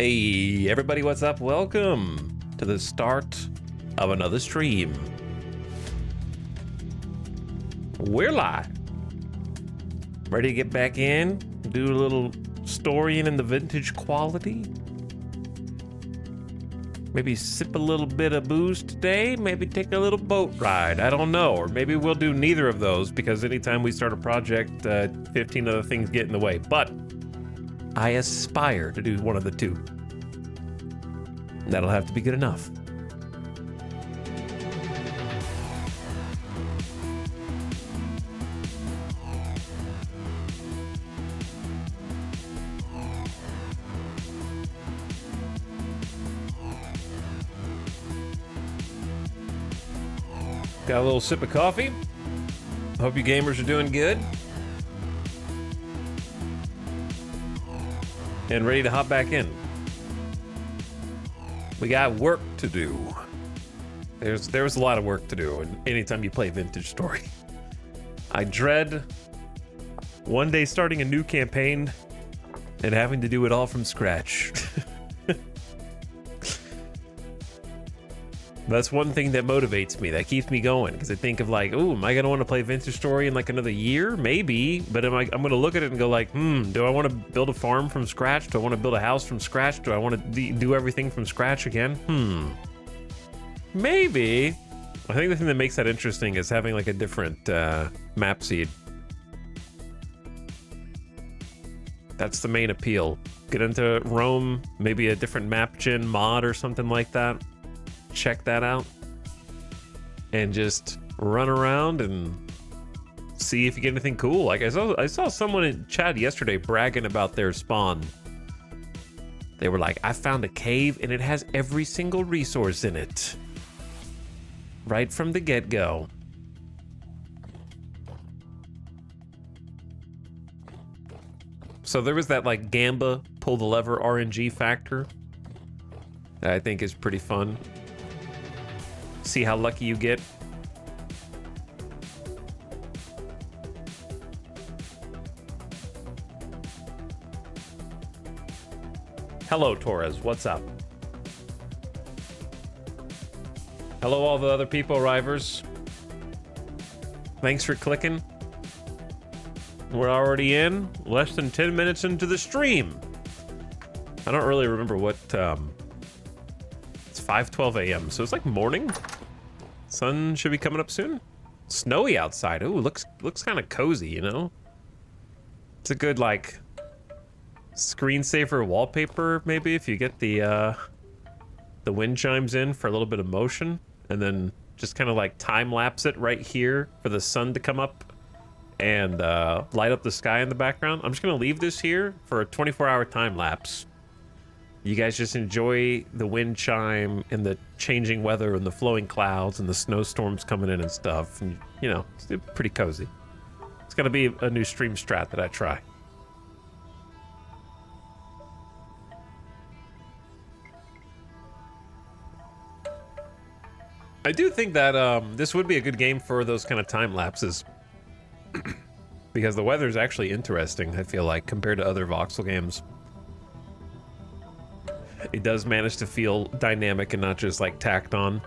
Hey, everybody, what's up? Welcome to the start of another stream. We're live. Ready to get back in, do a little storying in the vintage quality. Maybe sip a little bit of booze today, maybe take a little boat ride, I don't know. Or maybe we'll do neither of those because anytime we start a project, 15 other things get in the way. But I aspire to do one of the two. That'll have to be good enough. Got a little sip of coffee. Hope you gamers are doing good. And ready to hop back in. We got work to do. There's a lot of work to do anytime you play Vintage Story. I dread one day starting a new campaign and having to do it all from scratch. That's one thing that motivates me, that keeps me going, because I think of like, oh, am I gonna want to play Vintage Story in like another year? Maybe, but I'm gonna look at it and go like, do I want to build a farm from scratch? Do I want to build a house from scratch? Do I want to do everything from scratch again? Maybe. I think the thing that makes that interesting is having like a different map seed. That's the main appeal. Get into Rome, maybe a different map gen mod or something like that. Check that out and just run around and see if you get anything cool. Like I saw someone in chat yesterday bragging about their spawn. They were like, I found a cave and it has every single resource in it right from the get-go. So there was that like Gamba pull the lever RNG factor that I think is pretty fun. See how lucky you get. Hello, Torres. What's up? Hello, all the other people, arrivers. Thanks for clicking. We're already in less than 10 minutes into the stream. I don't really remember what, it's 5:12 a.m., so it's like morning. Sun should be coming up soon. Snowy outside. Ooh, looks kind of cozy, you know? It's a good, like, screensaver wallpaper, maybe, if you get the wind chimes in for a little bit of motion, and then just kind of, like, time-lapse it right here for the sun to come up and light up the sky in the background. I'm just going to leave this here for a 24-hour time-lapse. You guys just enjoy the wind chime and the changing weather and the flowing clouds and the snowstorms coming in and stuff. And, you know, it's pretty cozy. It's going to be a new stream strat that I try. I do think that this would be a good game for those kind of time lapses. Because the weather is actually interesting, I feel like, compared to other voxel games. It does manage to feel dynamic and not just like tacked on.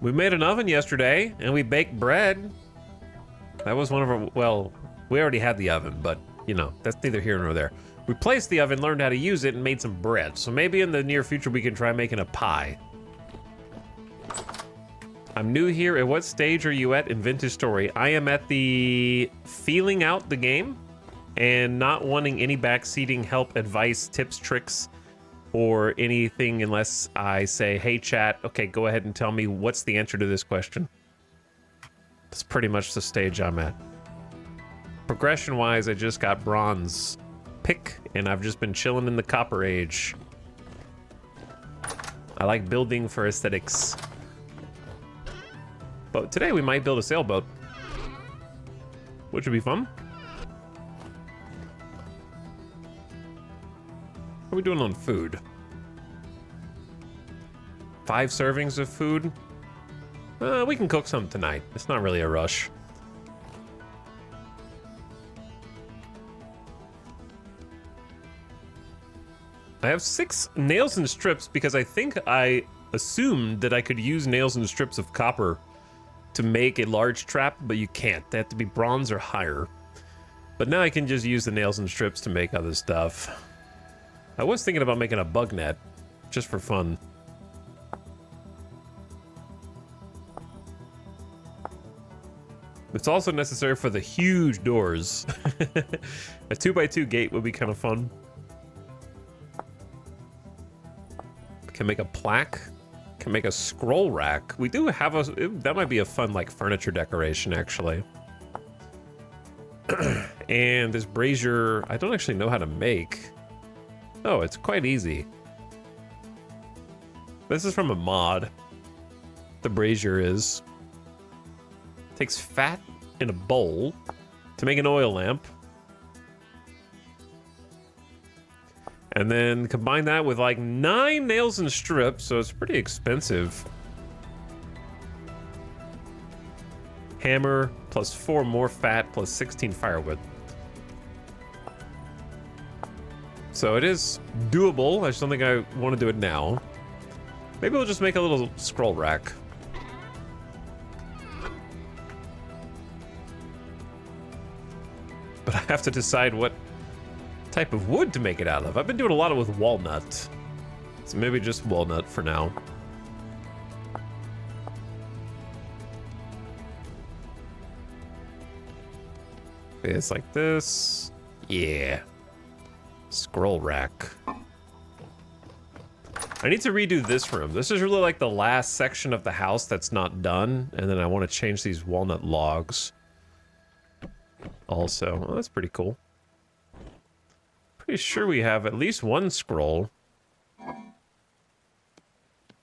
We made an oven yesterday and we baked bread. That was one of our, well, we already had the oven, but you know, that's neither here nor there. We placed the oven, learned how to use it, and made some bread. So maybe in the near future we can try making a pie. I'm new here. At what stage are you at in Vintage Story? I am at the feeling out the game and not wanting any backseating help, advice, tips, tricks, or anything unless I say, hey chat, okay, go ahead and tell me what's the answer to this question. That's pretty much the stage I'm at. Progression-wise, I just got bronze pick, and I've just been chilling in the copper age. I like building for aesthetics. But today we might build a sailboat, which would be fun. What are we doing on food? 5 servings of food? We can cook some tonight. It's not really a rush. I have 6 nails and strips because I think I assumed that I could use nails and strips of copper to make a large trap, but you can't. They have to be bronze or higher. But now I can just use the nails and strips to make other stuff. I was thinking about making a bug net, just for fun. It's also necessary for the huge doors. A 2x2 gate would be kind of fun. Can make a plaque. Can make a scroll rack. We do have a... that might be a fun, like, furniture decoration, actually. And this brazier, I don't actually know how to make. Oh, it's quite easy. This is from a mod. The brazier is. Takes fat in a bowl to make an oil lamp. And then combine that with like 9 nails and strips, so it's pretty expensive. Hammer plus 4 more fat plus 16 firewood. So it is doable. I just don't think I want to do it now. Maybe we'll just make a little scroll rack. But I have to decide what type of wood to make it out of. I've been doing a lot with walnut. So maybe just walnut for now. It's like this. Yeah. Scroll rack. I need to redo this room. This is really like the last section of the house that's not done. And then I want to change these walnut logs. Also, well, that's pretty cool. Pretty sure we have at least one scroll.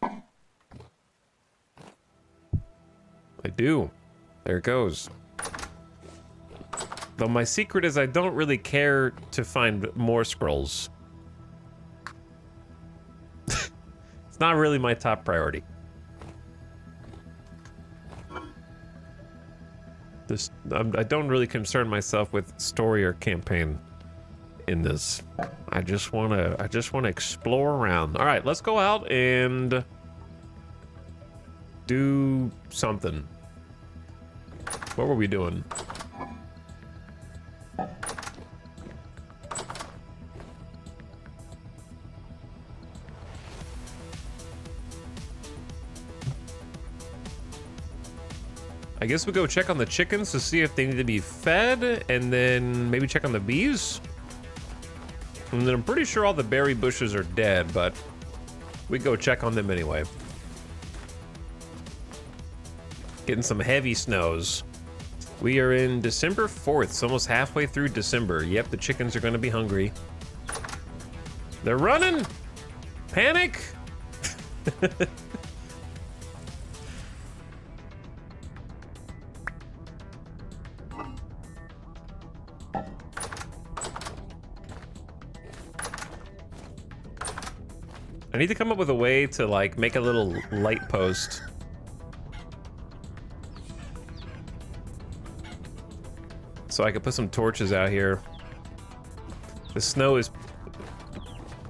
I do. There it goes. Though my secret is I don't really care to find more scrolls. It's not really my top priority. I don't really concern myself with story or campaign in this. I just wanna explore around. All right, let's go out and do something. What were we doing? I guess we go check on the chickens to see if they need to be fed, and then maybe check on the bees. And then I'm pretty sure all the berry bushes are dead, but we go check on them anyway. Getting some heavy snows. We are in December 4th. It's almost halfway through December. Yep, the chickens are gonna be hungry. They're running! Panic! I need to come up with a way to like make a little light post. So I could put some torches out here. The snow is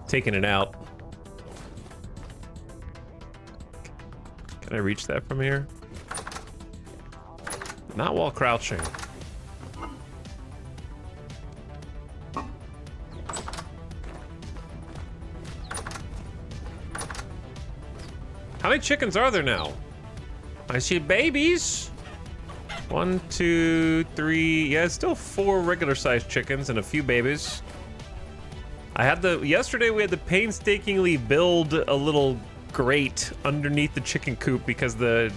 taking it out. Can I reach that from here? Not while crouching. How many chickens are there now? I see babies. 1, 2, 3. Yeah, it's still 4 regular-sized chickens and a few babies. Yesterday we had to painstakingly build a little grate underneath the chicken coop because the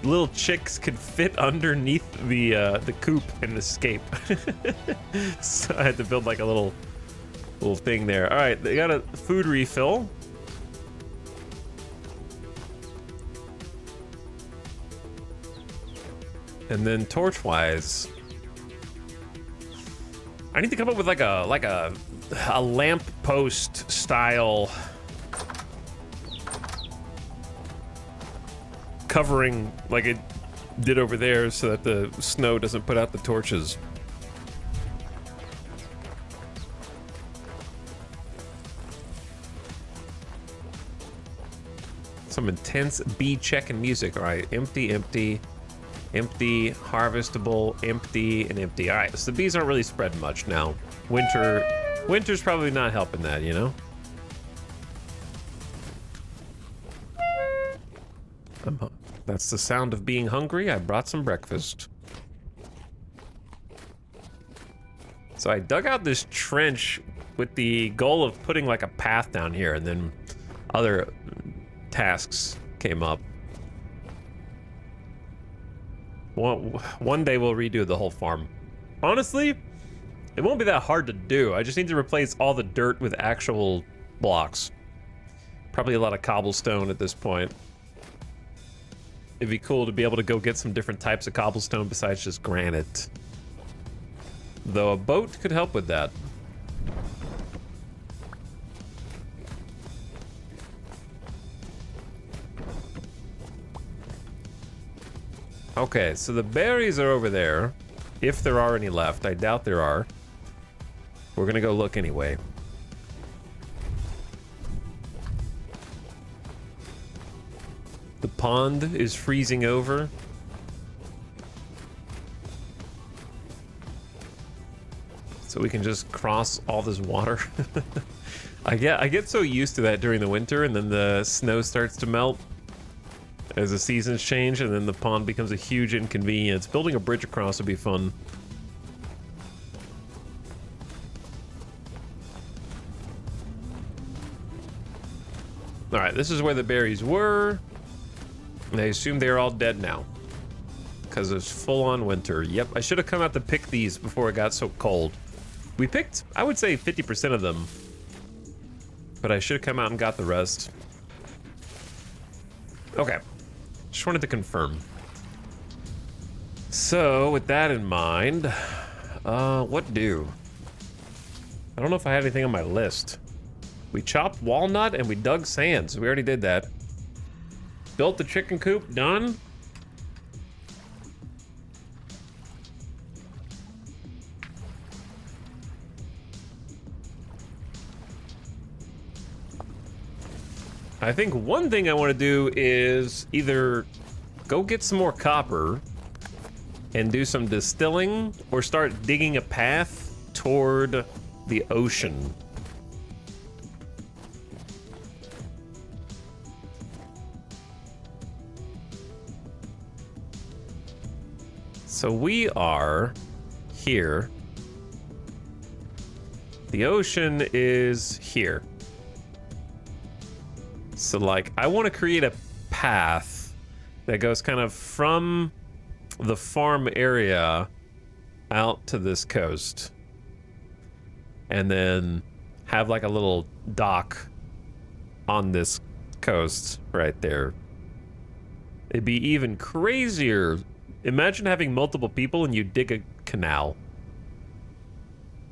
little chicks could fit underneath the coop and escape. So I had to build like a little thing there. All right, they got a food refill. And then torch-wise, I need to come up with like a lamp post style covering like it did over there so that the snow doesn't put out the torches. Some intense bee checking music. All right, empty, empty, empty, harvestable, empty, and empty. All right, so the bees aren't really spreading much now. Winter's probably not helping that, you know? That's the sound of being hungry. I brought some breakfast. So I dug out this trench with the goal of putting like a path down here, and then other tasks came up. One day we'll redo the whole farm. Honestly, it won't be that hard to do. I just need to replace all the dirt with actual blocks. Probably a lot of cobblestone at this point. It'd be cool to be able to go get some different types of cobblestone besides just granite. Though a boat could help with that. Okay, so the berries are over there. If there are any left, I doubt there are. We're gonna go look anyway. The pond is freezing over. So we can just cross all this water. I get so used to that during the winter, and then the snow starts to melt as the seasons change, and then the pond becomes a huge inconvenience. Building a bridge across would be fun. All right, this is where the berries were. And I assume they're all dead now, because it's full-on winter. Yep, I should have come out to pick these before it got so cold. We picked, I would say, 50% of them, but I should have come out and got the rest. Okay, just wanted to confirm. So, with that in mind, what do? I don't know if I had anything on my list. We chopped walnut and we dug sand, so we already did that. Built the chicken coop, done. I think one thing I want to do is either go get some more copper and do some distilling, or start digging a path toward the ocean. So we are here. The ocean is here. So, like, I want to create a path that goes kind of from the farm area out to this coast. And then have, like, a little dock on this coast right there. It'd be even crazier. Imagine having multiple people and you dig a canal.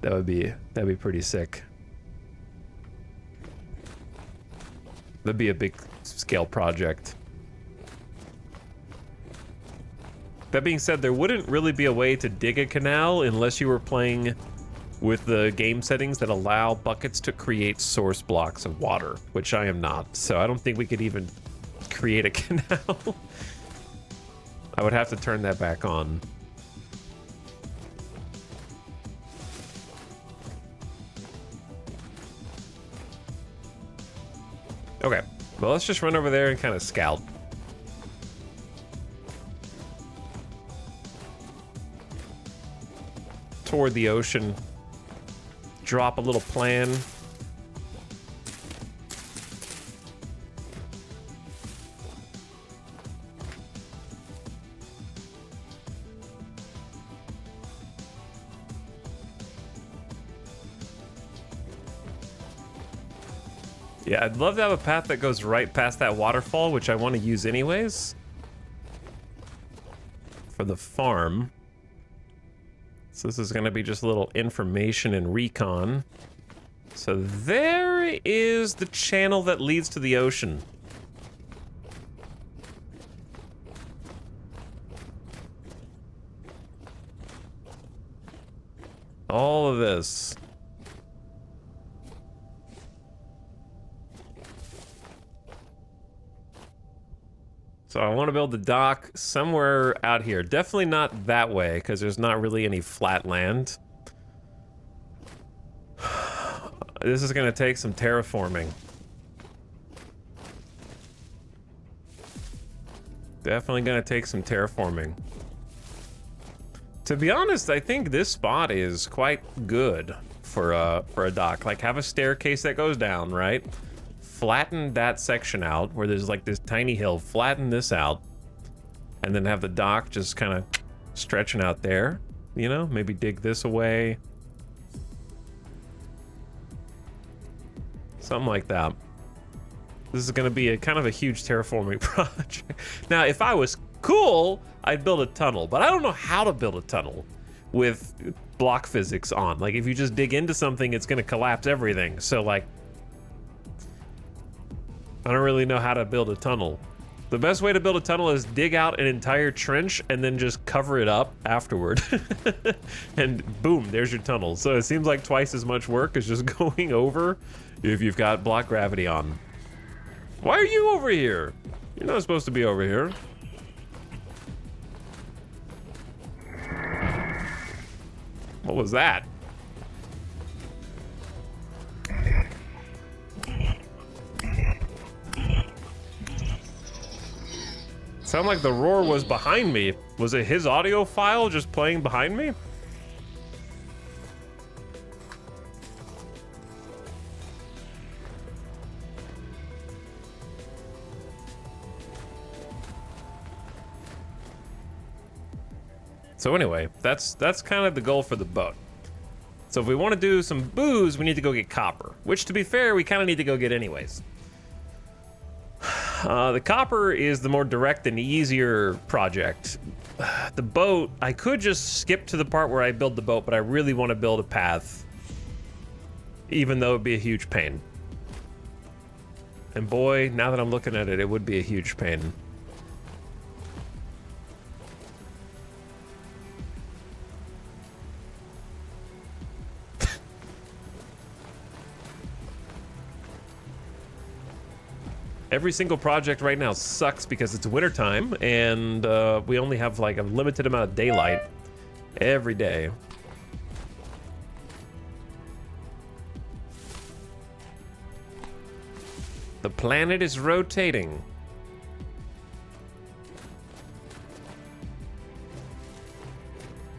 That'd be pretty sick. That'd be a big scale project. That being said, there wouldn't really be a way to dig a canal unless you were playing with the game settings that allow buckets to create source blocks of water, which I am not. So I don't think we could even create a canal. I would have to turn that back on. Okay, well, let's just run over there and kind of scout. Toward the ocean. Drop a little plan. Yeah, I'd love to have a path that goes right past that waterfall, which I want to use anyways. For the farm. So this is going to be just a little information and recon. So there is the channel that leads to the ocean. All of this. So I want to build the dock somewhere out here. Definitely not that way, because there's not really any flat land. This is going to take some terraforming. Definitely going to take some terraforming. To be honest, I think this spot is quite good for a dock. Like, have a staircase that goes down, right? Flatten that section out where there's like this tiny hill. Flatten this out. And then have the dock just kind of stretching out there. You know, maybe dig this away. Something like that. This is going to be a kind of a huge terraforming project. Now, if I was cool, I'd build a tunnel, but I don't know how to build a tunnel with block physics on. Like, if you just dig into something, it's going to collapse everything. So, like, I don't really know how to build a tunnel. The best way to build a tunnel is dig out an entire trench and then just cover it up afterward. And boom, there's your tunnel. So it seems like twice as much work as just going over if you've got block gravity on. Why are you over here? You're not supposed to be over here. What was that? Sounded like the roar was behind me. Was it his audio file just playing behind me? So anyway, that's kind of the goal for the boat. So if we want to do some booze, we need to go get copper, which to be fair, we kind of need to go get anyways. The copper is the more direct and easier project. The boat, I could just skip to the part where I build the boat, but I really want to build a path, even though it'd be a huge pain. And boy, now that I'm looking at it, it would be a huge pain. Every single project right now sucks because it's wintertime and we only have like a limited amount of daylight every day. The planet is rotating.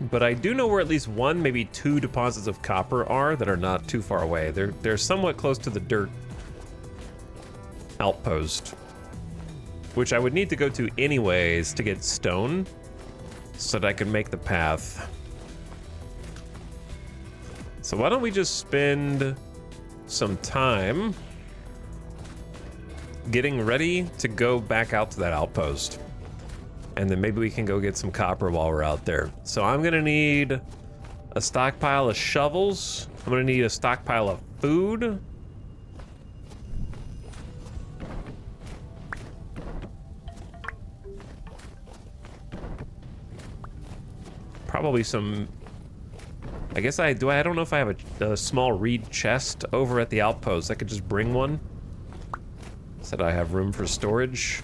But I do know where at least one, maybe two deposits of copper are that are not too far away. They're somewhat close to the dirt outpost, which I would need to go to anyways to get stone so that I can make the path. So why don't we just spend some time getting ready to go back out to that outpost, and then maybe we can go get some copper while we're out there. So I'm gonna need a stockpile of shovels. I'm gonna need a stockpile of food. Probably some, I guess I don't know if I have a small reed chest over at the outpost. I could just bring one so that I have room for storage.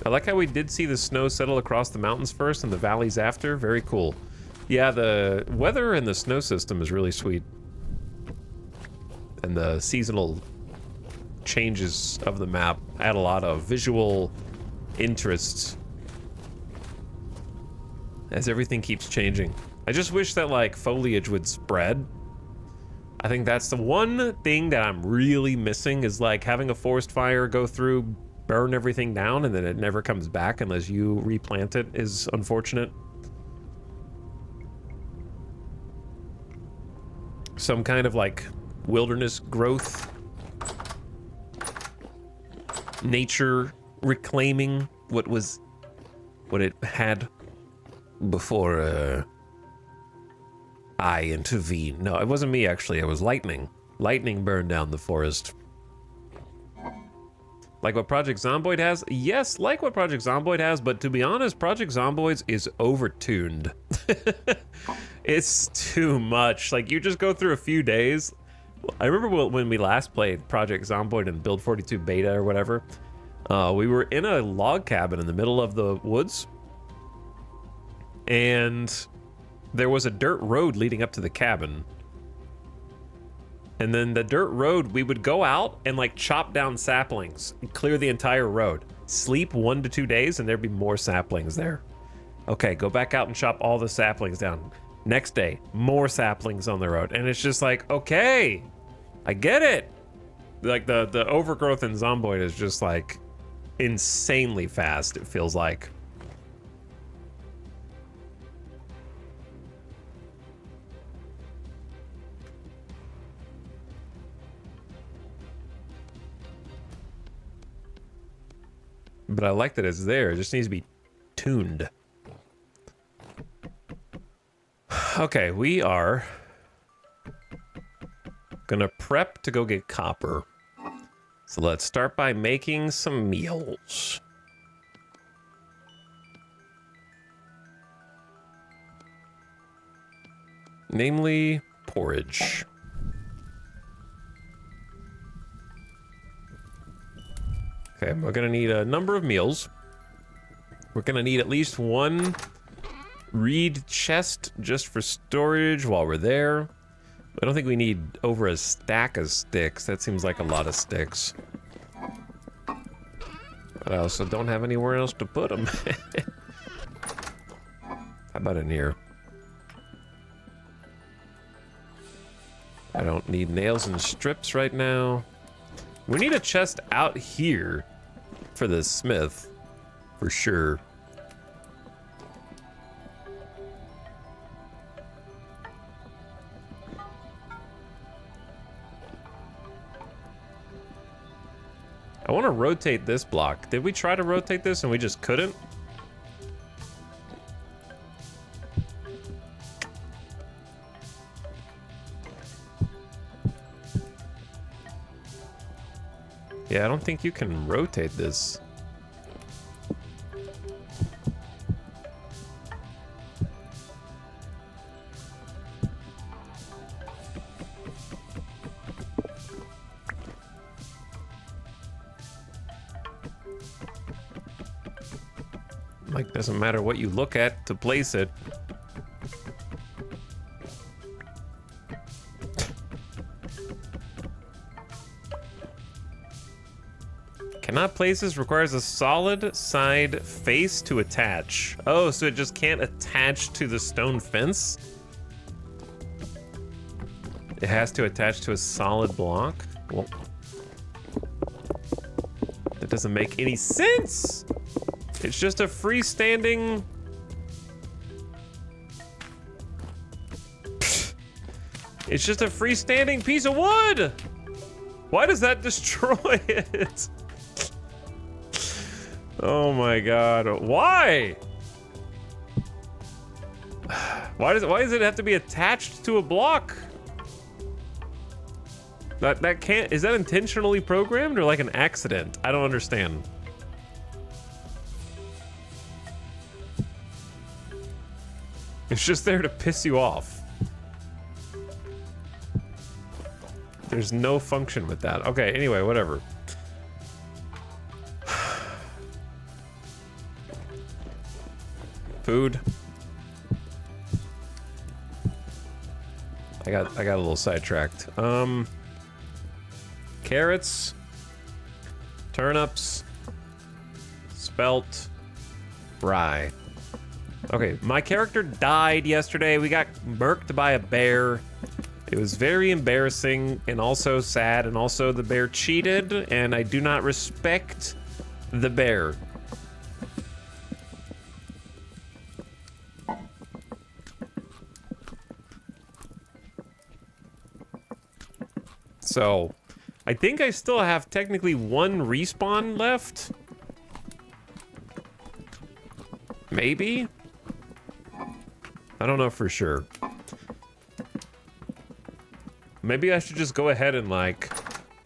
I like how we did see the snow settle across the mountains first and the valleys after. Very cool. Yeah, the weather in the snow system is really sweet. And the seasonal changes of the map add a lot of visual interest as everything keeps changing. I just wish that like foliage would spread. I think that's the one thing that I'm really missing, is like having a forest fire go through, burn everything down, and then it never comes back unless you replant it is unfortunate. Some kind of like wilderness growth, nature reclaiming what it had before I intervened. No, it wasn't me actually, it was lightning. Lightning burned down the forest. Like what Project Zomboid has? Yes, like what Project Zomboid has, but to be honest, Project Zomboid is overtuned. It's too much. Like, you just go through a few days I remember when we last played Project Zomboid and Build 42 Beta or whatever. We were in a log cabin in the middle of the woods, and there was a dirt road leading up to the cabin. And then the dirt road, we would go out and like chop down saplings and clear the entire road. Sleep 1 to 2 days and there'd be more saplings there. Okay, go back out and chop all the saplings down. Next day, more saplings on the road. And it's just like, okay, I get it. Like the overgrowth in Zomboid is just like insanely fast, it feels like. But I like that it's there. It just needs to be tuned. Okay, we are gonna prep to go get copper. So let's start by making some meals. Namely, porridge. Okay, we're gonna need a number of meals. We're gonna need at least one reed chest just for storage while we're there. I don't think we need over a stack of sticks. That seems like a lot of sticks. But I also don't have anywhere else to put them. How about in here? I don't need nails and strips right now. We need a chest out here for the smith, for sure. I want to rotate this block. Did we try to rotate this and we just couldn't? Yeah, I don't think you can rotate this. Like, doesn't matter what you look at to place it. Cannot place this, requires a solid side face to attach. Oh, so it just can't attach to the stone fence? It has to attach to a solid block? Well, that doesn't make any sense! It's just a freestanding... It's just a freestanding piece of wood! Why does that destroy it? Oh my god, why? Why does it have to be attached to a block? That can't, is that intentionally programmed or like an accident? I don't understand. It's just there to piss you off. There's no function with that. Okay, anyway, whatever. Food. I got a little sidetracked. Carrots, turnips, spelt, rye. Okay, my character died yesterday. We got murked by a bear. It was very embarrassing and also sad, and also the bear cheated, and I do not respect the bear. So, I think I still have technically one respawn left. Maybe? I don't know for sure. Maybe I should just go ahead and like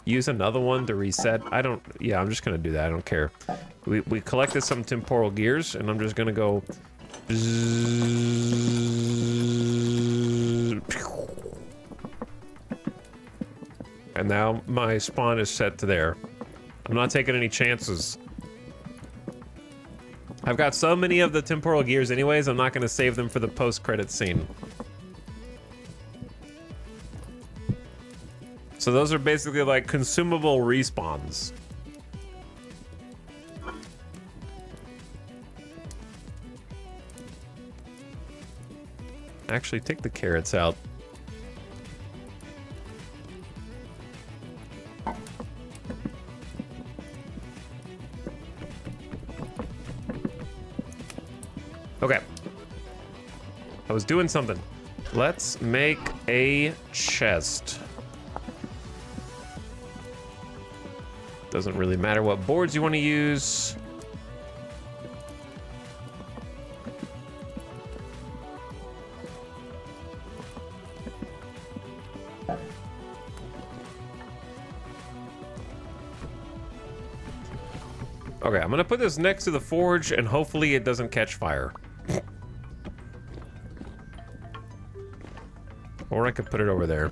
use another one to reset. Yeah, I'm just gonna do that. I don't care. We collected some temporal gears, and I'm just gonna go. And now my spawn is set to there. I'm not taking any chances. I've got so many of the temporal gears anyways, I'm not going to save them for the post-credit scene. So those are basically like consumable respawns. Actually, take the carrots out. Okay. I was doing something. Let's make a chest. Doesn't really matter what boards you want to use. Okay, I'm gonna put this next to the forge and hopefully it doesn't catch fire. Or I could put it over there.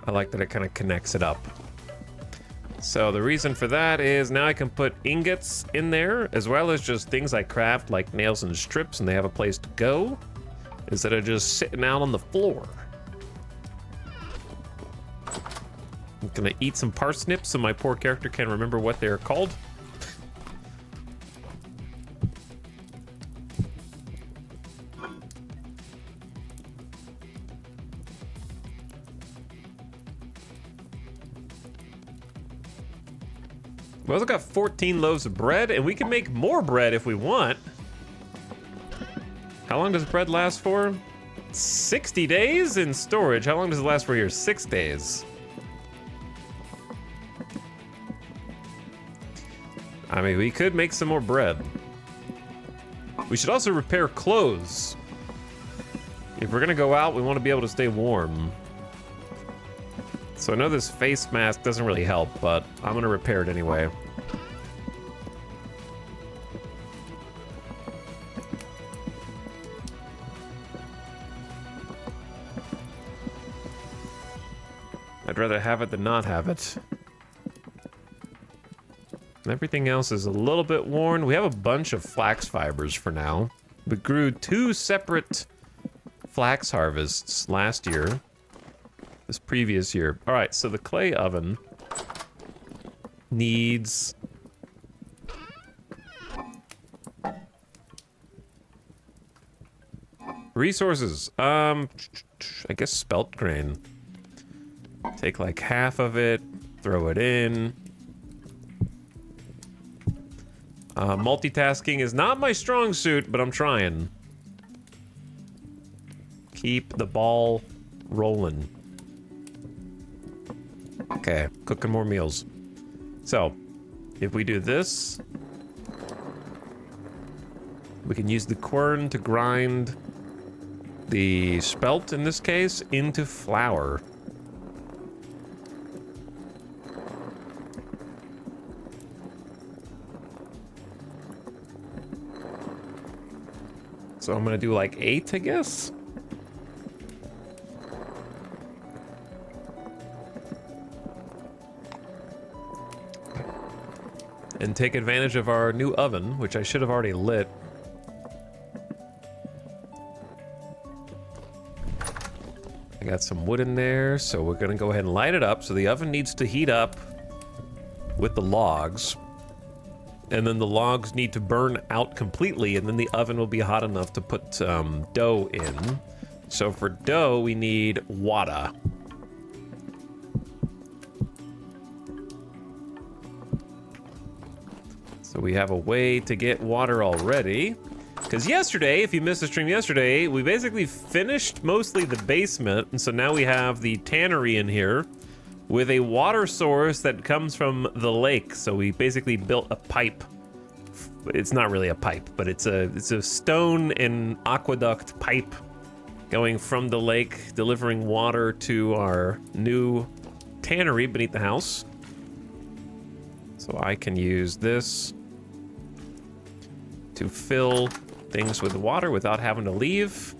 I like that it kind of connects it up. So the reason for that is now I can put ingots in there, as well as just things I craft like nails and strips, and they have a place to go, instead of just sitting out on the floor. I'm gonna eat some parsnips so my poor character can remember what they're called. We also got 14 loaves of bread, and we can make more bread if we want. How long does bread last for? 60 days in storage. How long does it last for here? 6 days. I mean, we could make some more bread. We should also repair clothes. If we're gonna go out, we want to be able to stay warm. So I know this face mask doesn't really help, but I'm gonna repair it anyway. I'd rather have it than not have it. Everything else is a little bit worn. We have a bunch of flax fibers for now. We grew 2 separate flax harvests last year. This previous year. All right, so the clay oven needs resources. I guess spelt grain. Take like half of it, throw it in. Multitasking is not my strong suit, but I'm trying. Keep the ball rolling. Okay, cooking more meals. So, if we do this, we can use the quern to grind the spelt, in this case, into flour. So I'm gonna do like 8, I guess? And take advantage of our new oven, which I should have already lit. I got some wood in there, so we're gonna go ahead and light it up. So the oven needs to heat up with the logs. And then the logs need to burn out completely, and then the oven will be hot enough to put dough in. So for dough, we need water. So we have a way to get water already. Because yesterday, if you missed the stream yesterday, we basically finished mostly the basement, and so now we have the tannery in here with a water source that comes from the lake. So we basically built a pipe. It's not really a pipe, but it's a stone and aqueduct pipe going from the lake, delivering water to our new tannery beneath the house. So I can use this to fill things with water without having to leave.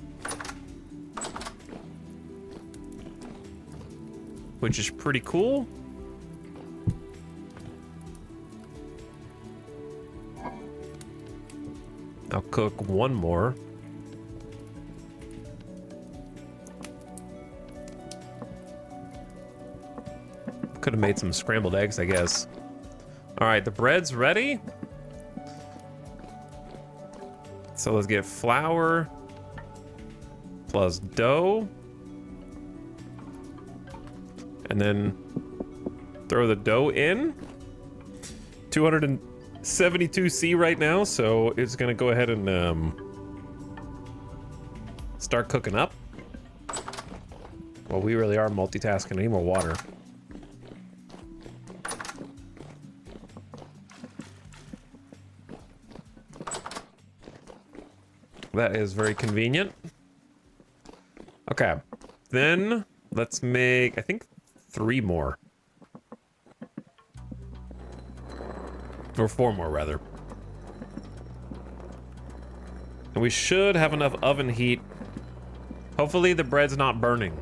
Which is pretty cool. I'll cook one more. Could have made some scrambled eggs, I guess. All right, the bread's ready. So let's get flour plus dough. And then throw the dough in. 272C right now, so it's gonna go ahead and start cooking up. Well, we really are multitasking. I need more water. That is very convenient. Okay, then let's make, I think, 3 more. Or 4 more, rather. And we should have enough oven heat. Hopefully the bread's not burning.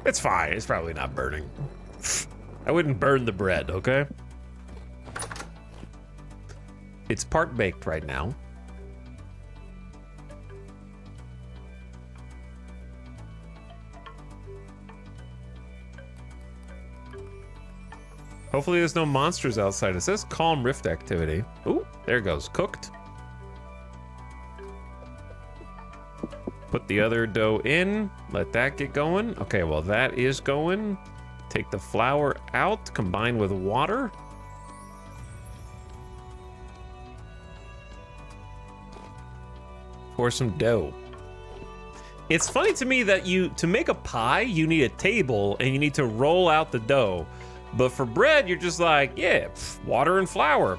It's fine, it's probably not burning. I wouldn't burn the bread, okay? It's part baked right now. Hopefully there's no monsters outside. It says calm rift activity. Ooh, there it goes. Cooked. Put the other dough in. Let that get going. Okay, well that is going. Take the flour out, combine with water. Pour some dough. It's funny to me that to make a pie, you need a table and you need to roll out the dough. But for bread, you're just like, yeah, water and flour.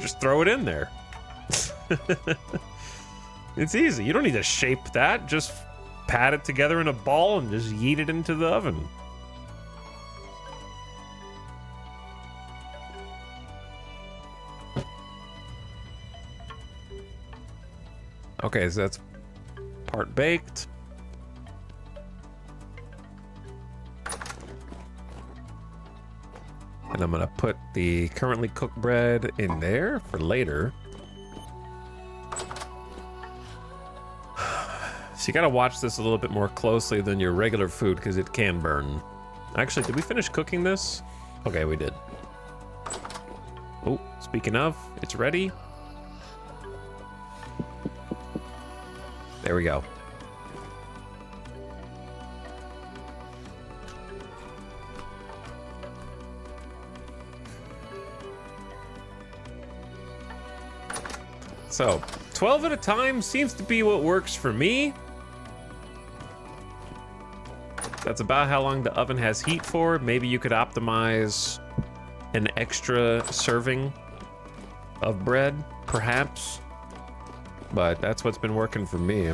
Just throw it in there. It's easy. You don't need to shape that. Just pat it together in a ball and just yeet it into the oven. Okay, so that's part baked. And I'm gonna put the currently cooked bread in there for later. So you gotta watch this a little bit more closely than your regular food because it can burn. Actually, did we finish cooking this? Okay, we did. Oh, speaking of, it's ready. There we go. So, 12 at a time seems to be what works for me. That's about how long the oven has heat for. Maybe you could optimize an extra serving of bread, perhaps. But that's what's been working for me.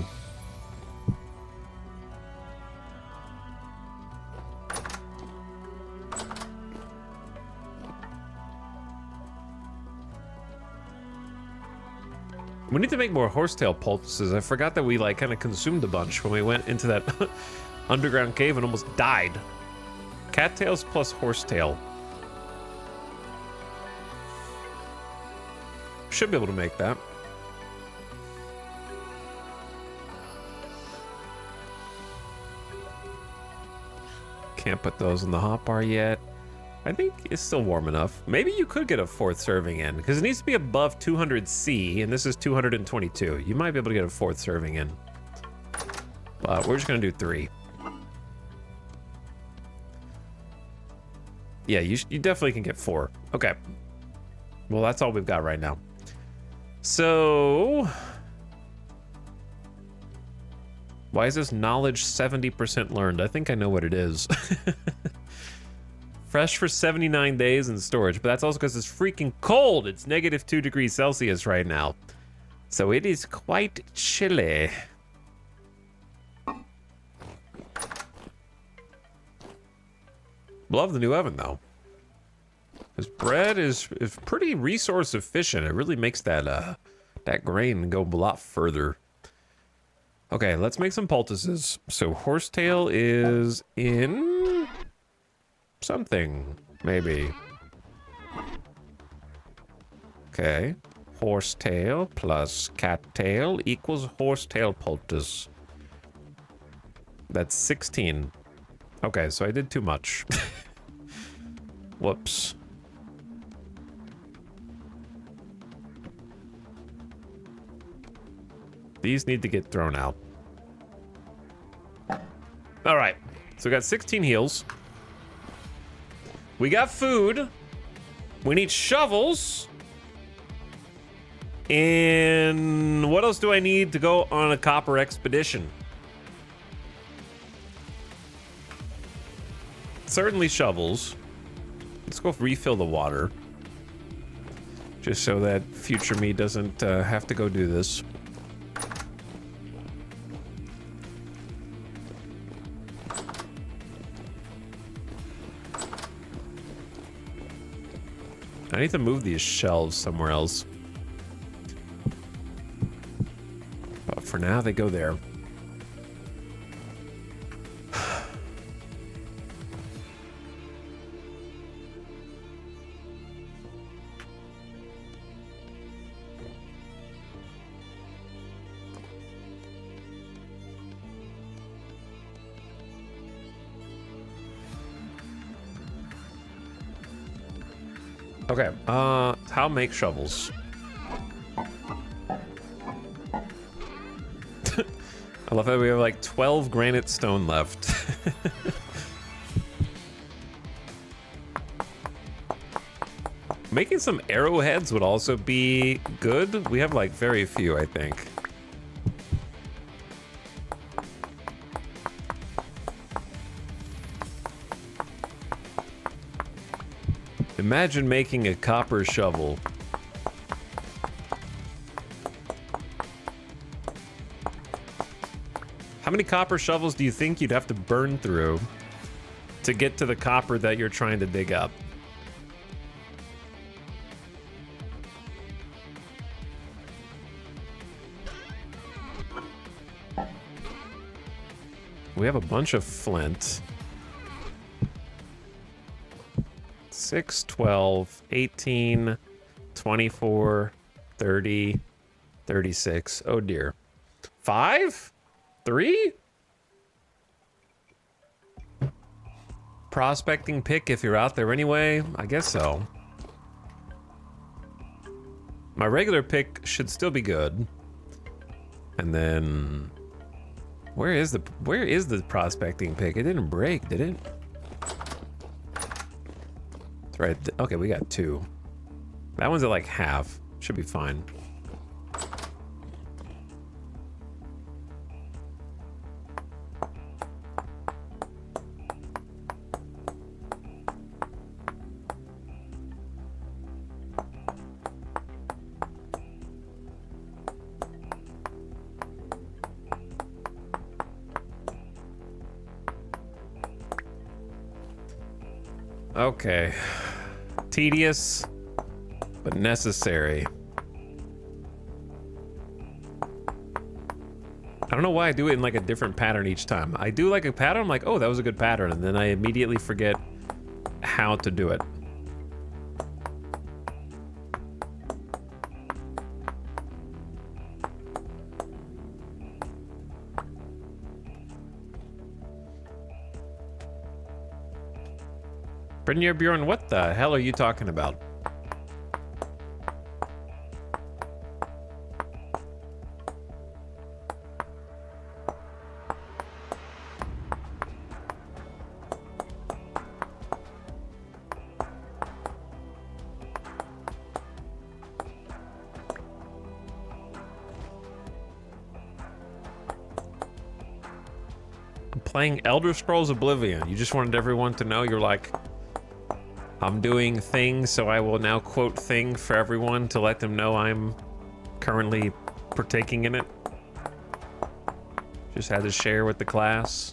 We need to make more horsetail poultices. I forgot that we like kind of consumed a bunch when we went into that underground cave and almost died. Cattails plus horsetail. Should be able to make that. Can't put those in the hotbar yet. I think it's still warm enough. Maybe you could get a 4th serving in, because it needs to be above 200C, and this is 222. You might be able to get a 4th serving in. But we're just gonna do 3. Yeah, you definitely can get 4. Okay. Well, that's all we've got right now. So... why is this knowledge 70% learned? I think I know what it is. Fresh for 79 days in storage, but that's also because it's freaking cold. It's negative 2 degrees Celsius right now. So it is quite chilly. Love the new oven, though. This bread is pretty resource efficient. It really makes that that grain go a lot further. Okay, let's make some poultices. So horsetail is in something, maybe. Okay. Horsetail plus cattail equals horsetail poultice. That's 16. Okay, so I did too much. Whoops. These need to get thrown out. All right, so we got 16 heals. We got food. We need shovels. And what else do I need to go on a copper expedition? Certainly shovels. Let's go refill the water. Just so that future me doesn't have to go do this. I need to move these shelves somewhere else. But for now, they go there. Okay, how make shovels? I love that we have like 12 granite stone left. Making some arrowheads would also be good. We have like very few, I think. Imagine making a copper shovel. How many copper shovels do you think you'd have to burn through to get to the copper that you're trying to dig up? We have a bunch of flint. 6, 12, 18, 24, 30, 36. Oh dear. 5? 3? Prospecting pick if you're out there anyway? I guess so. My regular pick should still be good. And then where is the prospecting pick? It didn't break, did it? That's right. Okay, we got 2. That one's at like half. Should be fine. Okay. Tedious, but necessary. I don't know why I do it in like a different pattern each time. I do like a pattern, I'm like, oh, that was a good pattern, and then I immediately forget how to do it. Brynjar Bjorn, what the hell are you talking about? I'm playing Elder Scrolls Oblivion. You just wanted everyone to know you're like, I'm doing things, so I will now quote thing for everyone to let them know I'm currently partaking in it. Just had to share with the class.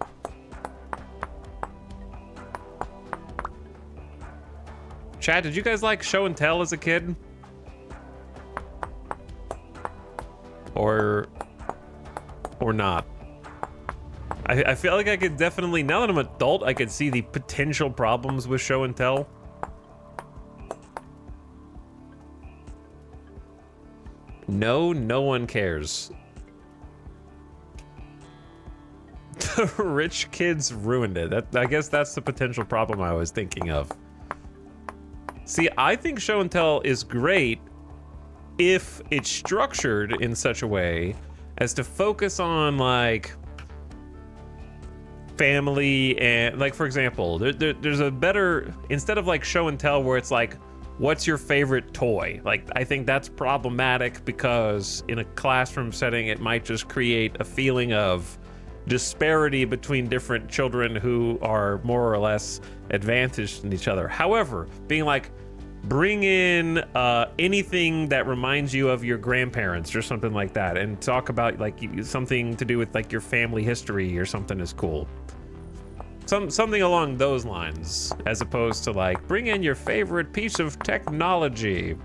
Chad, did you guys like show and tell as a kid? Or not? I feel like I could definitely, now that I'm an adult, I could see the potential problems with show and tell. No, no one cares. The rich kids ruined it. I guess that's the potential problem I was thinking of. See, I think show and tell is great if it's structured in such a way as to focus on, like, family and, like, for example, there's a better, instead of like show and tell where it's like, what's your favorite toy? Like, I think that's problematic because in a classroom setting, it might just create a feeling of disparity between different children who are more or less advantaged in each other. However, being like, bring in anything that reminds you of your grandparents or something like that, and talk about like something to do with like your family history or something is cool. Something along those lines, as opposed to like, bring in your favorite piece of technology.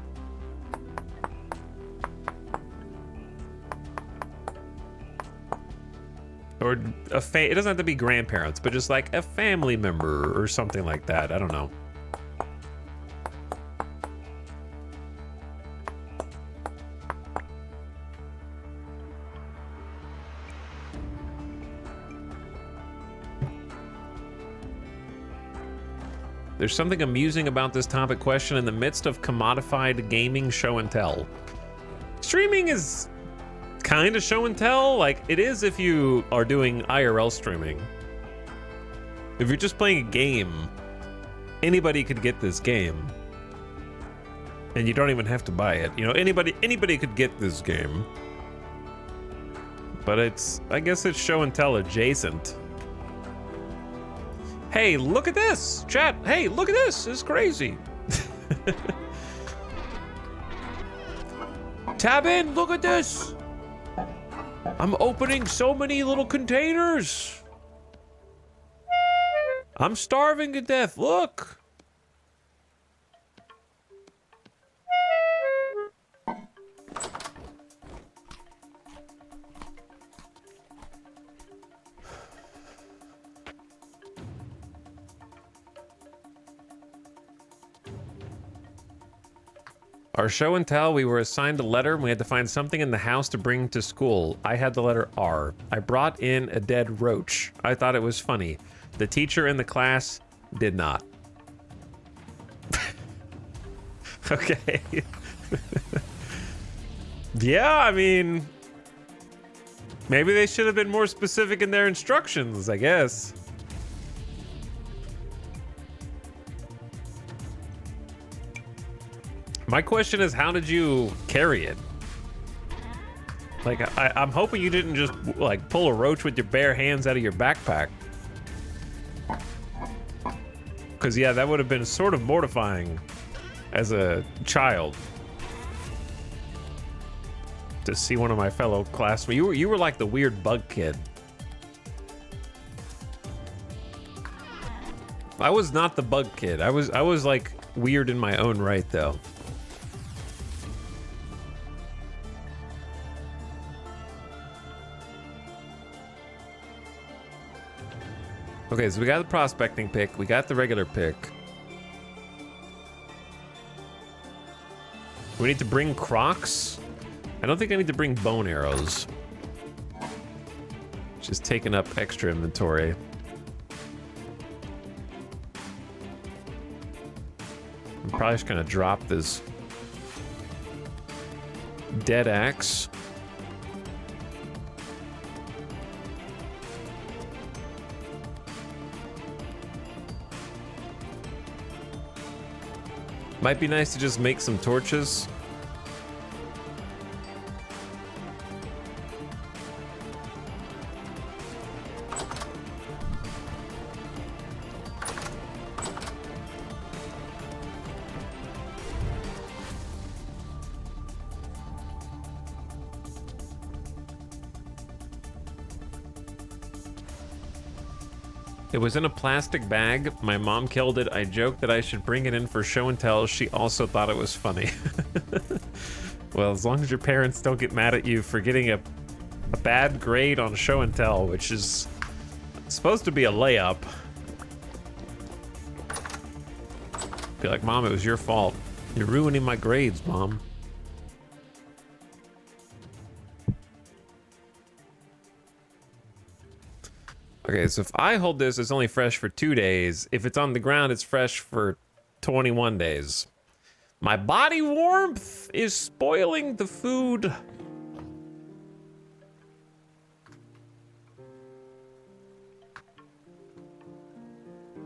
Or it doesn't have to be grandparents, but just like a family member or something like that. I don't know. There's something amusing about this topic question in the midst of commodified gaming show and tell. Streaming is kind of show and tell. Like, it is if you are doing IRL streaming. If you're just playing a game, anybody could get this game. And you don't even have to buy it. You know, anybody could get this game. But I guess it's show and tell adjacent. Hey, look at this! Chat, hey, look at this! It's crazy. Tab in, look at this! I'm opening so many little containers! I'm starving to death, look! Our show and tell, we were assigned a letter and we had to find something in the house to bring to school. I had the letter R. I brought in a dead roach. I thought it was funny. The teacher in the class did not. Okay. Yeah, I mean, maybe they should have been more specific in their instructions, I guess. My question is, how did you carry it? Like, I'm hoping you didn't just, like, pull a roach with your bare hands out of your backpack. Because, yeah, that would have been sort of mortifying as a child. To see one of my fellow classmates. You were like the weird bug kid. I was not the bug kid. I was like weird in my own right, though. Okay, so we got the prospecting pick, we got the regular pick. We need to bring Crocs. I don't think I need to bring bone arrows. Just taking up extra inventory. I'm probably just gonna drop this dead axe. Might be nice to just make some torches. It was in a plastic bag. My mom killed it. I joked that I should bring it in for show and tell. She also thought it was funny. Well, as long as your parents don't get mad at you for getting a bad grade on show and tell, which is supposed to be a layup. Be like, Mom, it was your fault. You're ruining my grades, Mom. Okay, so if I hold this, it's only fresh for 2 days. If it's on the ground, it's fresh for 21 days. My body warmth is spoiling the food.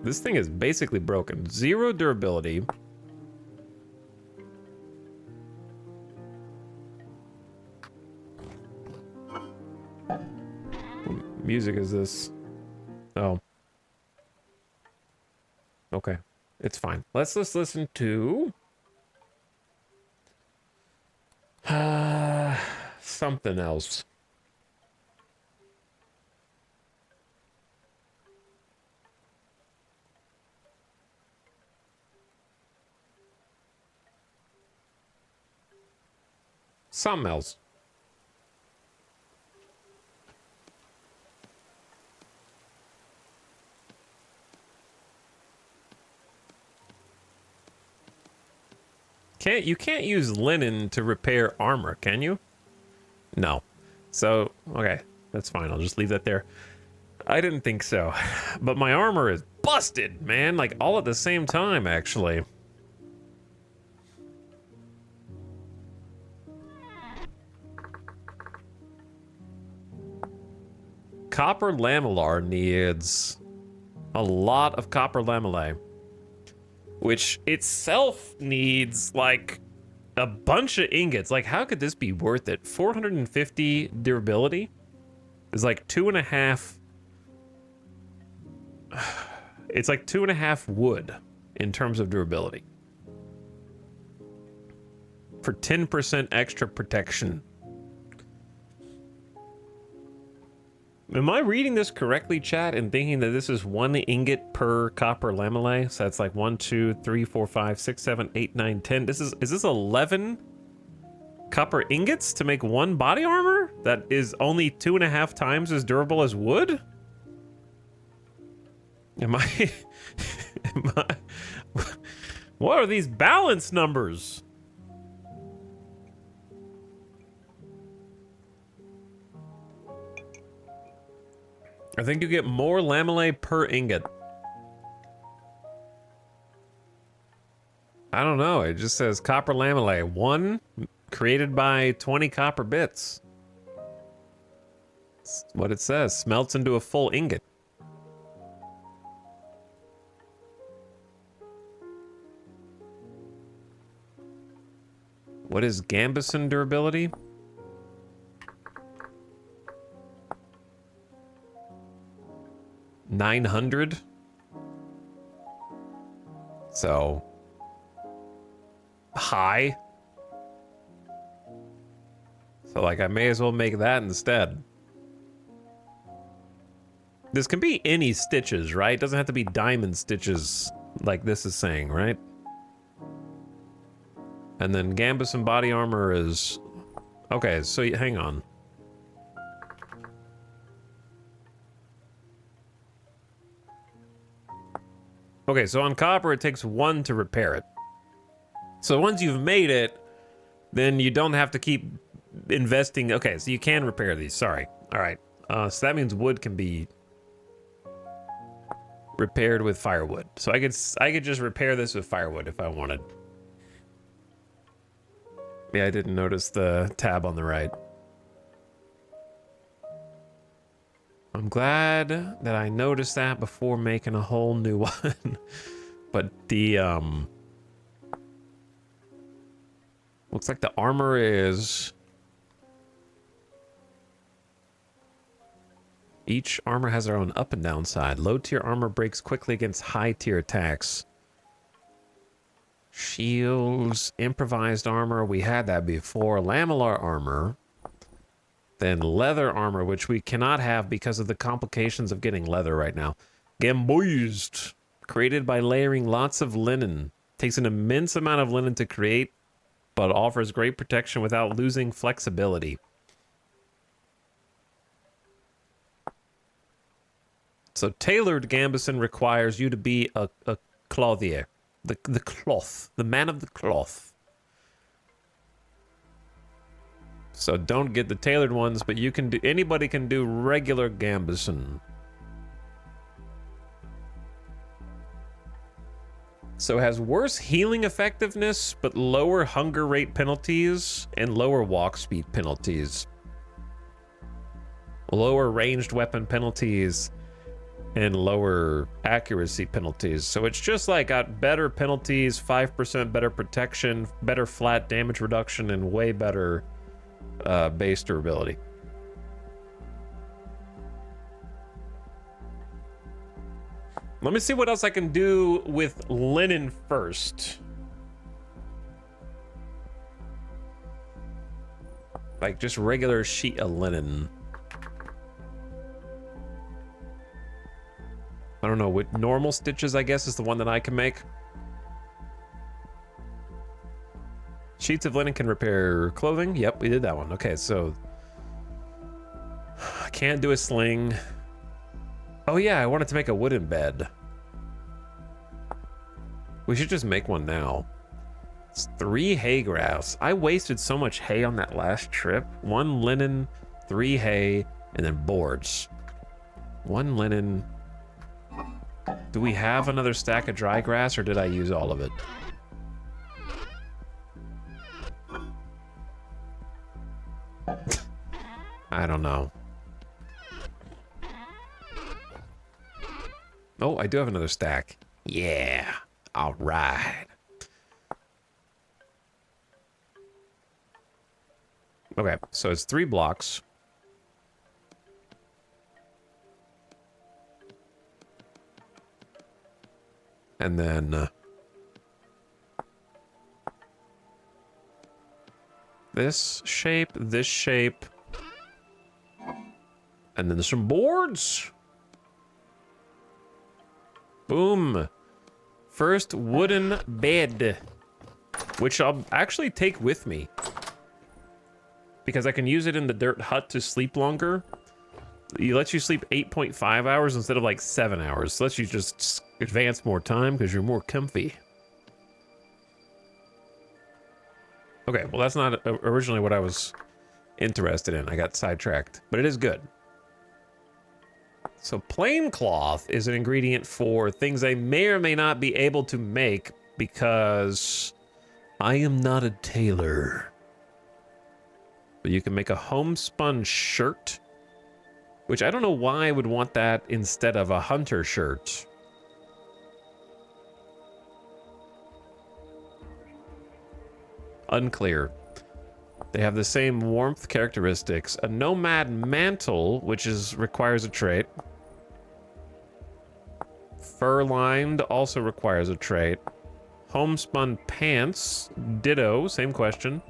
This thing is basically broken. 0 durability. What music is this? Oh. Okay. It's fine. Let's listen to something else. Something else. You can't use linen to repair armor, can you? No. So, okay, that's fine. I'll just leave that there. I didn't think so. But my armor is busted, man. Like, all at the same time, actually. Copper lamellar needs a lot of copper lamellae, which itself needs like a bunch of ingots. Like, how could this be worth it? 450 durability is like 2.5. It's like 2.5 wood in terms of durability for 10% extra protection. Am I reading this correctly, chat, and thinking that this is 1 ingot per copper lamellae? So that's like 1, 2, 3, 4, 5, 6, 7, 8, 9, 10. Is this 11 copper ingots to make 1 body armor that is only 2.5 times as durable as wood? Am I? What are these balance numbers? I think you get more lamellae per ingot. I don't know. It just says copper lamellae. 1 created by 20 copper bits. That's what it says. Smelts into a full ingot. What is Gambeson durability? 900. So high. So like I may as well make that instead. This can be any stitches, right? It doesn't have to be diamond stitches like this is saying, right? And then Gambeson body armor is... Okay, so hang on. Okay, so on copper, it takes 1 to repair it. So once you've made it, then you don't have to keep investing. Okay, so you can repair these. Sorry. All right. So that means wood can be repaired with firewood. So I could just repair this with firewood if I wanted. Yeah, I didn't notice the tab on the right. I'm glad that I noticed that before making a whole new one. But the looks like the armor is... Each armor has their own up and down side. Low tier armor breaks quickly against high tier attacks. Shields, improvised armor, we had that before. Lamellar armor. Then leather armor, which we cannot have because of the complications of getting leather right now. Gamboized. Created by layering lots of linen. Takes an immense amount of linen to create, but offers great protection without losing flexibility. So tailored gambeson requires you to be a clothier. The cloth. The man of the cloth. So don't get the tailored ones, but you can do, anybody can do regular gambeson. So it has worse healing effectiveness, but lower hunger rate penalties and lower walk speed penalties. Lower ranged weapon penalties and lower accuracy penalties. So it's just like got better penalties, 5% better protection, better flat damage reduction, and way better base durability. Let me see what else I can do with linen first. Like just regular sheet of linen. I don't know, with normal stitches, I guess, is the one that I can make. Sheets of linen can repair clothing. Yep, we did that one. Okay, so I can't do a sling. Oh yeah, I wanted to make a wooden bed. We should just make one now. It's 3 hay grass. I wasted so much hay on that last trip. 1 linen, 3 hay, and then boards. 1 linen. Do we have another stack of dry grass, or did I use all of it? I don't know. Oh, I do have another stack. Yeah. All right. Okay, so it's 3 blocks. And then this shape, and then some boards. Boom. First wooden bed, which I'll actually take with me because I can use it in the dirt hut to sleep longer. It lets you sleep 8.5 hours instead of like 7 hours. So lets you just advance more time because you're more comfy. Okay, well that's not originally what I was interested in. I got sidetracked, but it is good. So plain cloth is an ingredient for things I may or may not be able to make because I am not a tailor. But you can make a homespun shirt, which I don't know why I would want that instead of a hunter shirt. Unclear. They have the same warmth characteristics. A nomad mantle, which requires a trait. Fur-lined also requires a trait. Homespun pants, ditto, same question.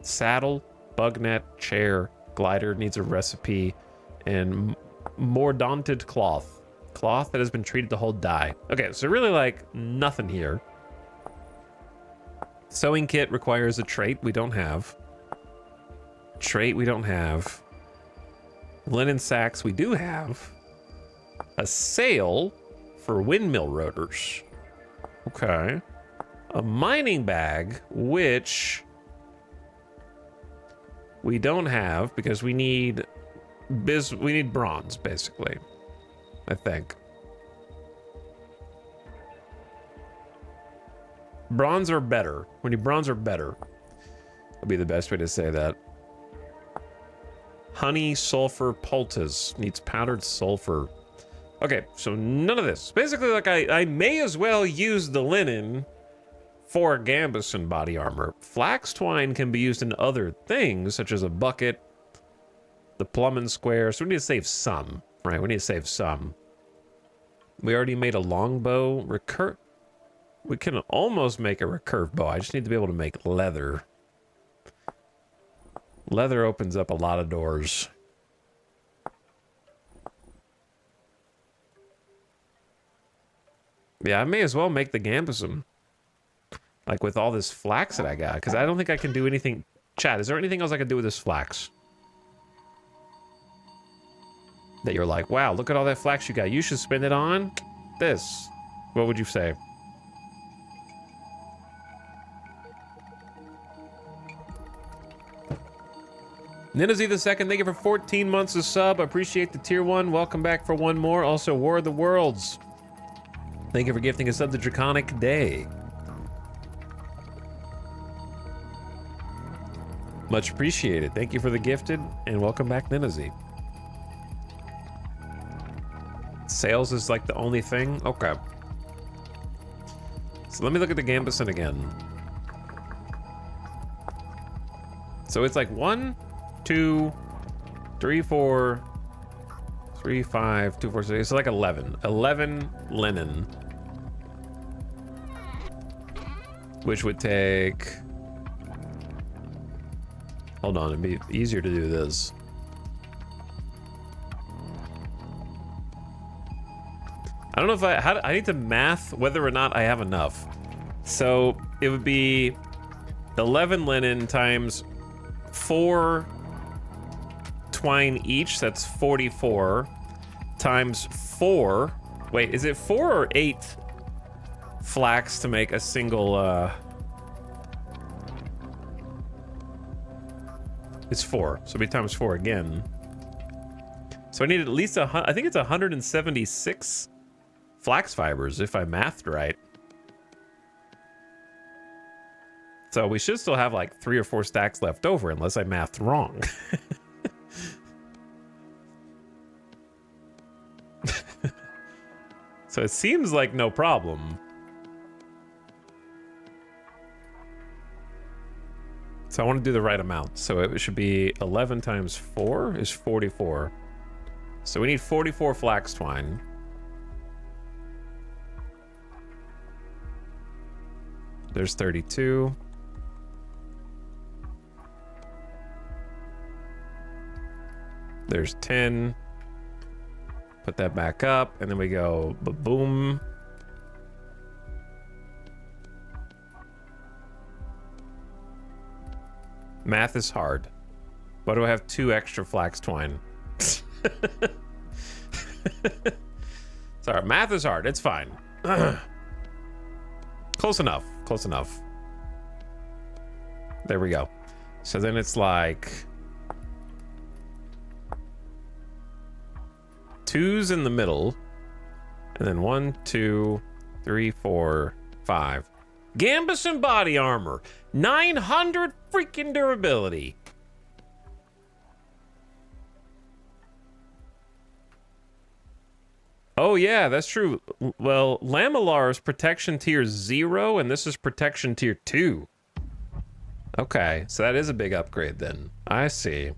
Saddle, bug net, chair, glider needs a recipe, and mordanted cloth. Cloth that has been treated to hold dye. Okay, so really like nothing here. Sewing kit requires a trait we don't have. Trait we don't have. Linen sacks we do have. A sail for windmill rotors. Okay. A mining bag, which we don't have because we need bronze, basically. I think. Bronze or better. We need bronze or better. Would be the best way to say that. Honey sulfur poultice needs powdered sulfur. Okay, so none of this. Basically, like I may as well use the linen for gambeson body armor. Flax twine can be used in other things, such as a bucket, the plumbing square. So we need to save some, right? We need to save some. We already made a longbow. We can almost make a recurve bow. I just need to be able to make leather. Leather opens up a lot of doors. Yeah, I may as well make the Gambeson. Like with all this flax that I got, because I don't think I can do anything. Chat, is there anything else I can do with this flax? That you're like, wow, look at all that flax you got. You should spend it on this. What would you say? Ninazy the Second, thank you for 14 months of sub. Appreciate the tier 1. Welcome back for one more. Also, War of the Worlds. Thank you for gifting a sub to Draconic Day. Much appreciated. Thank you for the gifted, and welcome back, Ninazy. Sales is like the only thing? Okay. So let me look at the Gambeson again. So it's like 1, 2, 3, 4, 3, 5, 2, 4, 6. It's like 11. 11 linen. Which would take... Hold on, it'd be easier to do this. I don't know if I need to math whether or not I have enough. So it would be 11 linen times 4 twine each. That's 44 times 4. Wait, is it 4 or 8 flax to make a single? It's 4, so it'll be times 4 again. So I need at least I think it's 176 flax fibers if I mathed right. So we should still have like 3 or 4 stacks left over unless I mathed wrong. So it seems like no problem. So I want to do the right amount. So it should be 11 times 4 is 44. So we need 44 flax twine. There's 32. There's 10. Put that back up, and then we go ba-boom. Math is hard. Why do I have 2 extra flax twine? Sorry, math is hard. It's fine. Close enough. Close enough. There we go. So then it's like 2's in the middle, and then 1, 2, 3, 4, 5. Gambeson body armor, 900 freaking durability. Oh yeah, that's true. Well, Lamellar is protection tier 0, and this is protection tier 2. Okay, so that is a big upgrade then. I see.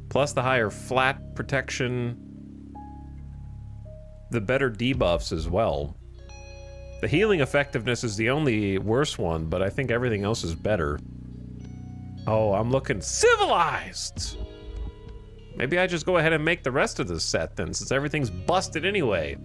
Plus the higher flat protection, the better debuffs as well. The healing effectiveness is the only worse one, but I think everything else is better. Oh, I'm looking civilized! Maybe I just go ahead and make the rest of this set then, since everything's busted anyway.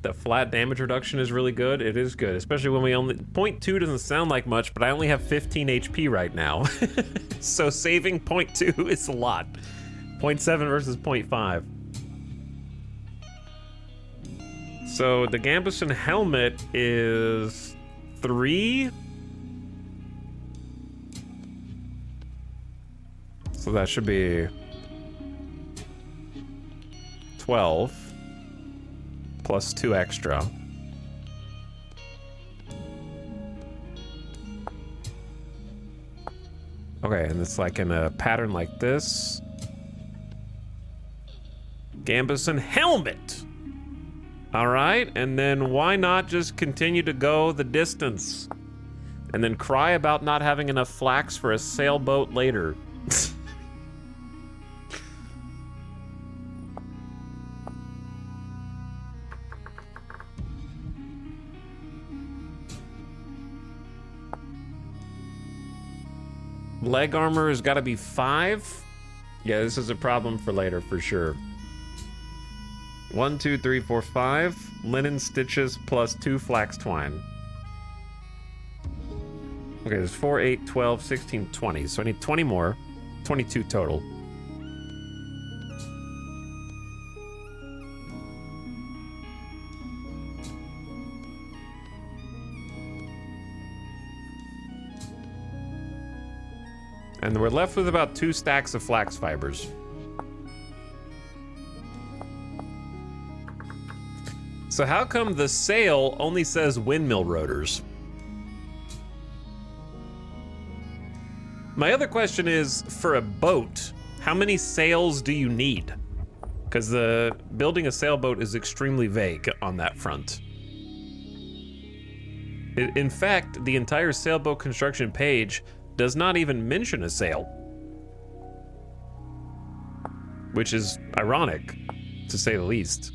The flat damage reduction is really good. It is good, especially when we only... 0.2 doesn't sound like much, but I only have 15 HP right now. So saving 0.2 is a lot. 0.7 versus 0.5. So the Gambeson helmet is 3. So that should be 12. Plus 2 extra. Okay, and it's like in a pattern like this. Gambeson helmet! Alright, and then why not just continue to go the distance? And then cry about not having enough flax for a sailboat later. Leg armor has got to be 5. Yeah, this is a problem for later for sure. 1, 2, 3, 4, 5 linen stitches plus 2 flax twine. Okay, there's 4, 8, 12, 16, 20. So I need 20 more. 22 total. And we're left with about 2 stacks of flax fibers. So how come the sail only says windmill rotors? My other question is, for a boat, how many sails do you need? Because building a sailboat is extremely vague on that front. In fact, the entire sailboat construction page does not even mention a sail. Which is ironic, to say the least.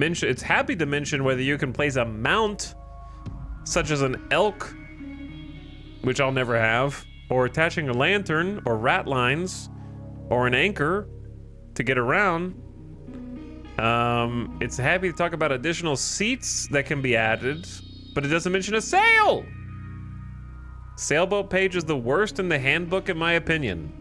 It's happy to mention whether you can place a mount, such as an elk, which I'll never have, or attaching a lantern, or rat lines, or an anchor to get around. It's happy to talk about additional seats that can be added, but it doesn't mention a sail! Sailboat page is the worst in the handbook, in my opinion.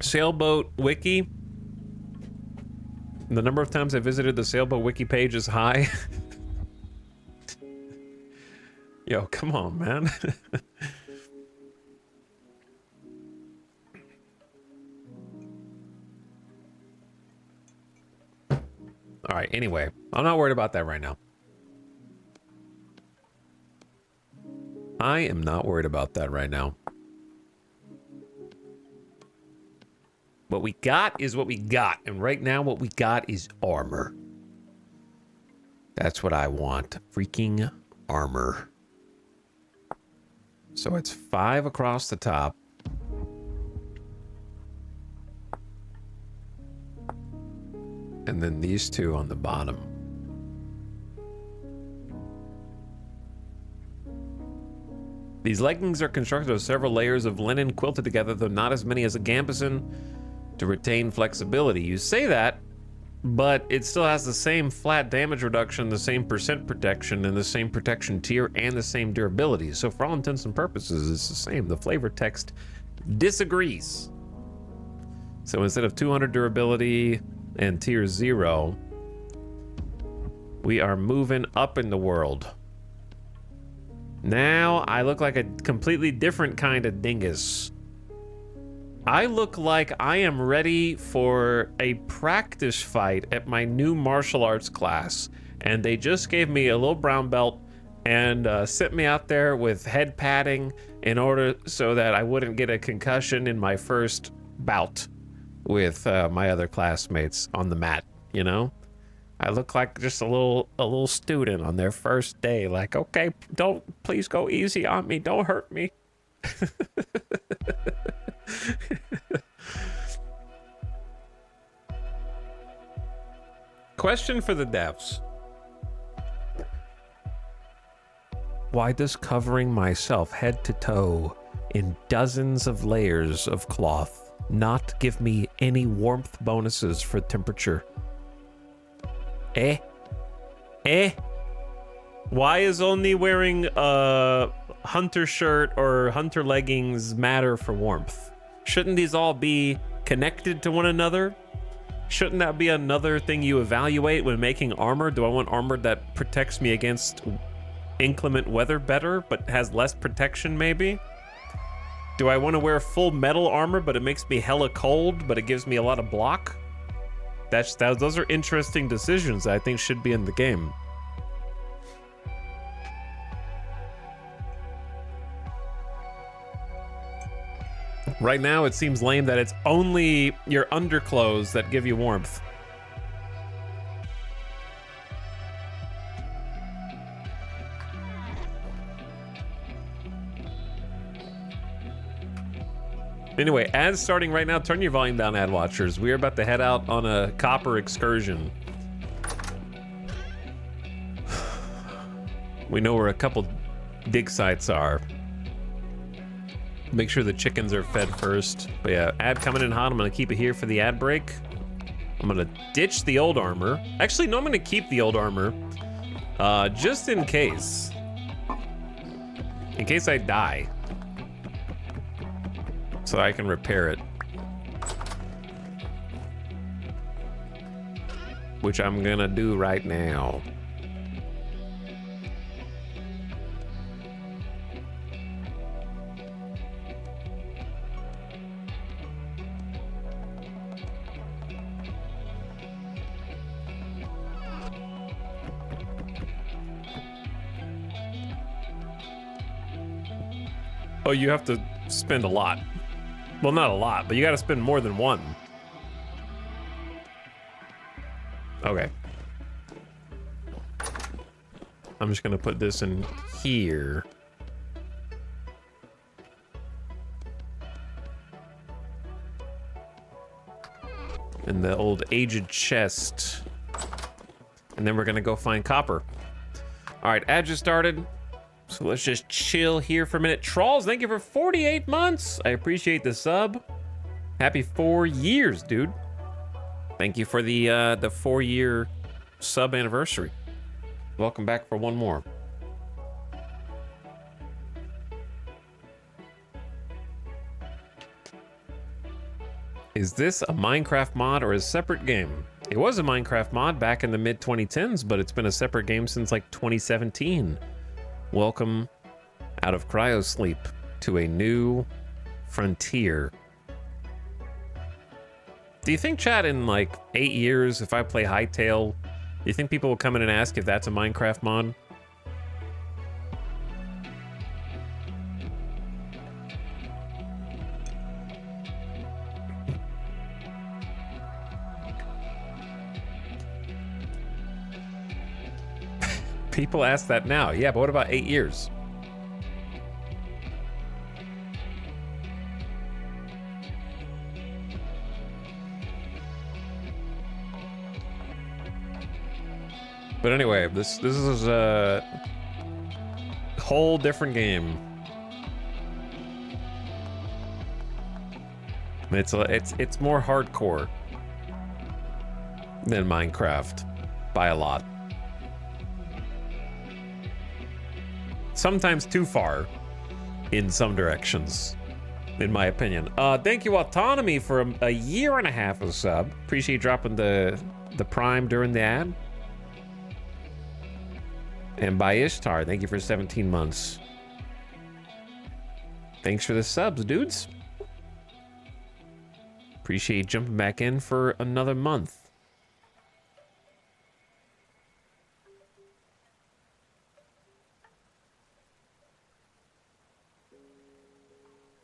Sailboat wiki. The number of times I visited the sailboat wiki page is high. Yo, come on, man. All right, anyway, I'm not worried about that right now. I am not worried about that right now. What we got is what we got, and right now what we got is armor. That's what I want. Freaking armor. So it's 5 across the top. And then these 2 on the bottom. These leggings are constructed of several layers of linen quilted together, though not as many as a gambeson, to retain flexibility. You say that, but it still has the same flat damage reduction, the same percent protection, and the same protection tier, and the same durability. So for all intents and purposes, it's the same. The flavor text disagrees. So instead of 200 durability and tier 0, we are moving up in the world. Now I look like a completely different kind of dingus. I look like I am ready for a practice fight at my new martial arts class, and they just gave me a little brown belt and sent me out there with head padding in order so that I wouldn't get a concussion in my first bout with my other classmates on the mat, you know? I look like just a little student on their first day, like, okay, please go easy on me, don't hurt me. Question for the devs. Why does covering myself head to toe in dozens of layers of cloth not give me any warmth bonuses for temperature? Why is only wearing a hunter shirt or hunter leggings matter for warmth? Shouldn't these all be connected to one another? Shouldn't that be another thing you evaluate when making armor? Do I want armor that protects me against inclement weather better, but has less protection maybe? Do I want to wear full metal armor, but it makes me hella cold, but it gives me a lot of block? Those are interesting decisions that I think should be in the game. Right now, it seems lame that it's only your underclothes that give you warmth. Anyway, ads starting right now. Turn your volume down, ad watchers. We are about to head out on a copper excursion. We know where a couple dig sites are. Make sure the chickens are fed first. But yeah, ad coming in hot. I'm gonna keep it here for the ad break. I'm gonna ditch the old armor. Actually, no, I'm gonna keep the old armor. Just in case. In case I die. So I can repair it. Which I'm gonna do right now. Oh, you have to spend a lot. Well, not a lot, but you gotta spend more than one. Okay. I'm just gonna put this in here. In the old aged chest. And then we're gonna go find copper. All right, ad just started. So let's just chill here for a minute. Trolls, thank you for 48 months. I appreciate the sub. Happy 4 years, dude. Thank you for the 4-year sub anniversary. Welcome back for one more. Is this a Minecraft mod or a separate game? It was a Minecraft mod back in the mid-2010s, but it's been a separate game since like 2017. Welcome out of cryosleep to a new frontier. Do you think, chat, in like 8 years, if I play Hytale, do you think people will come in and ask if that's a Minecraft mod? People ask that now. Yeah, but what about 8 years? But anyway, this is a whole different game. It's more hardcore than Minecraft by a lot. Sometimes too far in some directions, in my opinion. Thank you, Autonomy, for a year and a half of sub. Appreciate you dropping the prime during the ad. And by Ishtar, thank you for 17 months. Thanks for the subs, dudes. Appreciate you jumping back in for another month.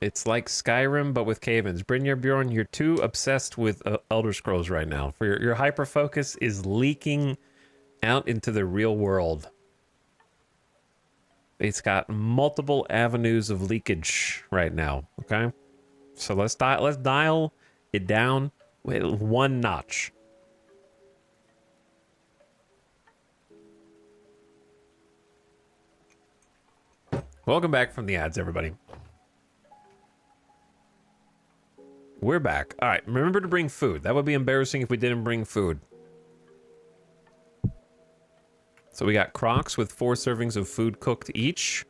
It's like Skyrim, but with cave-ins. Brynjar Bjorn, you're too obsessed with Elder Scrolls right now. For your hyper-focus is leaking out into the real world. It's got multiple avenues of leakage right now, okay? So let's dial it down with one notch. Welcome back from the ads, everybody. We're back. All right, remember to bring food. That would be embarrassing if we didn't bring food. So we got crocs with 4 servings of food cooked each.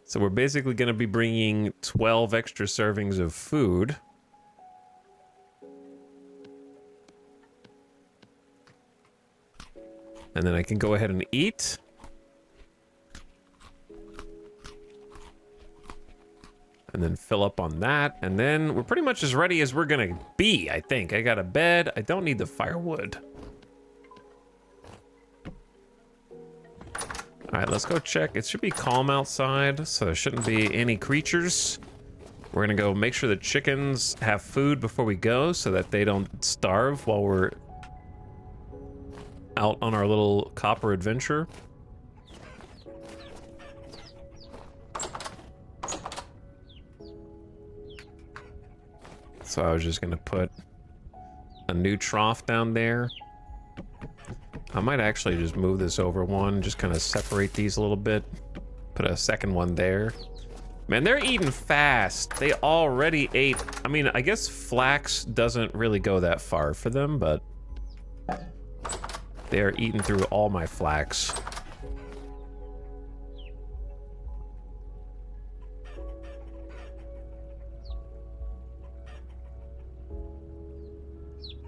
So we're basically going to be bringing 12 extra servings of food. And then I can go ahead and eat. And then fill up on that. And then we're pretty much as ready as we're gonna be, I think. I got a bed. I don't need the firewood. All right, let's go check. It should be calm outside, so there shouldn't be any creatures. We're gonna go make sure the chickens have food before we go so that they don't starve while we're out on our little copper adventure. So I was just gonna put a new trough down there. I might actually just move this over one, just kind of separate these a little bit. Put a second one there. Man, they're eating fast. They already ate. I mean, I guess flax doesn't really go that far for them, but they are eating through all my flax.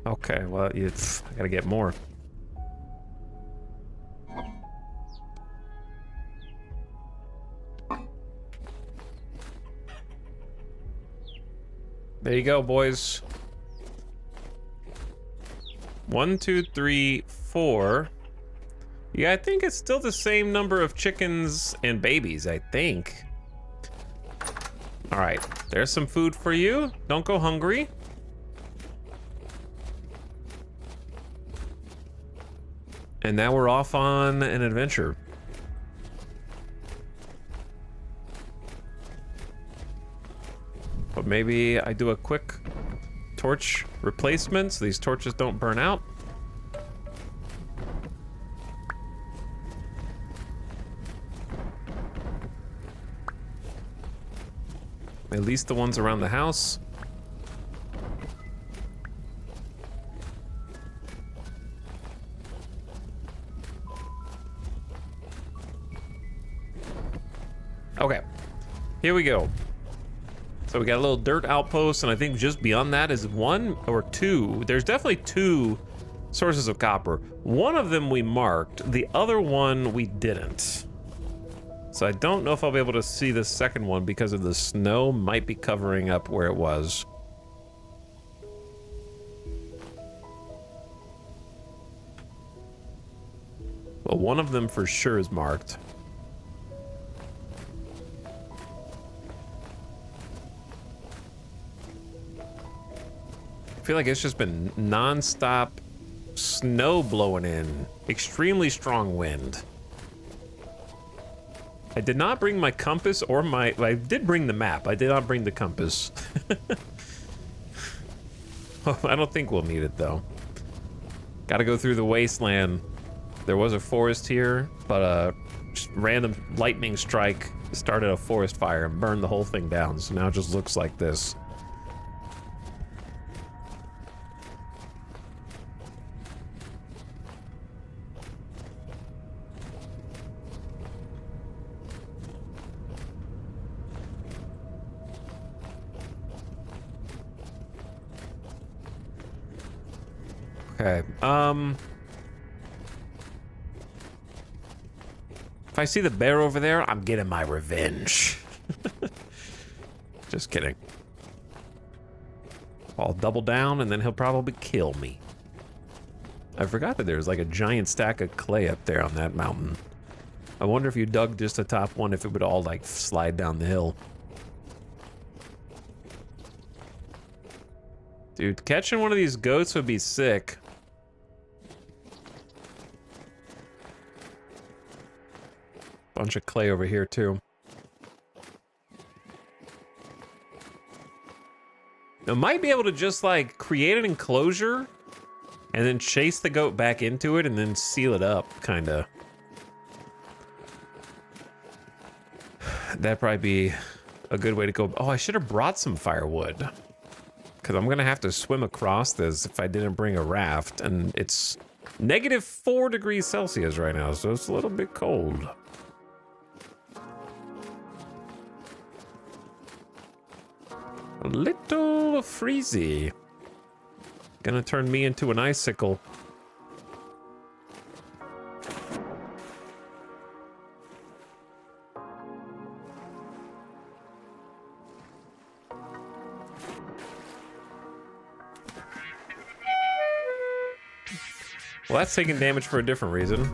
Okay, well, I gotta get more. There you go, boys. 1, 2, 3, 4. Yeah, I think it's still the same number of chickens and babies, I think. All right, there's some food for you. Don't go hungry. And now we're off on an adventure. But maybe I do a quick torch replacement so these torches don't burn out. At least the ones around the house. Okay, here we go. So we got a little dirt outpost, and I think just beyond that is 1 or 2. There's definitely 2 sources of copper. One of them we marked, the other one we didn't. So I don't know if I'll be able to see the second one because of the snow might be covering up where it was. Well, one of them for sure is marked. I feel like it's just been non-stop snow blowing in. Extremely strong wind. I did not bring my compass or I did bring the map. I did not bring the compass. I don't think we'll need it though. Gotta go through the wasteland. There was a forest here, but a random lightning strike started a forest fire and burned the whole thing down. So now it just looks like this. Okay, if I see the bear over there, I'm getting my revenge. Just kidding. I'll double down and then he'll probably kill me. I forgot that there's like a giant stack of clay up there on that mountain. I wonder if you dug just the top one, if it would all like slide down the hill. Dude, catching one of these goats would be sick. Bunch of clay over here too. I might be able to just like create an enclosure and then chase the goat back into it and then seal it up, kinda. That'd probably be a good way to go. Oh, I should have brought some firewood. Because I'm gonna have to swim across this if I didn't bring a raft, and it's -4 degrees Celsius right now, so it's a little bit cold. A little freezy. Gonna turn me into an icicle. Well, that's taking damage for a different reason.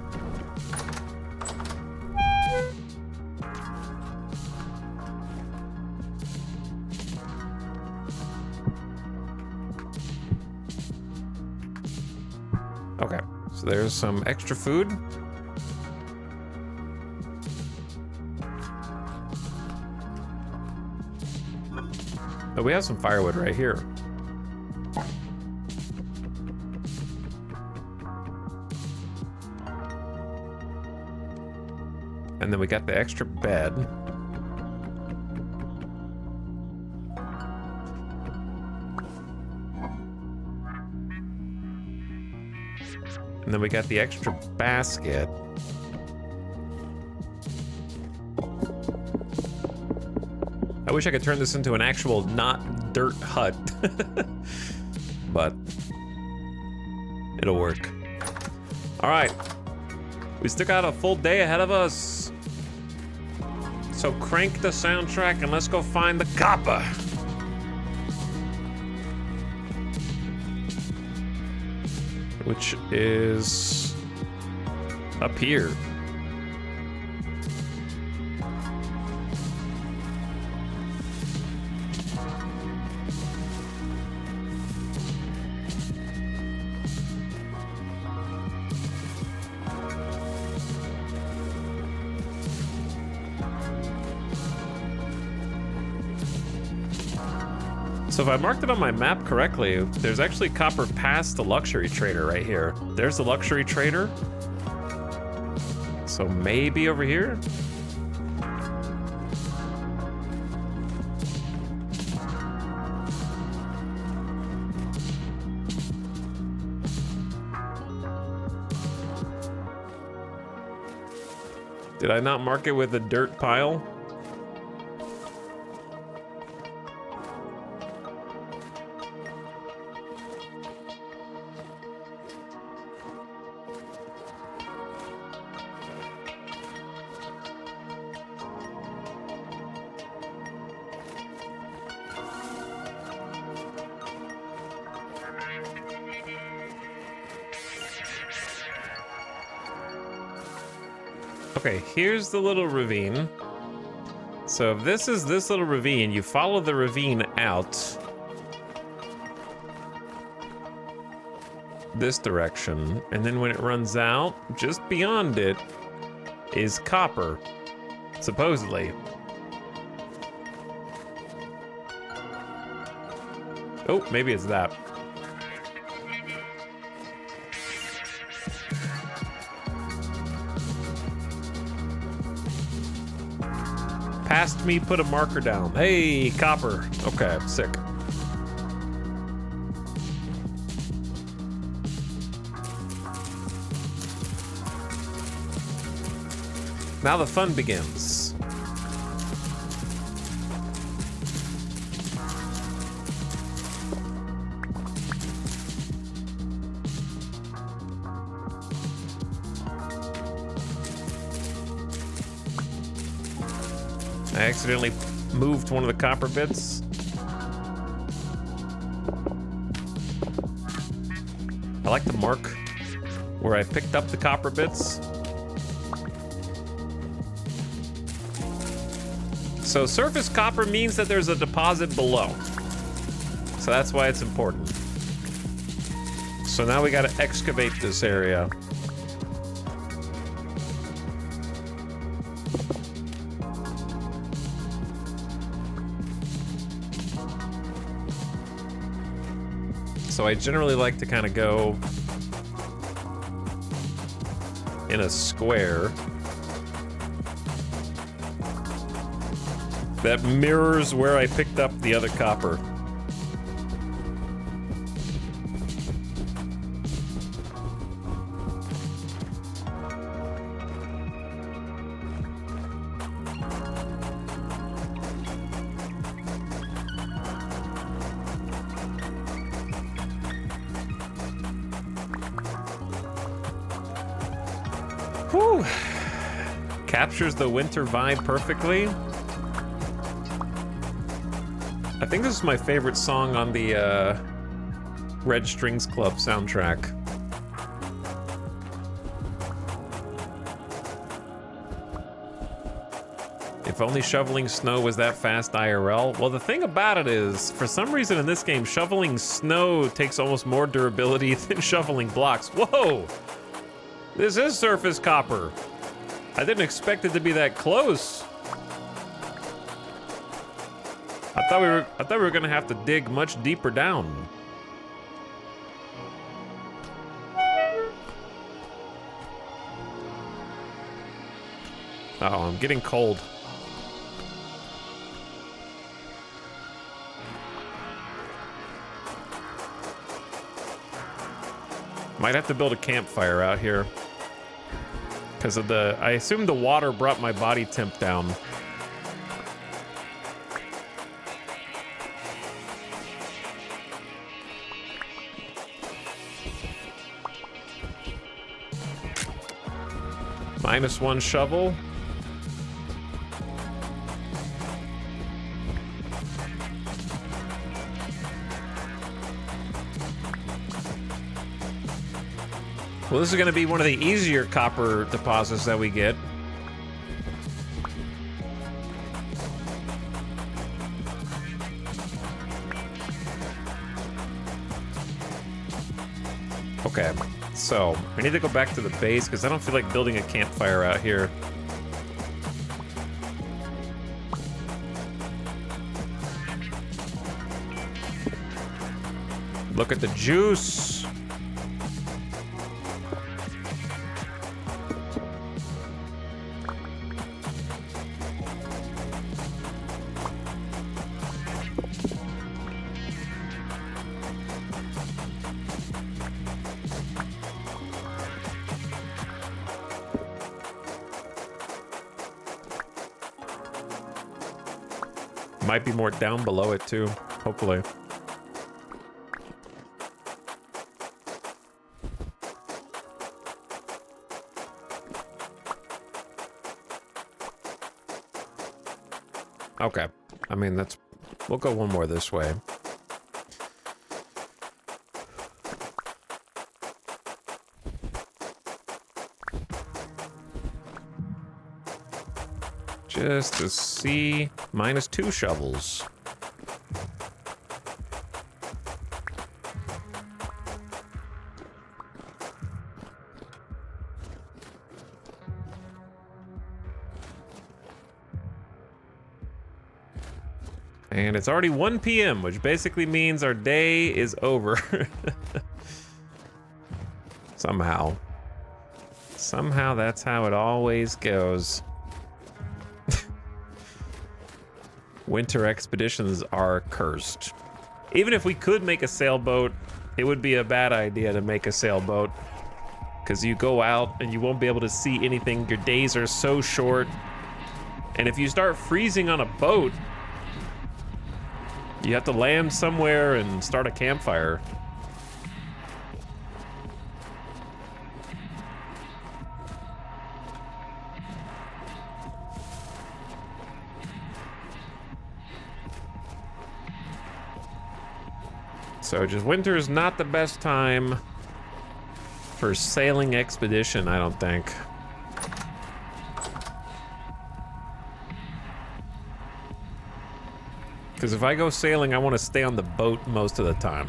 Okay, so there's some extra food. Oh, we have some firewood right here. And then we got the extra bed. And then we got the extra basket. I wish I could turn this into an actual not dirt hut. But it'll work. All right. We still got a full day ahead of us. So crank the soundtrack and let's go find the copper. Which is up here. So if I marked it on my map correctly, there's actually copper past the luxury trader right here. There's the luxury trader. So maybe over here? Did I not mark it with a dirt pile? Okay, here's the little ravine. So if this is this little ravine, you follow the ravine out this direction, and then when it runs out, just beyond it is copper, supposedly. Oh, maybe it's that. Past me, put a marker down. Hey, copper. Okay, sick. Now the fun begins. I accidentally moved one of the copper bits. I like the mark where I picked up the copper bits. So surface copper means that there's a deposit below. So that's why it's important. So now we gotta excavate this area. So I generally like to kind of go in a square that mirrors where I picked up the other copper. Whew. Captures the winter vibe perfectly. I think this is my favorite song on the Red Strings Club soundtrack. If only shoveling snow was that fast IRL. Well, the thing about it is, for some reason in this game, shoveling snow takes almost more durability than shoveling blocks. Whoa! This is surface copper. I didn't expect it to be that close. I thought we were gonna have to dig much deeper down. Oh, I'm getting cold. Might have to build a campfire out here. Because of the... I assume the water brought my body temp down. -1 shovel. Well, this is going to be one of the easier copper deposits that we get. Okay, so I need to go back to the base because I don't feel like building a campfire out here. Look at the juice. Might be more down below it too, hopefully. Okay, I mean, that's... We'll go one more this way. Just to see... -2 shovels. And it's already 1 p.m., which basically means our day is over. Somehow. Somehow that's how it always goes. Winter expeditions are cursed. Even if we could make a sailboat, it would be a bad idea to make a sailboat. Because you go out and you won't be able to see anything. Your days are so short. And if you start freezing on a boat, you have to land somewhere and start a campfire. So just winter is not the best time for sailing expedition, I don't think. Because if I go sailing, I want to stay on the boat most of the time.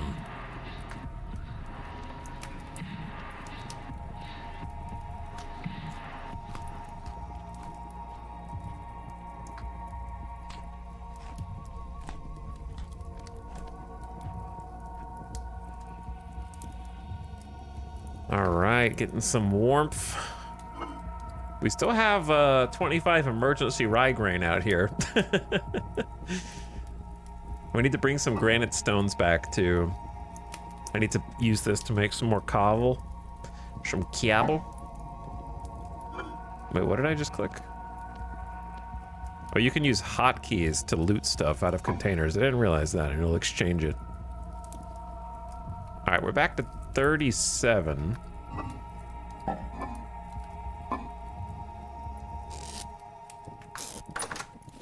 All right, getting some warmth. We still have 25 emergency rye grain out here. We need to bring some granite stones back too. I need to use this to make some more cobble. Some cobble. Wait, what did I just click? Oh, you can use hotkeys to loot stuff out of containers. I didn't realize that, and it'll exchange it. All right, we're back to 37.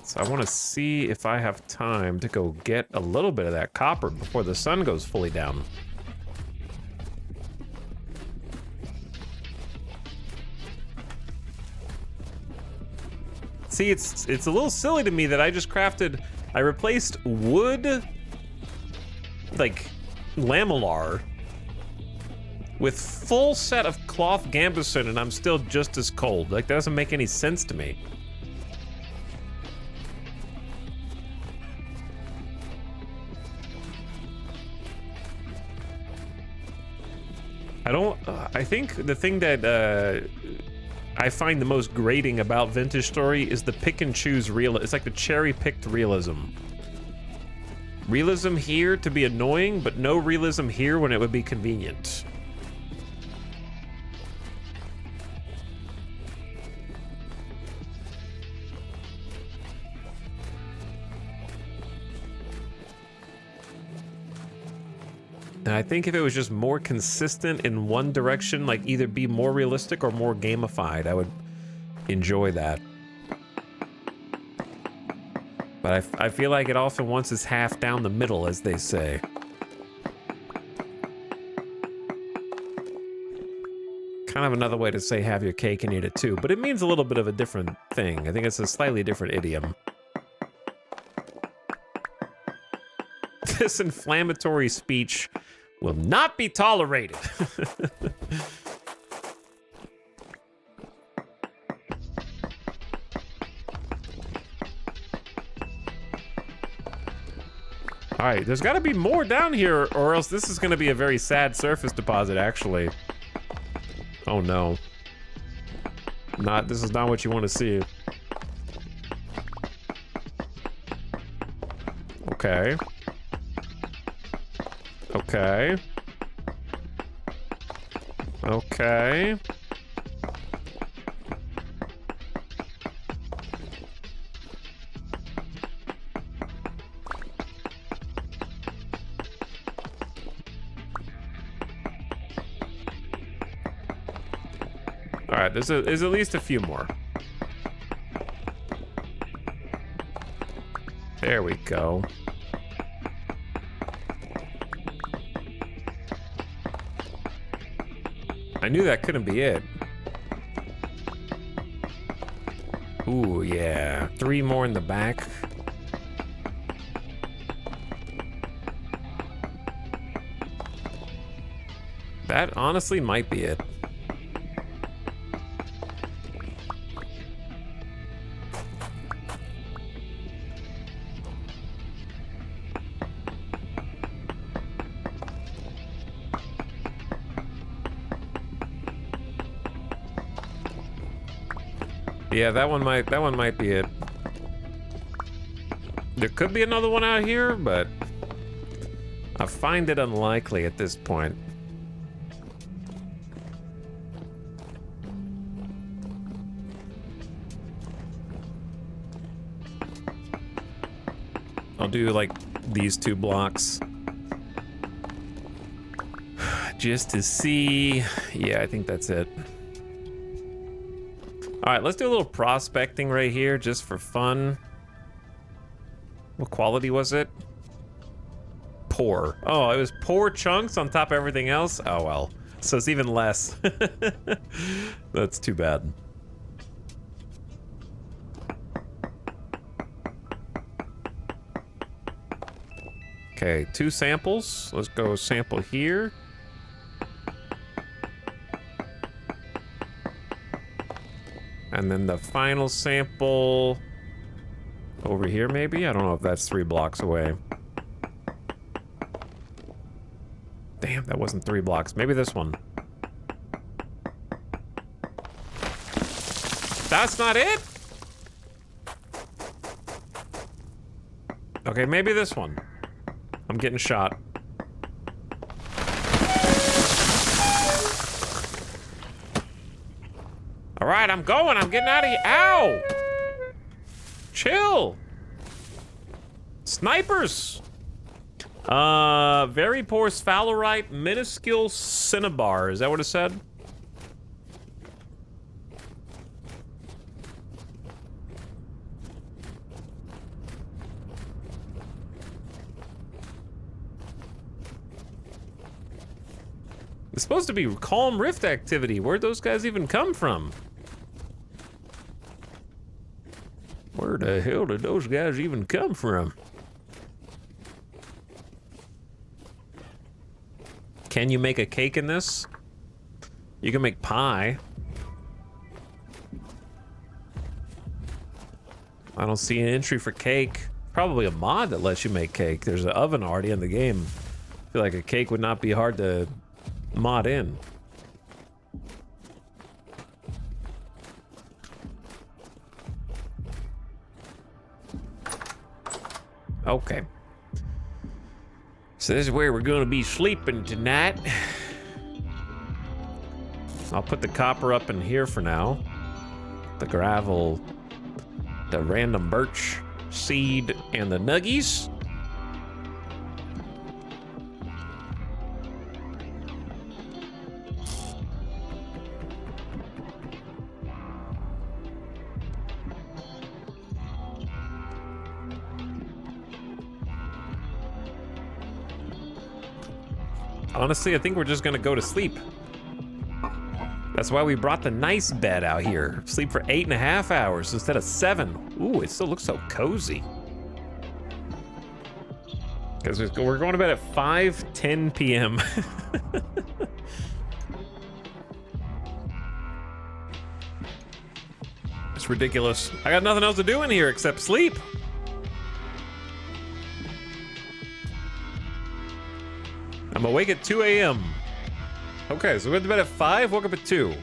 So I want to see if I have time to go get a little bit of that copper before the sun goes fully down. See, it's a little silly to me that I just crafted... I replaced wood, like, lamellar with full set of cloth gambeson, and I'm still just as cold. Like, that doesn't make any sense to me. I think the thing that I find the most grating about Vintage Story is the pick and choose real. It's like the cherry picked realism. Realism here to be annoying, but no realism here when it would be convenient. And I think if it was just more consistent in one direction, like either be more realistic or more gamified, I would enjoy that. But I feel like it often wants its half down the middle, as they say. Kind of another way to say have your cake and eat it too, but it means a little bit of a different thing. I think it's a slightly different idiom. This inflammatory speech will not be tolerated. All right, there's got to be more down here, or else this is going to be a very sad surface deposit, actually. Oh no. This is not what you want to see. Okay. Okay. Okay. All right, there's at least a few more. There we go. I knew that couldn't be it. Ooh, yeah. 3 more in the back. That honestly might be it. Yeah, that one might be it. There could be another one out here, but I find it unlikely at this point. I'll do like these 2 blocks just to see. Yeah, I think that's it. All right, let's do a little prospecting right here just for fun. What quality was it? Poor. Oh, it was poor chunks on top of everything else? Oh, well. So it's even less. That's too bad. Okay, 2 samples. Let's go sample here. And then the final sample over here, maybe? I don't know if that's 3 blocks away. Damn, that wasn't 3 blocks. Maybe this one. That's not it? Okay, maybe this one. I'm getting shot. All right, I'm going. I'm getting out of here. Ow! Chill. Snipers. Very poor sphalerite, minuscule cinnabar. Is that what it said? It's supposed to be calm rift activity. Where'd those guys even come from? Where the hell did those guys even come from? Can you make a cake in this? You can make pie. I don't see an entry for cake. Probably a mod that lets you make cake. There's an oven already in the game. I feel like a cake would not be hard to mod in. Okay. So this is where we're gonna be sleeping tonight. I'll put the copper up in here for now. The gravel, the random birch seed, and the nuggies. Honestly, I think we're just gonna go to sleep. That's why we brought the nice bed out here. Sleep for 8.5 hours instead of 7. Ooh, it still looks so cozy. Because we're going to bed at 5:10 p.m. It's ridiculous. I got nothing else to do in here except sleep. I'm awake at 2 a.m. Okay, so we went to bed at 5, woke up at 2.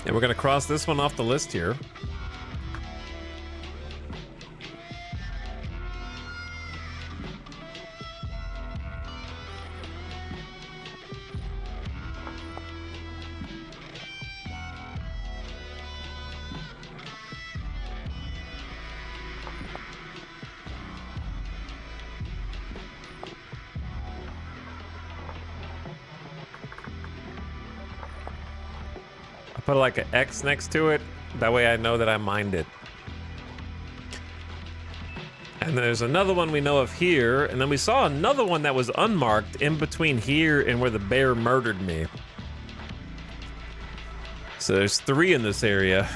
And we're gonna cross this one off the list here. Put like an X next to it. That way I know that I mined it. And there's another one we know of here. And then we saw another one that was unmarked in between here and where the bear murdered me. So there's 3 in this area.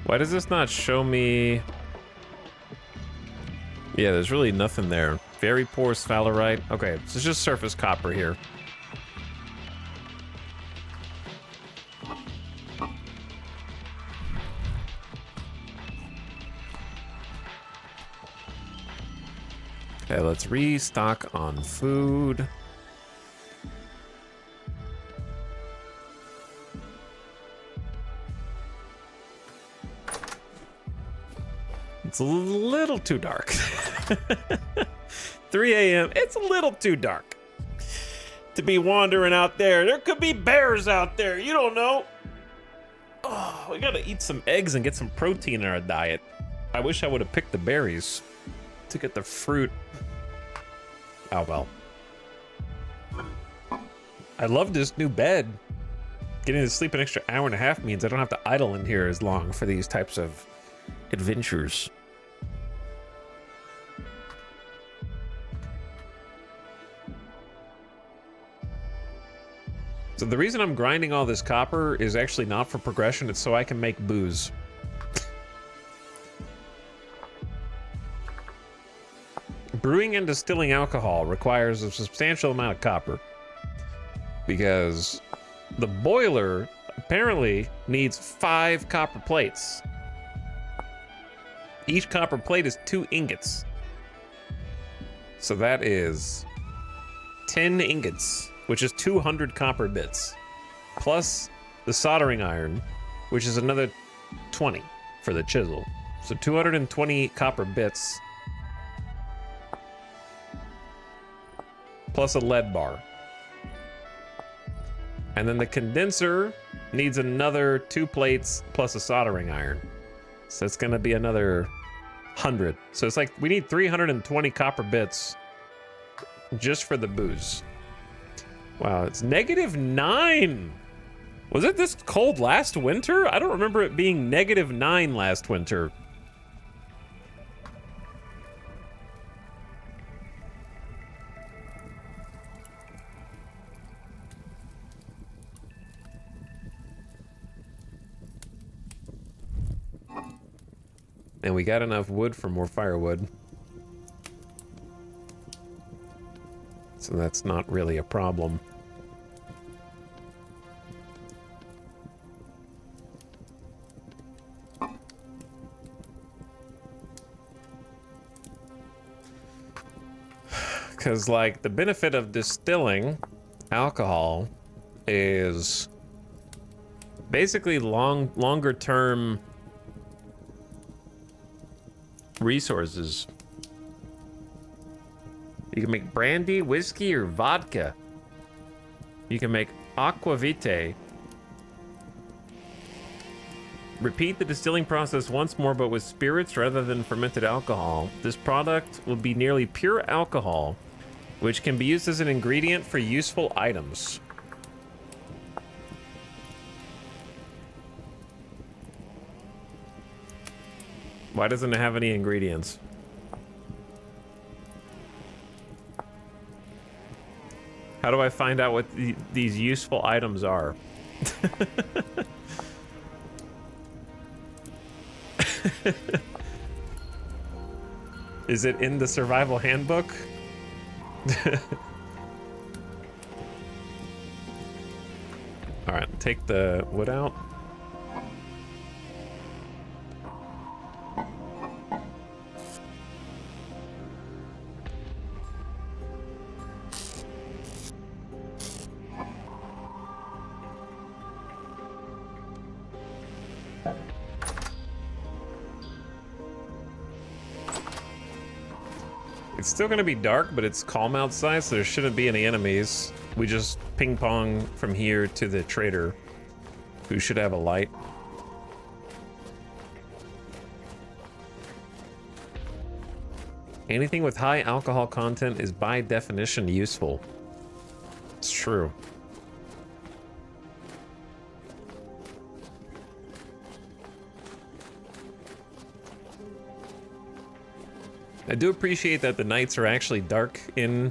Why does this not show me? Yeah, there's really nothing there. Very poor sphalerite. Okay, so it's just surface copper here. Okay, let's restock on food. It's a little too dark. 3 a.m. It's a little too dark to be wandering out there. There could be bears out there. You don't know. Oh, we gotta eat some eggs and get some protein in our diet. I wish I would have picked the berries to get the fruit. Oh well. I love this new bed. Getting to sleep an extra hour and a half means I don't have to idle in here as long for these types of adventures. So the reason I'm grinding all this copper is actually not for progression, it's so I can make booze. Brewing and distilling alcohol requires a substantial amount of copper because the boiler apparently needs 5 copper plates. Each copper plate is 2 ingots. So that is 10 ingots, which is 200 copper bits, plus the soldering iron, which is another 20 for the chisel. So 220 copper bits, plus a lead bar. And then the condenser needs another 2 plates plus a soldering iron. So it's gonna be another 100. So it's like we need 320 copper bits just for the booze. Wow, it's -9. Was it this cold last winter? I don't remember it being -9 last winter. And we got enough wood for more firewood. So that's not really a problem. Because, like, the benefit of distilling alcohol is basically longer term resources. You can make brandy, whiskey, or vodka. You can make aquavite. Repeat the distilling process once more, but with spirits rather than fermented alcohol. This product will be nearly pure alcohol, which can be used as an ingredient for useful items. Why doesn't it have any ingredients? How do I find out what these useful items are? Is it in the survival handbook? All right, take the wood out. It's still gonna be dark, but it's calm outside, so there shouldn't be any enemies. We just ping pong from here to the trader, who should have a light. Anything with high alcohol content is by definition useful. It's true. I do appreciate that the nights are actually dark in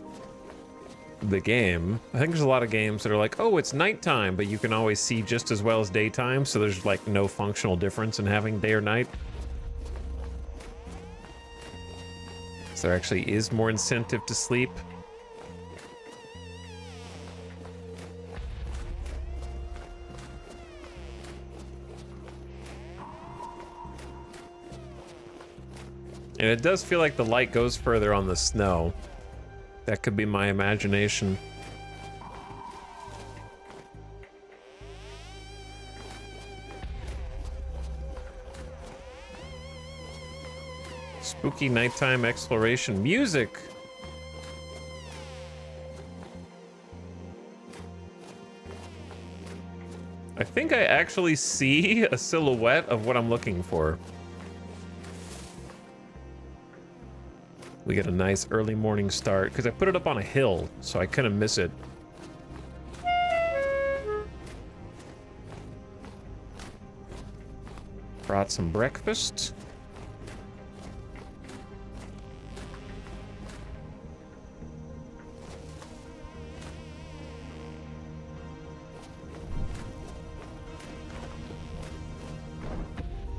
the game. I think there's a lot of games that are like, oh, it's nighttime, but you can always see just as well as daytime, so there's like no functional difference in having day or night. So there actually is more incentive to sleep. And it does feel like the light goes further on the snow. That could be my imagination. Spooky nighttime exploration music. I think I actually see a silhouette of what I'm looking for. We get a nice early morning start because I put it up on a hill, so I couldn't miss it. Brought some breakfast.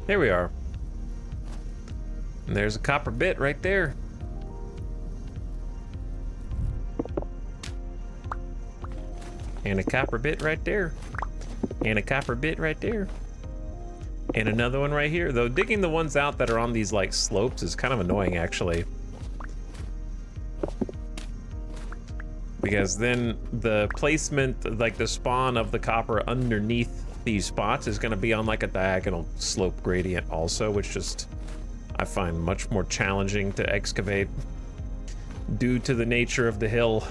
There we are. And there's a copper bit right there. And a copper bit right there. And a copper bit right there. And another one right here. Though digging the ones out that are on these like slopes is kind of annoying actually. Because then the placement, like the spawn of the copper underneath these spots is gonna be on like a diagonal slope gradient also, which just I find much more challenging to excavate due to the nature of the hill.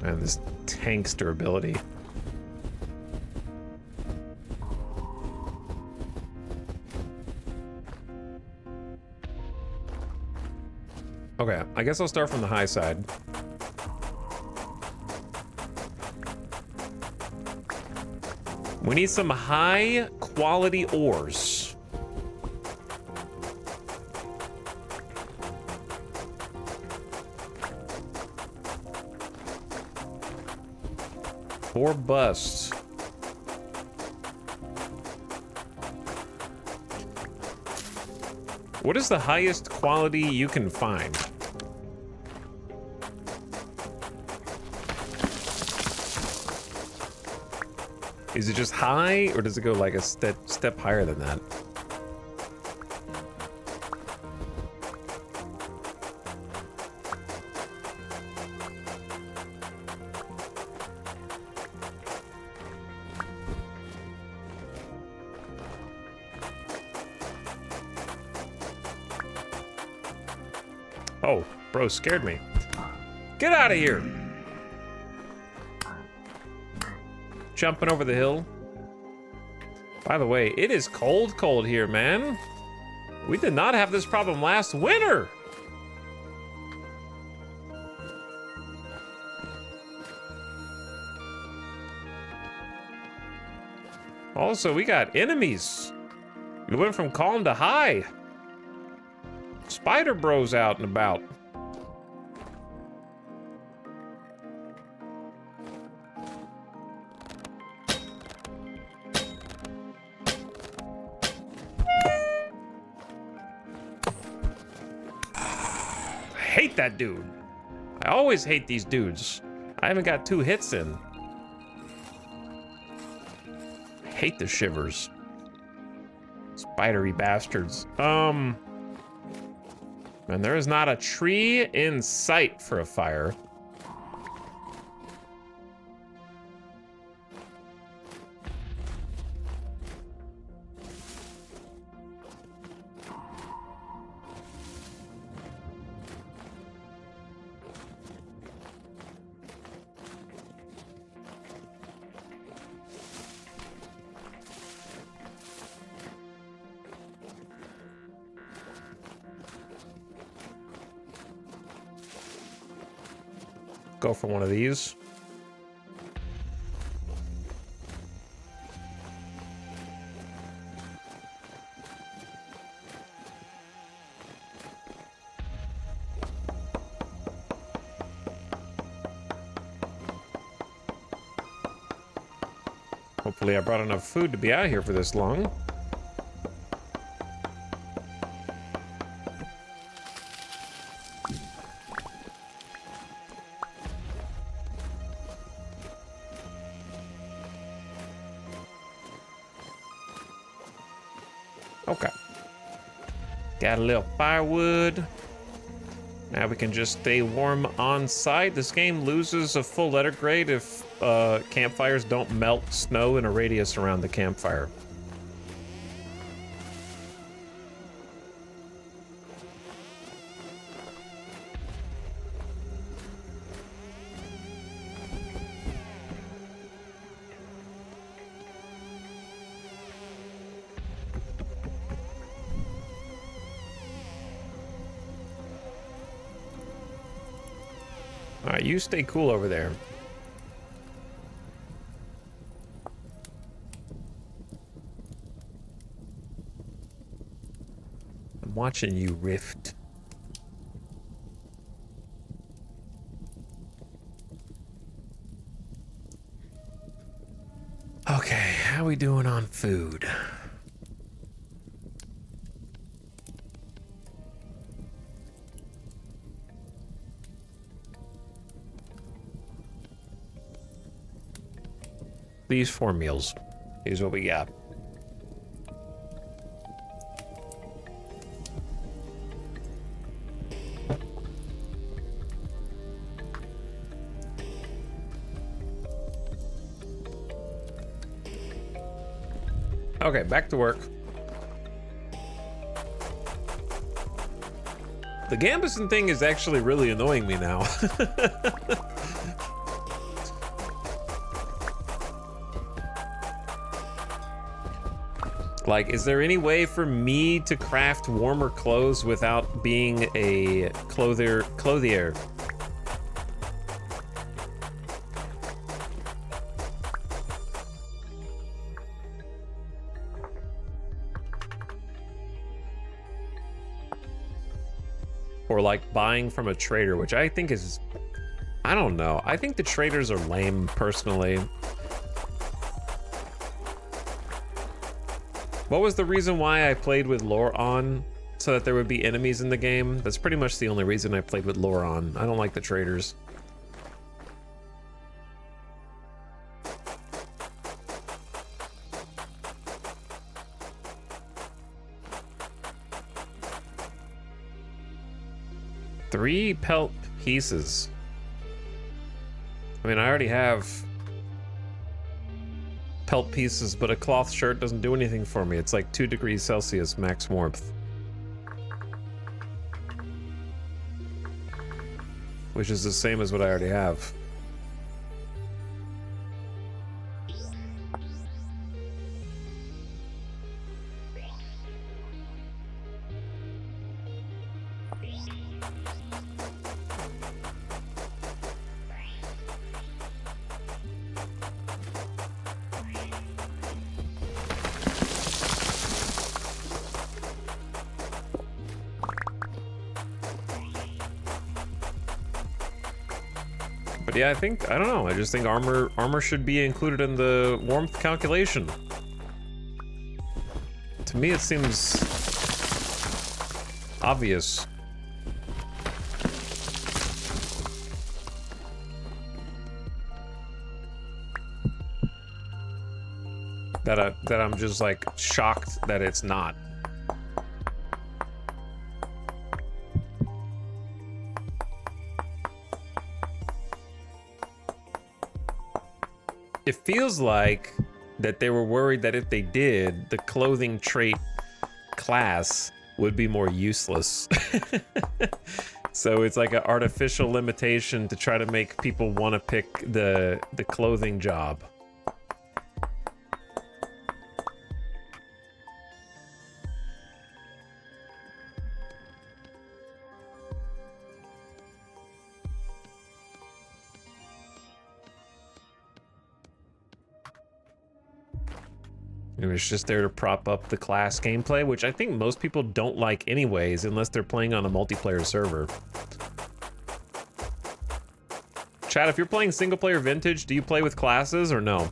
And this tank's durability. Okay, I guess I'll start from the high side. We need some high quality ores. Or bust. What is the highest quality you can find? Is it just high, or does it go like a step higher than that? Oh, bro scared me. Get out of here! Jumping over the hill. By the way, it is cold here, man. We did not have this problem last winter. Also, we got enemies. We went from calm to high. Spider Bros out and about. I hate that dude. I always hate these dudes. I haven't got 2 hits in. I hate the shivers. Spidery bastards. And there is not a tree in sight for a fire. Go for one of these. Hopefully I brought enough food to be out here for this long. Okay. Got a little firewood. Now we can just stay warm on site. This game loses a full letter grade if campfires don't melt snow in a radius around the campfire. All right, you stay cool over there. I'm watching you, Rift. Okay, how we doing on food? These 4 meals. Here's what we got. Okay, back to work. The Gambison thing is actually really annoying me now. Like, is there any way for me to craft warmer clothes without being a clothier? Or like buying from a trader, which I think is, I don't know. I think the traders are lame, personally. What was the reason why I played with lore on? So that there would be enemies in the game? That's pretty much the only reason I played with lore on. I don't like the traders. 3 pelt pieces. I mean, I already have pelt pieces, but a cloth shirt doesn't do anything for me. It's like 2 degrees Celsius max warmth. Which is the same as what I already have. But yeah, I don't know. I just think armor should be included in the warmth calculation. To me, it seems obvious. That I'm just like shocked that it's not. It feels like that they were worried that if they did, the clothing trait class would be more useless. So it's like an artificial limitation to try to make people want to pick the clothing job. And it's just there to prop up the class gameplay, which I think most people don't like anyways, unless they're playing on a multiplayer server. Chat, if you're playing single player vintage, do you play with classes or no?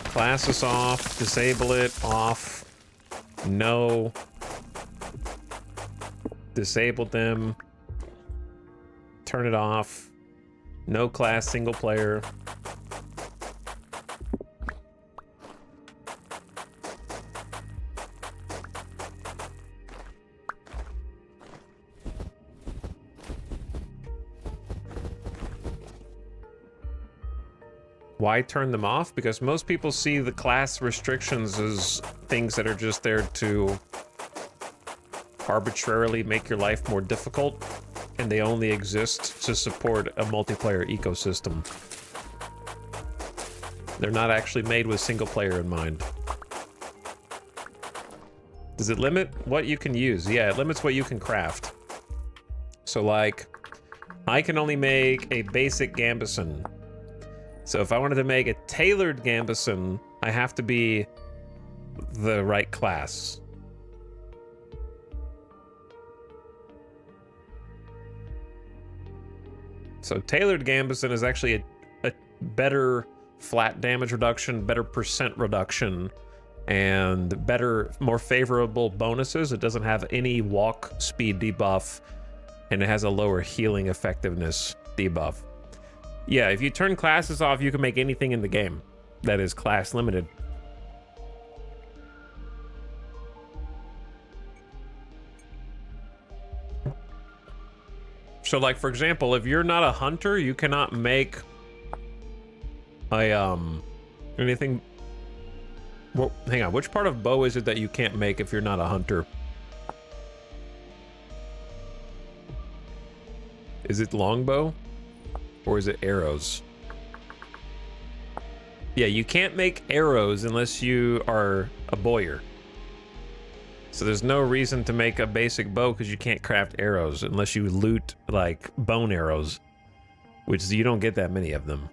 Class is off, disable it, off, no. Disabled them, turn it off, no class, single player. Why turn them off? Because most people see the class restrictions as things that are just there to arbitrarily make your life more difficult, and they only exist to support a multiplayer ecosystem. They're not actually made with single player in mind. Does it limit what you can use? Yeah, it limits what you can craft. So like, I can only make a basic gambeson. So if I wanted to make a tailored gambeson, I have to be the right class. So tailored gambeson is actually a better flat damage reduction, better percent reduction, and better, more favorable bonuses. It doesn't have any walk speed debuff, and it has a lower healing effectiveness debuff. Yeah, if you turn classes off, you can make anything in the game that is class limited. So like, for example, if you're not a hunter, you cannot make a, anything. Well, hang on, which part of bow is it that you can't make if you're not a hunter? Is it longbow? Or is it arrows? Yeah, you can't make arrows unless you are a bowyer. So there's no reason to make a basic bow because you can't craft arrows unless you loot like bone arrows, which you don't get that many of them.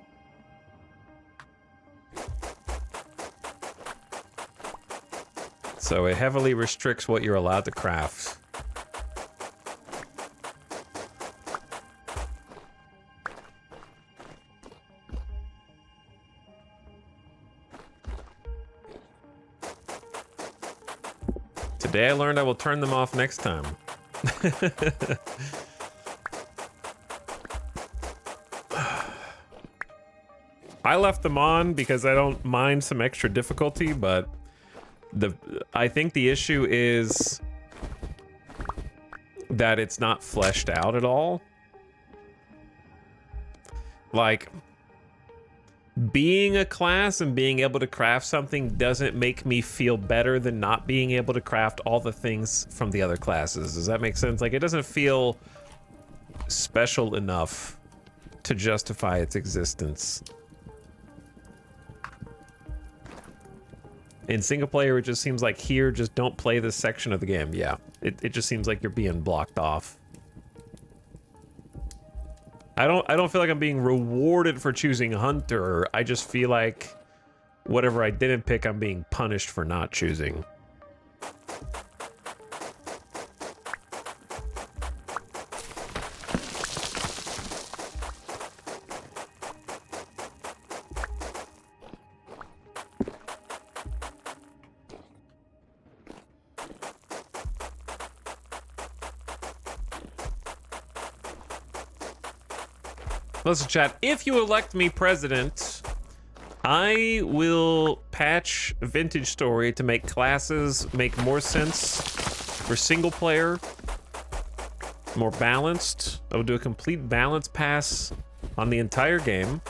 So it heavily restricts what you're allowed to craft. Today I learned I will turn them off next time. I left them on because I don't mind some extra difficulty, but I think the issue is that it's not fleshed out at all. Like, being a class and being able to craft something doesn't make me feel better than not being able to craft all the things from the other classes. Does that make sense? Like, it doesn't feel special enough to justify its existence. In single player, it just seems like here, just don't play this section of the game. Yeah, it just seems like you're being blocked off. I don't feel like I'm being rewarded for choosing Hunter. I just feel like whatever I didn't pick, I'm being punished for not choosing. Listen, chat, if you elect me president, I will patch Vintage Story to make classes make more sense for single player, more balanced. I will do a complete balance pass on the entire game.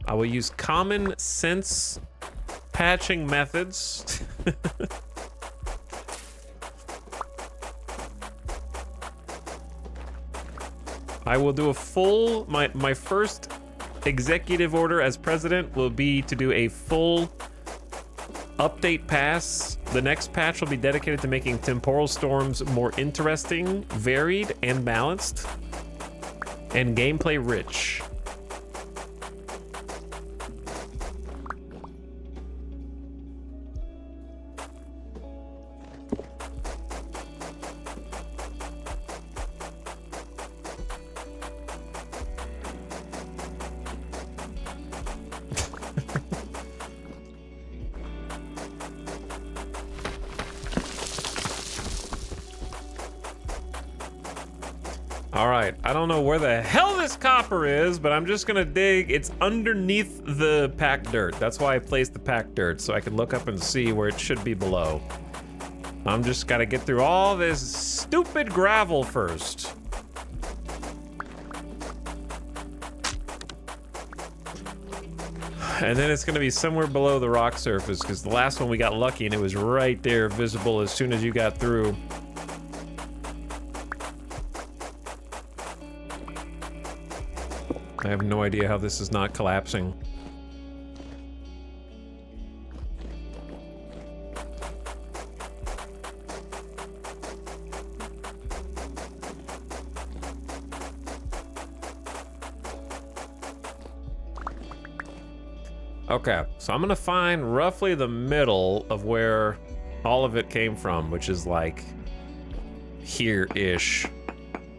I will use common sense patching methods. I will do a full, my first executive order as president will be to do a full update pass. The next patch will be dedicated to making temporal storms more interesting, varied, and balanced, and gameplay rich. All right, I don't know where the hell this copper is, but I'm just gonna dig. It's underneath the packed dirt. That's why I placed the packed dirt, so I can look up and see where it should be below. I'm just gotta get through all this stupid gravel first. And then it's gonna be somewhere below the rock surface, because the last one we got lucky and it was right there visible as soon as you got through. I have no idea how this is not collapsing. Okay, so I'm gonna find roughly the middle of where all of it came from, which is like here-ish,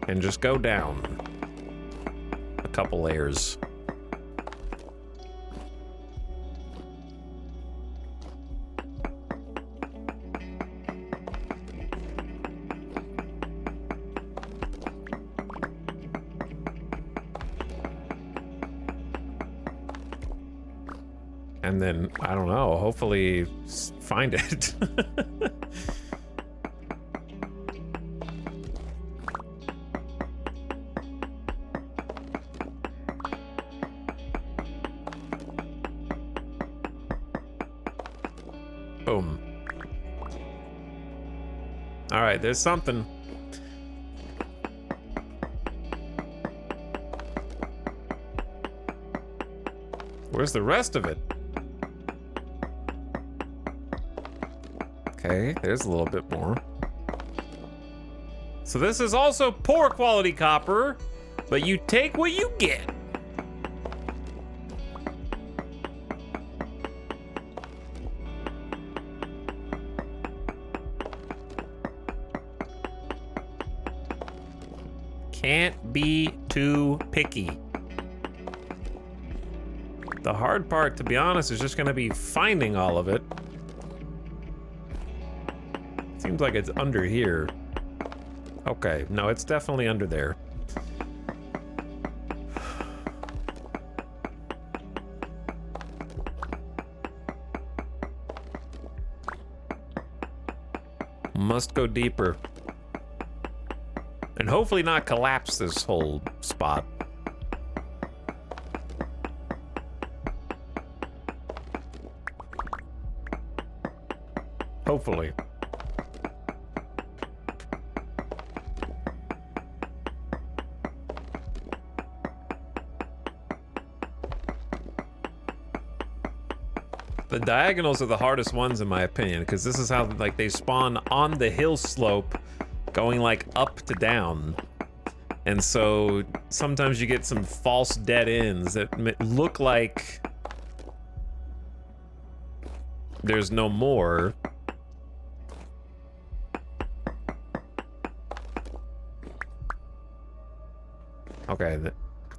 and just go down a couple layers. And then, I don't know, hopefully find it. Boom. All right, there's something. Where's the rest of it? Okay, there's a little bit more. So this is also poor quality copper, but you take what you get. Can't be too picky. The hard part, to be honest, is just gonna be finding all of it. Seems like it's under here. Okay, no, it's definitely under there. Must go deeper. And hopefully not collapse this whole spot. Hopefully. The diagonals are the hardest ones in my opinion, because this is how like they spawn on the hill slope, going like up to down. And so sometimes you get some false dead ends that look like there's no more. Okay,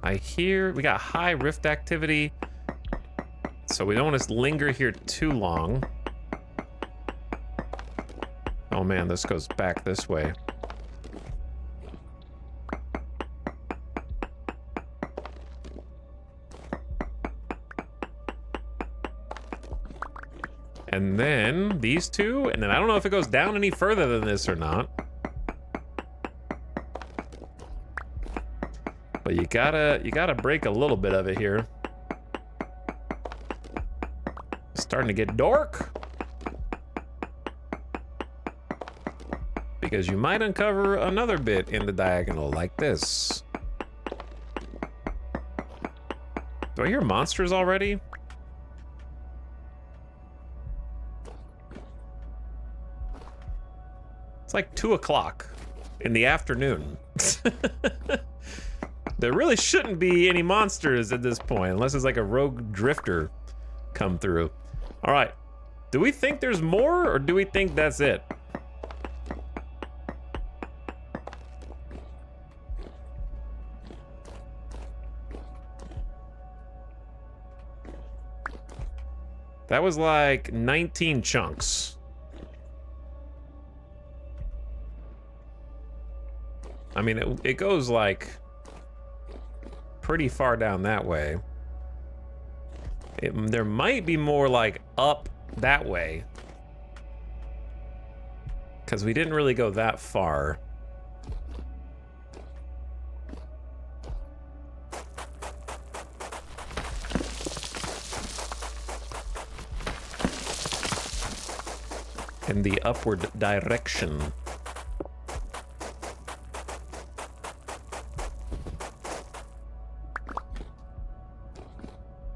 I hear we got high rift activity. So we don't want to linger here too long. Oh man, this goes back this way. And then these two, and then I don't know if it goes down any further than this or not. But you gotta break a little bit of it here. Starting to get dark. Because you might uncover another bit in the diagonal like this. Do I hear monsters already? It's like 2 o'clock in the afternoon. There really shouldn't be any monsters at this point, unless it's like a rogue drifter come through. All right, do we think there's more, or do we think that's it? That was like 19 chunks. I mean, it goes like pretty far down that way. There might be more like up that way, because we didn't really go that far. In the upward direction.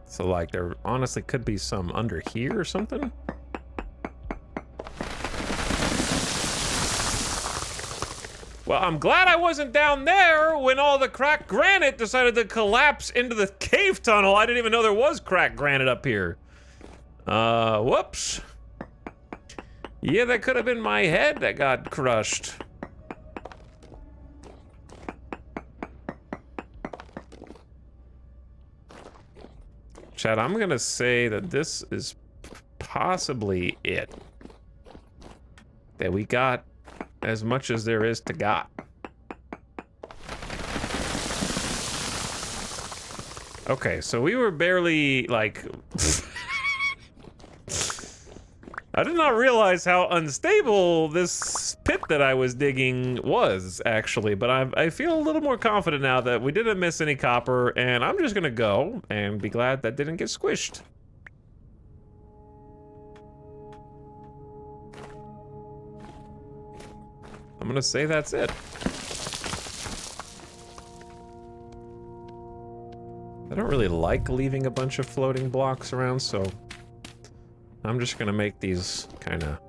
So like there honestly could be some under here or something. Well, I'm glad I wasn't down there when all the cracked granite decided to collapse into the cave tunnel. I didn't even know there was cracked granite up here. Whoops. Yeah, that could have been my head that got crushed. Chad, I'm gonna say that this is possibly it. That we got as much as there is to got. Okay, so we were barely like... I did not realize how unstable this pit that I was digging was, actually, but I feel a little more confident now that we didn't miss any copper, and I'm just gonna go and be glad that didn't get squished. I'm gonna say that's it. I don't really like leaving a bunch of floating blocks around, so I'm just gonna make these kind of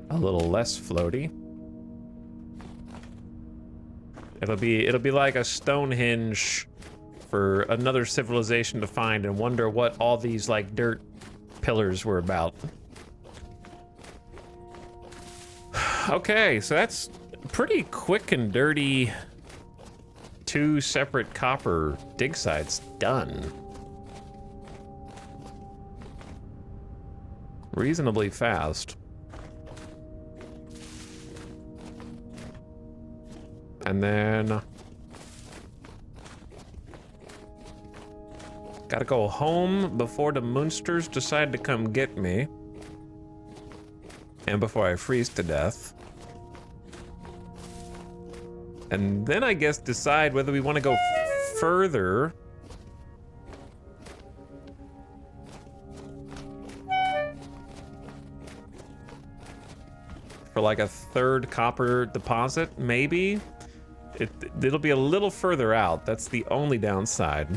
a little less floaty. It'll be like a Stonehenge for another civilization to find and wonder what all these like dirt pillars were about. Okay, so that's pretty quick and dirty. 2 separate copper dig sites done. Reasonably fast. And then Gotta go home before the monsters decide to come get me. And before I freeze to death. And then I guess decide whether we want to go further. For like a third copper deposit, maybe? It'll be a little further out. That's the only downside.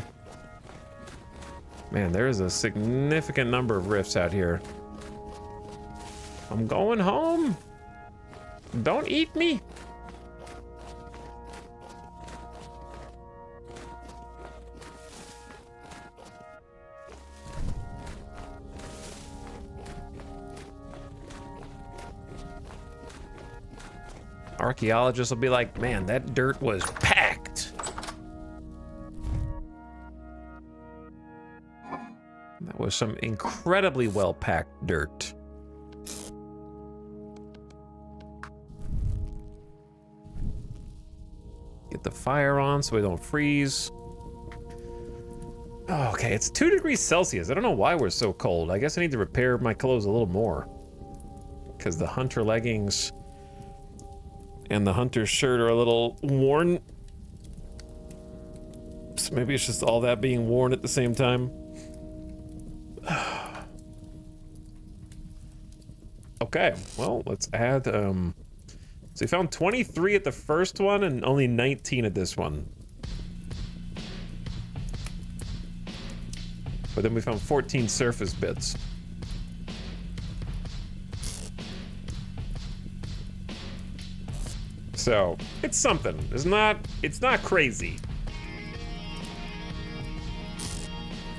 Man, there is a significant number of rifts out here. I'm going home. Don't eat me. Archaeologists will be like, man, that dirt was packed. That was some incredibly well-packed dirt. Get the fire on so we don't freeze. Oh, okay, it's 2 degrees Celsius. I don't know why we're so cold. I guess I need to repair my clothes a little more. Because the hunter leggings and the hunter shirt are a little worn. So maybe it's just all that being worn at the same time. Okay, well, let's add, so we found 23 at the first one and only 19 at this one. But then we found 14 surface bits. So, it's something. It's not crazy.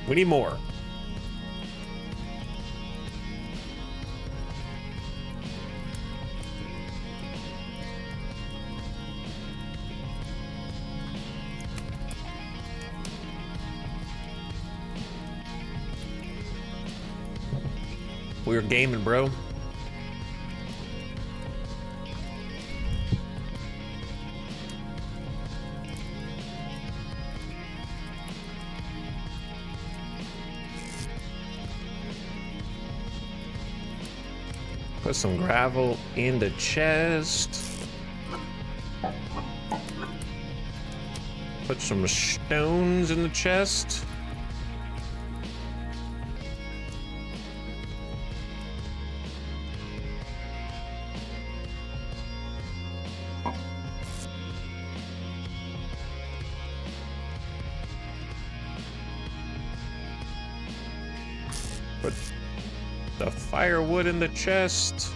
We need more. We were gaming, bro. Put some gravel in the chest. Put some stones in the chest. Put the firewood in the chest.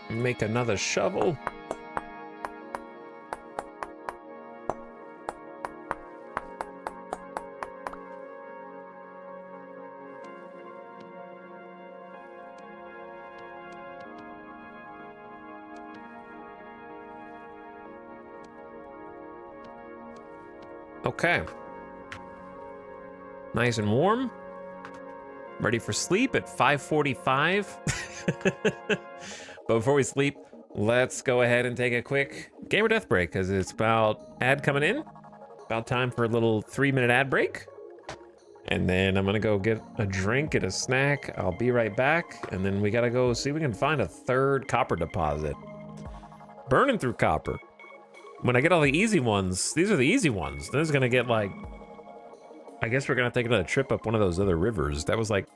Make another shovel. Okay. Nice and warm. Ready for sleep at 5:45. But before we sleep, let's go ahead and take a quick game or death break because it's about ad coming in. About time for a little 3-minute ad break. And then I'm gonna go get a drink, get a snack. I'll be right back. And then we gotta go see if we can find a third copper deposit. Burning through copper. When I get all the easy ones, these are the easy ones. Then it's gonna get like, I guess we're gonna take another trip up one of those other rivers. That was like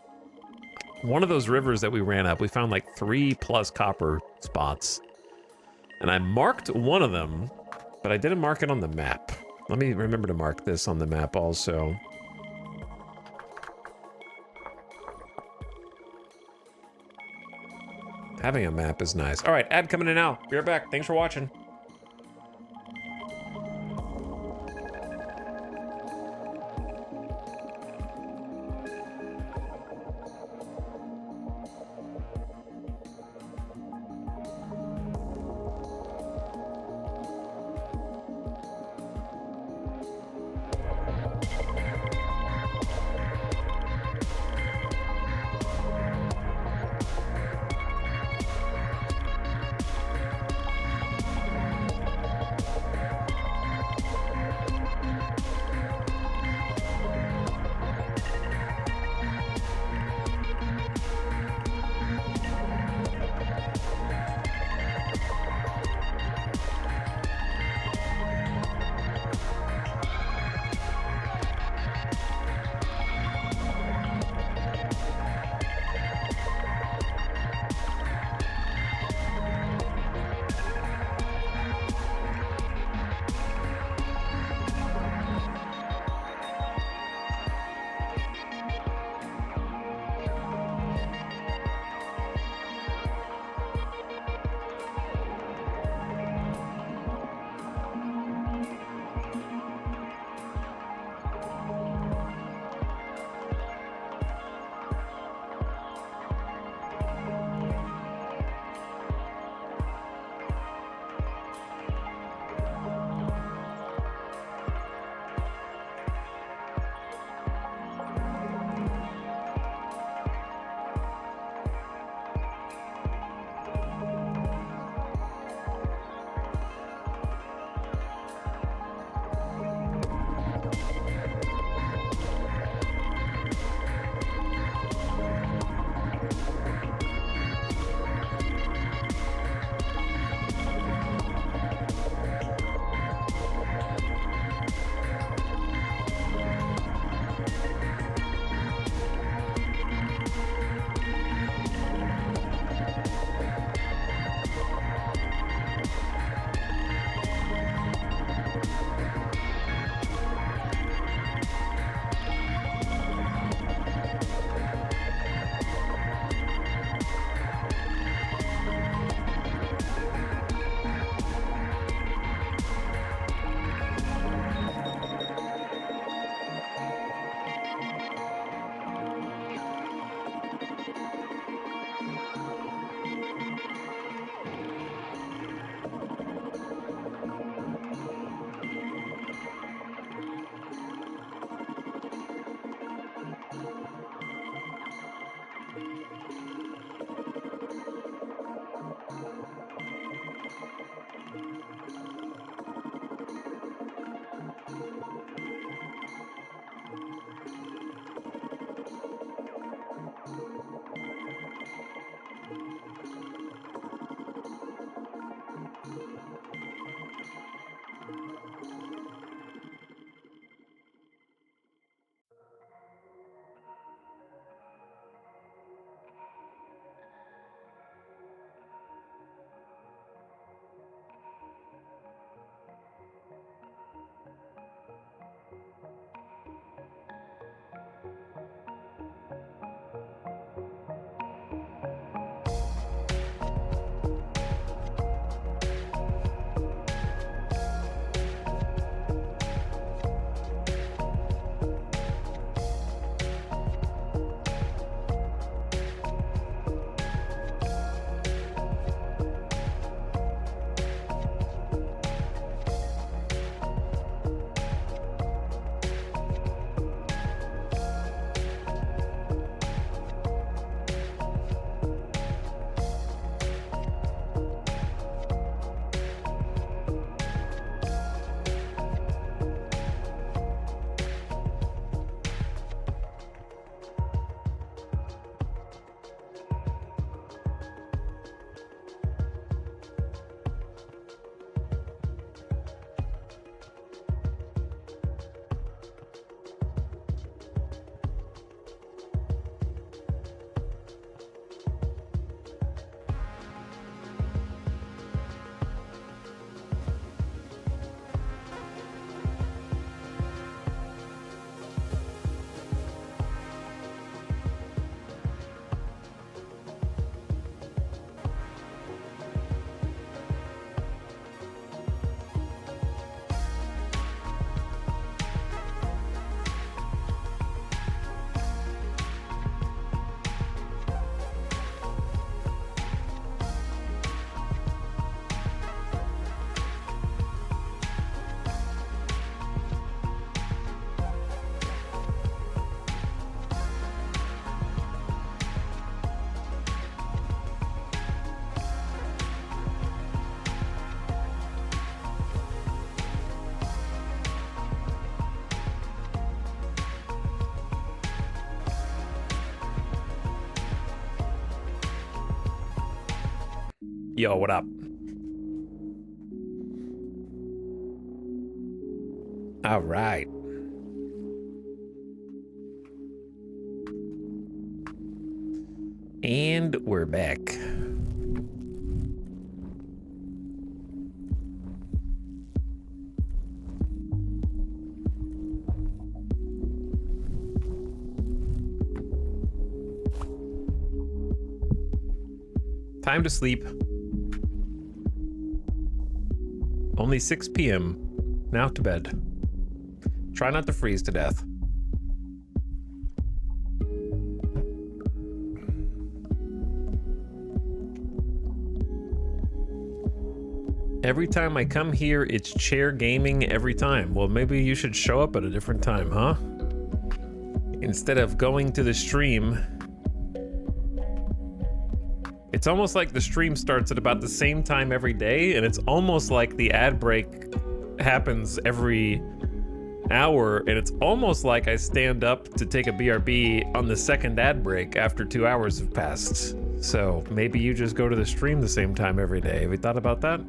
one of those rivers that we ran up. We found like 3+ copper spots. And I marked one of them, but I didn't mark it on the map. Let me remember to mark this on the map also. Having a map is nice. All right, ad coming in now. Be right back. Thanks for watching. Yo, what up? All right. And we're back. Time to sleep. Only 6 p.m. Now to bed. Try not to freeze to death. Every time I come here, it's chair gaming every time. Well, maybe you should show up at a different time, huh? Instead of going to the stream. It's almost like the stream starts at about the same time every day, and it's almost like the ad break happens every hour, and it's almost like I stand up to take a BRB on the second ad break after 2 hours have passed. So maybe you just go to the stream the same time every day. Have you thought about that?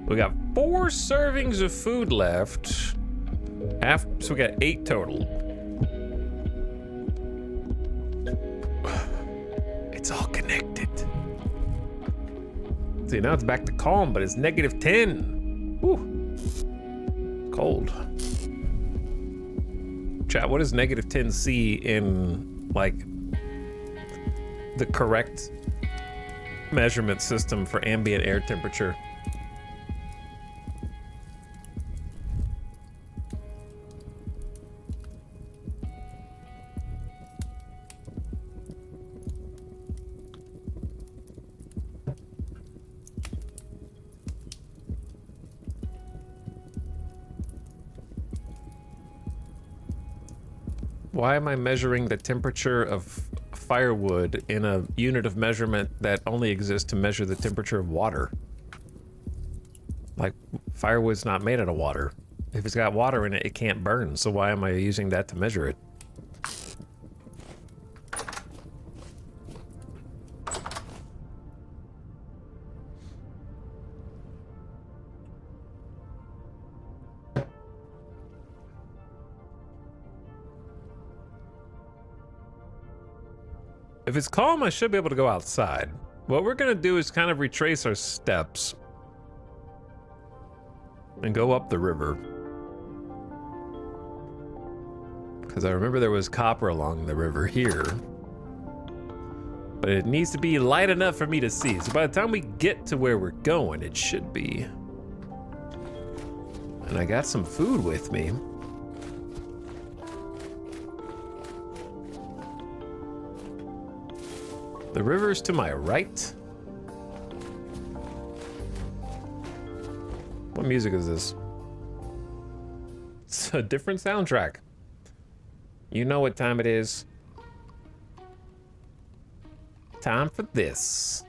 We got 4 servings of food left. So we got 8 total. It's all connected. See, now it's back to calm, but it's -10. Whew. Cold. Chat, what does -10C in, like, the correct measurement system for ambient air temperature? Why am I measuring the temperature of firewood in a unit of measurement that only exists to measure the temperature of water? Like, firewood's not made out of water. If it's got water in it, it can't burn. So why am I using that to measure it? If it's calm, I should be able to go outside. What we're gonna do is kind of retrace our steps and go up the river. Because I remember there was copper along the river here. But it needs to be light enough for me to see. So by the time we get to where we're going, it should be. And I got some food with me. The river's to my right. What music is this? It's a different soundtrack. You know what time it is. Time for this.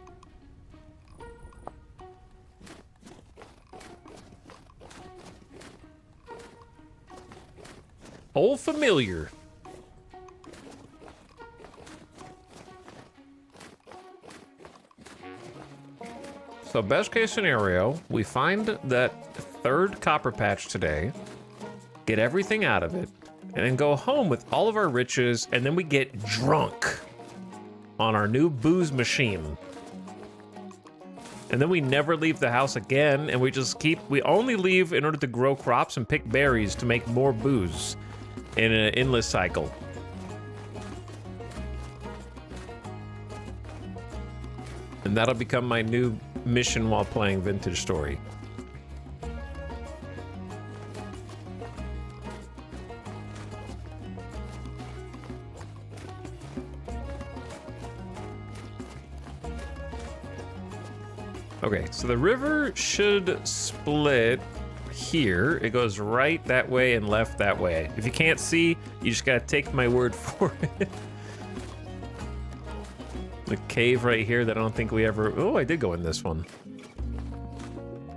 Old familiar. So best case scenario, we find that 3rd copper patch today, get everything out of it, and then go home with all of our riches, and then we get drunk on our new booze machine. And then we never leave the house again, and we only leave in order to grow crops and pick berries to make more booze in an endless cycle. And that'll become my new mission while playing Vintage Story. Okay, so the river should split here. It goes right that way and left that way. If you can't see, you just gotta take my word for it. The cave right here that I don't think we ever... Oh, I did go in this one.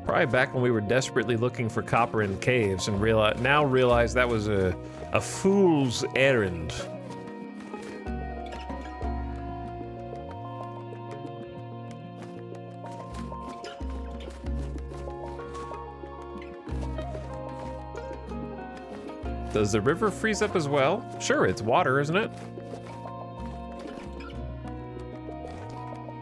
Probably back when we were desperately looking for copper in caves and realize that was a fool's errand. Does the river freeze up as well? Sure, it's water, isn't it?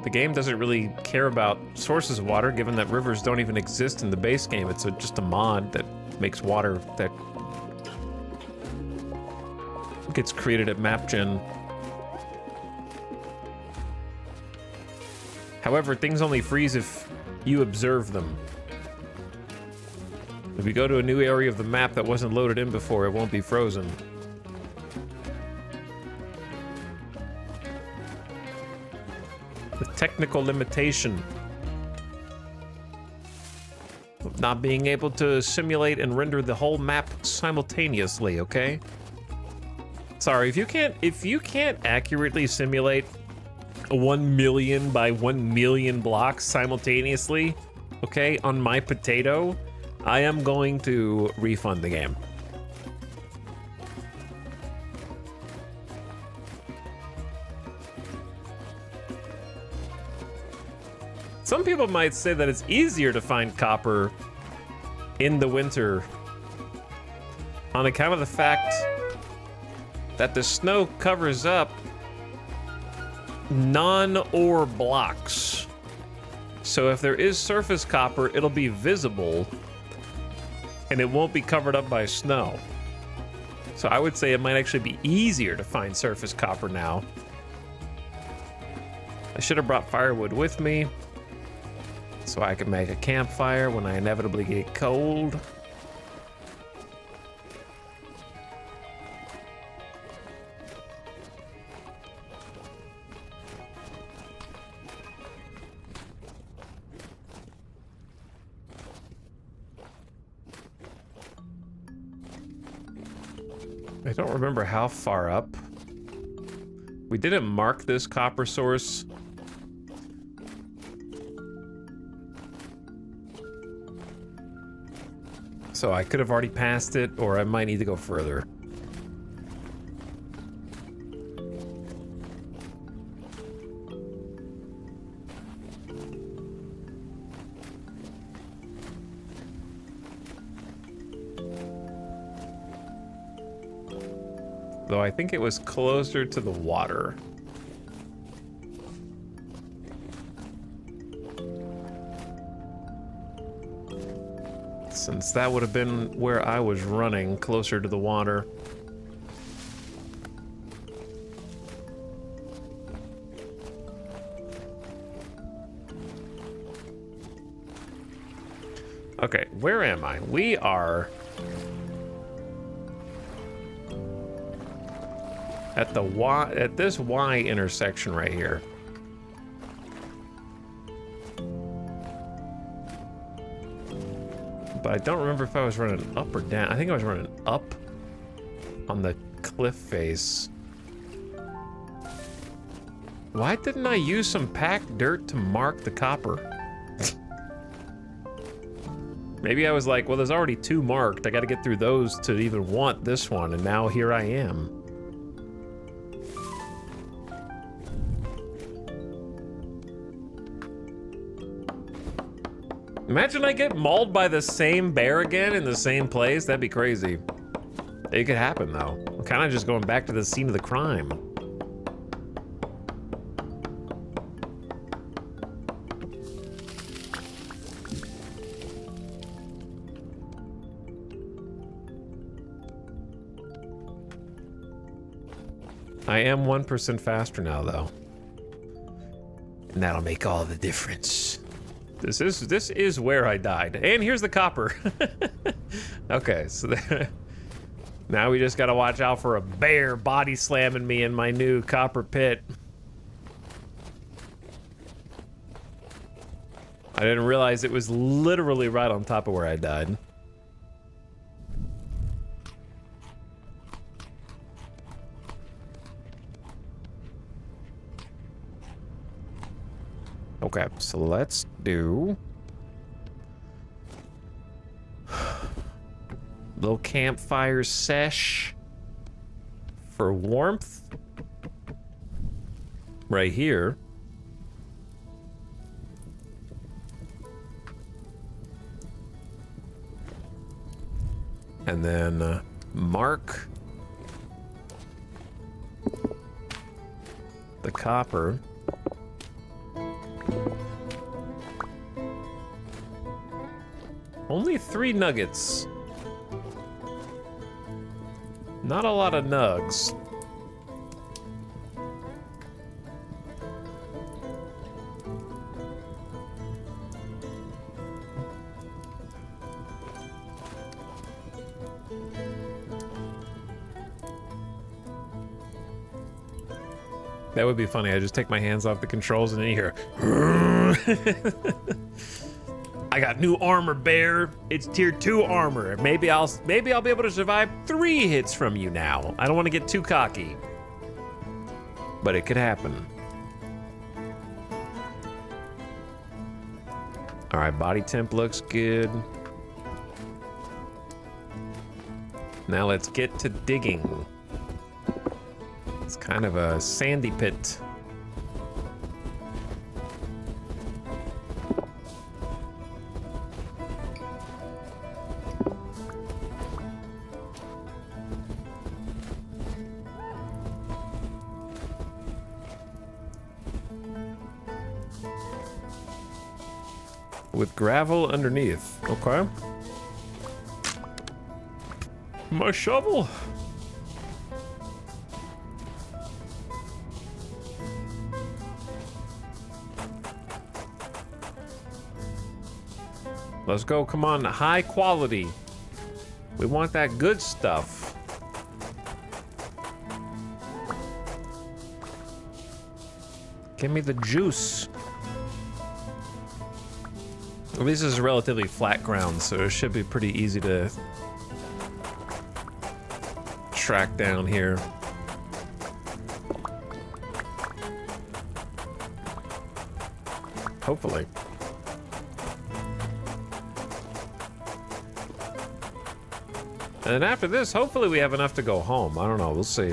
The game doesn't really care about sources of water, given that rivers don't even exist in the base game. It's just a mod that makes water that gets created at MapGen. However, things only freeze if you observe them. If you go to a new area of the map that wasn't loaded in before, it won't be frozen. The technical limitation of not being able to simulate and render the whole map simultaneously, okay? Sorry, if you can't accurately simulate 1 million by 1 million blocks simultaneously, okay, on my potato, I am going to refund the game. Some people might say that it's easier to find copper in the winter on account of the fact that the snow covers up non-ore blocks. So if there is surface copper, it'll be visible and it won't be covered up by snow. So I would say it might actually be easier to find surface copper now. I should have brought firewood with me so I could make a campfire when I inevitably get cold. I don't remember how far up. We didn't mark this copper source. So I could have already passed it, or I might need to go further. Though I think it was closer to the water. Since that would have been where I was running, closer to the water. Okay, where am I? We are at the at this Y intersection right here. But I don't remember if I was running up or down. I think I was running up on the cliff face. Why didn't I use some packed dirt to mark the copper? Maybe I was like, well, there's already 2 marked. I gotta get through those to even want this one, and now here I am. Imagine I get mauled by the same bear again in the same place. That'd be crazy. It could happen, though. I'm kind of just going back to the scene of the crime. I am 1% faster now, though. And that'll make all the difference. This is where I died. And here's the copper. Okay, so now we just gotta watch out for a bear body slamming me in my new copper pit. I didn't realize it was literally right on top of where I died. Okay, so let's do... little campfire sesh for warmth. Right here. And then mark the copper. Only 3 nuggets. Not a lot of nugs. That would be funny. I just take my hands off the controls and then you hear... I got new armor, bear. It's tier 2 armor. Maybe I'll be able to survive 3 hits from you now. I don't want to get too cocky, but it could happen. All right, body temp looks good. Now let's get to digging. It's kind of a sandy pit. With gravel underneath. Okay. My shovel. Let's go, come on, high quality. We want that good stuff. Give me the juice. Well, this is relatively flat ground, so it should be pretty easy to track down here. Hopefully. And then after this, hopefully we have enough to go home. I don't know, we'll see.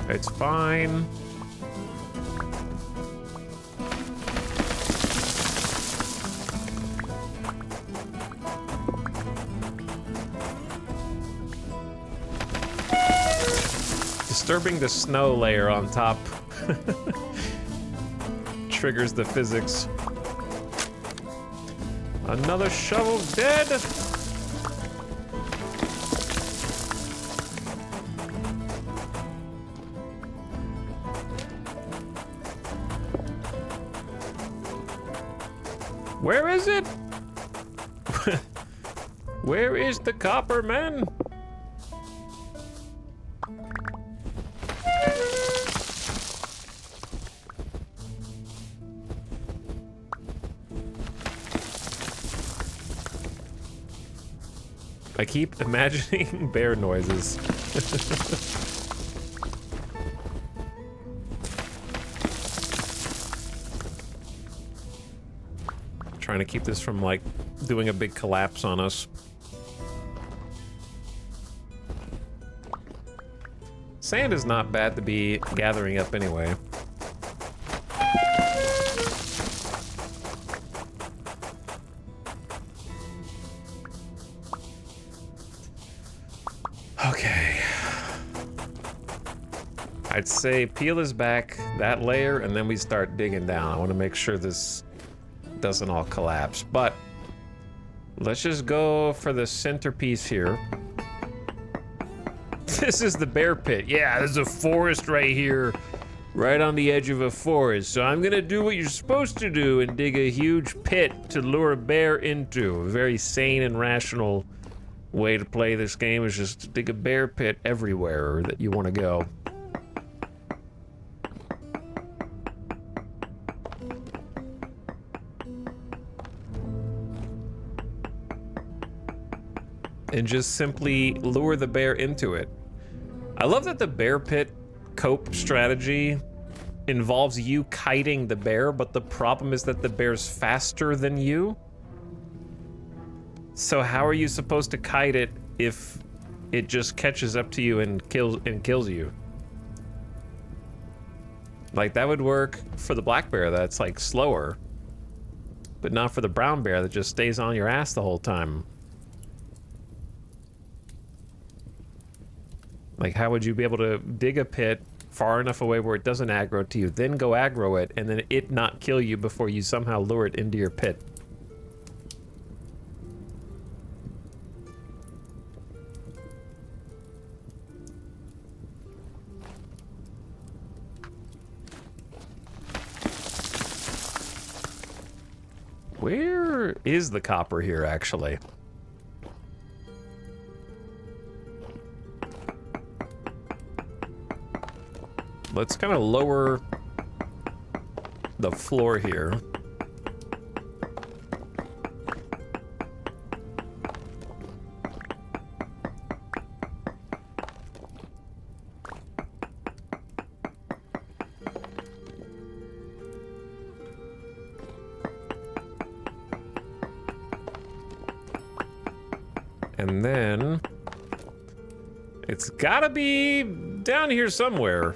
It's fine. Disturbing the snow layer on top triggers the physics. Another shovel dead. Where is it? Where is the copper, man? I keep imagining bear noises. Trying to keep this from, like, doing a big collapse on us. Sand is not bad to be gathering up anyway. Okay. I'd say peel this back, that layer, and then we start digging down. I want to make sure this doesn't all collapse, but let's just go for the centerpiece here. This is the bear pit. Yeah, there's a forest right here, right on the edge of a forest. So I'm gonna do what you're supposed to do and dig a huge pit to lure a bear into. A very sane and rational way to play this game is just to dig a bear pit everywhere that you want to go. and just simply lure the bear into it. I love that the bear pit cope strategy involves you kiting the bear, but the problem is that the bear's faster than you. So how are you supposed to kite it if it just catches up to you and kills you? Like, that would work for the black bear that's like slower, but not for the brown bear that just stays on your ass the whole time. Like, how would you be able to dig a pit far enough away where it doesn't aggro to you, then go aggro it, and then it not kill you before you somehow lure it into your pit? Where is the copper here, actually? Let's kind of lower the floor here. And then it's gotta be down here somewhere.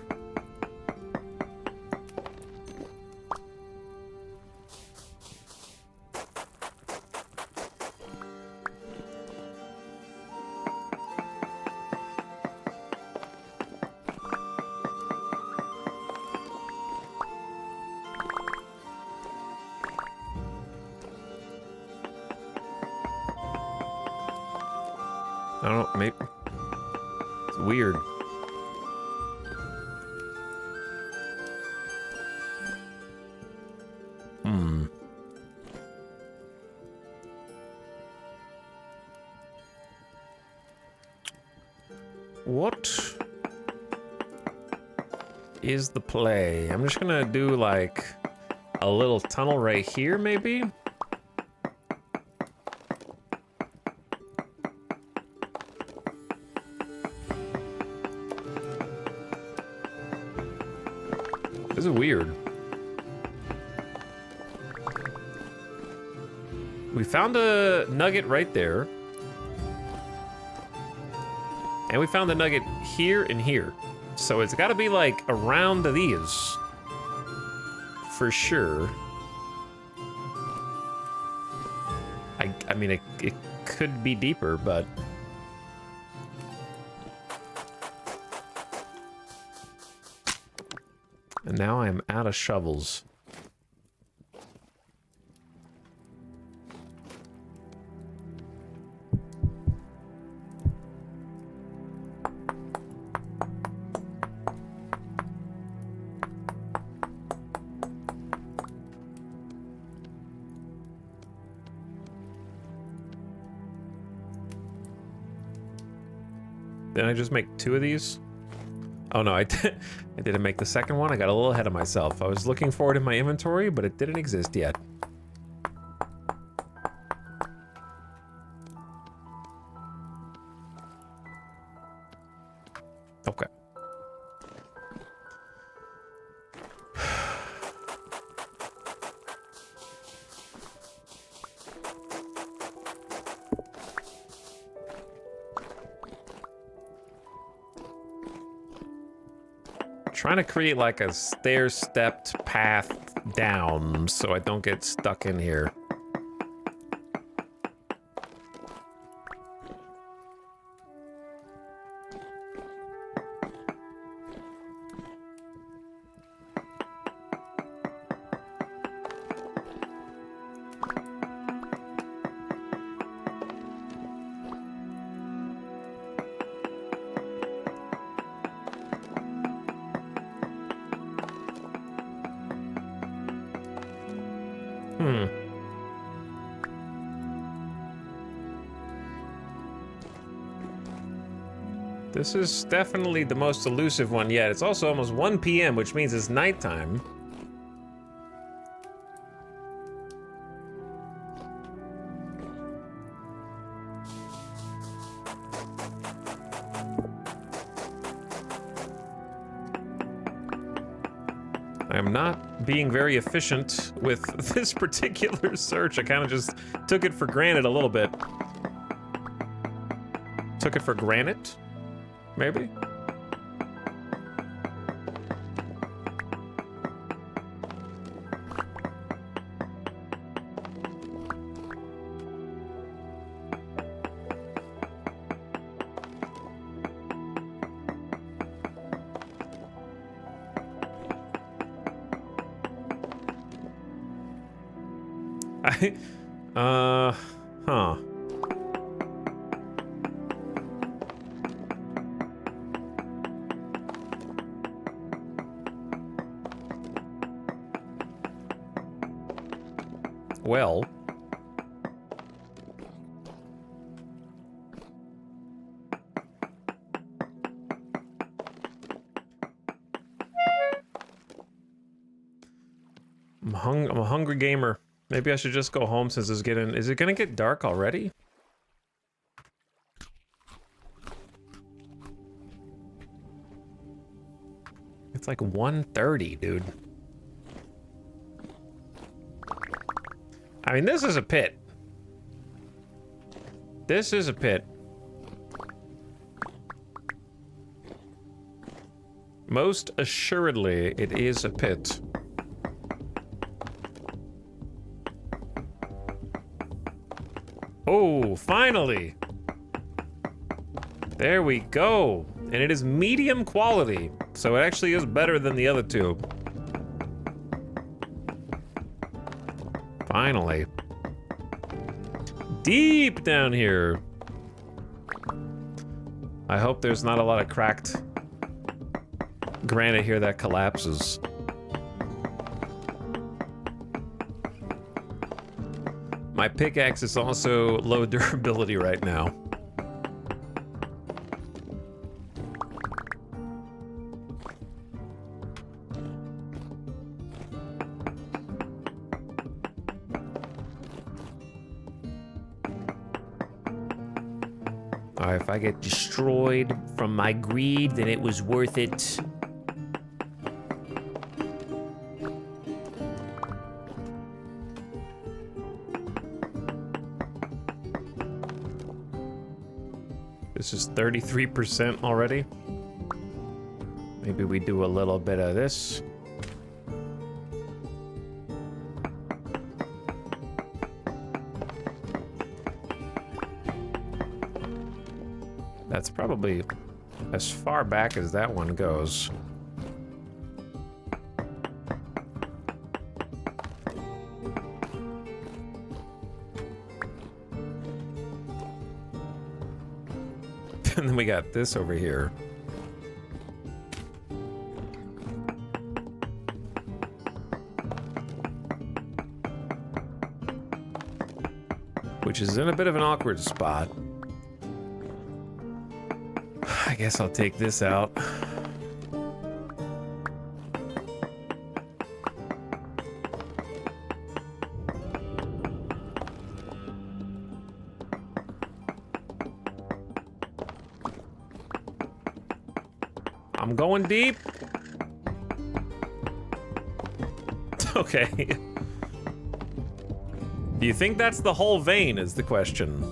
I don't know, maybe it's weird. What is the play? I'm just gonna do like a little tunnel right here, maybe? This is weird. We found a nugget right there. And we found the nugget here and here. So it's gotta be like around these. For sure. I mean, it could be deeper, but... And now I'm out of shovels. Did I just make 2 of these? Oh no, I didn't make the second one. I got a little ahead of myself. I was looking for it in my inventory, but it didn't exist yet. Okay. Trying to create like a stair-stepped path down so I don't get stuck in here. This is definitely the most elusive one yet. It's also almost 1 p.m., which means it's nighttime. I am not being very efficient with this particular search. I kind of just took it for granted a little bit. Took it for granted? Maybe? Huh. Well. I'm a hungry gamer. Maybe I should just go home since it's getting... Is it gonna get dark already? It's like 1:30, dude. I mean, this is a pit. This is a pit. Most assuredly, it is a pit. Oh, finally! There we go. And it is medium quality, so it actually is better than the other two. Finally. Deep down here. I hope there's not a lot of cracked granite here that collapses. My pickaxe is also low durability right now. Alright, if I get destroyed from my greed, then it was worth it. This is 33% already. Maybe we do a little bit of this. That's probably as far back as that one goes. And then we got this over here. Which is in a bit of an awkward spot. I guess I'll take this out. I'm going deep. Okay. Do you think that's the whole vein is the question?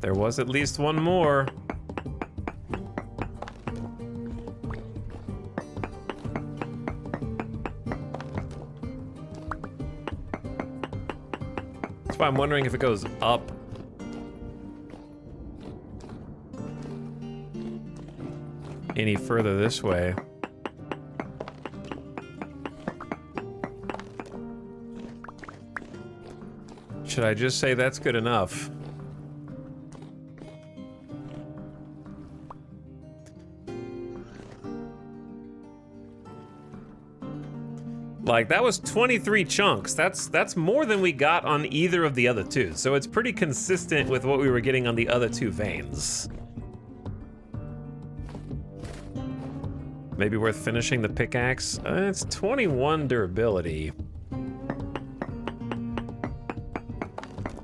There was at least one more. That's why I'm wondering if it goes up. Any further this way. Should I just say that's good enough? Like, that was 23 chunks. That's more than we got on either of the other two. So it's pretty consistent with what we were getting on the other two veins. Maybe worth finishing the pickaxe. It's 21 durability. I'm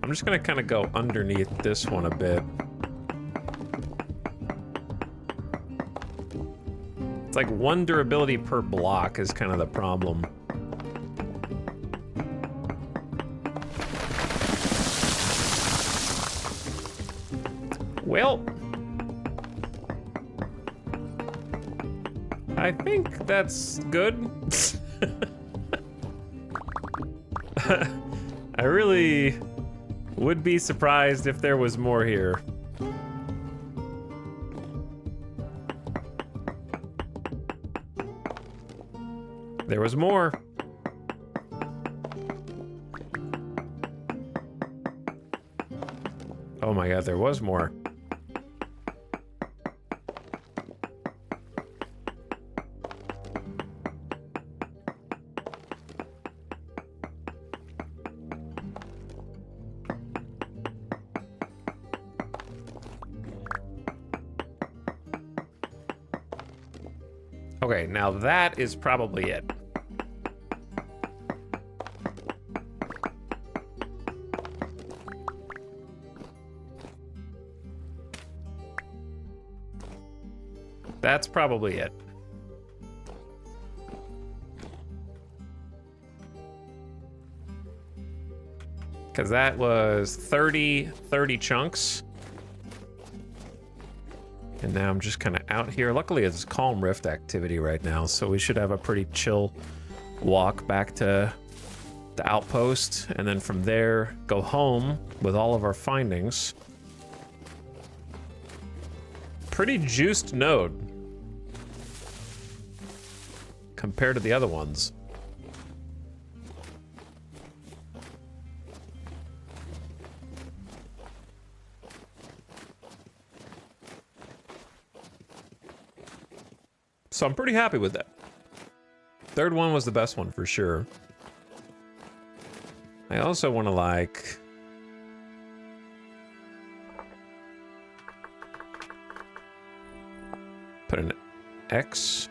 just gonna kind of go underneath this one a bit. It's like 1 durability per block is kind of the problem. Well, I think that's good. I really would be surprised if there was more here. There was more. Oh my god, there was more. Okay, now that is probably it. That's probably it. Because that was 30 chunks. And now I'm just kind of out here. Luckily, it's calm rift activity right now, so we should have a pretty chill walk back to the outpost, and then from there, go home with all of our findings. Pretty juiced node compared to the other ones. So I'm pretty happy with that. Third one was the best one for sure. I also want to like put an X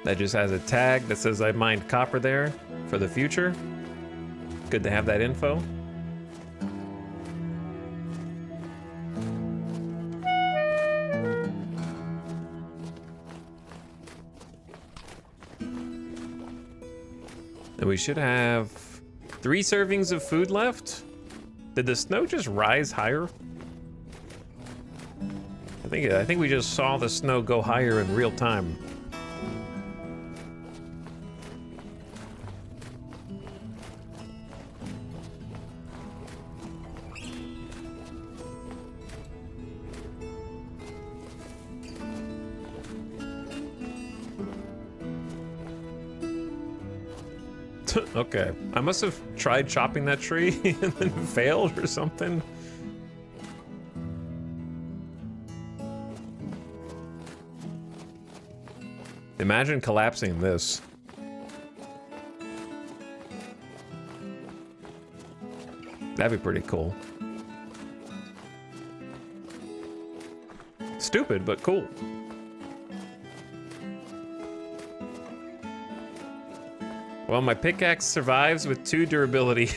that just has a tag that says I mined copper there for the future. Good to have that info. And we should have 3 servings of food left. Did the snow just rise higher? I think we just saw the snow go higher in real time. Okay, I must have tried chopping that tree and then failed or something. Imagine collapsing this. That'd be pretty cool. Stupid, but cool. Well, my pickaxe survives with 2 durability.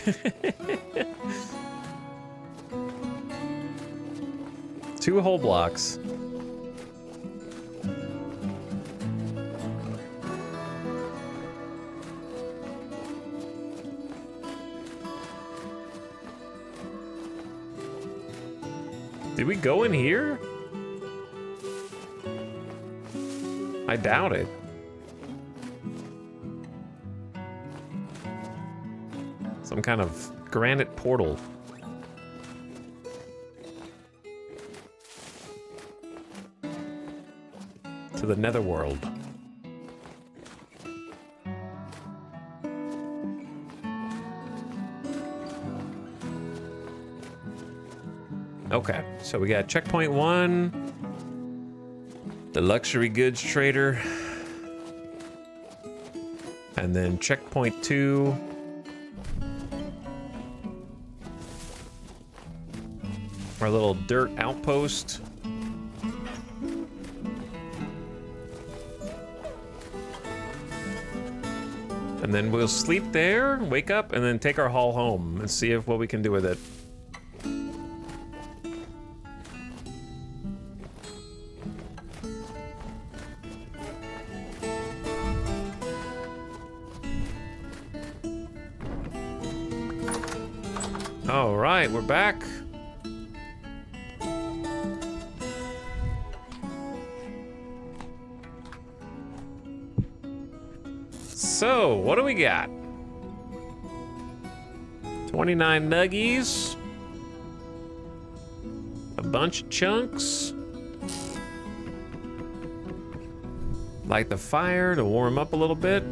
2 whole blocks. Did we go in here? I doubt it. Some kind of granite portal. To the netherworld. Okay, so we got checkpoint 1. The luxury goods trader. And then checkpoint 2. Our little dirt outpost. And then we'll sleep there, wake up, and then take our haul home and see what we can do with it. All right, we're back. So, what do we got? 29 nuggies. A bunch of chunks. Light the fire to warm up a little bit.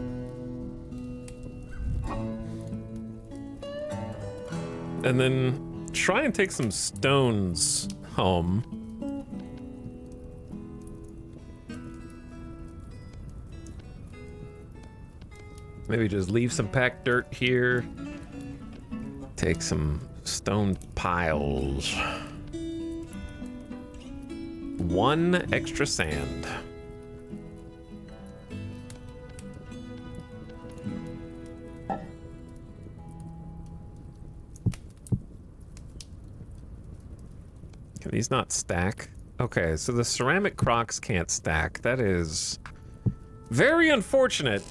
And then try and take some stones home. Maybe just leave some packed dirt here. Take some stone piles. 1 extra sand. Can these not stack? Okay, so the ceramic crocs can't stack. That is very unfortunate.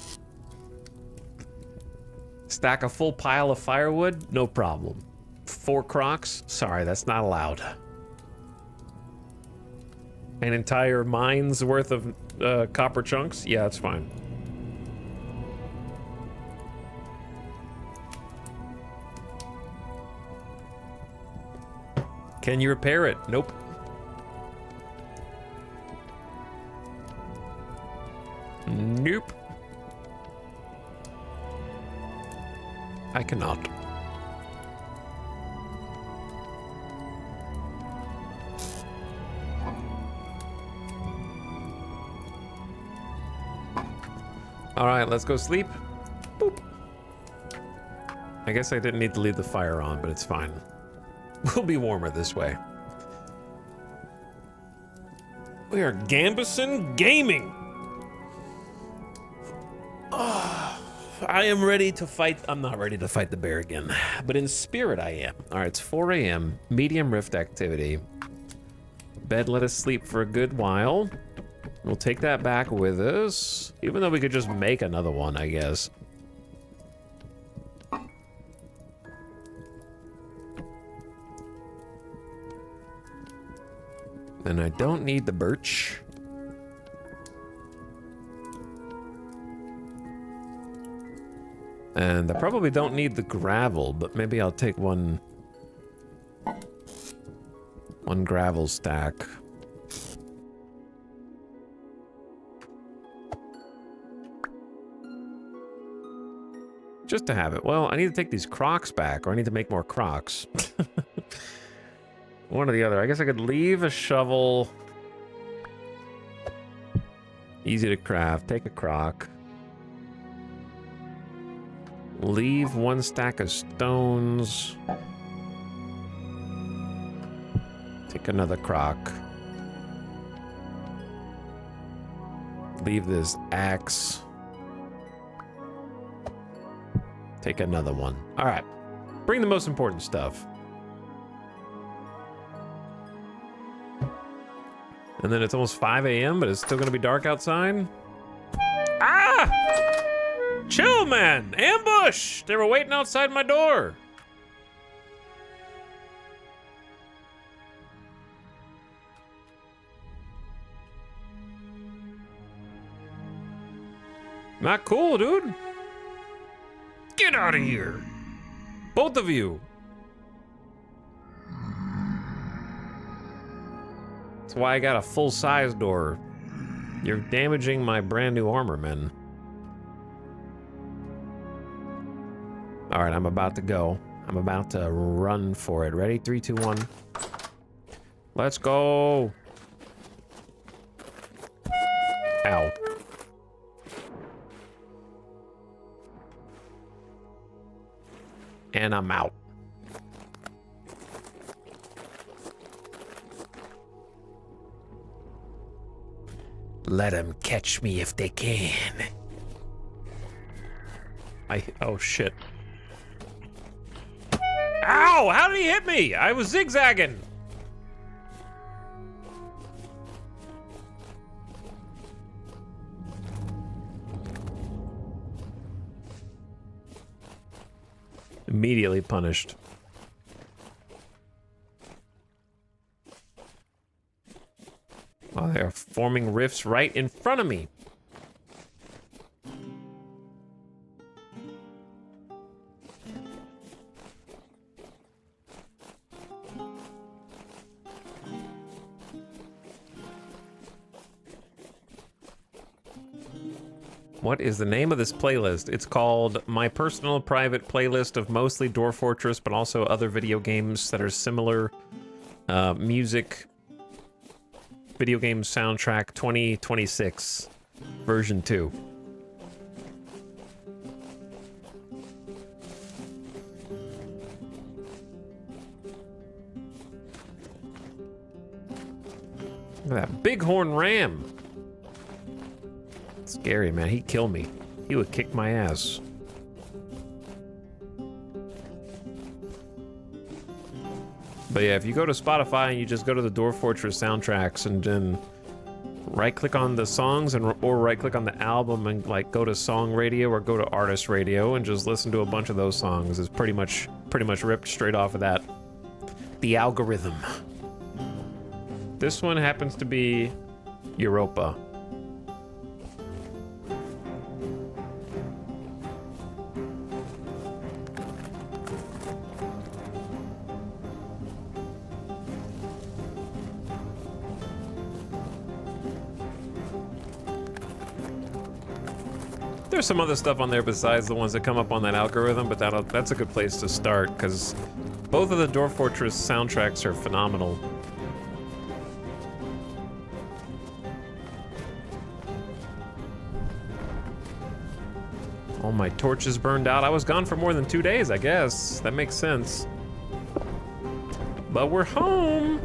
Stack a full pile of firewood? No problem. 4 crocs? Sorry, that's not allowed. An entire mine's worth of copper chunks? Yeah, that's fine. Can you repair it? Nope. Nope. I cannot. All right, let's go sleep. Boop. I guess I didn't need to leave the fire on, but it's fine. We'll be warmer this way. We are Gambison Gaming. I am ready to fight. I'm not ready to fight the bear again, but in spirit I am. All right, it's 4 a.m. Medium rift activity. Bed let us sleep for a good while. We'll take that back with us, even though we could just make another one, I guess. And I don't need the birch. And I probably don't need the gravel, but maybe I'll take one gravel stack. Just to have it. Well, I need to take these crocs back, or I need to make more crocs. One or the other. I guess I could leave a shovel. Easy to craft. Take a croc. Leave 1 stack of stones. Take another croc. Leave this axe. Take another one. All right. Bring the most important stuff. And then it's almost 5 a.m., but it's still gonna be dark outside. Ah! Chill, man! Ambush! They were waiting outside my door. Not cool, dude. Get out of here. Both of you. That's why I got a full-size door. You're damaging my brand new armor, man. All right, I'm about to go. I'm about to run for it. Ready? 3, 2, 1. Let's go. Ow. and I'm out. Let them catch me if they can. Oh shit. Ow! How did he hit me? I was zigzagging. Immediately punished. Oh, they're forming rifts right in front of me. What is the name of this playlist? It's called My Personal Private Playlist of mostly Dwarf Fortress, but also other video games that are similar. Music, video game soundtrack 2026, version 2. Look at that bighorn ram. Scary, man. He'd kill me. He would kick my ass. But yeah, if you go to Spotify and you just go to the Dwarf Fortress soundtracks and then right-click on the songs or right-click on the album and like go to song radio or go to artist radio and just listen to a bunch of those songs, it's pretty much ripped straight off of that. The algorithm. This one happens to be Europa. There's some other stuff on there besides the ones that come up on that algorithm, but that's a good place to start because both of the Dwarf Fortress soundtracks are phenomenal. Oh, my torches burned out. I was gone for more than 2 days, I guess. That makes sense. But we're home.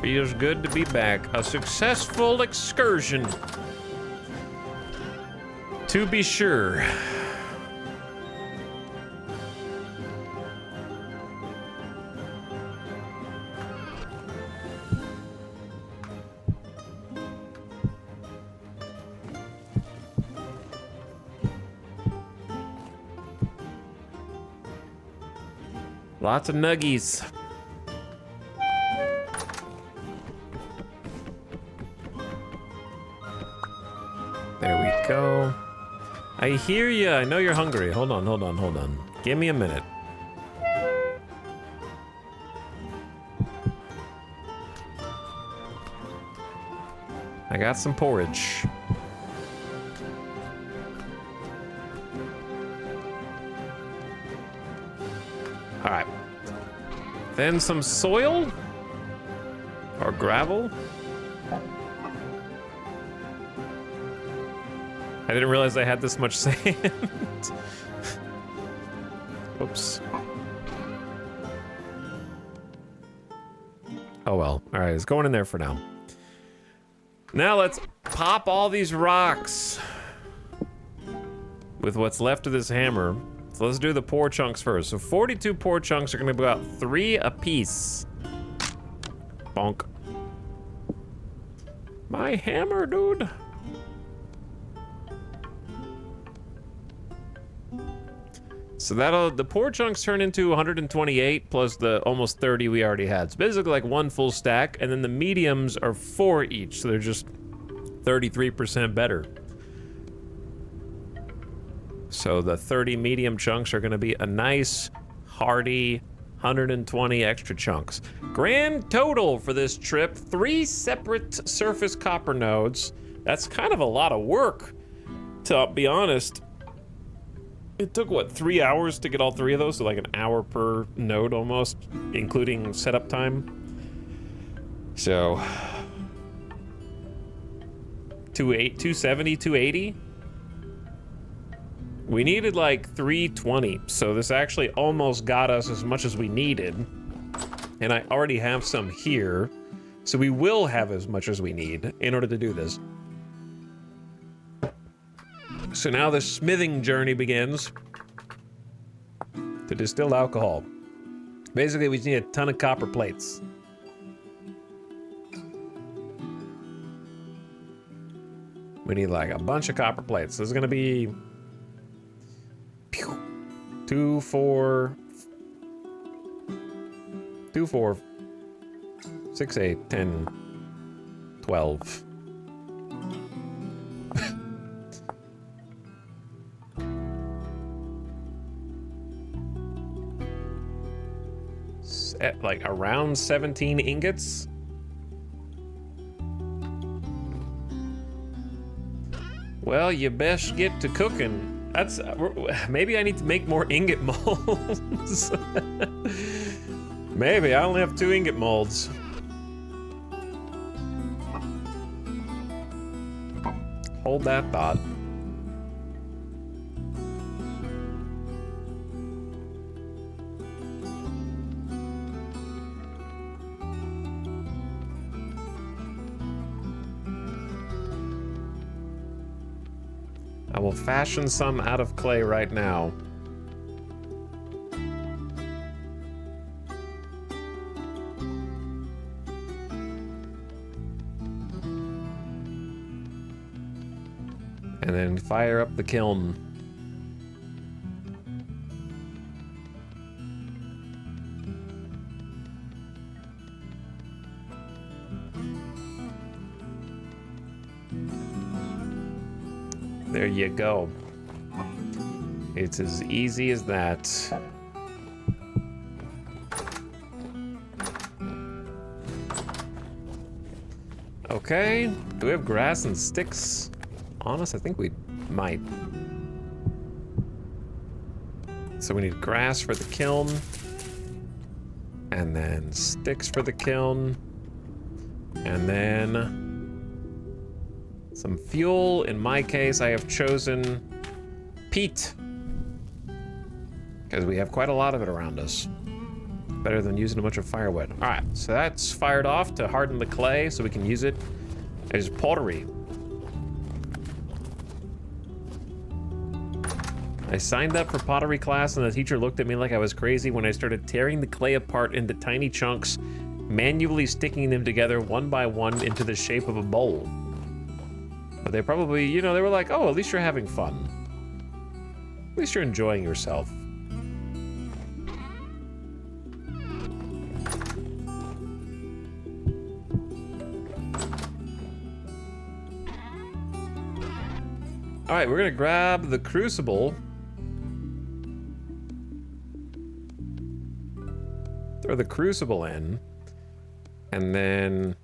Feels good to be back. A successful excursion. To be sure. Lots of nuggies. There we go. I hear you. I know you're hungry. Hold on. Give me a minute. I got some porridge. All right. Then some soil or gravel. I didn't realize I had this much sand. Oops. Oh well. All right, it's going in there for now. Now let's pop all these rocks with what's left of this hammer. So let's do the poor chunks first. So 42 poor chunks are gonna be about 3 apiece. Bonk. My hammer, dude. So the poor chunks turn into 128 plus the almost 30 we already had. So basically like 1 full stack, and then the mediums are 4 each, so they're just 33% better. So the 30 medium chunks are gonna be a nice, hearty 120 extra chunks. Grand total for this trip, 3 separate surface copper nodes. That's kind of a lot of work, to be honest. It took, what, 3 hours to get all 3 of those? So like an hour per node almost, including setup time. So... 270, 280? We needed like 320, so this actually almost got us as much as we needed. And I already have some here, so we will have as much as we need in order to do this. So now the smithing journey begins to distill alcohol. Basically, we just need a ton of copper plates. We need like a bunch of copper plates. This is gonna be 2, 4, 6, 8, 10, 12. At like around 17 ingots. Well, you best get to cooking. That's maybe I need to make more ingot molds. Maybe I only have 2 ingot molds. Hold that thought. I will fashion some out of clay right now. And then fire up the kiln. There you go. It's as easy as that. Okay, do we have grass and sticks on us? I think we might. So we need grass for the kiln. And then sticks for the kiln. And then some fuel. In my case, I have chosen peat, because we have quite a lot of it around us. Better than using a bunch of firewood. All right, so that's fired off to harden the clay so we can use it as pottery. I signed up for pottery class and the teacher looked at me like I was crazy when I started tearing the clay apart into tiny chunks, manually sticking them together one by one into the shape of a bowl. But they probably, you know, they were like, oh, at least you're having fun. At least you're enjoying yourself. All right, we're gonna grab the crucible. Throw the crucible in. And then...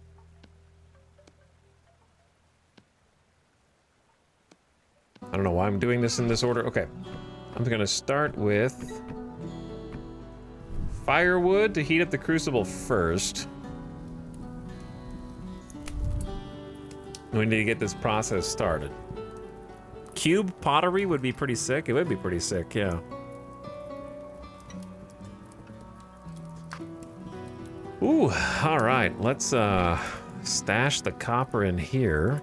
I don't know why I'm doing this in this order. Okay, I'm gonna start with firewood to heat up the crucible first. We need to get this process started. Cube pottery would be pretty sick. It would be pretty sick, yeah. Ooh, all right, let's stash the copper in here.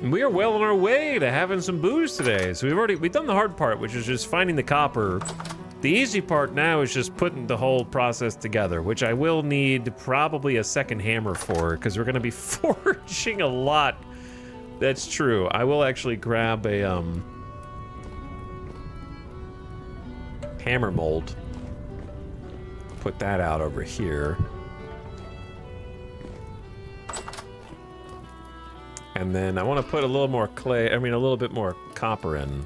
We are well on our way to having some booze today. So we've done the hard part, which is just finding the copper. The easy part now is just putting the whole process together, which I will need probably a second hammer for, because we're gonna be forging a lot. That's true. I will actually grab a hammer mold. Put that out over here. And then I want to put a little more clay, a little bit more copper in.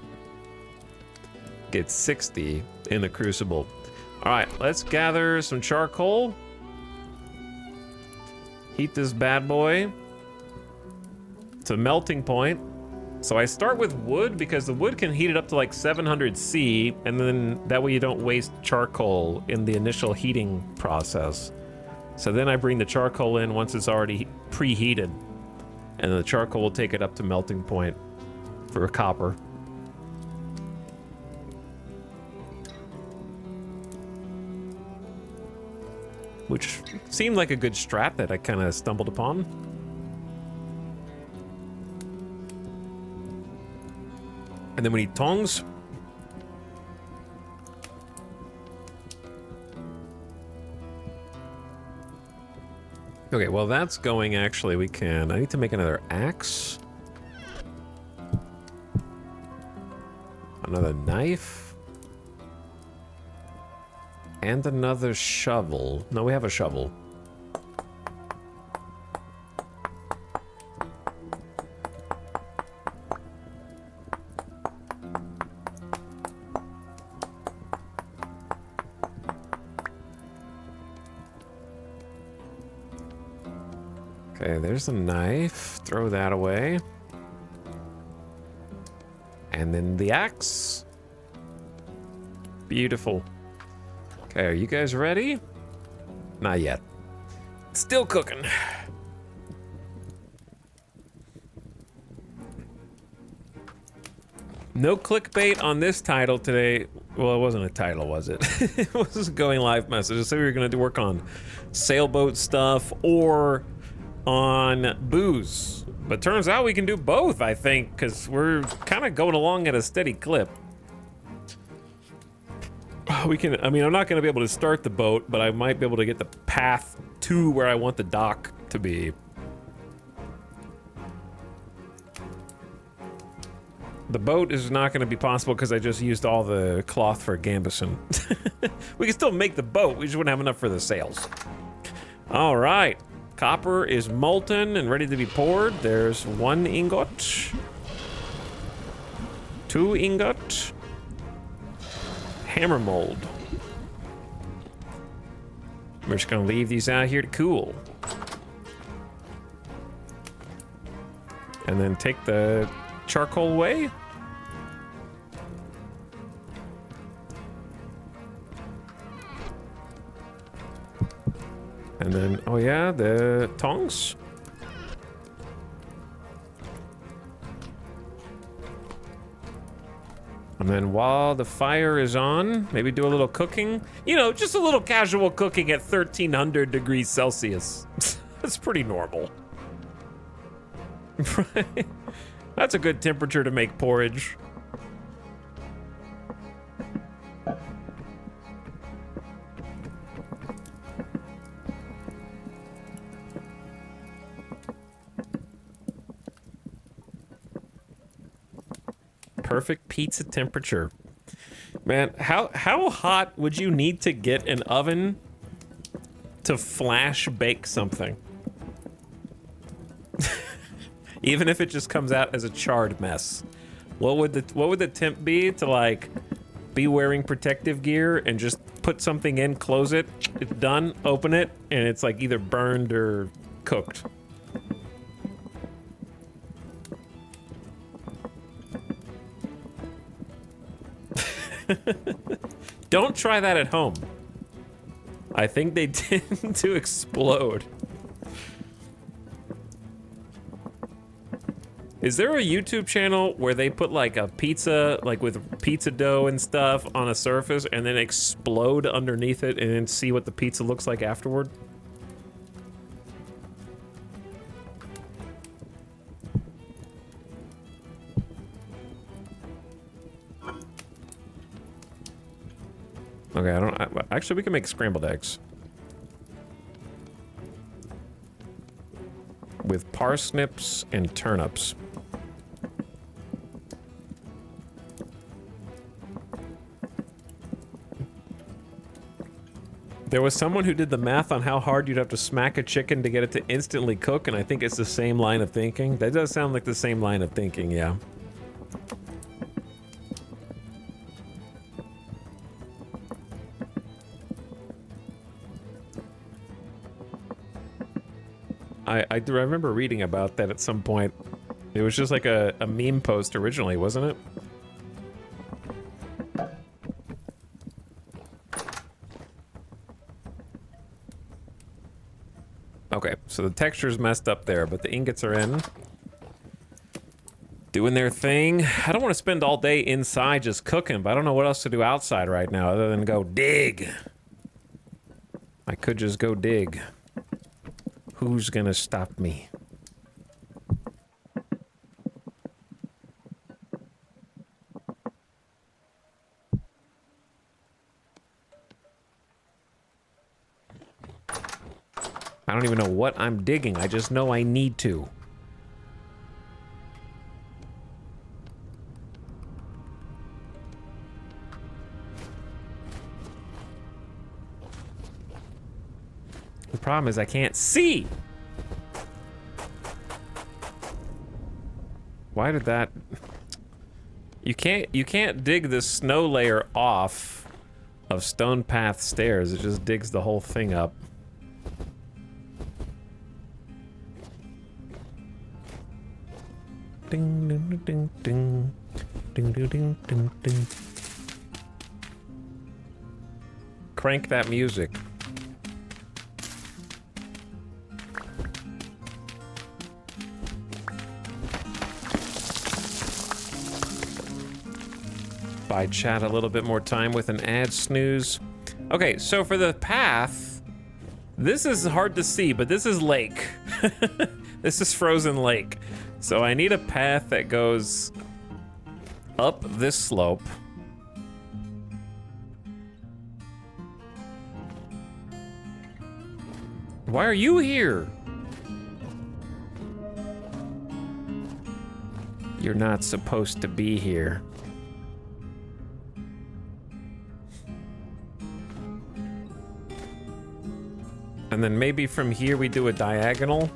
get 60 in the crucible. All right, let's gather some charcoal. Heat this bad boy to melting point. So I start with wood because the wood can heat it up to like 700 C, and then that way you don't waste charcoal in the initial heating process. So then I bring the charcoal in once it's already preheated, and the charcoal will take it up to melting point for copper. Which seemed like a good strat that I kind of stumbled upon. And then we need tongs. Okay, well that's going actually, we can. I need to make another axe. Another knife. And another shovel. No, we have a shovel. Okay, there's a knife. Throw that away. And then the axe. Beautiful. Okay, are you guys ready? Not yet. Still cooking. No clickbait on this title today. Well, it wasn't a title, was it? It was a going live message. I said we were going to work on sailboat stuff or on booze. But turns out we can do both, I think, because we're kind of going along at a steady clip. We can, I mean, I'm not going to be able to start the boat, but I might be able to get the path to where I want the dock to be. The boat is not going to be possible because I just used all the cloth for gambeson. We can still make the boat, we just wouldn't have enough for the sails. All right, copper is molten and ready to be poured. There's 1 ingot. 2 ingot. Hammer mold. We're just gonna leave these out here to cool. And then take the charcoal away. And then, oh yeah, the tongs. And then while the fire is on, maybe do a little cooking. You know, just a little casual cooking at 1300 degrees Celsius. That's pretty normal. Right? That's a good temperature to make porridge. Perfect pizza temperature. Man, how hot would you need to get an oven to flash bake something? Even if it just comes out as a charred mess. What would the temp be to like be wearing protective gear and just put something in, close it, it's done, open it, and it's like either burned or cooked. Don't try that at home. I think they tend to explode. Is there a YouTube channel where they put like a pizza, like with pizza dough and stuff on a surface and then explode underneath it and then see what the pizza looks like afterward? Okay, actually we can make scrambled eggs. With parsnips and turnips. There was someone who did the math on how hard you'd have to smack a chicken to get it to instantly cook, and I think it's the same line of thinking. That does sound like the same line of thinking, yeah. I remember reading about that at some point. It was just like a meme post originally, wasn't it? Okay, so the texture's messed up there, but the ingots are in. Doing their thing. I don't want to spend all day inside just cooking, but I don't know what else to do outside right now other than go dig. I could just go dig. Who's gonna stop me? I don't even know what I'm digging. I just know I need to. The problem is I can't see. Why did that? You can't dig this snow layer off of stone path stairs. It just digs the whole thing up. Ding ding ding ding ding ding ding ding ding. Crank that music. Buy chat a little bit more time with an ad snooze. Okay, so for the path, this is hard to see, but this is lake. This is frozen lake. So I need a path that goes up this slope. Why are you here? You're not supposed to be here. And then maybe from here we do a diagonal.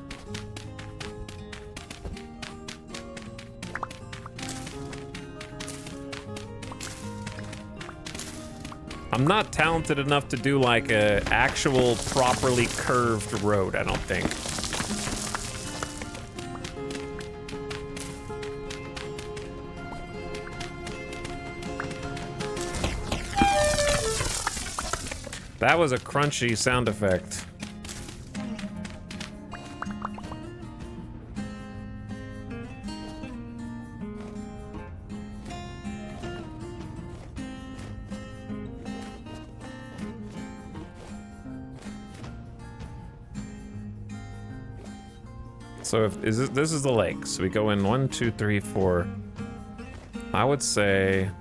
I'm not talented enough to do like a actual properly curved road, I don't think. That was a crunchy sound effect. So if this is the lake, so we go in 1, 2, 3, 4. I would say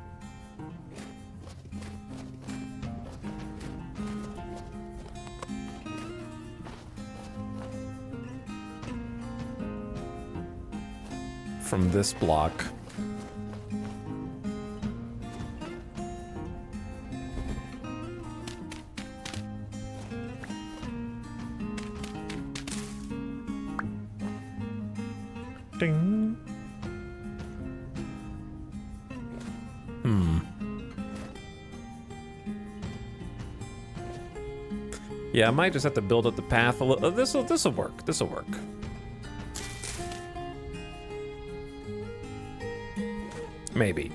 from this block. Ding. Yeah, I might just have to build up the path a little. This'll work. This'll work. Maybe.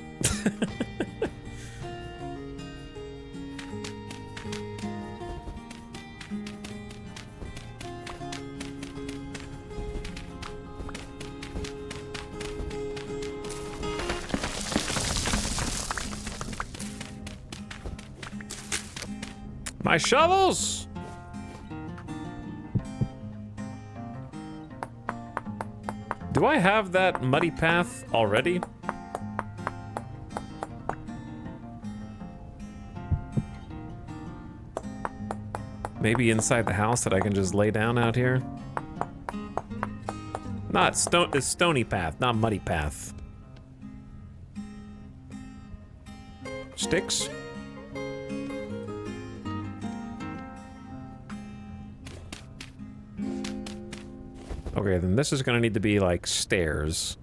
My shovels! Do I have that muddy path already? Maybe inside the house that I can just lay down out here? Not stone, it's stony path, not muddy path. Sticks? Okay, then this is gonna need to be like stairs.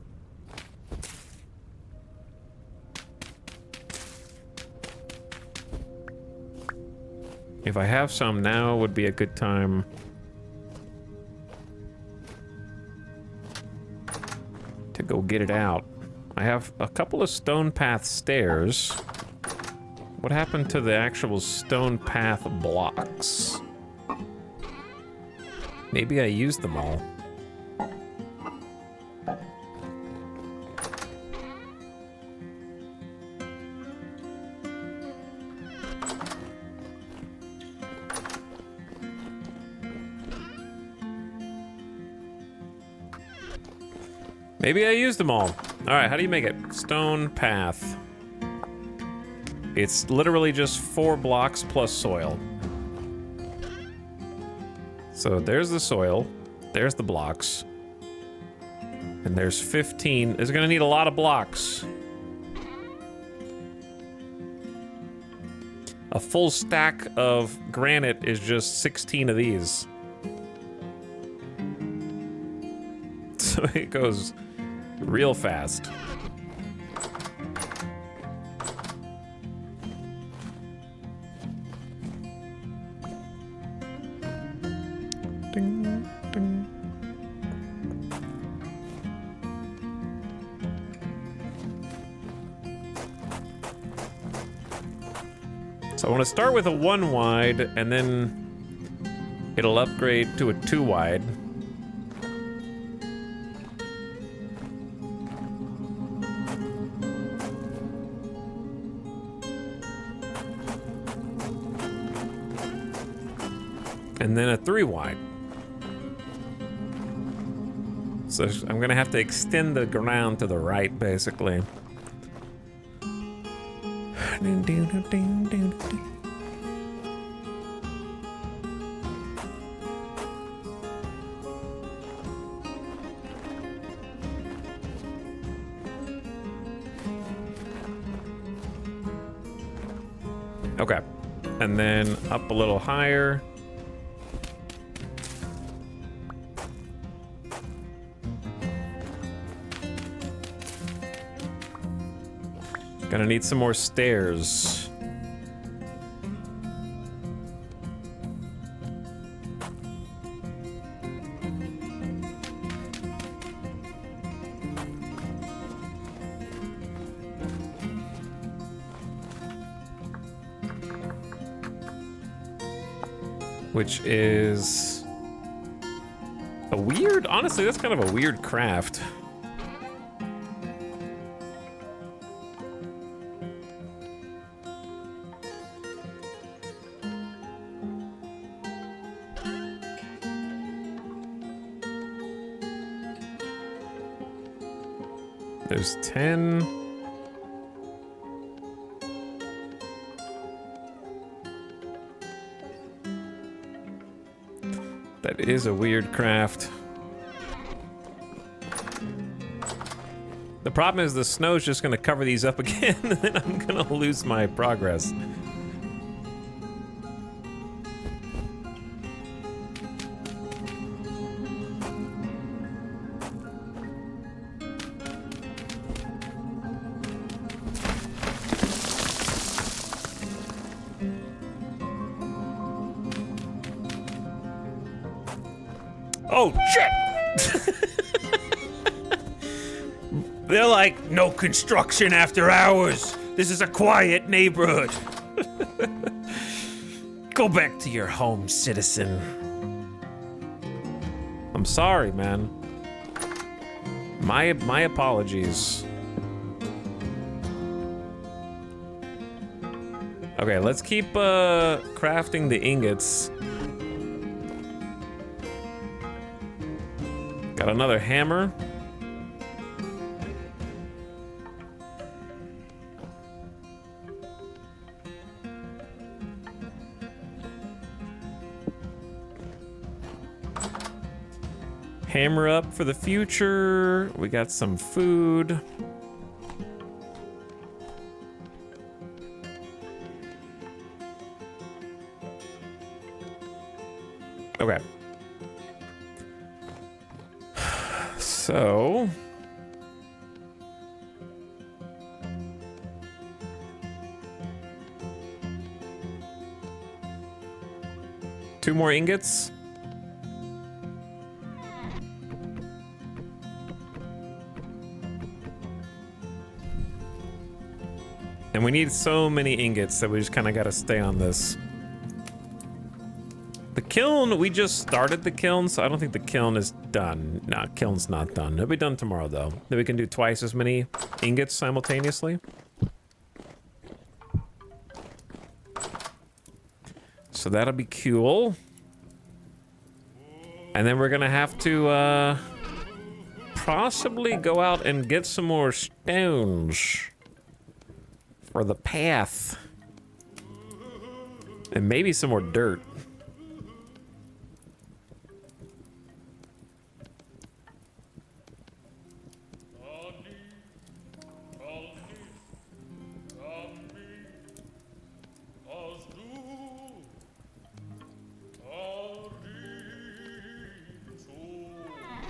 If I have some now would be a good time. go get it out. I have a couple of stone path stairs. What happened to the actual stone path blocks? Maybe I used them all. Maybe I used them all. All right, how do you make it? Stone path. It's literally just 4 blocks plus soil. So there's the soil, there's the blocks, and there's 15. It's gonna need a lot of blocks. A full stack of granite is just 16 of these. So it goes real fast. Ding, ding. So I want to start with a 1 wide, and then it'll upgrade to a 2 wide. And then a 3 wide. So I'm gonna have to extend the ground to the right, basically. Okay, and then up a little higher. Gonna need some more stairs. Which is a weird, honestly, that's kind of a weird craft. There's 10. That is a weird craft. The problem is the snow's just gonna cover these up again, and then I'm gonna lose my progress. Oh, shit! They're like, no construction after hours. This is a quiet neighborhood. Go back to your home, citizen. I'm sorry, man. My apologies. Okay, let's keep crafting the ingots. Got another hammer. Hammer up for the future. We got some food. Okay. So, two more ingots. And we need so many ingots that we just kind of got to stay on this. The kiln, we just started the kiln, so I don't think the kiln is done. Nah, kiln's not done. It'll be done tomorrow, though. Then we can do twice as many ingots simultaneously. So that'll be cool. And then we're gonna have to, possibly go out and get some more stones for the path. And maybe some more dirt.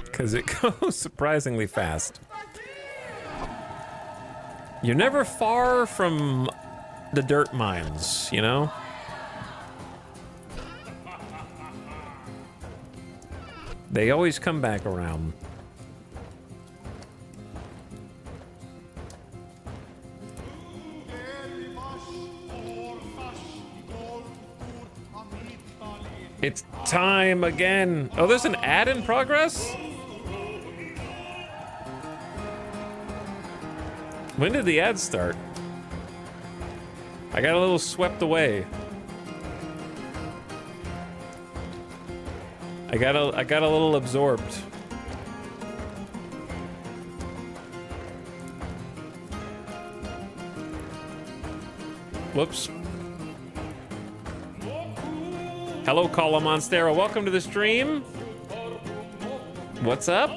Because it goes surprisingly fast. You're never far from the dirt mines, you know? They always come back around. It's time again. Oh, there's an ad in progress? When did the ad start? I got a little swept away. I got a little absorbed. Whoops. Hello, Kala Monstera. Welcome to the stream. What's up?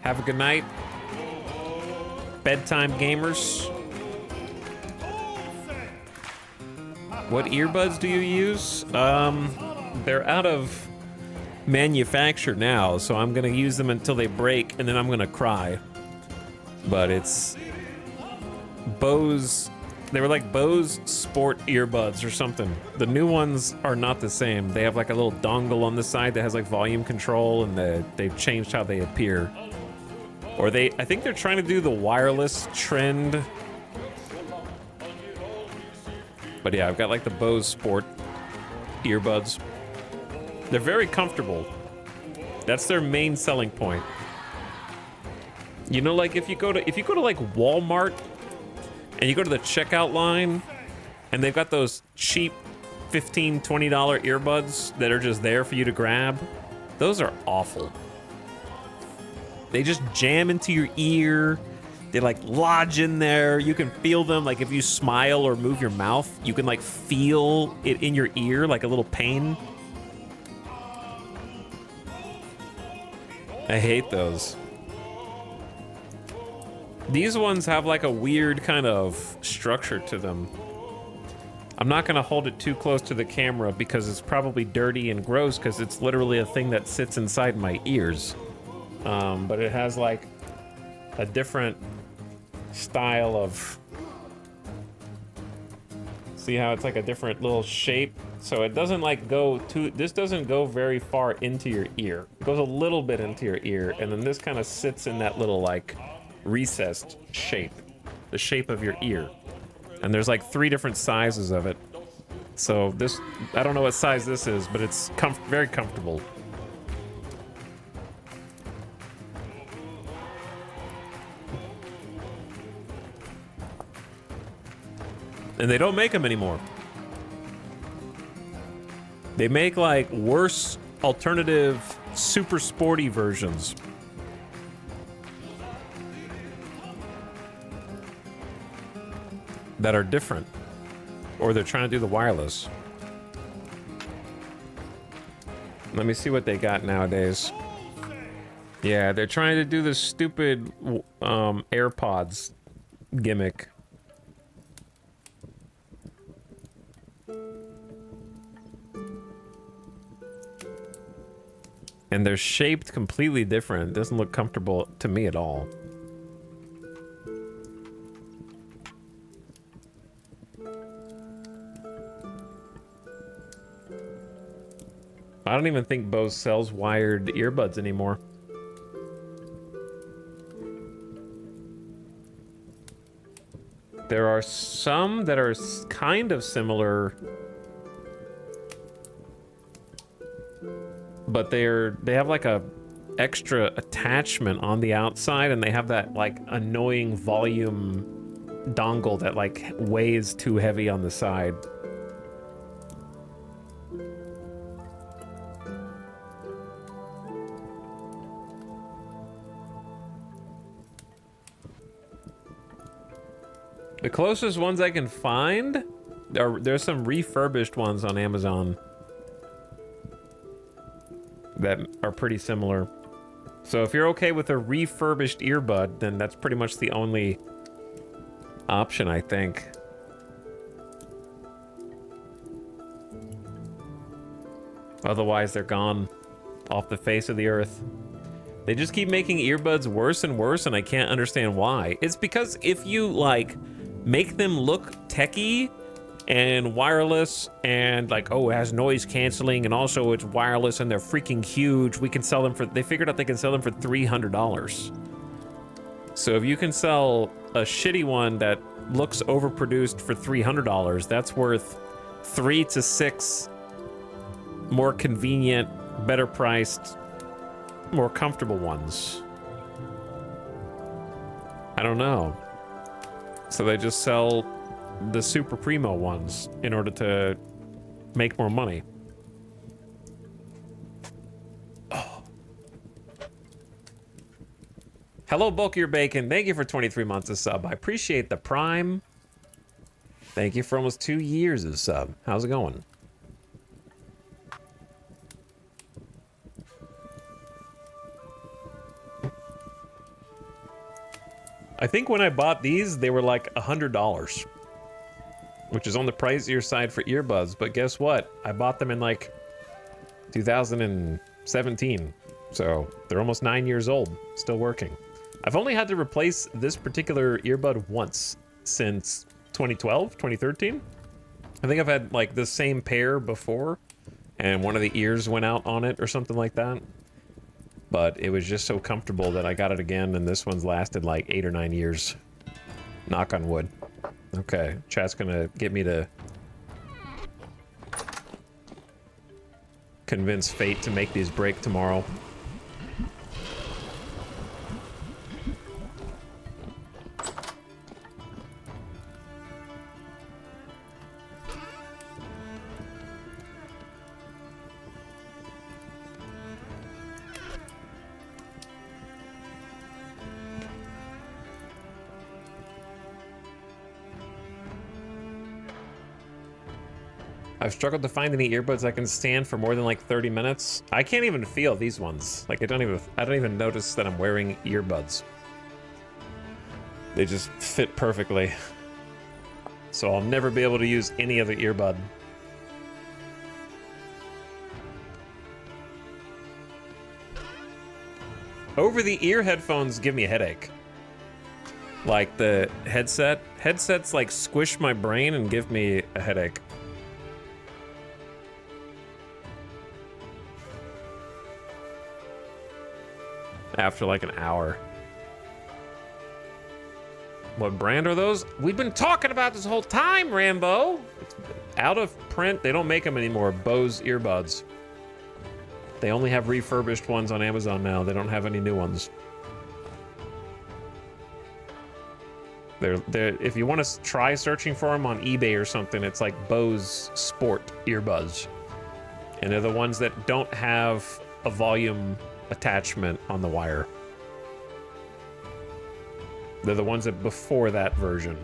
Have a good night. Bedtime gamers. What earbuds do you use? They're out of manufacture now, so I'm gonna use them until they break, and then I'm gonna cry. But it's Bose. They were like Bose Sport earbuds or something. The new ones are not the same. They have like a little dongle on the side that has like volume control, and they've changed how they appear. Or I think they're trying to do the wireless trend. But yeah, I've got like the Bose Sport earbuds. They're very comfortable. That's their main selling point. You know, like if you go to like Walmart and you go to the checkout line and they've got those cheap $15, $20 earbuds that are just there for you to grab, those are awful. They just jam into your ear. They like lodge in there. You can feel them. Like if you smile or move your mouth, you can like feel it in your ear, like a little pain. I hate those. These ones have like a weird kind of structure to them. I'm not gonna hold it too close to the camera because it's probably dirty and gross because it's literally a thing that sits inside my ears. But it has like a different style of, see how it's like a different little shape? So it doesn't like go too, this doesn't go very far into your ear. It goes a little bit into your ear, and then this kind of sits in that little like recessed shape, the shape of your ear. And there's like 3 different sizes of it. So this, I don't know what size this is, but it's very comfortable. And they don't make them anymore. They make like worse alternative super sporty versions. That are different. Or they're trying to do the wireless. Let me see what they got nowadays. Yeah, they're trying to do this stupid AirPods gimmick. And they're shaped completely different. It doesn't look comfortable to me at all. I don't even think Bose sells wired earbuds anymore. There are some that are kind of similar, but they have like a extra attachment on the outside, and they have that like annoying volume dongle that like weighs too heavy on the side. The closest ones I can find there's some refurbished ones on Amazon that are pretty similar. So if you're okay with a refurbished earbud, then that's pretty much the only option, I think. Otherwise, they're gone off the face of the earth. They just keep making earbuds worse and worse, and I can't understand why. It's because if you, like, make them look techy and wireless and, like, oh, it has noise canceling and also it's wireless and they're freaking huge, we can sell them for... They figured out they can sell them for $300. So if you can sell a shitty one that looks overproduced for $300, that's worth 3 to 6 more convenient, better priced, more comfortable ones. I don't know. So they just sell the super primo ones in order to make more money. Oh. Hello, Bulkier Bacon. Thank you for 23 months of sub. I appreciate the prime. Thank you for almost 2 years of sub. How's it going? I think when I bought these, they were like $100, which is on the pricier side for earbuds. But guess what? I bought them in like 2017. So they're almost 9 years old, still working. I've only had to replace this particular earbud once since 2012, 2013. I think I've had like the same pair before and one of the ears went out on it or something like that. But it was just so comfortable that I got it again, and this one's lasted like 8 or 9 years. Knock on wood. Okay, chat's gonna get me to convince fate to make these break tomorrow. I've struggled to find any earbuds I can stand for more than like 30 minutes. I can't even feel these ones. Like I don't even notice that I'm wearing earbuds. They just fit perfectly. So I'll never be able to use any other earbud. Over the ear headphones give me a headache. Like the headsets like squish my brain and give me a headache. After like an hour. What brand are those? We've been talking about this whole time, Rambo. It's out of print. They don't make them anymore. Bose earbuds. They only have refurbished ones on Amazon now. They don't have any new ones. They're if you want to try searching for them on eBay or something, it's like Bose Sport earbuds. And they're the ones that don't have a volume attachment on the wire. They're the ones that before that version.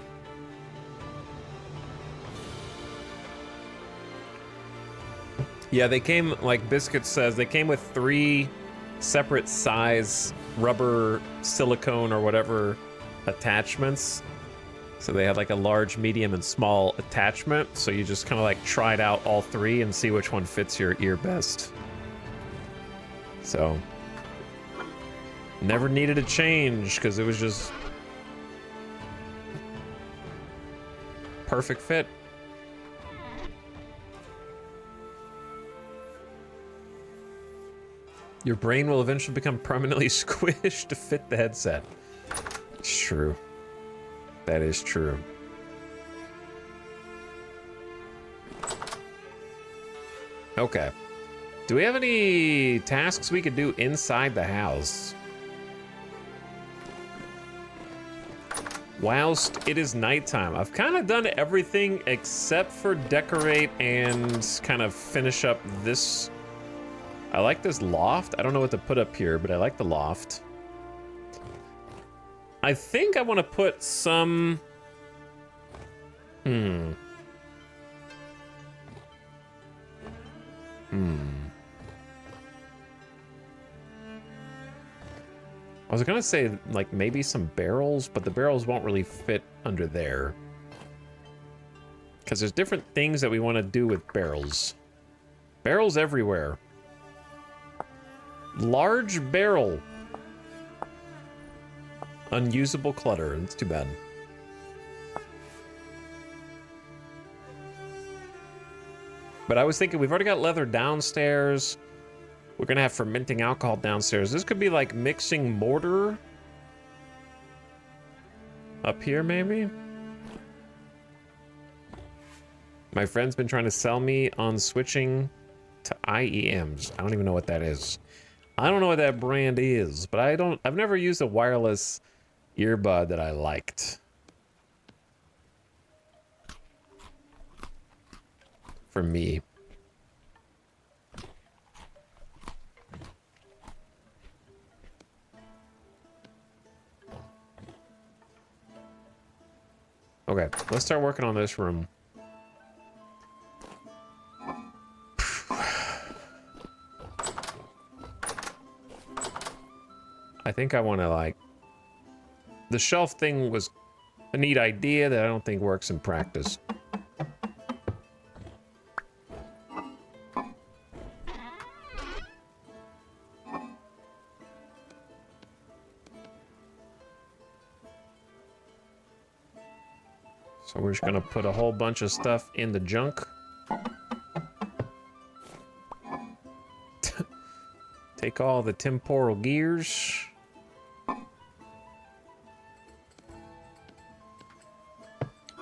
Yeah, they came, like Biscuit says, they came with 3 separate size rubber, silicone, or whatever attachments. So they had like a large, medium, and small attachment. So you just kind of like tried out all 3 and see which one fits your ear best. So never needed a change because it was just perfect fit. Your brain will eventually become permanently squished to fit the headset. It's true. That is true. Okay. Do we have any tasks we could do inside the house? Whilst it is nighttime. I've kind of done everything except for decorate and kind of finish up this. I like this loft. I don't know what to put up here, but I like the loft. I think I want to put some... I was gonna say, like, maybe some barrels, but the barrels won't really fit under there. Because there's different things that we want to do with barrels. Barrels everywhere. Large barrel. Unusable clutter. It's too bad. But I was thinking, we've already got leather downstairs. We're gonna have fermenting alcohol downstairs. This could be like mixing mortar. Up here, maybe? My friend's been trying to sell me on switching to IEMs. I don't even know what that is. I don't know what that brand is, but I've never used a wireless earbud that I liked. For me. Okay, let's start working on this room. I think I want to, like... The shelf thing was a neat idea that I don't think works in practice. So we're just gonna put a whole bunch of stuff in the junk. Take all the temporal gears.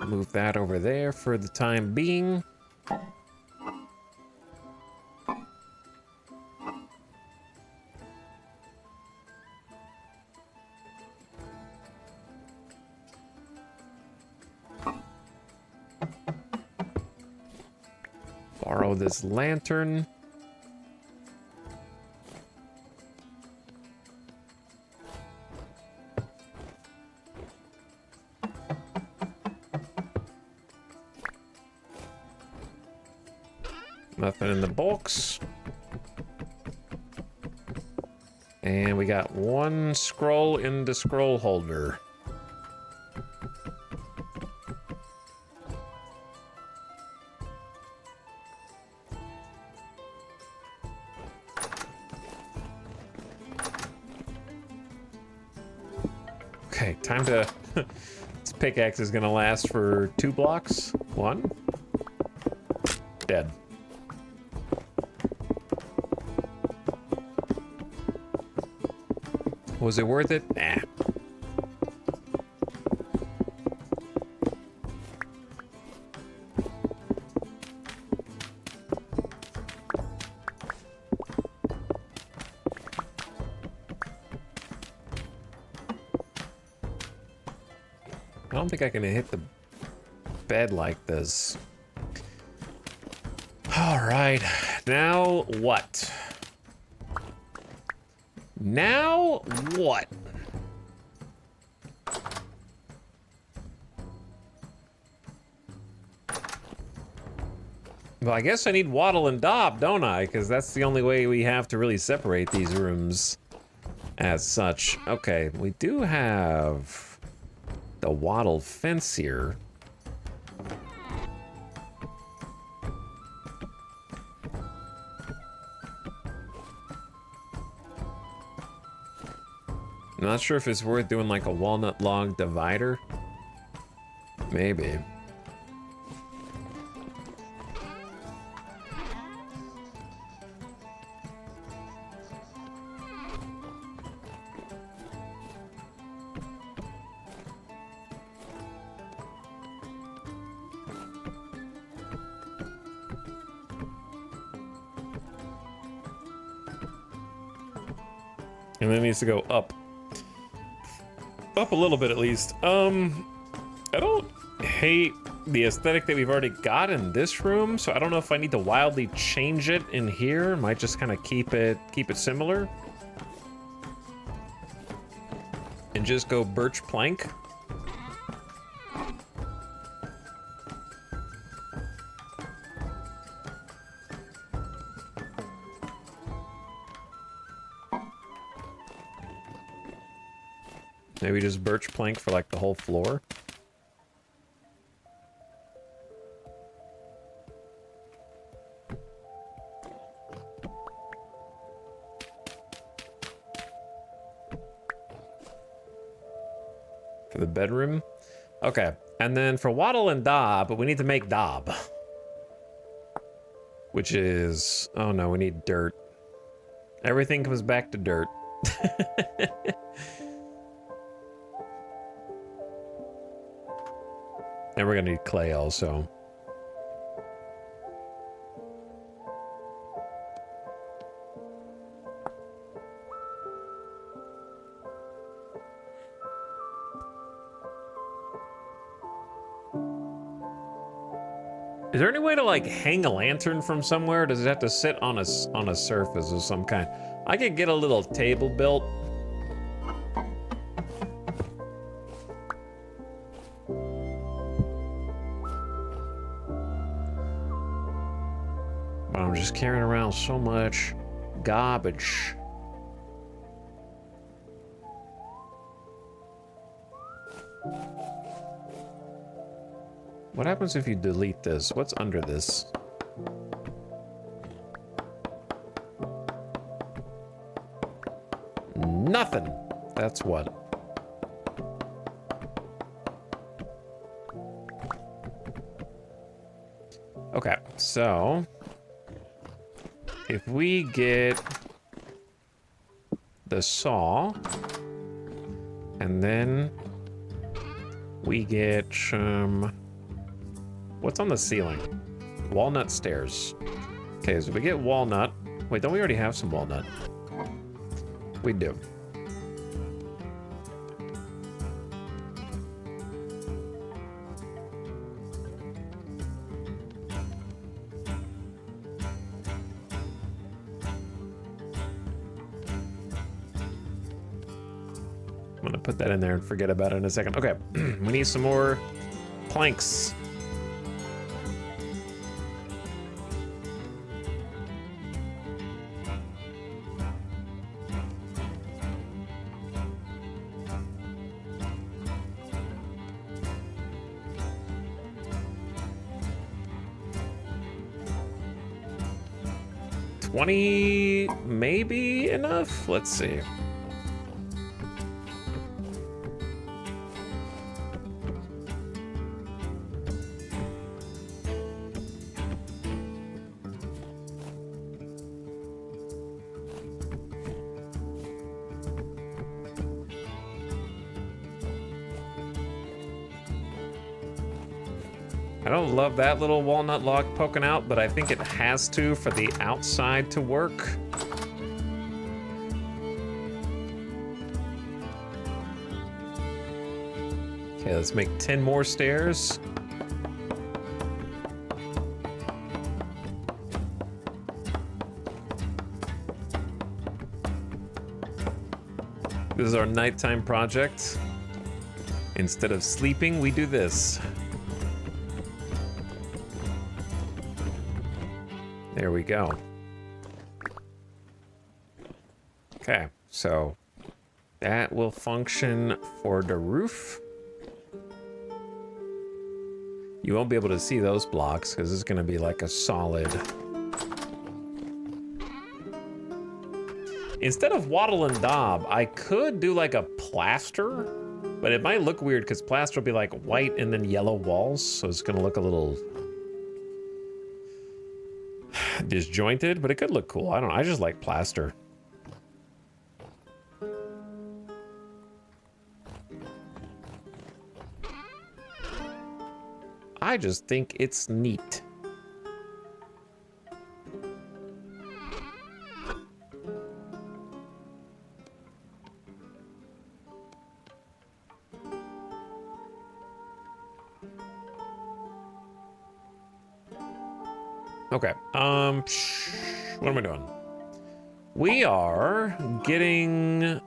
Move that over there for the time being. Borrow this lantern. Nothing in the box. And we got one scroll in the scroll holder. Okay, time to... This pickaxe is gonna last for 2 blocks. 1. Dead. Was it worth it? Nah. I don't think I can hit the bed like this. All right, now what? Now what? Well, I guess I need wattle and daub, don't I? Because that's the only way we have to really separate these rooms as such. Okay, we do have the wattle fence here. I'm not sure if it's worth doing like a walnut log divider. Maybe. And then it needs to go up. Up a little bit at least. I don't hate the aesthetic that we've already got in this room, so I don't know if I need to wildly change it in here. Might just kind of keep it similar. And just go birch plank. Maybe just birch plank for like the whole floor. For the bedroom. Okay, and then for wattle and daub, we need to make daub. Which is, oh no, we need dirt. Everything comes back to dirt. And we're gonna need clay also. Is there any way to like hang a lantern from somewhere? Or does it have to sit on a surface of some kind? I could get a little table built. But I'm just carrying around so much garbage. What happens if you delete this? What's under this? Nothing. That's what. Okay, so if we get the saw and then we get what's on the ceiling? Walnut stairs. Okay, so we get walnut. Wait, don't we already have some walnut? We do. I'm gonna put that in there and forget about it in a second. Okay, we need some more planks. Maybe enough? Let's see. I don't love that little walnut log poking out, but I think it has to for the outside to work. Okay, let's make 10 more stairs. This is our nighttime project. Instead of sleeping, we do this. There we go. Okay, so that will function for the roof. You won't be able to see those blocks because it's going to be like a solid. Instead of wattle and daub, I could do like a plaster, but it might look weird because plaster will be like white and then yellow walls, so it's going to look a little disjointed, but it could look cool. I don't know. I just like plaster. I just think it's neat. Okay. What am I doing? We are getting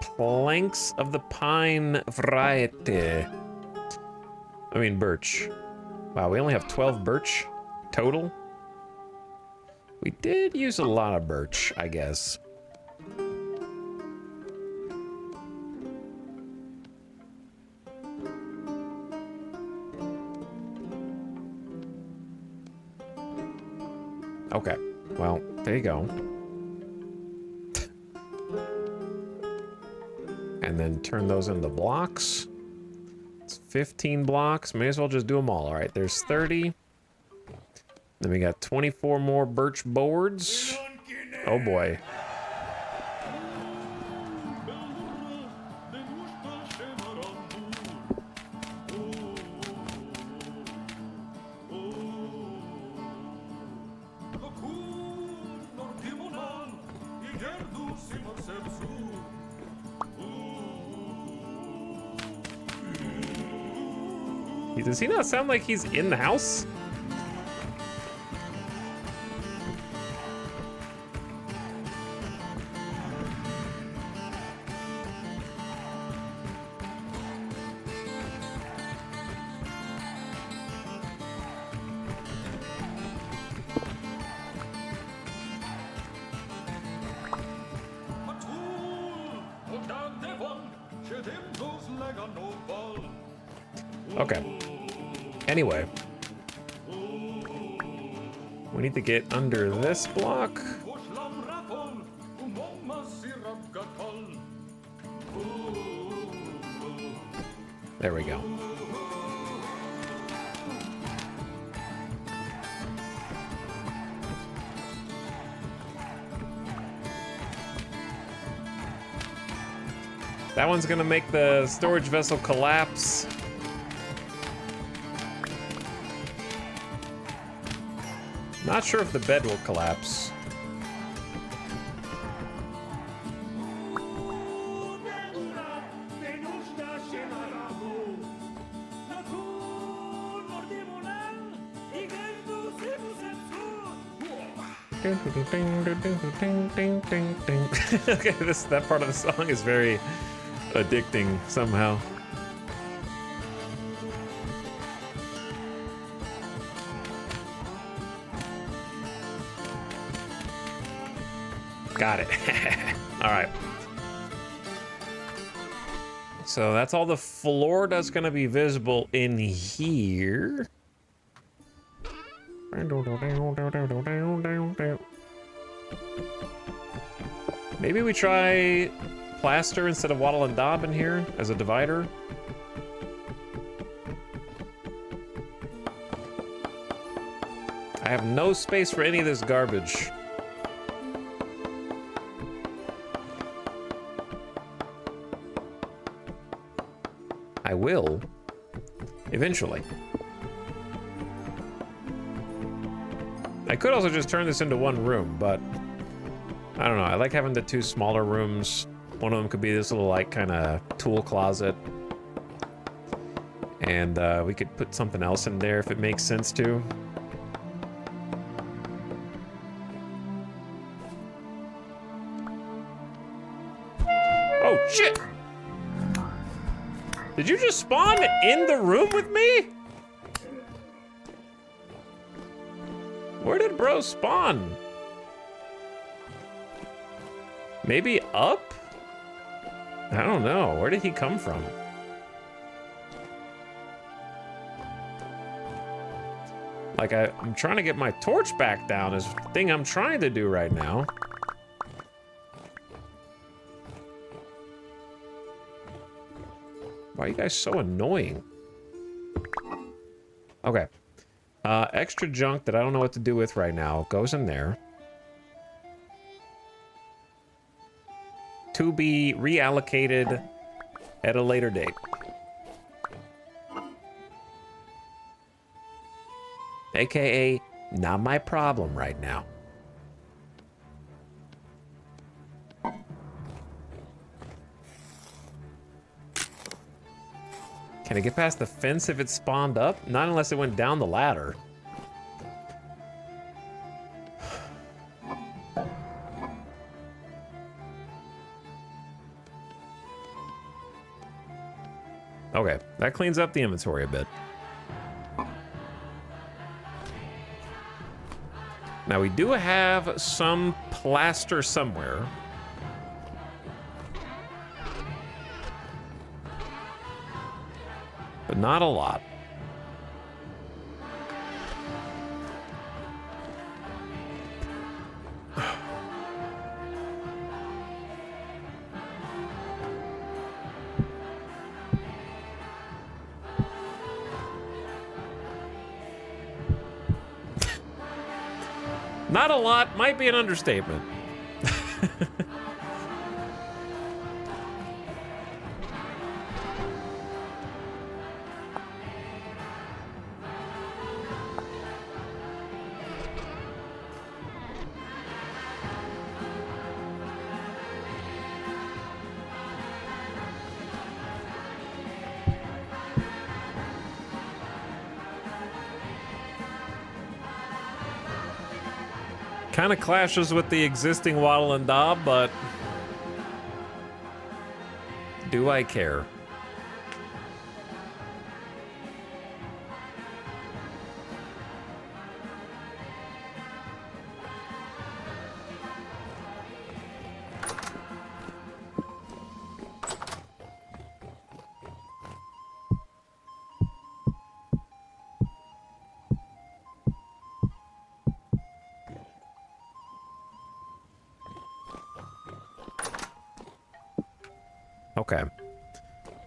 planks of the pine variety. I mean birch. Wow, we only have 12 birch total. We did use a lot of birch, I guess. Okay, well, there you go. And then turn those into blocks. It's 15 blocks. May as well just do them all. All right, there's 30. Then we got 24 more birch boards. Oh boy. Does he not sound like he's in the house? Okay. Anyway. We need to get under this block. There we go. That one's gonna make the storage vessel collapse. Not sure if the bed will collapse. Okay, that part of the song is very addicting somehow. Got it. All right. So that's all the floor that's going to be visible in here. Maybe we try plaster instead of wattle and daub in here as a divider. I have no space for any of this garbage. I will, eventually. I could also just turn this into one room, but I don't know. I like having the two smaller rooms. One of them could be this little, like, kind of tool closet. And we could put something else in there if it makes sense to. Oh, shit! Did you just spawn in the room with me? Where did bro spawn? Maybe up? I don't know. Where did he come from? Like, I'm trying to get my torch back down is the thing I'm trying to do right now. Why are you guys so annoying? Okay. Extra junk that I don't know what to do with right now goes in there. To be reallocated at a later date. AKA, not my problem right now. Can I get past the fence if it spawned up? Not unless it went down the ladder. Okay, that cleans up the inventory a bit. Now we do have some plaster somewhere. But not a lot. Not a lot might be an understatement. Kind of clashes with the existing Waddle and Daub, but do I care? Okay.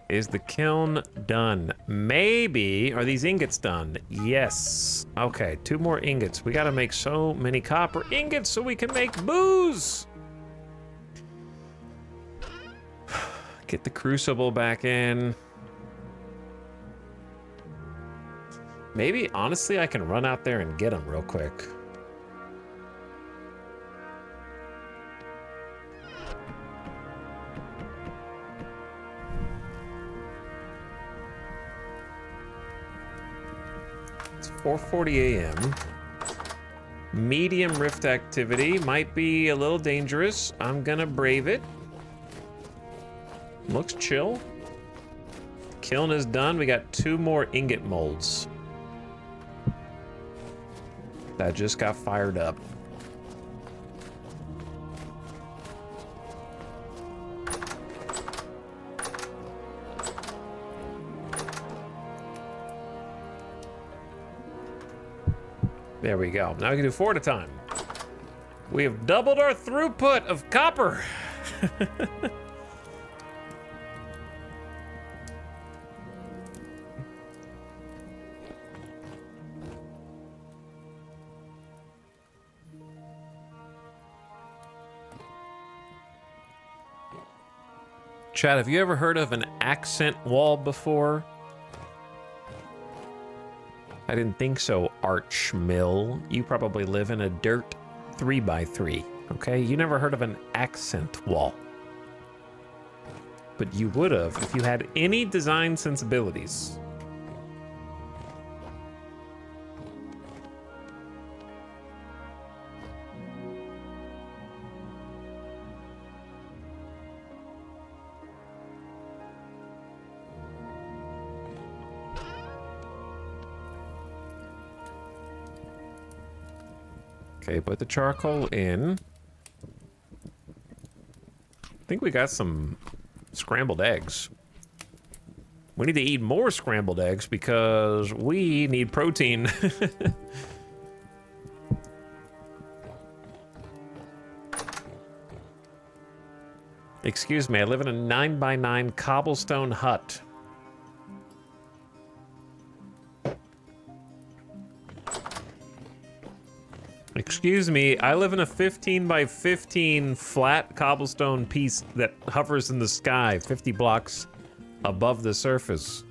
Is the kiln done? Maybe. Are these ingots done? Yes. Okay, 2 more ingots. We gotta make so many copper ingots so we can make booze. Get the crucible back in. Maybe, honestly, I can run out there and get them real quick. It's 4:40 a.m. Medium rift activity might be a little dangerous. I'm gonna brave it. Looks chill. Kiln is done. We got 2 more ingot molds. That just got fired up. There we go. Now we can do 4 at a time. We have doubled our throughput of copper. Chad, have you ever heard of an accent wall before? I didn't think so, Archmill. You probably live in a dirt 3x3, okay? You never heard of an accent wall. But you would have if you had any design sensibilities. Okay, put the charcoal in. I think we got some scrambled eggs. We need to eat more scrambled eggs because we need protein. Excuse me, I live in a 9x9 cobblestone hut. Excuse me, I live in a 15x15 flat cobblestone piece that hovers in the sky 50 blocks above the surface.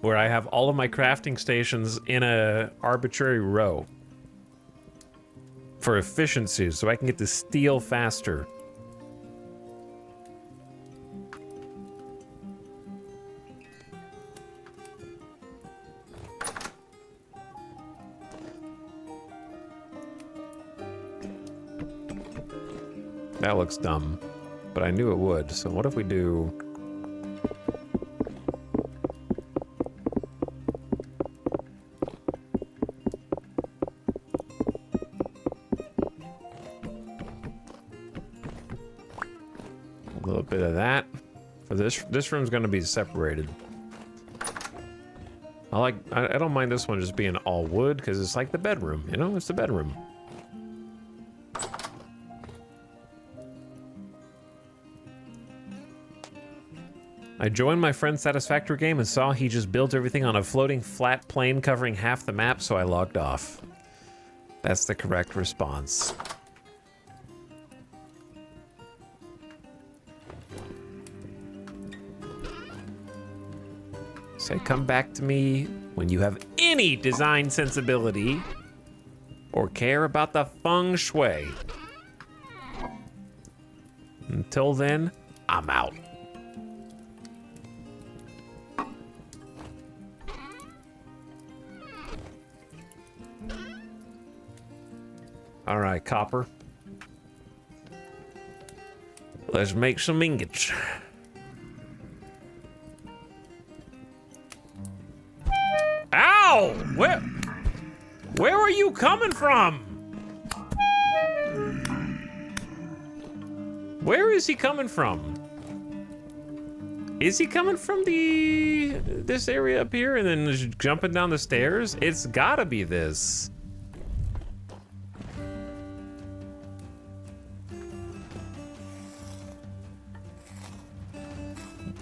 Where I have all of my crafting stations in a arbitrary row. For efficiency, so I can get the steel faster. That looks dumb. but I knew it would. So what if we do... a little bit of that. For this room's gonna be separated. I don't mind this one just being all wood, because it's like the bedroom, you know? It's the bedroom. I joined my friend's Satisfactory game and saw he just built everything on a floating flat plane covering half the map, so I logged off. That's the correct response. Say, come back to me when you have any design sensibility or care about the feng shui. Until then, I'm out. All right, copper. Let's make some ingots. Ow! Where are you coming from? Where is he coming from? Is he coming from this area up here and then just jumping down the stairs? It's gotta be this.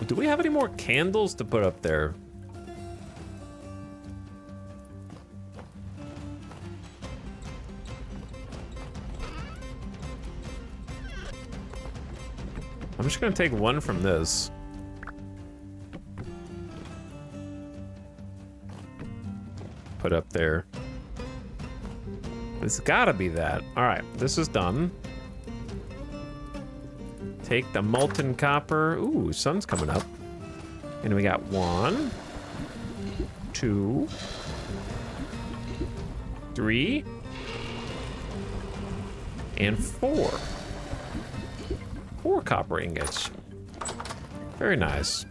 Do we have any more candles to put up there? I'm just gonna take one from this. Put up there. It's gotta be that. All right, this is done. Take the molten copper. Ooh, sun's coming up. And we got 1, 2, 3, and 4. 4 copper ingots. Very nice.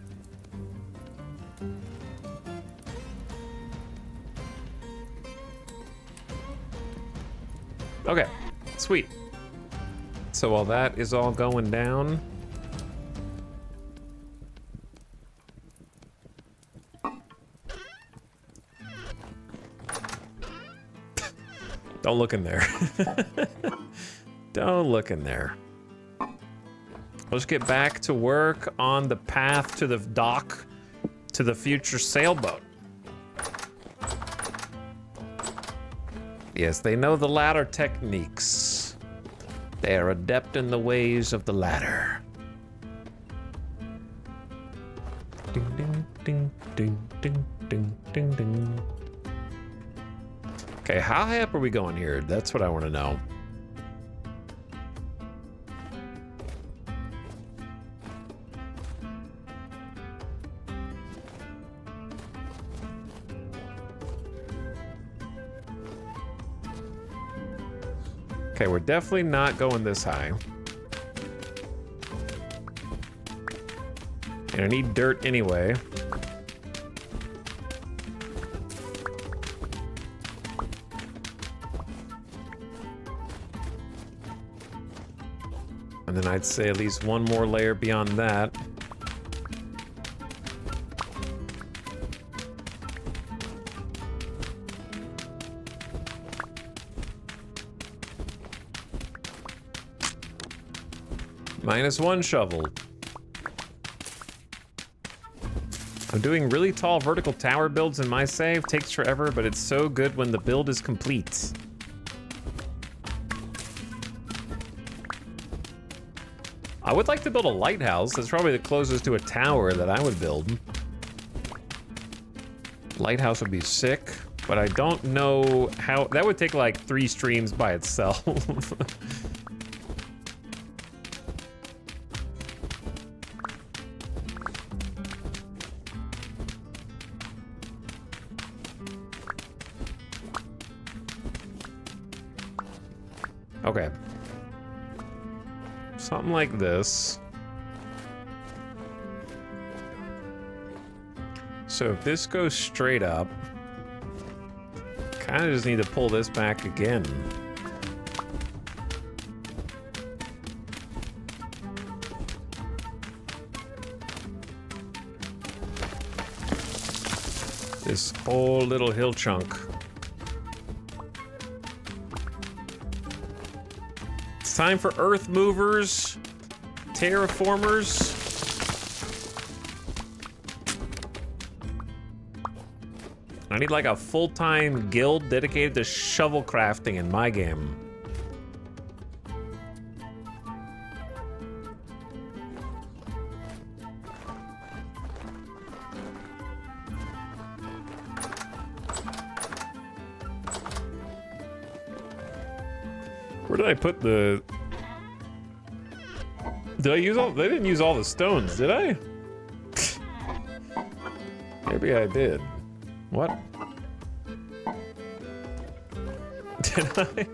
Okay, sweet. So while that is all going down, don't look in there. Don't look in there. Let's get back to work on the path to the dock to the future sailboat. Yes, they know the ladder techniques. They are adept in the ways of the ladder. Ding, ding, ding, ding, ding, ding, ding, ding. Okay, how high up are we going here? That's what I want to know. Okay, we're definitely not going this high. And I need dirt anyway. And then I'd say at least one more layer beyond that. -1 shovel. I'm doing really tall vertical tower builds in my save. Takes forever, but it's so good when the build is complete. I would like to build a lighthouse. That's probably the closest to a tower that I would build. Lighthouse would be sick, but I don't know how. That would take like 3 streams by itself. Okay. Something like this. So if this goes straight up, kind of just need to pull this back again. This whole little hill chunk. It's time for earth movers, terraformers. I need like a full-time guild dedicated to shovel crafting in my game. Where did I put the... Did I use all... They didn't use all the stones, did I? Maybe I did. What? Did I?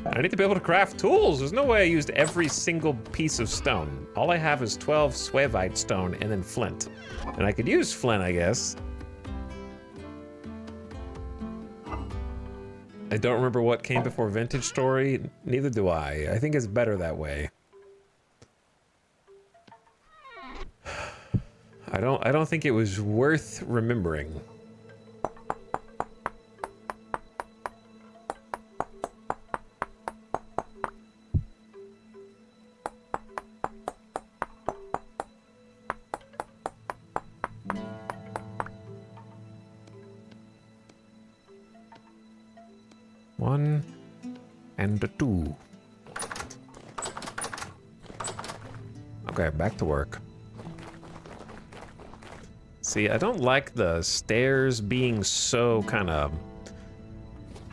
I need to be able to craft tools. There's no way I used every single piece of stone. All I have is 12 swavite stone and then flint. And I could use flint, I guess. I don't remember what came before Vintage Story. Neither do I. I think it's better that way. I don't think it was worth remembering. One and a two. Okay, back to work. See, I don't like the stairs being so kind of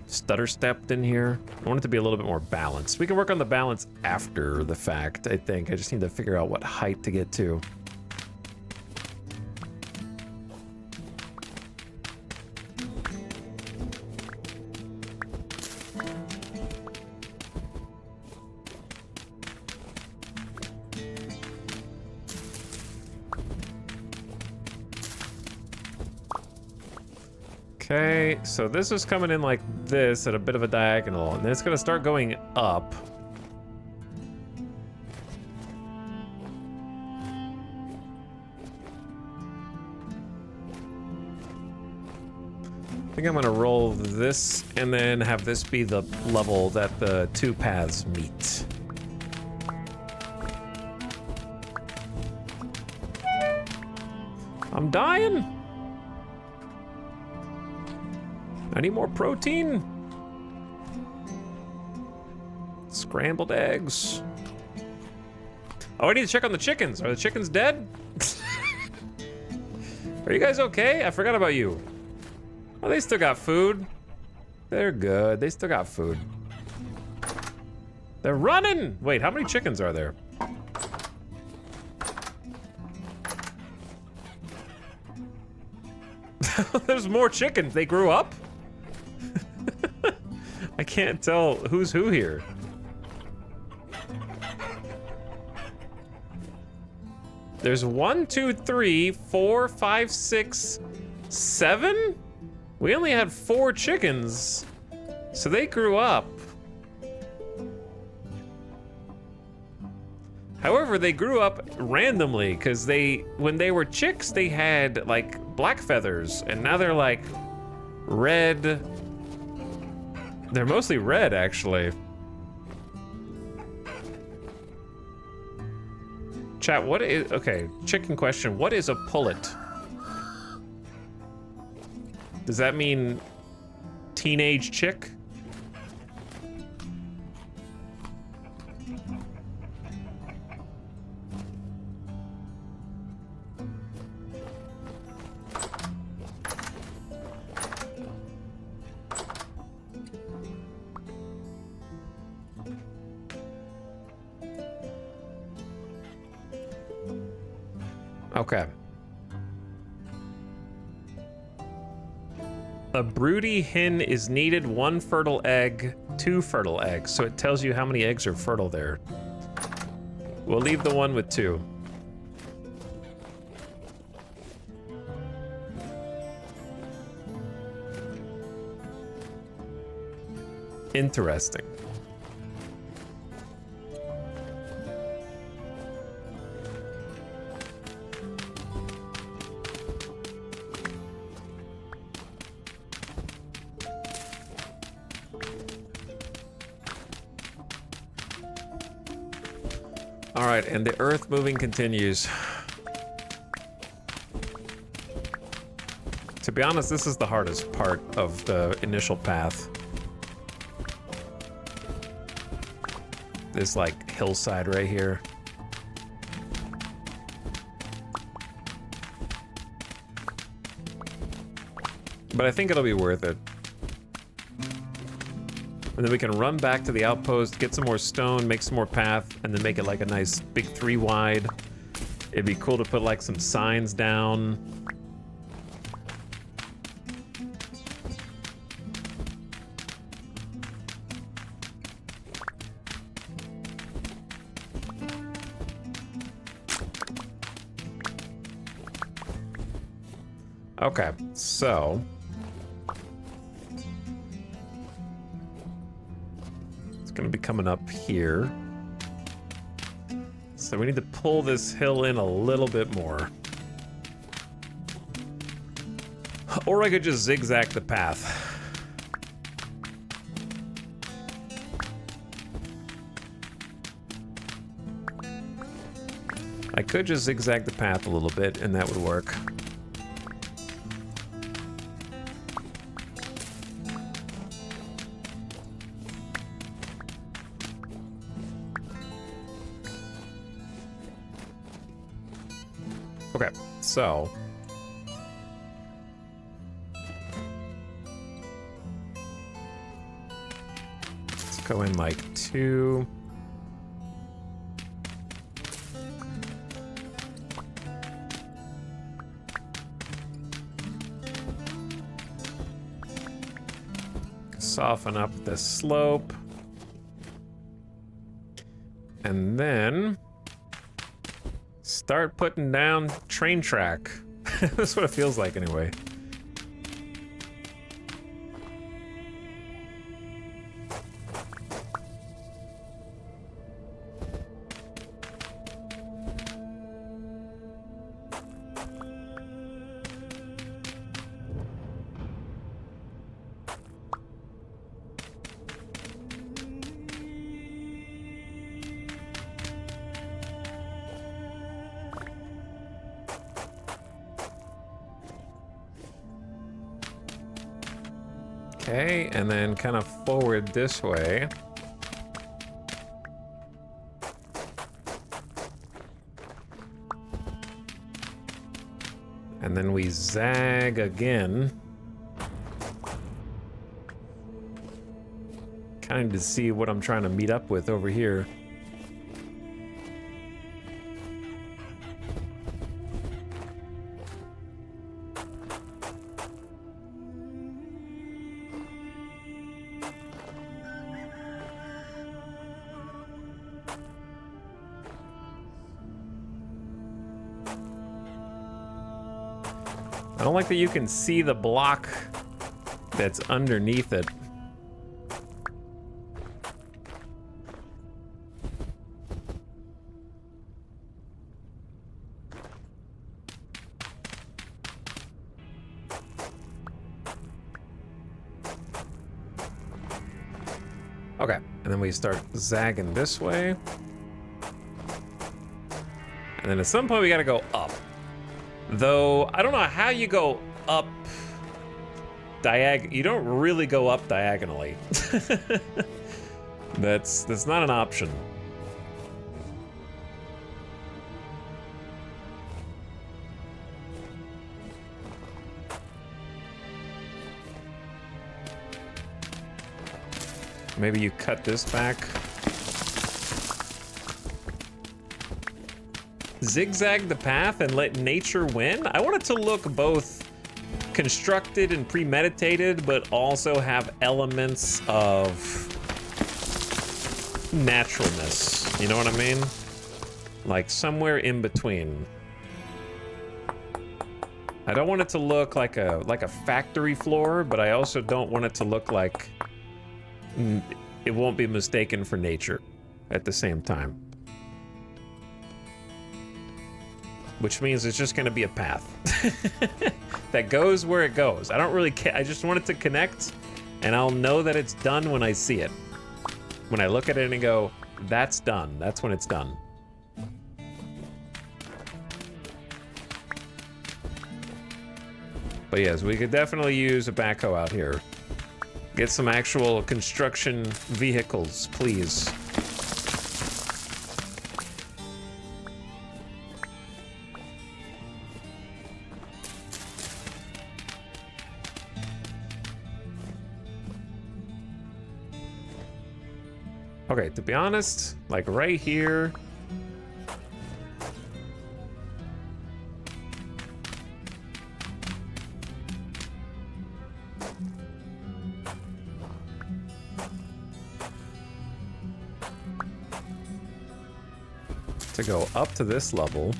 stutter-stepped in here. I want it to be a little bit more balanced. We can work on the balance after the fact, I think. I just need to figure out what height to get to. Okay, so this is coming in like this at a bit of a diagonal, and then it's gonna start going up. I think I'm gonna roll this and then have this be the level that the two paths meet. I'm dying. I need more protein. Scrambled eggs. Oh, I need to check on the chickens. Are the chickens dead? Are you guys okay? I forgot about you. Oh, they still got food. They're good. They still got food. They're running. Wait, how many chickens are there? There's more chickens. They grew up? I can't tell who's who here. There's 1, 2, 3, 4, 5, 6, 7? We only had 4 chickens. So they grew up. However, they grew up randomly because when they were chicks, they had like black feathers, and now they're like red. They're mostly red, actually. Chat, what is, okay, chicken question. What is a pullet? Does that mean teenage chick? Okay. A broody hen is needed 1 fertile egg, 2 fertile eggs. So it tells you how many eggs are fertile there. We'll leave the one with 2. Interesting. All right, and the earth moving continues. To be honest, this is the hardest part of the initial path. This, like, hillside right here. But I think it'll be worth it. And then we can run back to the outpost, get some more stone, make some more path, and then make it like a nice big 3 wide. It'd be cool to put like some signs down. Okay, so gonna be coming up here. So we need to pull this hill in a little bit more. Or I could just zigzag the path. I could just zigzag the path a little bit and that would work. Okay, so let's go in like 2. Soften up the slope. And then start putting down train track. That's what it feels like anyway. Okay, and then kind of forward this way. And then we zag again. Kind of to see what I'm trying to meet up with over here. I don't like that you can see the block that's underneath it. Okay, and then we start zagging this way. And then at some point we gotta go up. Though, I don't know how you go up you don't really go up diagonally. That's not an option. Maybe you cut this back. Zigzag the path and let nature win? I want it to look both constructed and premeditated, but also have elements of naturalness. You know what I mean? Like somewhere in between. I don't want it to look like a factory floor, but I also don't want it to look like it won't be mistaken for nature at the same time. Which means it's just gonna be a path that goes where it goes. I don't really care. I just want it to connect, and I'll know that it's done when I see it. When I look at it and go, that's done. That's when it's done. But yes, we could definitely use a backhoe out here. Get some actual construction vehicles, please. Okay, to be honest, like right here. To go up to this level.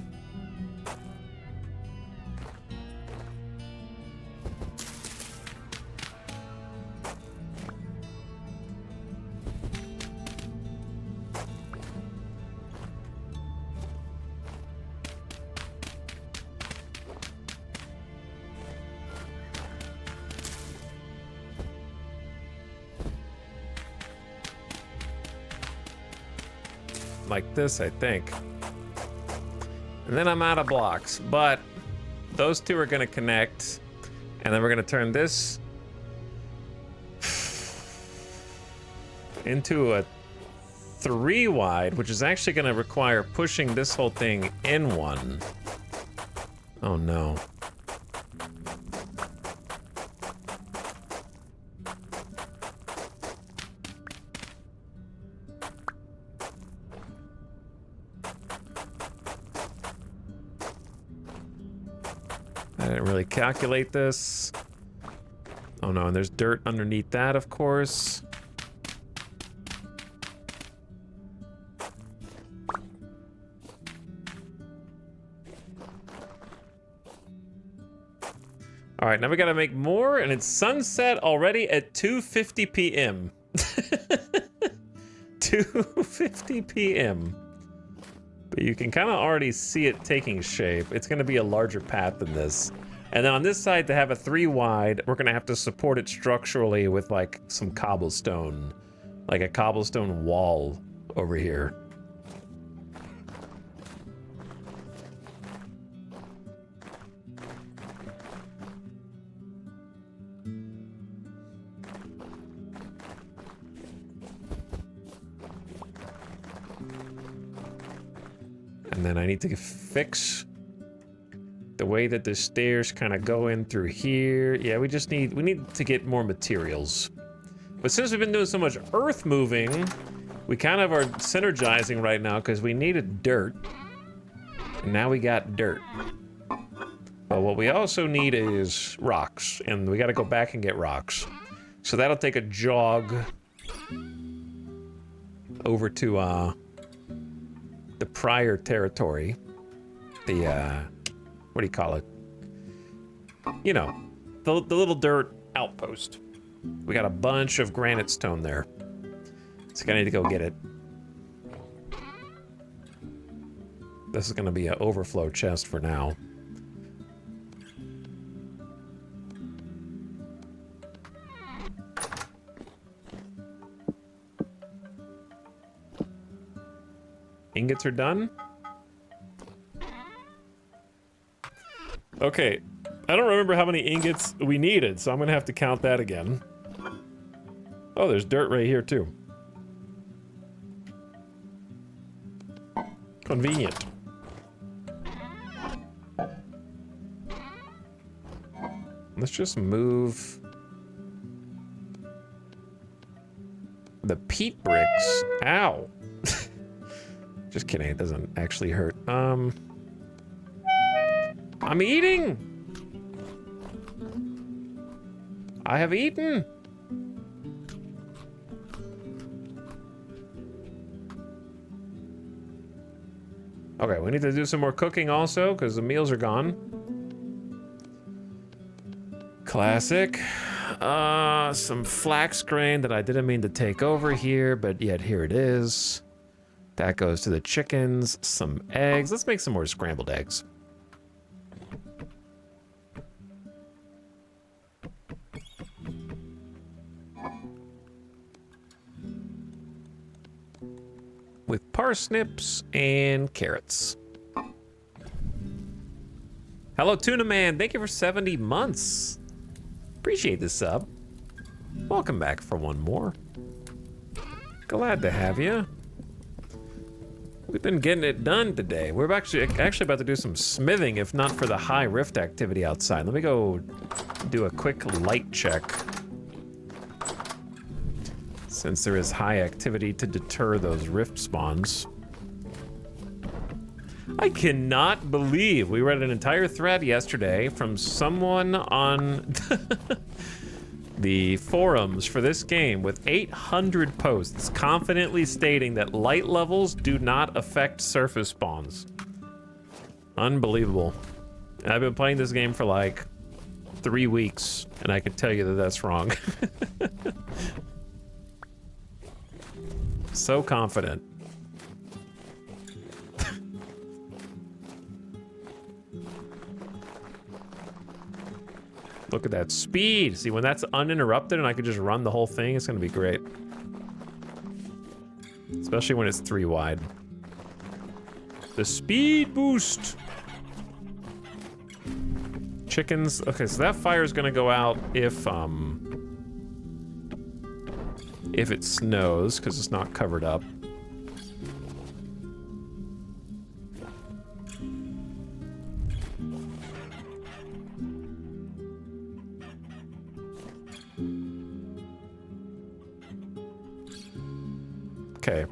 Like this, I think. And then I'm out of blocks, but those two are gonna connect, and then we're gonna turn this into a 3 wide, which is actually gonna require pushing this whole thing in one. Oh no. I didn't really calculate this. Oh no, and there's dirt underneath that, of course. All right, now we gotta make more, and it's sunset already at 2:50 p.m. 2:50 p.m. But you can kind of already see it taking shape. It's gonna be a larger path than this. And then on this side, to have a 3 wide, we're gonna have to support it structurally with like some cobblestone, like a cobblestone wall over here. And then I need to fix the way that the stairs kind of go in through here. Yeah, we need to get more materials. But since we've been doing so much earth moving, we kind of are synergizing right now because we needed dirt. And now we got dirt. But what we also need is rocks, and we got to go back and get rocks. So that'll take a jog over to the prior territory, the what do you call it? You know, the little dirt outpost. We got a bunch of granite stone there, so I need to go get it. This is gonna be an overflow chest for now. Ingots are done. Okay, I don't remember how many ingots we needed, so I'm gonna have to count that again. Oh, there's dirt right here too. Convenient. Let's just move the peat bricks. Ow. Just kidding, it doesn't actually hurt. I'm eating! I have eaten! Okay, we need to do some more cooking also, because the meals are gone. Classic. Some flax grain that I didn't mean to take over here, but yet here it is. That goes to the chickens. Some eggs. Let's make some more scrambled eggs. With parsnips and carrots. Hello, Tuna Man. Thank you for 70 months. Appreciate the sub. Welcome back for one more. Glad to have you. We've been getting it done today. We're actually about to do some smithing, if not for the high rift activity outside. Let me go do a quick light check. Since there is high activity to deter those rift spawns. I cannot believe we read an entire thread yesterday from someone on the forums for this game with 800 posts confidently stating that light levels do not affect surface spawns. Unbelievable. And I've been playing this game for like 3 weeks, and I can tell you that that's wrong. So confident. Look at that speed. See, when that's uninterrupted and I could just run the whole thing, it's gonna be great. Especially when it's 3 wide. The speed boost. Chickens. Okay, so that fire is gonna go out if it snows, because it's not covered up. Okay.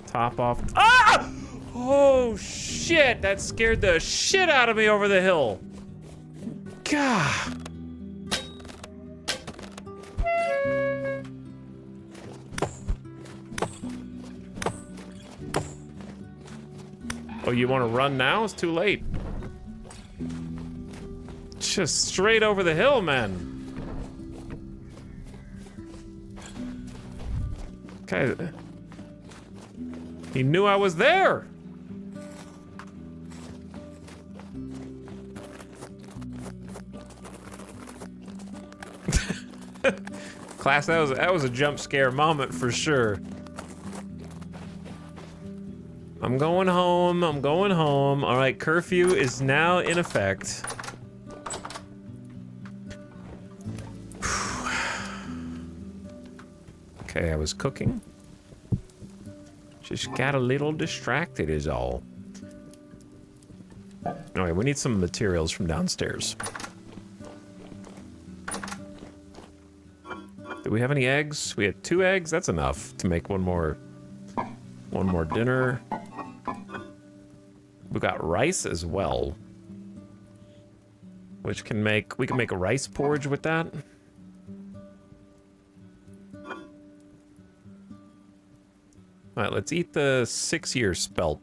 Top off. Ah! Oh, shit! That scared the shit out of me over the hill. God. Oh, you want to run now? It's too late. Just straight over the hill, man. Okay. He knew I was there. Class, that was a jump scare moment for sure. I'm going home. I'm going home. All right, curfew is now in effect. Okay, I was cooking. Just got a little distracted is all. All right, we need some materials from downstairs. Do we have any eggs? We had 2 eggs. That's enough to make one more dinner. We got rice as well, which we can make a rice porridge with that. All right, let's eat the 6-year spelt.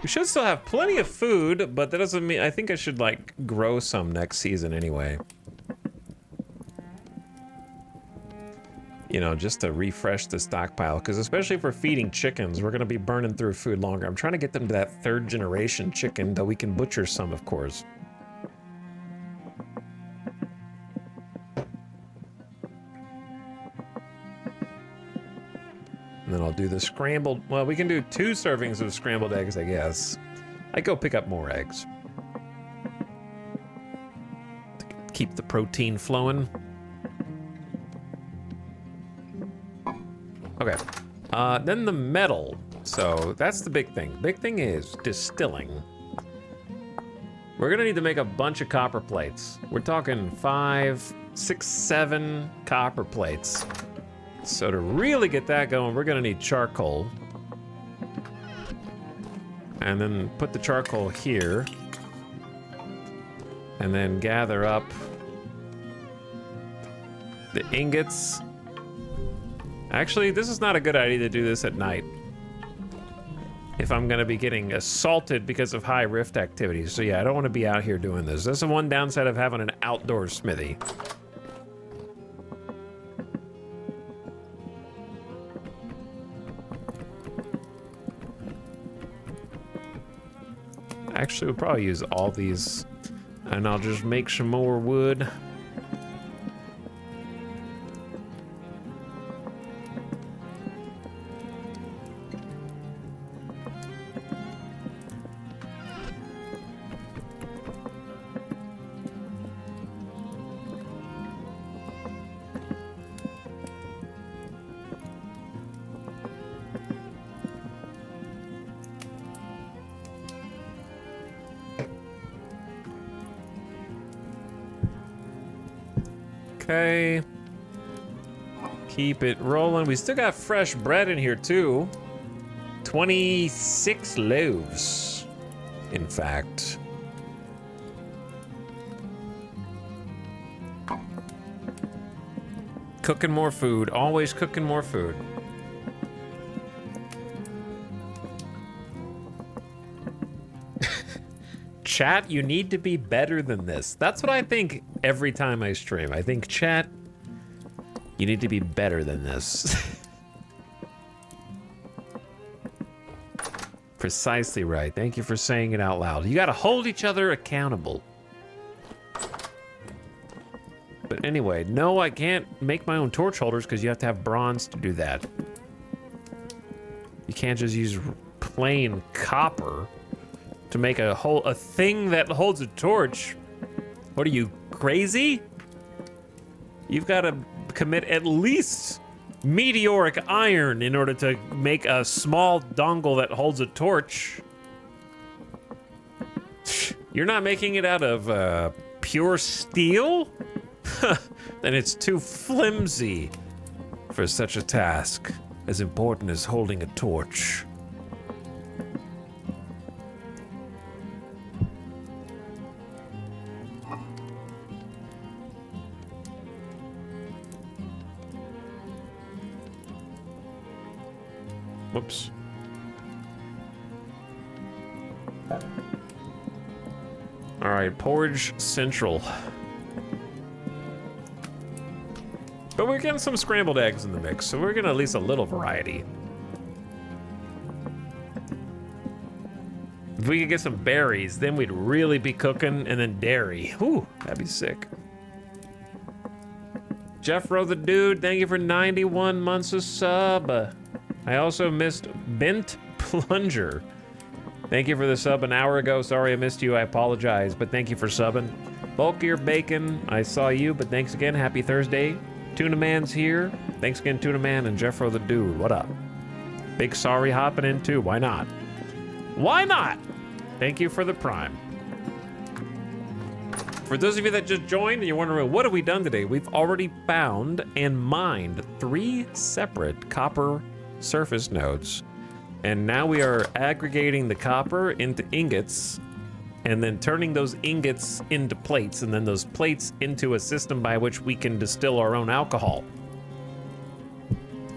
We should still have plenty of food, but that doesn't mean, I think I should like grow some next season anyway. You know, just to refresh the stockpile, because especially if we're feeding chickens, we're gonna be burning through food longer. I'm trying to get them to that 3rd generation chicken, though we can butcher some, of course. And then I'll do the scrambled, well, we can do 2 servings of scrambled eggs, I guess. I go pick up more eggs. To keep the protein flowing. Okay, then the metal. So that's the big thing. Big thing is distilling. We're gonna need to make a bunch of copper plates. We're talking 5, 6, 7 copper plates. So to really get that going, we're gonna need charcoal. And then put the charcoal here. And then gather up the ingots. Actually, this is not a good idea to do this at night. if I'm going to be getting assaulted because of high rift activity. So yeah, I don't want to be out here doing this. That's the one downside of having an outdoor smithy. Actually, we'll probably use all these, and I'll just make some more wood. Okay. Keep it rolling. We still got fresh bread in here too. 26 loaves, in fact. Cooking more food, always cooking more food. Chat, you need to be better than this. That's what I think every time I stream. I think, chat, you need to be better than this. Precisely right. Thank you for saying it out loud. You gotta hold each other accountable. But anyway, no, I can't make my own torch holders because you have to have bronze to do that. You can't just use plain copper to make a thing that holds a torch. What are you, crazy? You've got to commit at least meteoric iron in order to make a small dongle that holds a torch. You're not making it out of pure steel? Then it's too flimsy for such a task as important as holding a torch. Whoops. All right, porridge central. But we're getting some scrambled eggs in the mix, so we're getting at least a little variety. If we could get some berries, then we'd really be cooking, and then dairy. Whew, that'd be sick. Jeffro the Dude, thank you for 91 months of sub. I also missed Bent Plunger. Thank you for the sub an hour ago. Sorry I missed you, I apologize, but thank you for subbing. Bulkier Bacon, I saw you, but thanks again, happy Thursday. Tuna Man's here. Thanks again, Tuna Man and Jeffro the Dude, what up? Big sorry hopping in too, why not? Why not? Thank you for the prime. For those of you that just joined and you're wondering, what have we done today? We've already found and mined 3 separate copper surface nodes. And now we are aggregating the copper into ingots and then turning those ingots into plates and then those plates into a system by which we can distill our own alcohol.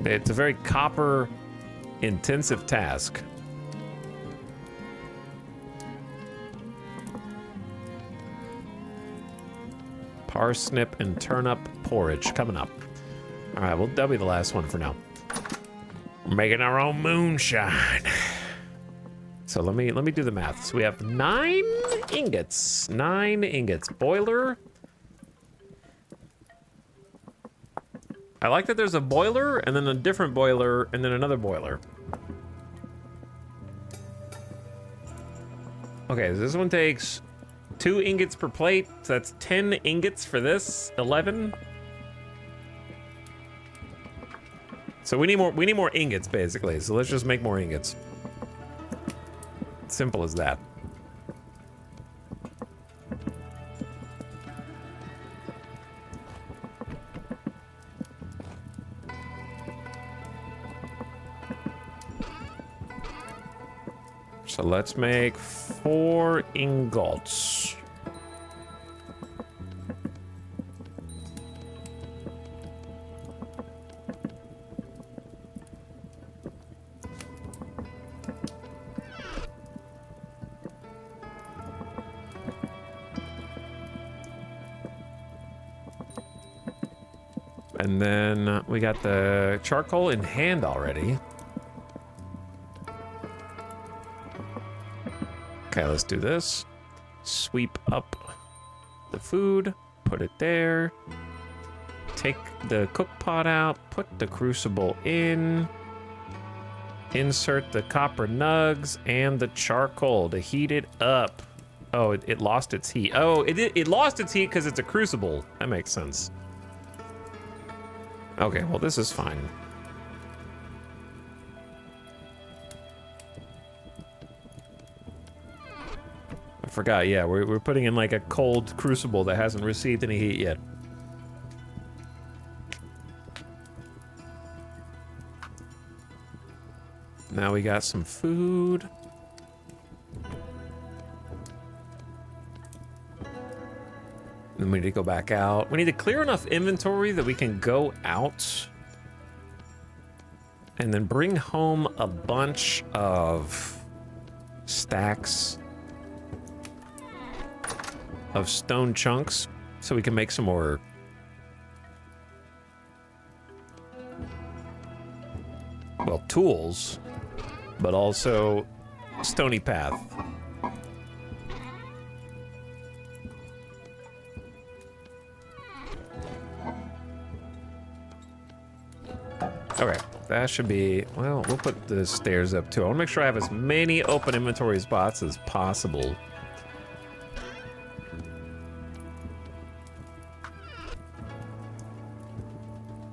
It's a very copper intensive task. Parsnip and turnip porridge coming up. All right, well, that'll be the last one for now. We're making our own moonshine. So let me do the math. So we have 9 ingots. 9 ingots. Boiler. I like that there's a boiler and then a different boiler and then another boiler. Okay, so this one takes 2 ingots per plate. So that's 10 ingots for this. 11. So we need more ingots basically. So let's just make more ingots. Simple as that. So let's make 4 ingots. And then we got the charcoal in hand already. Okay, let's do this. Sweep up the food, put it there. Take the cook pot out, put the crucible in. Insert the copper nugs and the charcoal to heat it up. Oh, it lost its heat. Oh, it lost its heat because it's a crucible. That makes sense. Okay, well, this is fine. I forgot, yeah, we're putting in like a cold crucible that hasn't received any heat yet. Now we got some food. Then we need to go back out. We need to clear enough inventory that we can go out and then bring home a bunch of stacks of stone chunks so we can make some more tools, but also stony path. Okay, that should be, well, we'll put the stairs up too. I want to make sure I have as many open inventory spots as possible.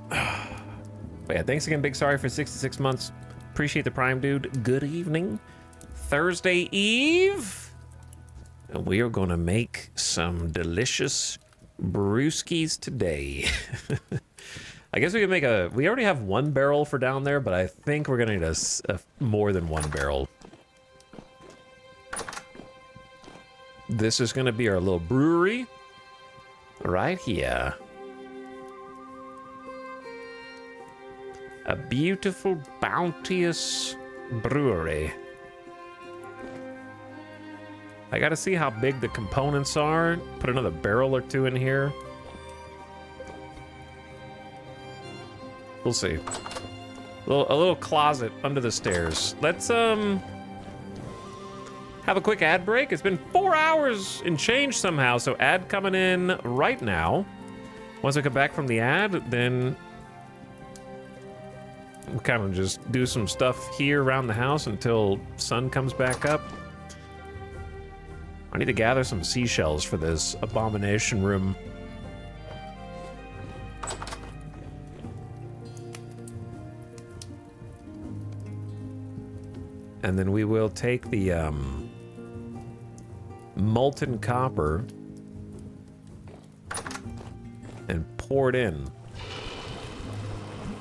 But yeah, thanks again, Big Sorry, for 66 months. Appreciate the Prime, dude. Good evening. Thursday Eve. And we are going to make some delicious brewskis today. I guess we could make we already have 1 barrel for down there, but I think we're going to need a more than 1 barrel. This is going to be our little brewery right here. A beautiful, bounteous brewery. I gotta see how big the components are. Put another barrel or 2 in here. We'll see. A little closet under the stairs. Let's have a quick ad break. It's been 4 hours and change somehow, so ad coming in right now. Once I come back from the ad, then we'll kind of just do some stuff here around the house until sun comes back up. I need to gather some seashells for this abomination room. And then we will take the molten copper and pour it in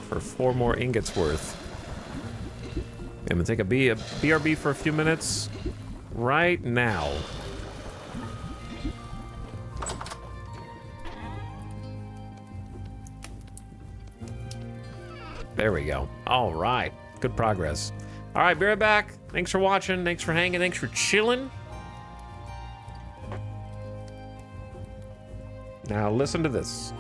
for 4 more ingots worth. I'm gonna take a BRB for a few minutes right now. There we go. All right, good progress. All right, be right back. Thanks for watching. Thanks for hanging. Thanks for chilling. Now listen to this.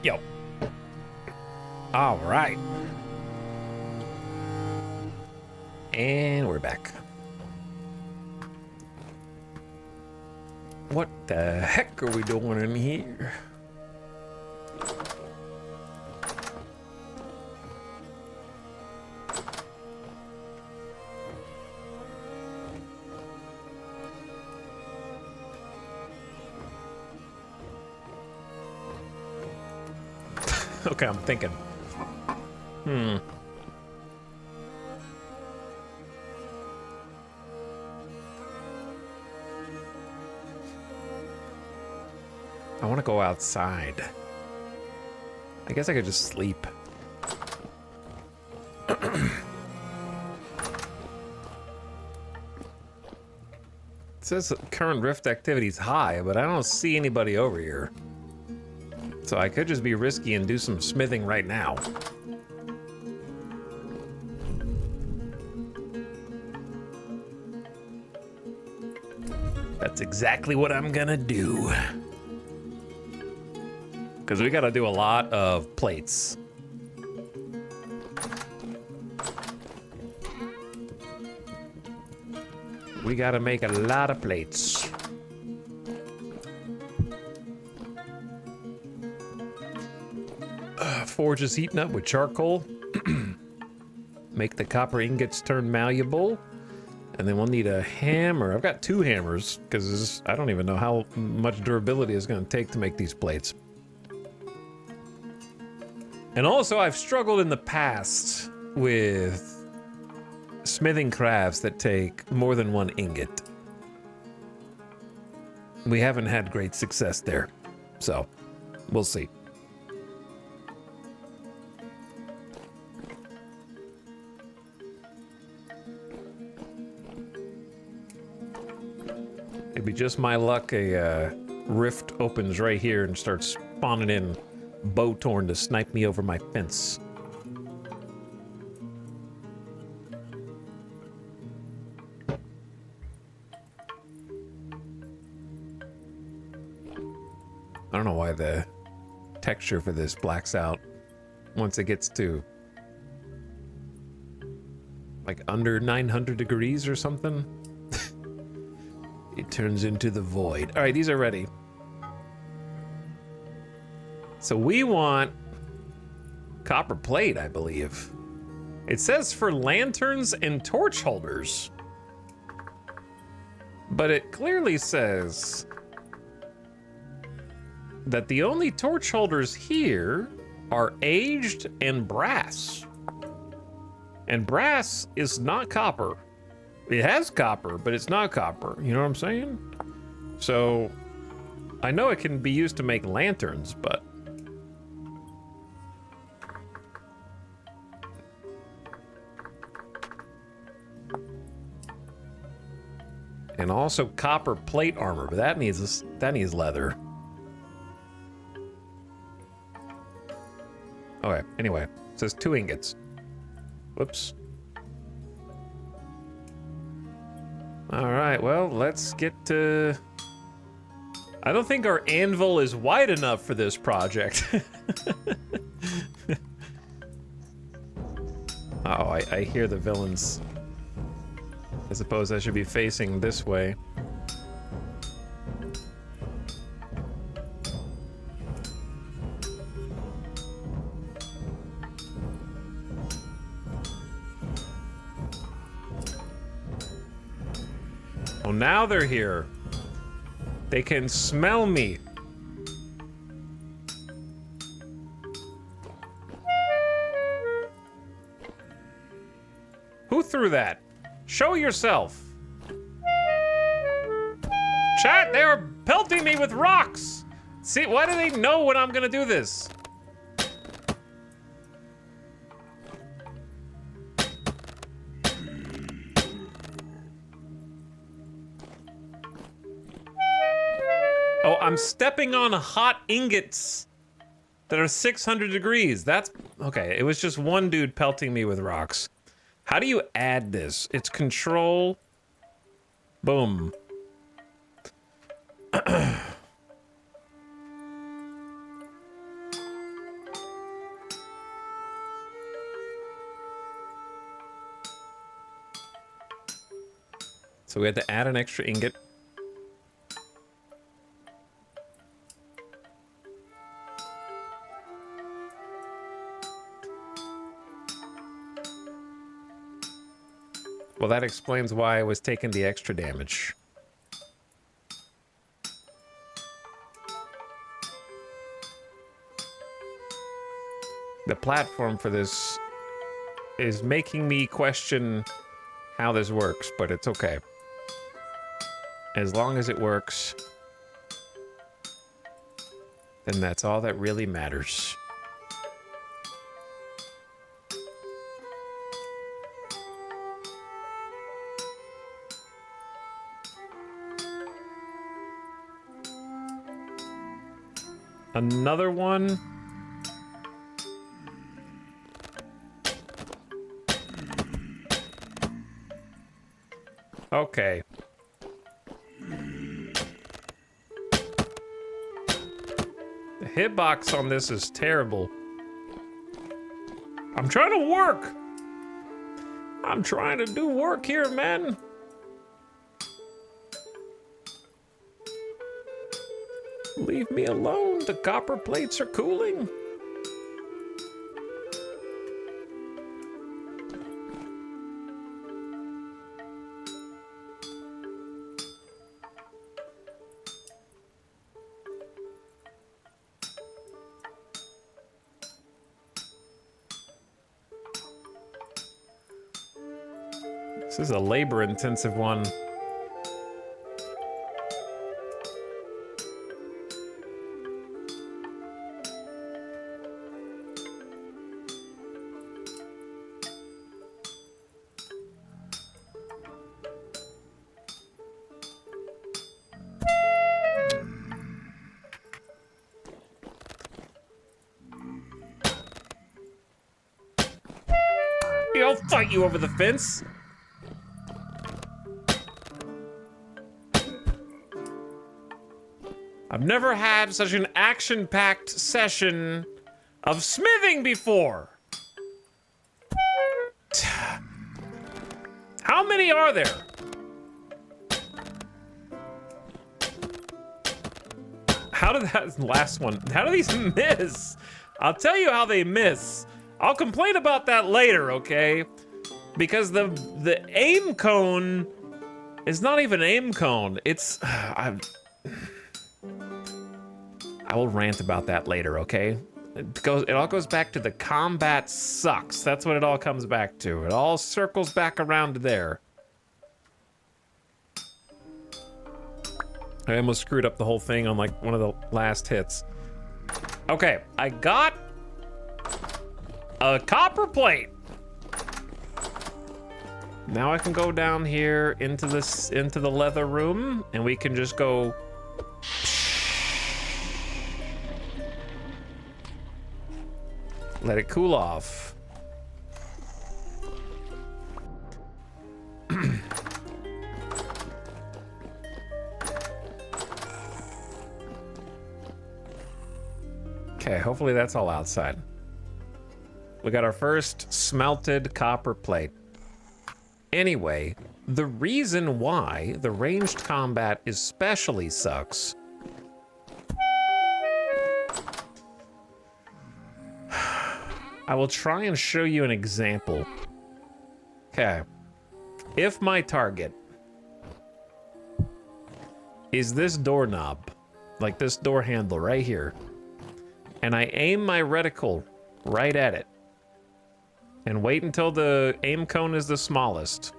Yo. All right. And we're back. What the heck are we doing in here? Okay, I'm thinking. I want to go outside. I guess I could just sleep. It says current rift activity is high, but I don't see anybody over here. So I could just be risky and do some smithing right now. That's exactly what I'm gonna do. Because we gotta do a lot of plates. We gotta make a lot of plates. Forge is heating up with charcoal. Make the copper ingots turn malleable. And then we'll need a hammer. I've got 2 hammers because I don't even know how much durability it's going to take to make these plates. And also, I've struggled in the past with smithing crafts that take more than 1 ingot. We haven't had great success there. So, we'll see. It'd be just my luck a rift opens right here and starts spawning in Bowtorn to snipe me over my fence. I don't know why the texture for this blacks out once it gets to like under 900 degrees or something. It turns into the void. All right, these are ready. So we want copper plate, I believe. It says for lanterns and torch holders. But it clearly says that the only torch holders here are aged and brass. And brass is not copper. It has copper, but it's not copper. You know what I'm saying? So, I know it can be used to make lanterns, but... And also copper plate armor, but that needs leather. Okay, anyway, it says 2 ingots. Whoops. All right, well, let's get to... I don't think our anvil is wide enough for this project. Oh, I hear the villains. I suppose I should be facing this way. Oh, now they're here. They can smell me. Who threw that? Show yourself. Chat, they're pelting me with rocks. See, why do they know when I'm gonna do this? Oh, I'm stepping on hot ingots that are 600 degrees. That's okay. It was just one dude pelting me with rocks. How do you add this? It's control. Boom. So we had to add an extra ingot. Well, that explains why I was taking the extra damage. The platform for this is making me question how this works, but it's okay. As long as it works, then that's all that really matters. Another one. Okay. The hitbox on this is terrible. I'm trying to work. I'm trying to do work here, man. Leave me alone. The copper plates are cooling. This is a labor-intensive one. I'll fight you over the fence. I've never had such an action-packed session of smithing before. How many are there? How did that last one, how do these miss? I'll tell you how they miss. I'll complain about that later, okay? Because the aim cone is not even aim cone. It's, I will rant about that later, okay? It all goes back to the combat sucks. That's what it all comes back to. It all circles back around to there. I almost screwed up the whole thing on like one of the last hits. Okay, I got a copper plate. Now I can go down here into the leather room, and we can just go. Let it cool off. Okay, hopefully that's all outside. We got our first smelted copper plate. Anyway, the reason why the ranged combat especially sucks I will try and show you an example. Okay. If my target is this doorknob, like this door handle right here, and I aim my reticle right at it, and wait until the aim cone is the smallest,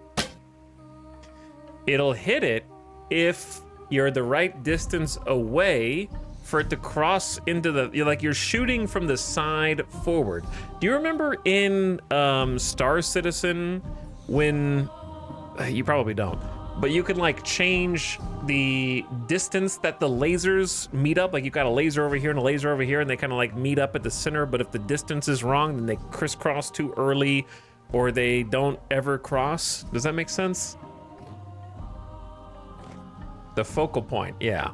it'll hit it if you're the right distance away for it to cross into the, you're shooting from the side forward. Do you remember in Star Citizen when, you probably don't, but you could like change the distance that the lasers meet up? Like you've got a laser over here and a laser over here, and they kind of like meet up at the center, but if the distance is wrong, then they crisscross too early or they don't ever cross. Does that make sense? The focal point, yeah.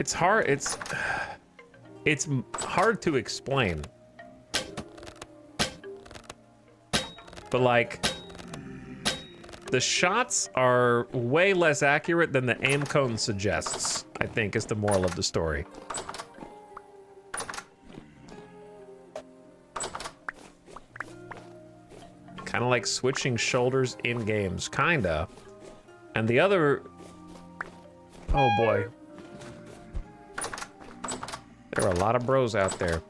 It's hard. It's hard to explain. But like, the shots are way less accurate than the aim cone suggests, I think is the moral of the story. Kind of like switching shoulders in games, kinda. And the other, oh boy. There are a lot of bros out there.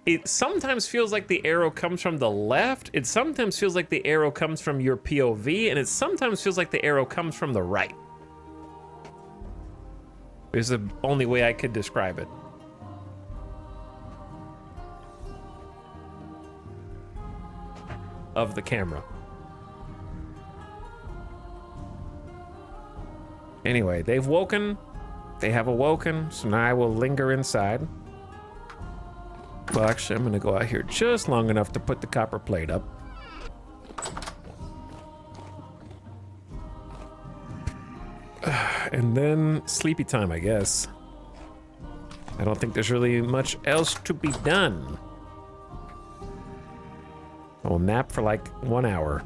It sometimes feels like the arrow comes from the left. It sometimes feels like the arrow comes from your POV, and it sometimes feels like the arrow comes from the right. Is the only way I could describe it. Of the camera. Anyway, they've woken. They have awoken, so now I will linger inside. Well, actually, I'm gonna go out here just long enough to put the copper plate up. And then sleepy time, I guess. I don't think there's really much else to be done. I'll nap for like 1 hour.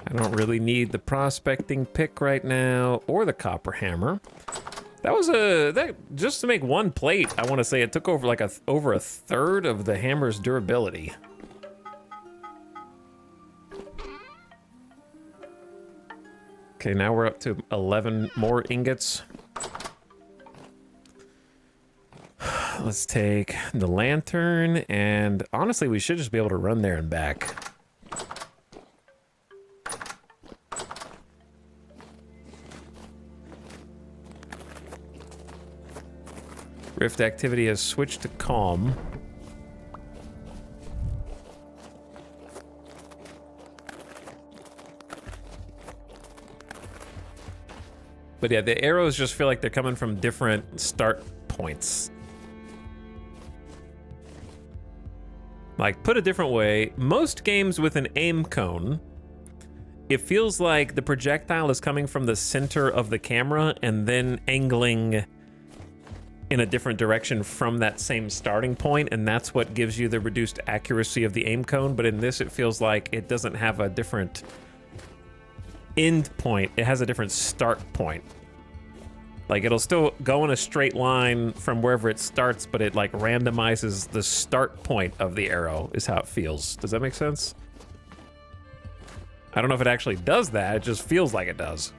I don't really need the prospecting pick right now, or the copper hammer. That was just to make one plate, I want to say it took over like over a third of the hammer's durability. Okay, now we're up to 11 more ingots. Let's take the lantern, and honestly, we should just be able to run there and back. Rift activity has switched to calm. But yeah, the arrows just feel like they're coming from different start points. Like, put a different way, most games with an aim cone, it feels like the projectile is coming from the center of the camera and then angling in a different direction from that same starting point, and that's what gives you the reduced accuracy of the aim cone. But in this, it feels like it doesn't have a different end point, it has a different start point. Like, it'll still go in a straight line from wherever it starts, but it like randomizes the start point of the arrow is how it feels. Does that make sense? I don't know if it actually does that, it just feels like it does.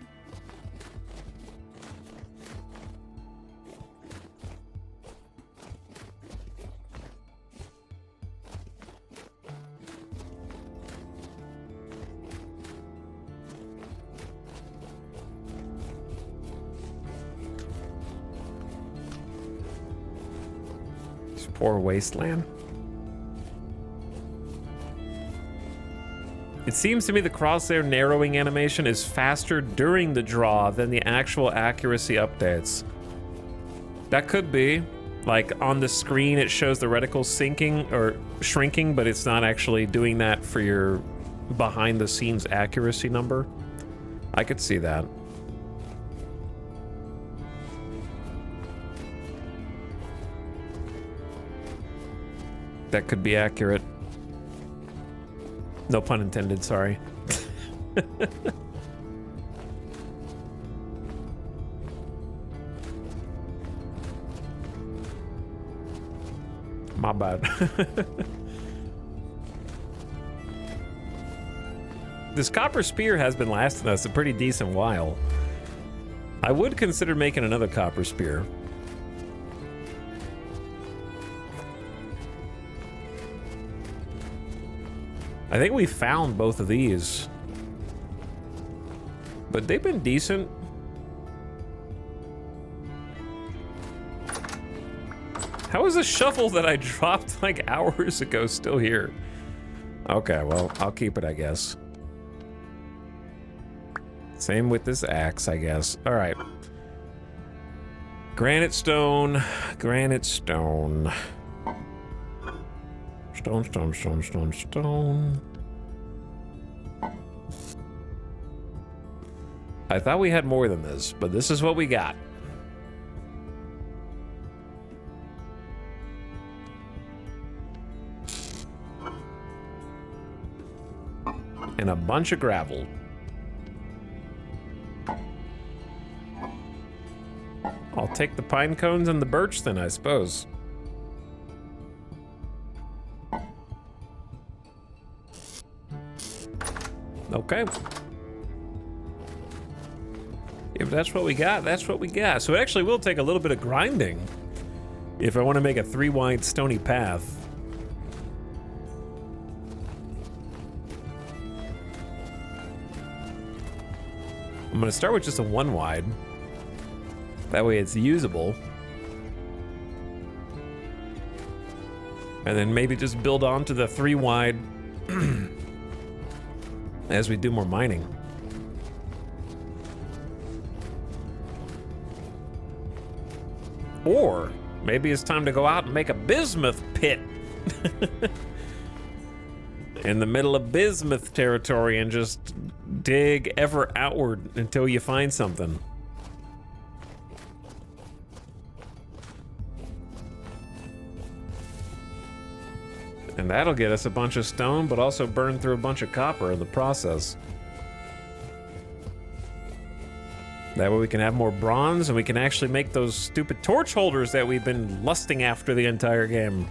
Poor wasteland. It seems to me the crosshair narrowing animation is faster during the draw than the actual accuracy updates. That could be. Like, on the screen it shows the reticle sinking or shrinking, but it's not actually doing that for your behind the scenes accuracy number. I could see that. That could be accurate. No pun intended, sorry. My bad. This copper spear has been lasting us a pretty decent while. I would consider making another copper spear. I think we found both of these, but they've been decent. How is the shovel that I dropped like hours ago still here? Okay, well, I'll keep it, I guess. Same with this axe, I guess. All right. Granite stone, granite stone. Stone, stone, stone, stone, stone. I thought we had more than this, but this is what we got. And a bunch of gravel. I'll take the pine cones and the birch then, I suppose. Okay. If that's what we got, that's what we got. So it actually will take a little bit of grinding if I want to make a 3-wide stony path. I'm going to start with just a 1-wide. That way it's usable. And then maybe just build onto the 3-wide as we do more mining. Or maybe it's time to go out and make a bismuth pit in the middle of bismuth territory and just dig ever outward until you find something. And that'll get us a bunch of stone, but also burn through a bunch of copper in the process. That way we can have more bronze and we can actually make those stupid torch holders that we've been lusting after the entire game.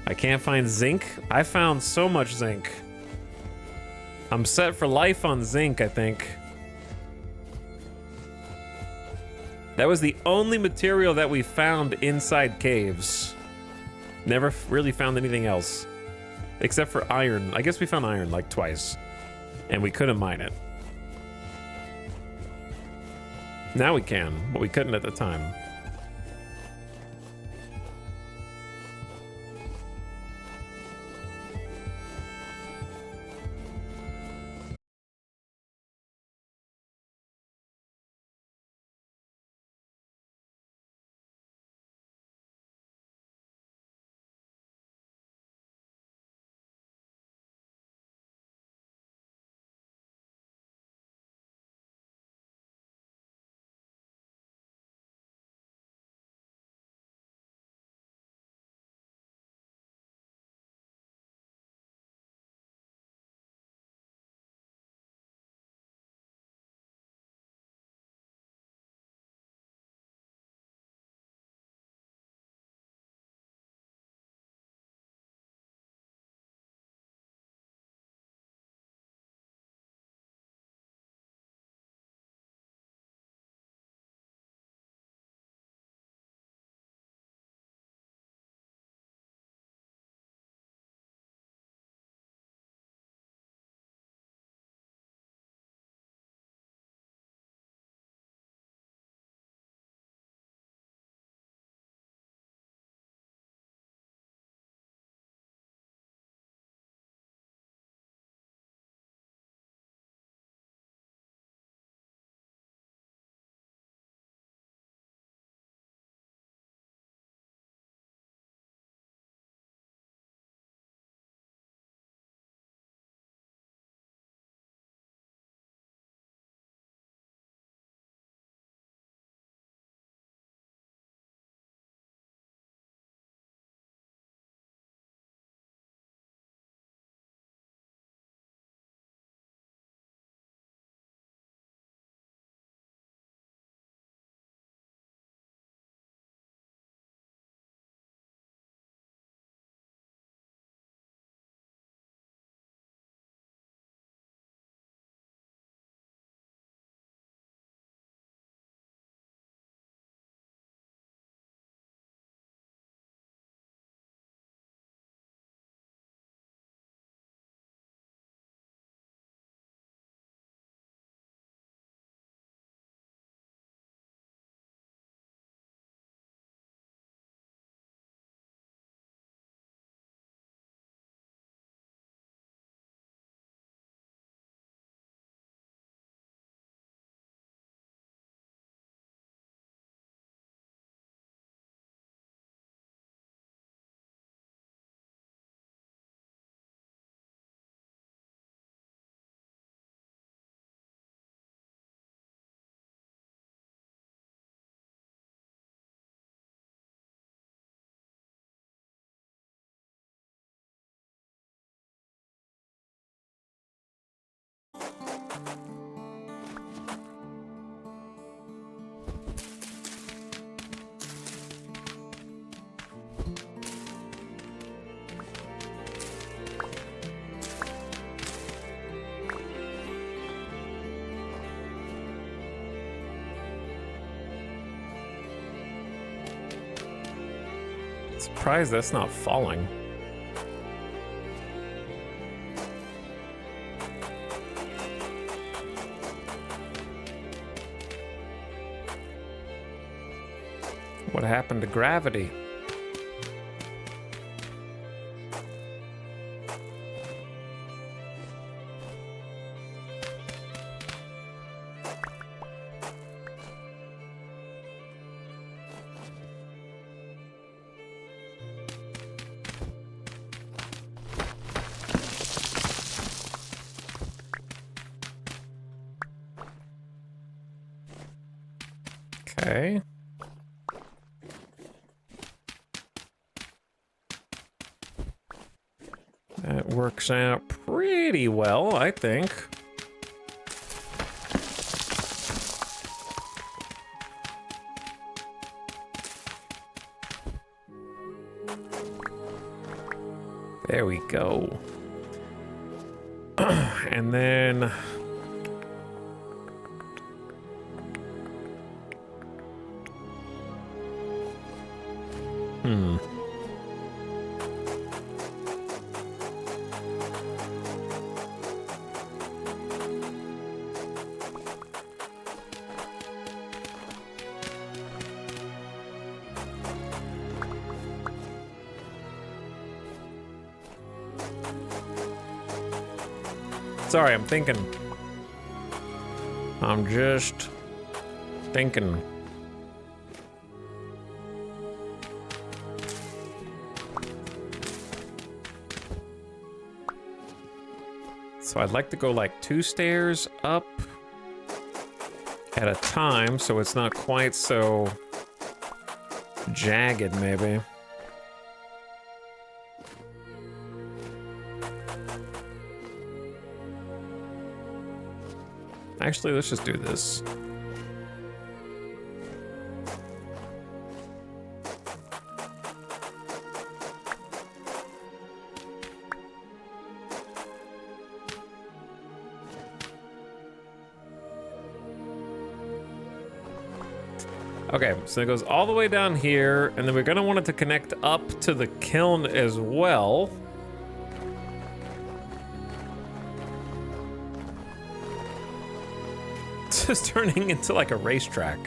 I can't find zinc. I found so much zinc. I'm set for life on zinc, I think. That was the only material that we found inside caves. Never really found anything else. Except for iron. I guess we found iron like twice. And we couldn't mine it. Now we can, but we couldn't at the time. Surprised that's not falling. What happened to gravity? Okay. That works out pretty well, I think. There we go. And then... Sorry, I'm thinking. I'm just thinking. So I'd like to go like 2 stairs up at a time so it's not quite so jagged, maybe. Actually, let's just do this. Okay, so it goes all the way down here, and then we're gonna want it to connect up to the kiln as well. It's just turning into like a racetrack.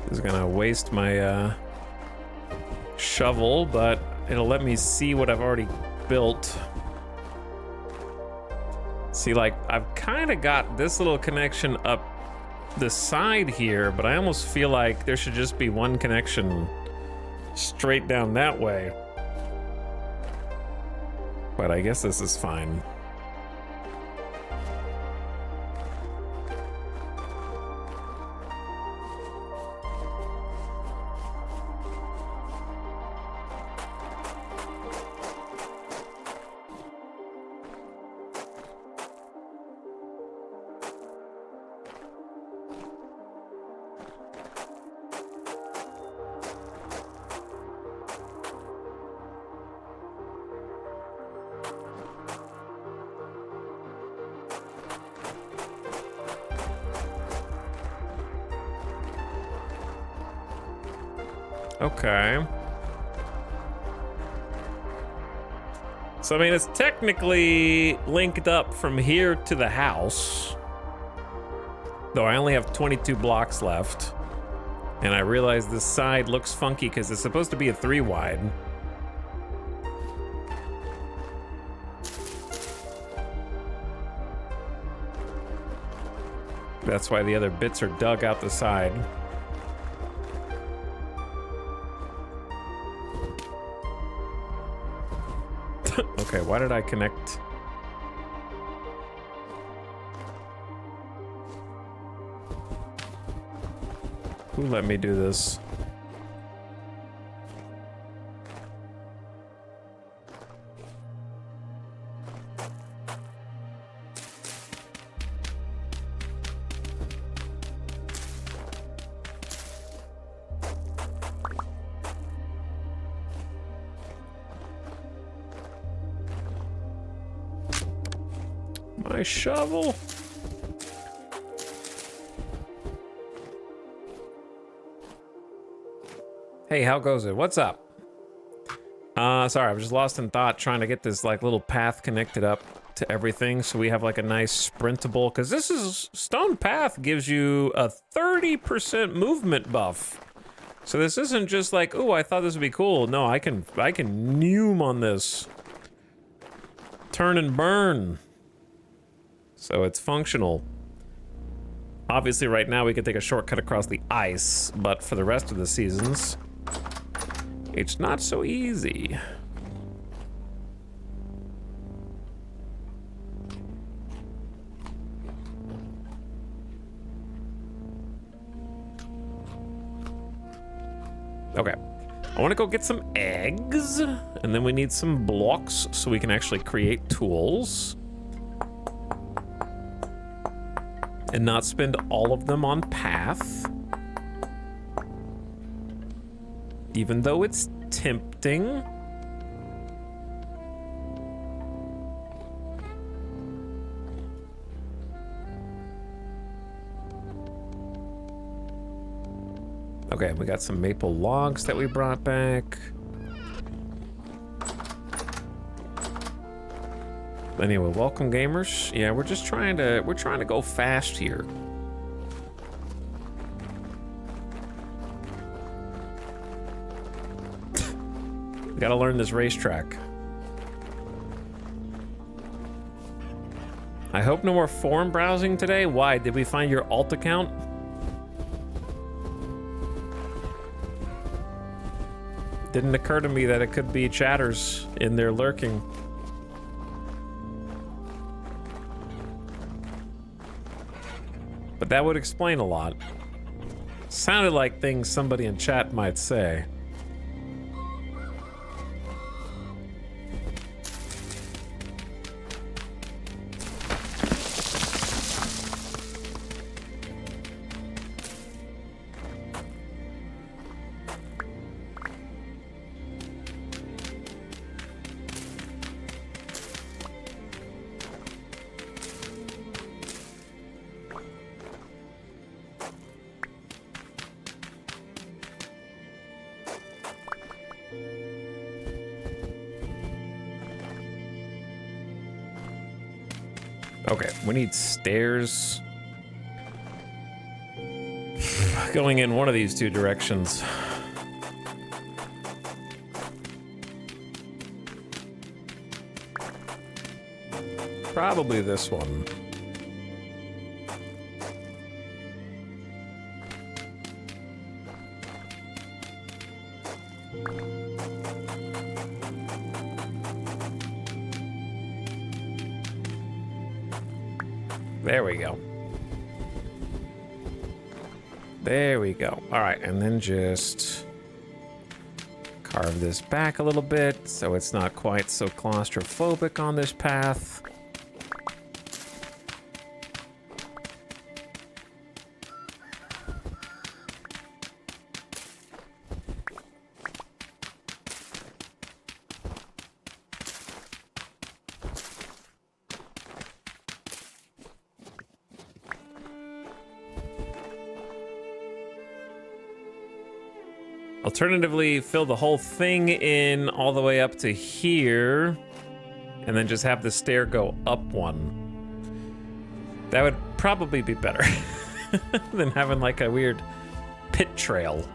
This is gonna waste my shovel, but it'll let me see what I've already built. See, like, I've kind of got this little connection up the side here, but I almost feel like there should just be one connection straight down that way. But I guess this is fine. Okay. So, I mean, it's technically linked up from here to the house. Though I only have 22 blocks left. And I realize this side looks funky because it's supposed to be a 3 wide. That's why the other bits are dug out the side. why did I connect? Who let me do this? My shovel. Hey, how goes it? What's up? Sorry, I was just lost in thought trying to get this like little path connected up to everything so we have like a nice sprintable, because this is stone path gives you a 30% movement buff. So this isn't just like, oh, I thought this would be cool. No, I can neum on this. Turn and burn. So it's functional. Obviously right now we could take a shortcut across the ice, but for the rest of the seasons, it's not so easy. Okay, I want to go get some eggs, and then we need some blocks so we can actually create tools. And not spend all of them on path. Even though it's tempting. Okay, we got some maple logs that we brought back. Anyway, welcome gamers. Yeah, we're trying to go fast here. Gotta learn this racetrack. I hope no more forum browsing today. Why? Did we find your alt account? Didn't occur to me that it could be chatters in there lurking. But that would explain a lot. Sounded like things somebody in chat might say. Okay, we need stairs going in one of these two directions. Probably this one. There we go. There we go. All right, and then just carve this back a little bit so it's not quite so claustrophobic on this path. Alternatively, fill the whole thing in all the way up to here, and then just have the stair go up one. That would probably be better than having like a weird pit trail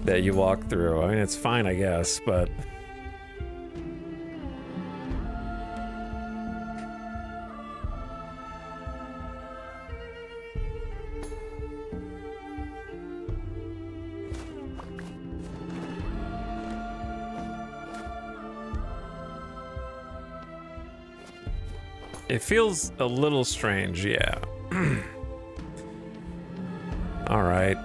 that you walk through. I mean, it's fine, I guess, but... It feels a little strange, yeah. All right.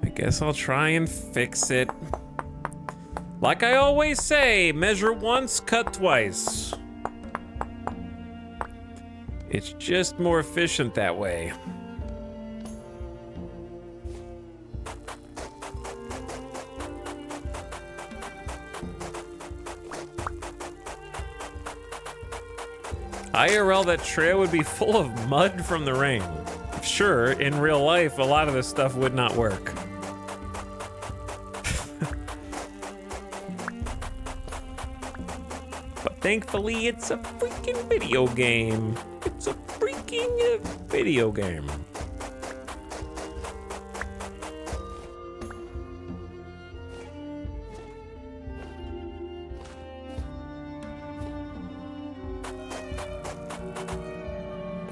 I guess I'll try and fix it. Like I always say, measure once, cut twice. It's just more efficient that way. IRL, that trail would be full of mud from the rain. Sure, in real life, a lot of this stuff would not work. But thankfully, it's a freaking video game. It's a freaking video game.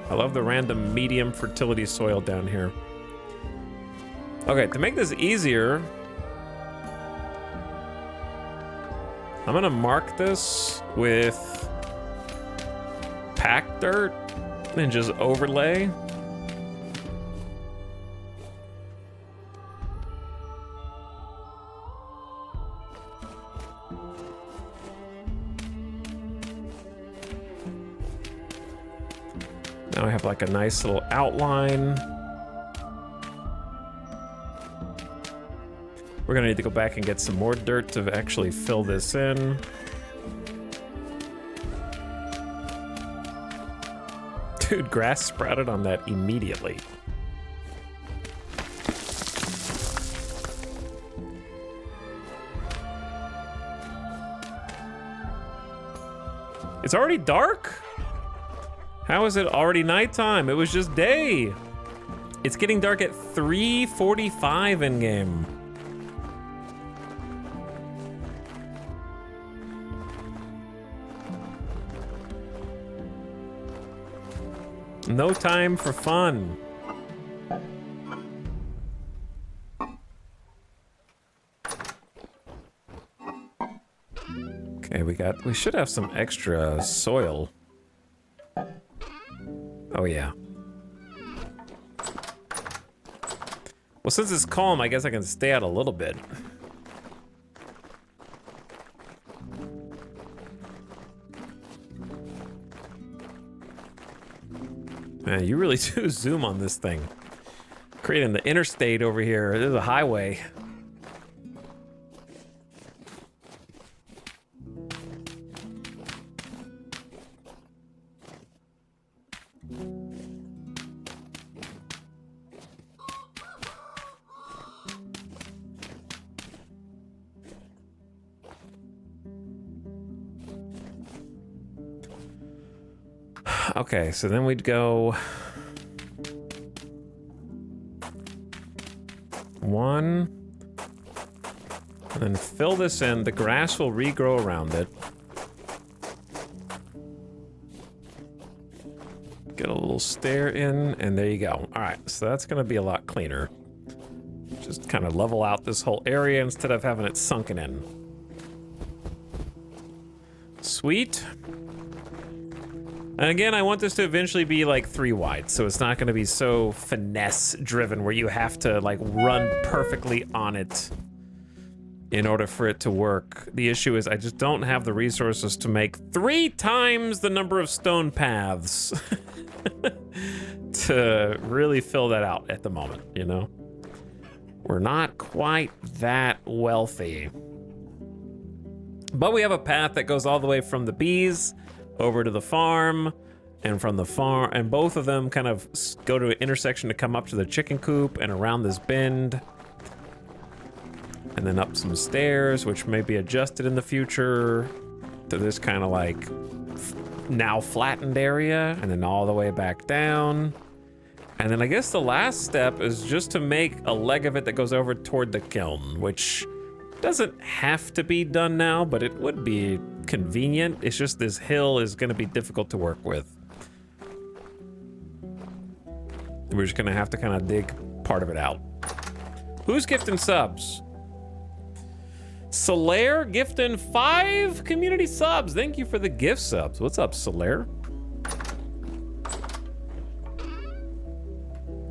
I love the random medium fertility soil down here. Okay, to make this easier, I'm gonna mark this with packed dirt and just overlay. Now I have like a nice little outline. We're gonna need to go back and get some more dirt to actually fill this in. Dude, grass sprouted on that immediately. It's already dark? How is it already nighttime? It was just day. It's getting dark at 3:45 in game. No time for fun. Okay, we should have some extra soil. Oh yeah. Well, since it's calm, I guess I can stay out a little bit. Man, you really do zoom on this thing. Creating the interstate over here. There's a highway. Okay, so then we'd go 1, and then fill this in. The grass will regrow around it. Get a little stair in, and there you go. All right, so that's gonna be a lot cleaner. Just kind of level out this whole area instead of having it sunken in. Sweet. And again, I want this to eventually be like 3 wide, so it's not gonna be so finesse driven where you have to like run perfectly on it in order for it to work. The issue is I just don't have the resources to make 3 times the number of stone paths to really fill that out at the moment, you know? We're not quite that wealthy. But we have a path that goes all the way from the bees over to the farm, and from the farm, and both of them kind of go to an intersection to come up to the chicken coop and around this bend. And then up some stairs, which may be adjusted in the future to this kind of like now flattened area, and then all the way back down. And then I guess the last step is just to make a leg of it that goes over toward the kiln, which doesn't have to be done now, but it would be convenient. It's just this hill is gonna be difficult to work with. We're just gonna have to kind of dig part of it out. Who's gifting subs? Solaire gifting 5 community subs. Thank you for the gift subs. What's up, Solaire?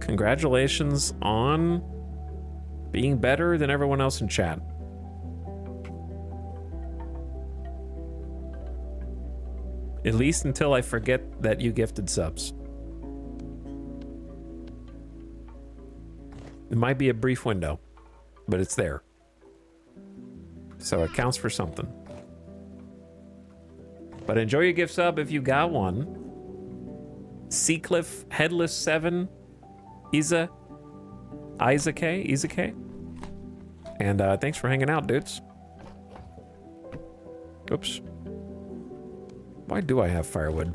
Congratulations on being better than everyone else in chat. At least until I forget that you gifted subs. It might be a brief window, but it's there. So it counts for something. But enjoy your gift sub if you got one. Seacliff, Headless 7, Isaac. And thanks for hanging out, dudes. Oops. Why do I have firewood?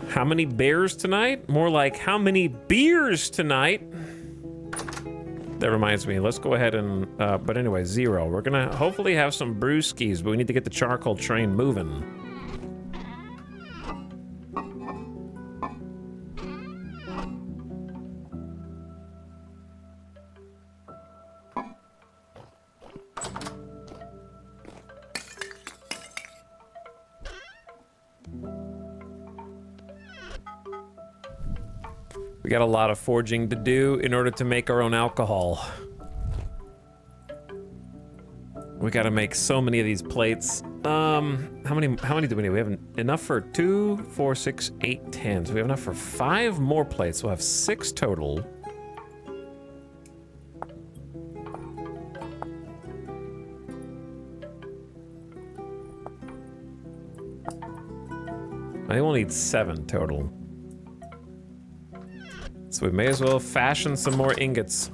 How many bears tonight? More like how many beers tonight? That reminds me, let's go ahead and, but anyway, 0. We're gonna hopefully have some brewskis, but we need to get the charcoal train moving. We got a lot of forging to do in order to make our own alcohol. We gotta make so many of these plates. How many do we need? We have enough for 2, 4, 6, 8, 10. So we have enough for 5 more plates. We'll have 6 total. I think we'll need 7 total. So we may as well fashion some more ingots.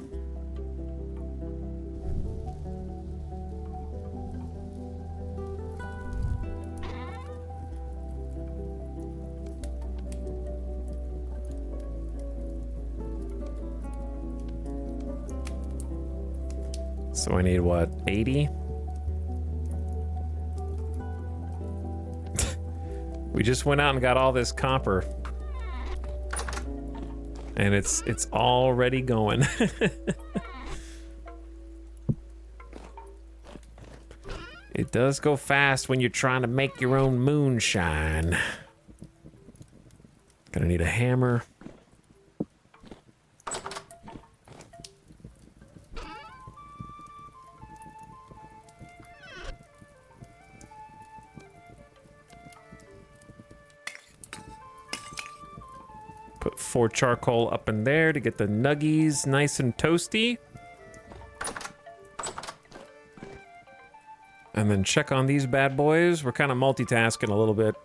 So I need what, 80? We just went out and got all this copper. And it's already going. It does go fast when you're trying to make your own moonshine. Gonna need a hammer. Put 4 charcoal up in there to get the nuggies nice and toasty. And then check on these bad boys. We're kind of multitasking a little bit.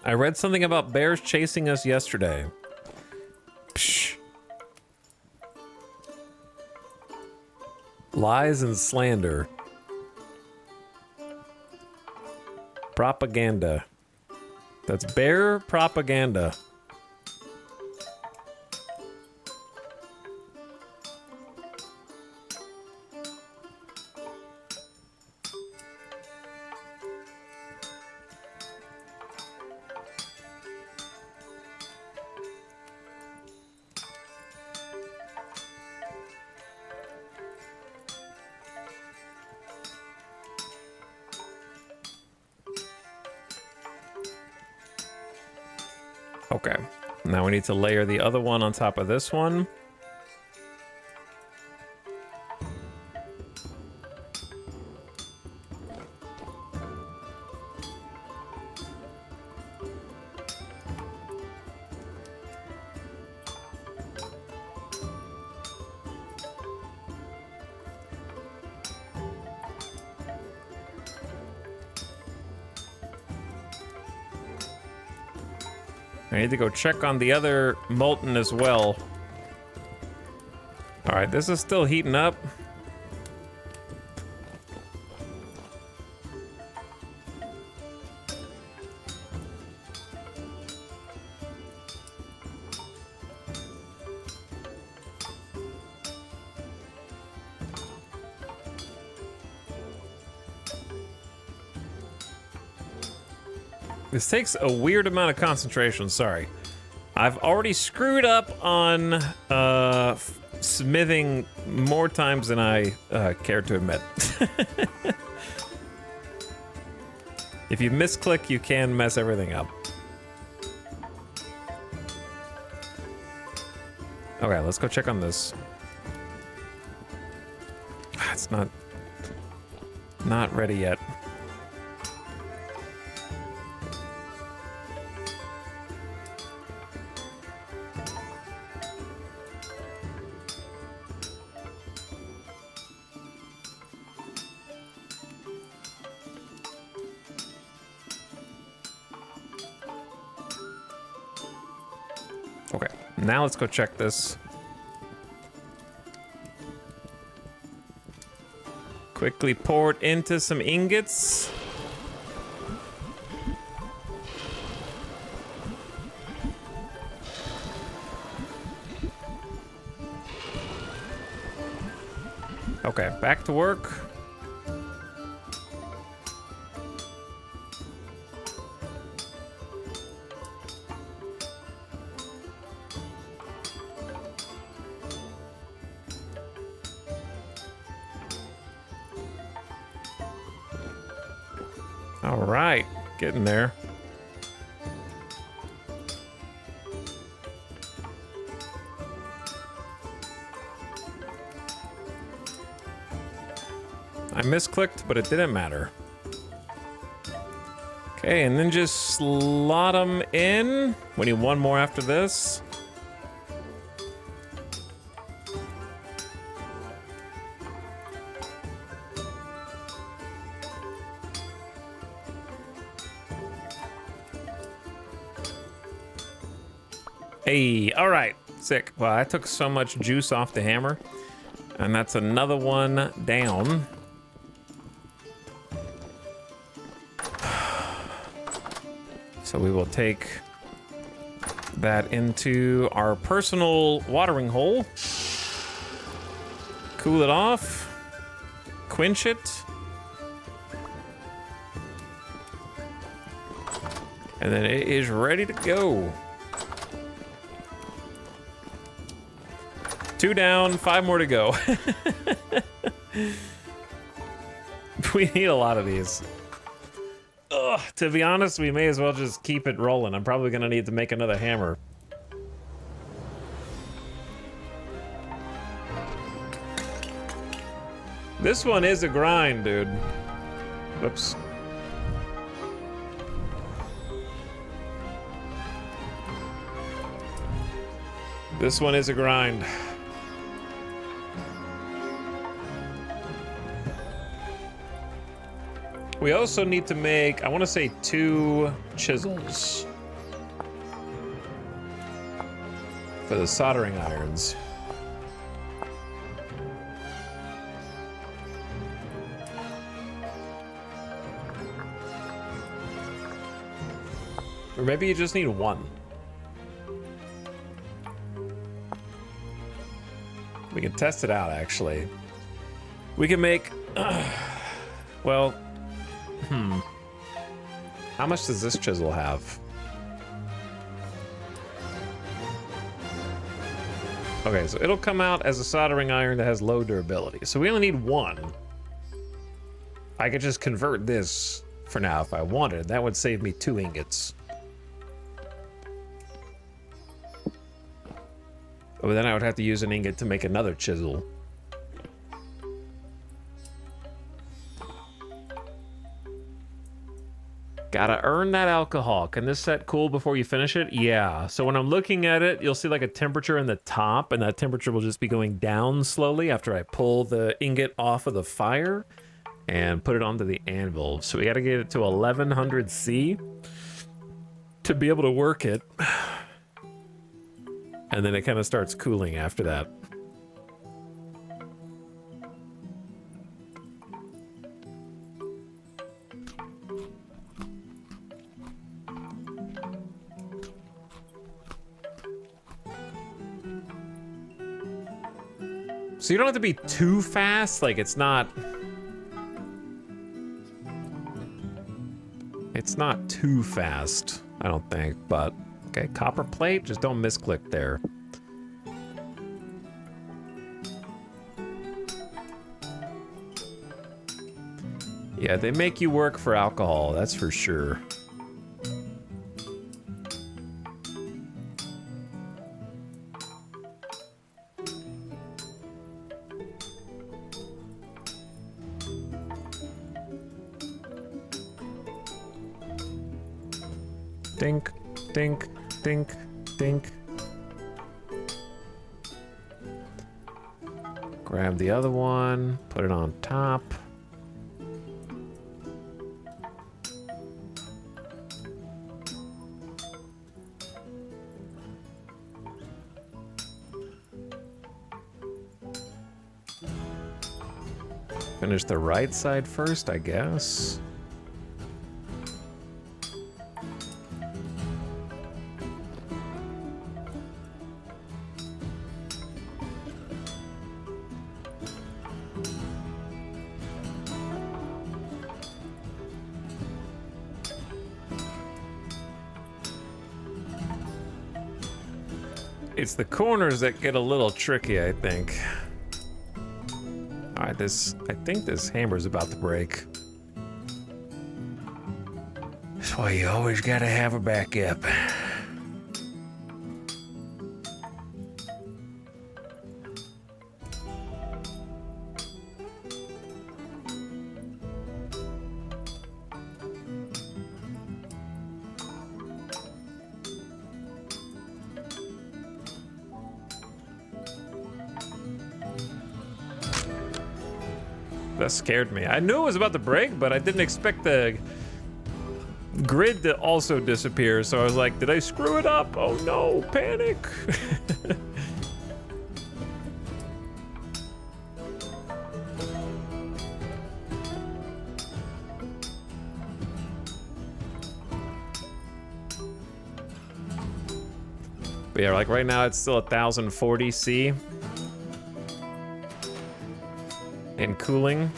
I read something about bears chasing us yesterday. Psh. Lies and slander. Propaganda. That's bear propaganda. Okay, now we need to layer the other one on top of this one. I need to go check on the other molten as well. All right, this is still heating up. This takes a weird amount of concentration, sorry. I've already screwed up on smithing more times than I care to admit. If you misclick, you can mess everything up. Okay, let's go check on this. It's not ready yet. Okay, now let's go check this. Quickly pour it into some ingots. Okay, back to work. All right, getting there. I misclicked, but it didn't matter. Okay, and then just slot them in. We need one more after this. Hey, all right, sick. Well, I took so much juice off the hammer, and that's another one down. So we will take that into our personal watering hole, cool it off, quench it, and then it is ready to go. 2 down, 5 more to go. We need a lot of these. Ugh, to be honest, we may as well just keep it rolling. I'm probably gonna need to make another hammer. This one is a grind, dude. Whoops. This one is a grind. We also need to make, I want to say 2 chisels for the soldering irons. Or maybe you just need 1. We can test it out, actually. We can make, well, how much does this chisel have? Okay, so it'll come out as a soldering iron that has low durability. So we only need 1. I could just convert this for now if I wanted. That would save me 2 ingots. But then I would have to use an ingot to make another chisel. Gotta earn that alcohol. Can this set cool before you finish it? Yeah. So when I'm looking at it, you'll see like a temperature in the top, and that temperature will just be going down slowly after I pull the ingot off of the fire and put it onto the anvil. So we gotta get it to 1100 C to be able to work it. And then it kind of starts cooling after that. So you don't have to be too It's not too fast, I don't think, but okay, copper plate, just don't misclick there. Yeah, they make you work for alcohol, that's for sure. Dink, dink, dink, dink. Grab the other one, put it on top. Finish the right side first, I guess. It's the corners that get a little tricky, I think. All right, I think this hammer's about to break. That's why you always gotta have a backup. That scared me. I knew it was about to break, but I didn't expect the grid to also disappear. So I was like, did I screw it up? Oh no, panic. But yeah, like right now it's still 1040 C. And cooling.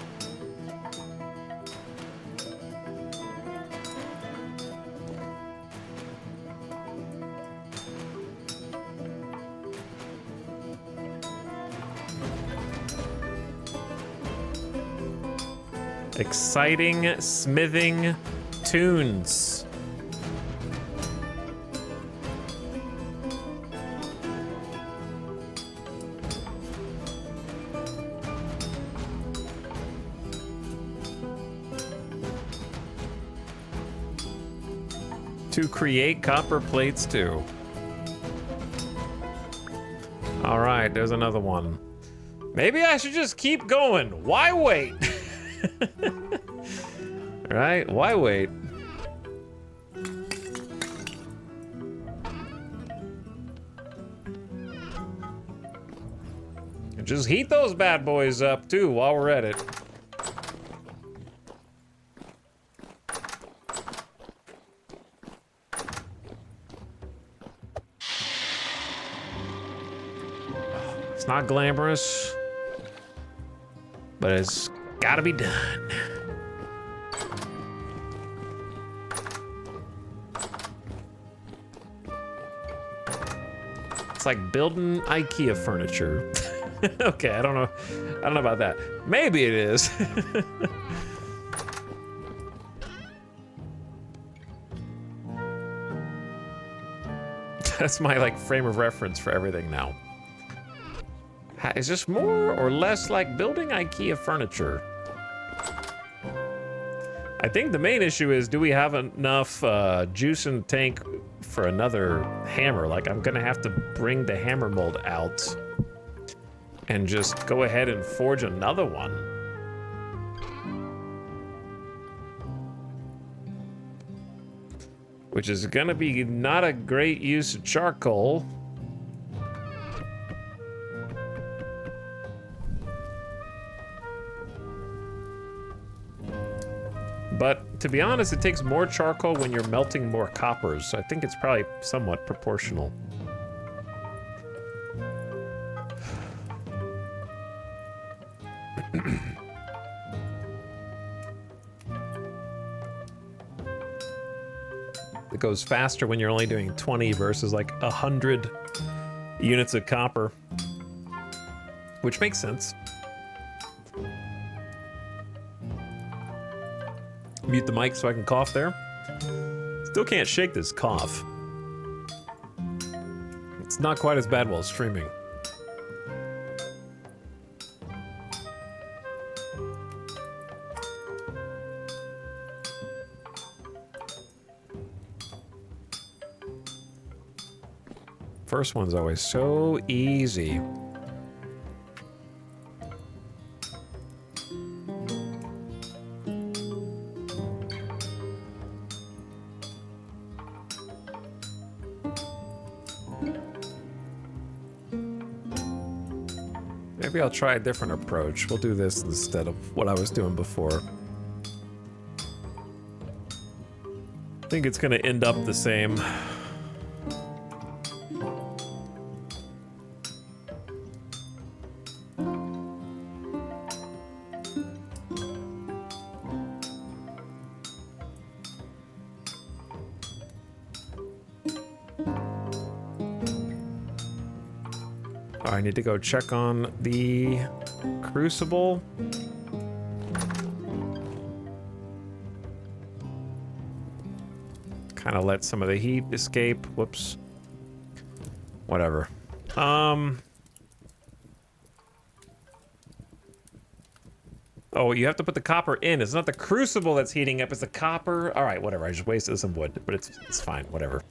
Exciting smithing tunes. To create copper plates too. All right, there's another one. Maybe I should just keep going. Why wait? Right? Why wait? And just heat those bad boys up too while we're at it. It's not glamorous, but it's gotta be done. It's like building IKEA furniture. Okay, I don't know about that. Maybe it is. That's my like frame of reference for everything now. Is this more or less like building IKEA furniture? I think the main issue is, do we have enough juice in the tank for another hammer? Like, I'm gonna have to bring the hammer mold out and just go ahead and forge another one. Which is gonna be not a great use of charcoal. But to be honest, it takes more charcoal when you're melting more coppers, so I think it's probably somewhat proportional. It goes faster when you're only doing 20 versus like 100 units of copper, which makes sense. Mute the mic so I can cough there. Still can't shake this cough. It's not quite as bad while streaming. First one's always so easy. Maybe I'll try a different approach. We'll do this instead of what I was doing before. I think it's gonna end up the same. I need to go check on the crucible. Kind of let some of the heat escape. Whoops. Whatever. Oh, you have to put the copper in. It's not the crucible that's heating up, it's the copper. All right, whatever. I just wasted some wood, but it's fine. Whatever.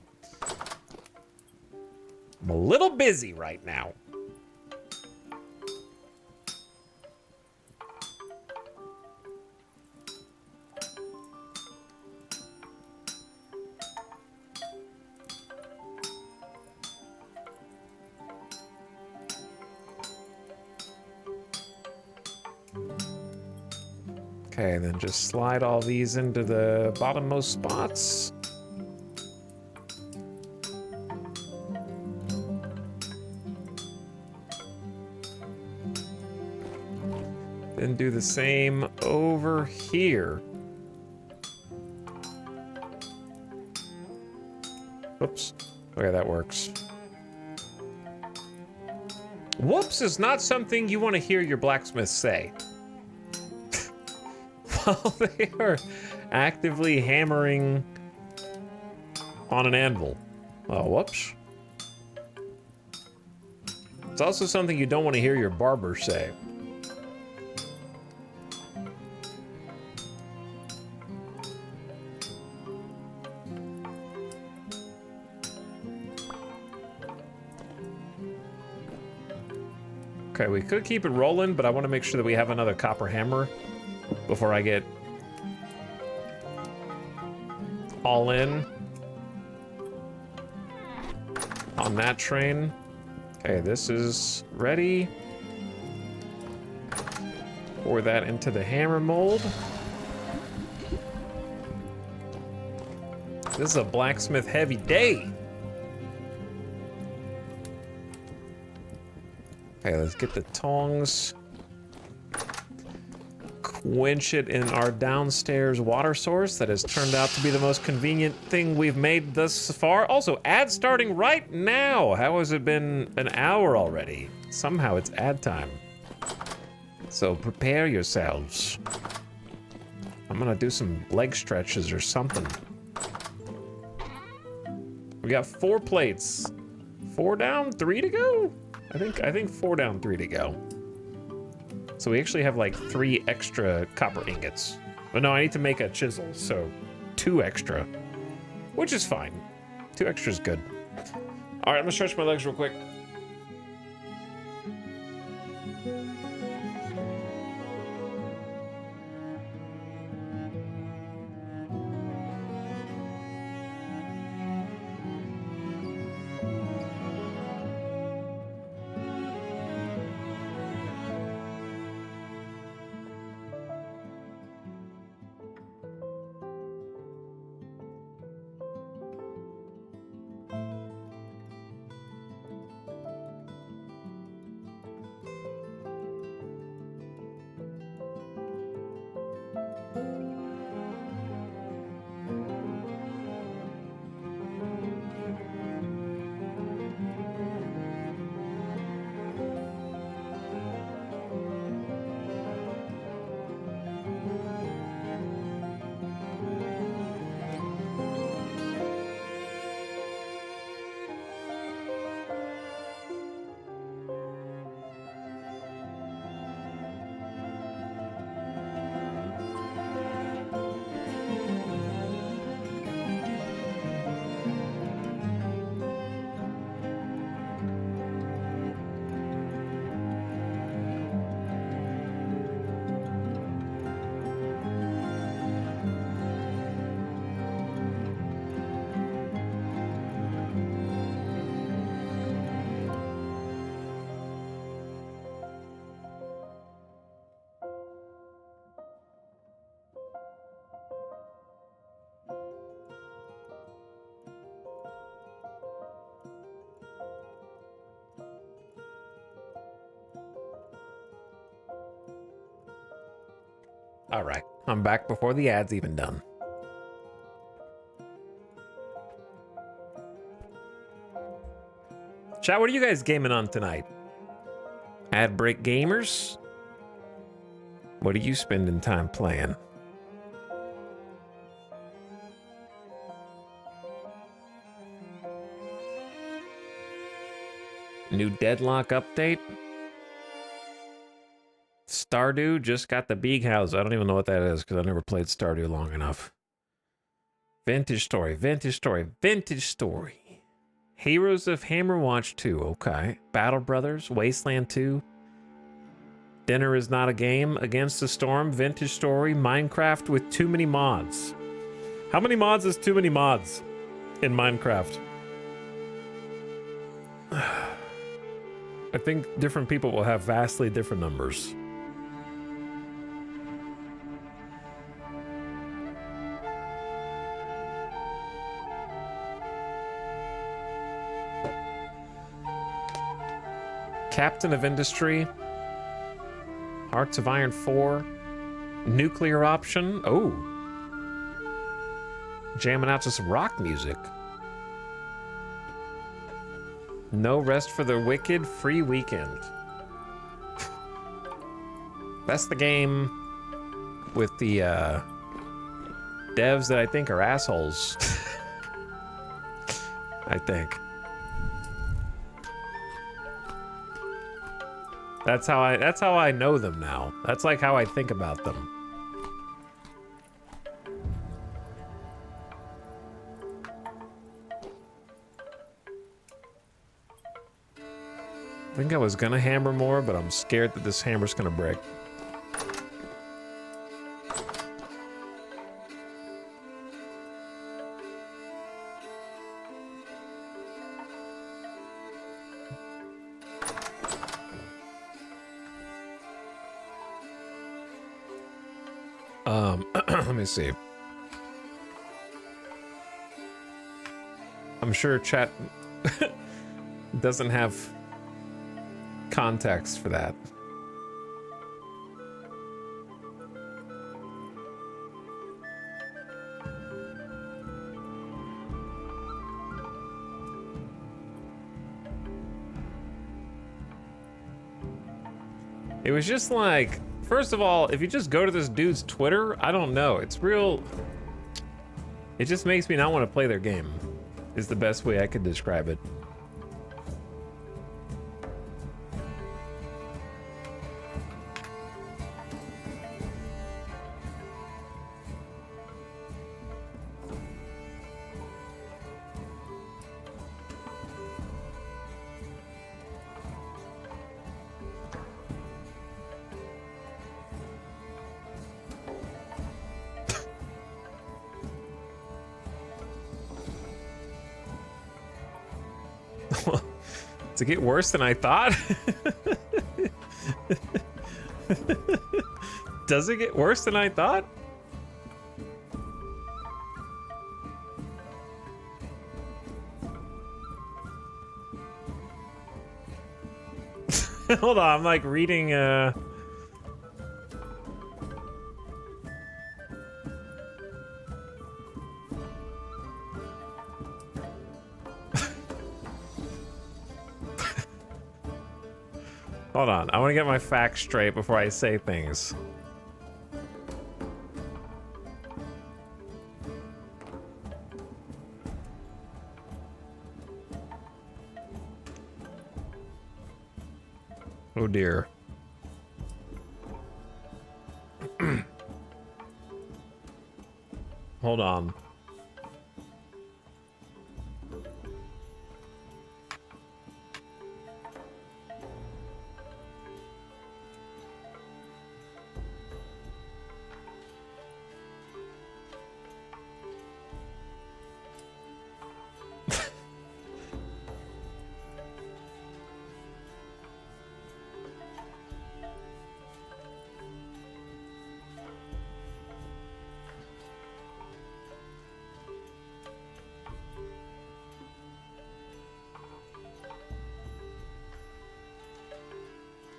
I'm a little busy right now. Okay, then just slide all these into the bottommost spots. Then do the same over here. Oops. Okay, that works. Whoops is not something you want to hear your blacksmith say. While they are actively hammering on an anvil. Oh, whoops. It's also something you don't want to hear your barber say. Okay, we could keep it rolling, but I want to make sure that we have another copper hammer before I get all in on that train. Okay, this is ready. Pour that into the hammer mold. This is a blacksmith heavy day. Okay, let's get the tongs. Quench it in our downstairs water source that has turned out to be the most convenient thing we've made thus far. Also, ad starting right now. How has it been an hour already? Somehow it's ad time. So prepare yourselves. I'm gonna do some leg stretches or something. We got 4 plates. 4 down, 3 to go? I think 4 down, 3 to go. So we actually have like 3 extra copper ingots. But no, I need to make a chisel, so 2 extra. Which is fine. 2 extra is good. All right, I'm gonna stretch my legs real quick. All right, I'm back before the ad's even done. Chat, what are you guys gaming on tonight? Ad break gamers? What are you spending time playing? New Deadlock update? Stardew just got the Big House. I don't even know what that is because I never played Stardew long enough. Vintage Story, Vintage Story, Vintage Story. Heroes of Hammerwatch 2, okay. Battle Brothers, Wasteland 2. Dinner is Not a Game, Against the Storm, Vintage Story, Minecraft with too many mods. How many mods is too many mods in Minecraft? I think different people will have vastly different numbers. Captain of Industry, Hearts of Iron 4, Nuclear Option. Oh, jamming out to some rock music. No Rest for the Wicked, free weekend. That's the game with the devs that I think are assholes. I think. That's how I know them now. That's like how I think about them. I think I was gonna hammer more, but I'm scared that this hammer's gonna break. Let me see. I'm sure chat doesn't have context for that. It was just like, first of all, if you just go to this dude's Twitter, I don't know. It's real. It just makes me not want to play their game, is the best way I could describe it. Does it get worse than I thought? Does it get worse than I thought? Hold on, I'm like reading Hold on, I want to get my facts straight before I say things. Oh dear. Hold on.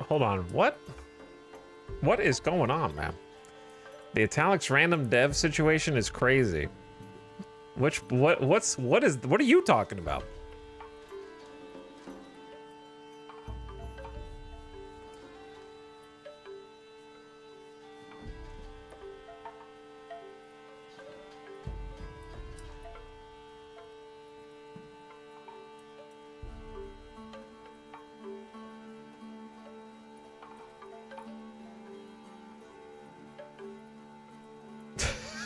Hold on, what? What is going on, man? The Italics random dev situation is crazy. What are you talking about?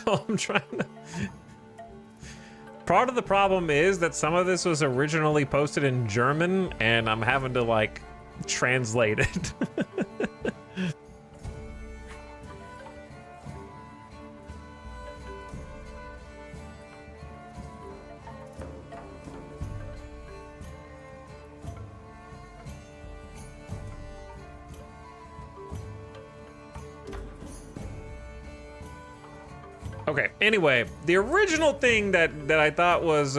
I'm trying to... Part of the problem is that some of this was originally posted in German, and I'm having to, like, translate it. Okay, anyway, the original thing that I thought was,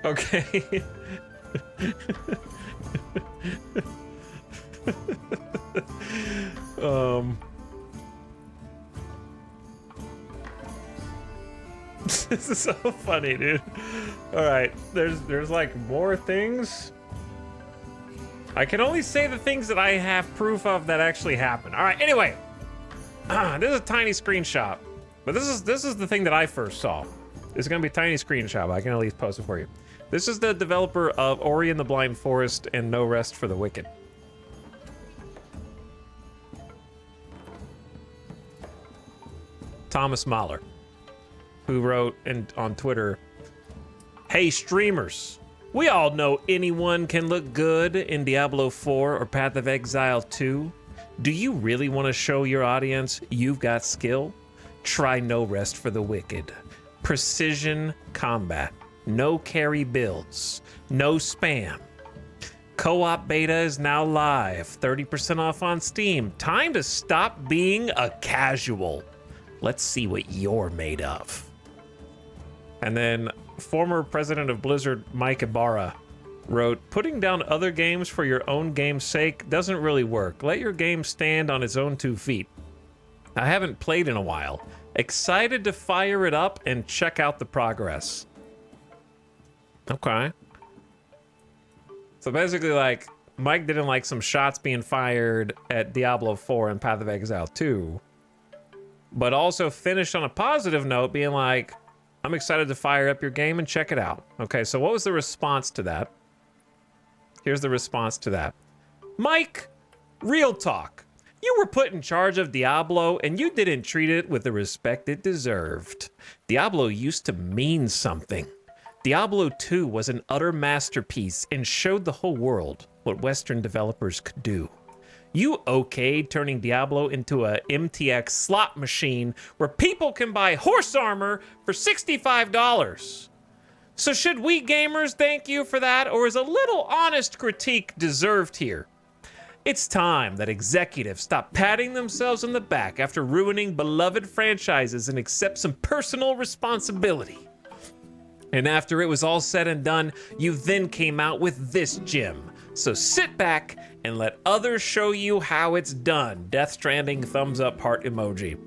okay. This is so funny, dude. All right, there's like more things. I can only say the things that I have proof of that actually happened. All right, anyway, this is a tiny screenshot, but this is the thing that I first saw. This is gonna be a tiny screenshot, but I can at least post it for you. This is the developer of Ori and the Blind Forest and No Rest for the Wicked. Thomas Mahler, who wrote on Twitter, "Hey streamers, we all know anyone can look good in Diablo 4 or Path of Exile 2. Do you really want to show your audience you've got skill? Try No Rest for the Wicked. Precision combat, no carry builds, no spam. Co-op beta is now live, 30% off on Steam. Time to stop being a casual. Let's see what you're made of." And then former president of Blizzard, Mike Ibarra, wrote, "Putting down other games for your own game's sake doesn't really work. Let your game stand on its own 2 feet. I haven't played in a while. Excited to fire it up and check out the progress." Okay. So basically, like, Mike didn't like some shots being fired at Diablo 4 and Path of Exile 2, but also finished on a positive note, being like, "I'm excited to fire up your game and check it out." Okay, so what was the response to that? Here's the response to that. "Mike, real talk. You were put in charge of Diablo and you didn't treat it with the respect it deserved. Diablo used to mean something. Diablo 2 was an utter masterpiece and showed the whole world what Western developers could do. You okayed turning Diablo into a MTX slot machine where people can buy horse armor for $65. So should we gamers thank you for that, or is a little honest critique deserved here? It's time that executives stop patting themselves on the back after ruining beloved franchises and accept some personal responsibility. And after it was all said and done, you then came out with this gem. So sit back and let others show you how it's done." Death Stranding thumbs up heart emoji.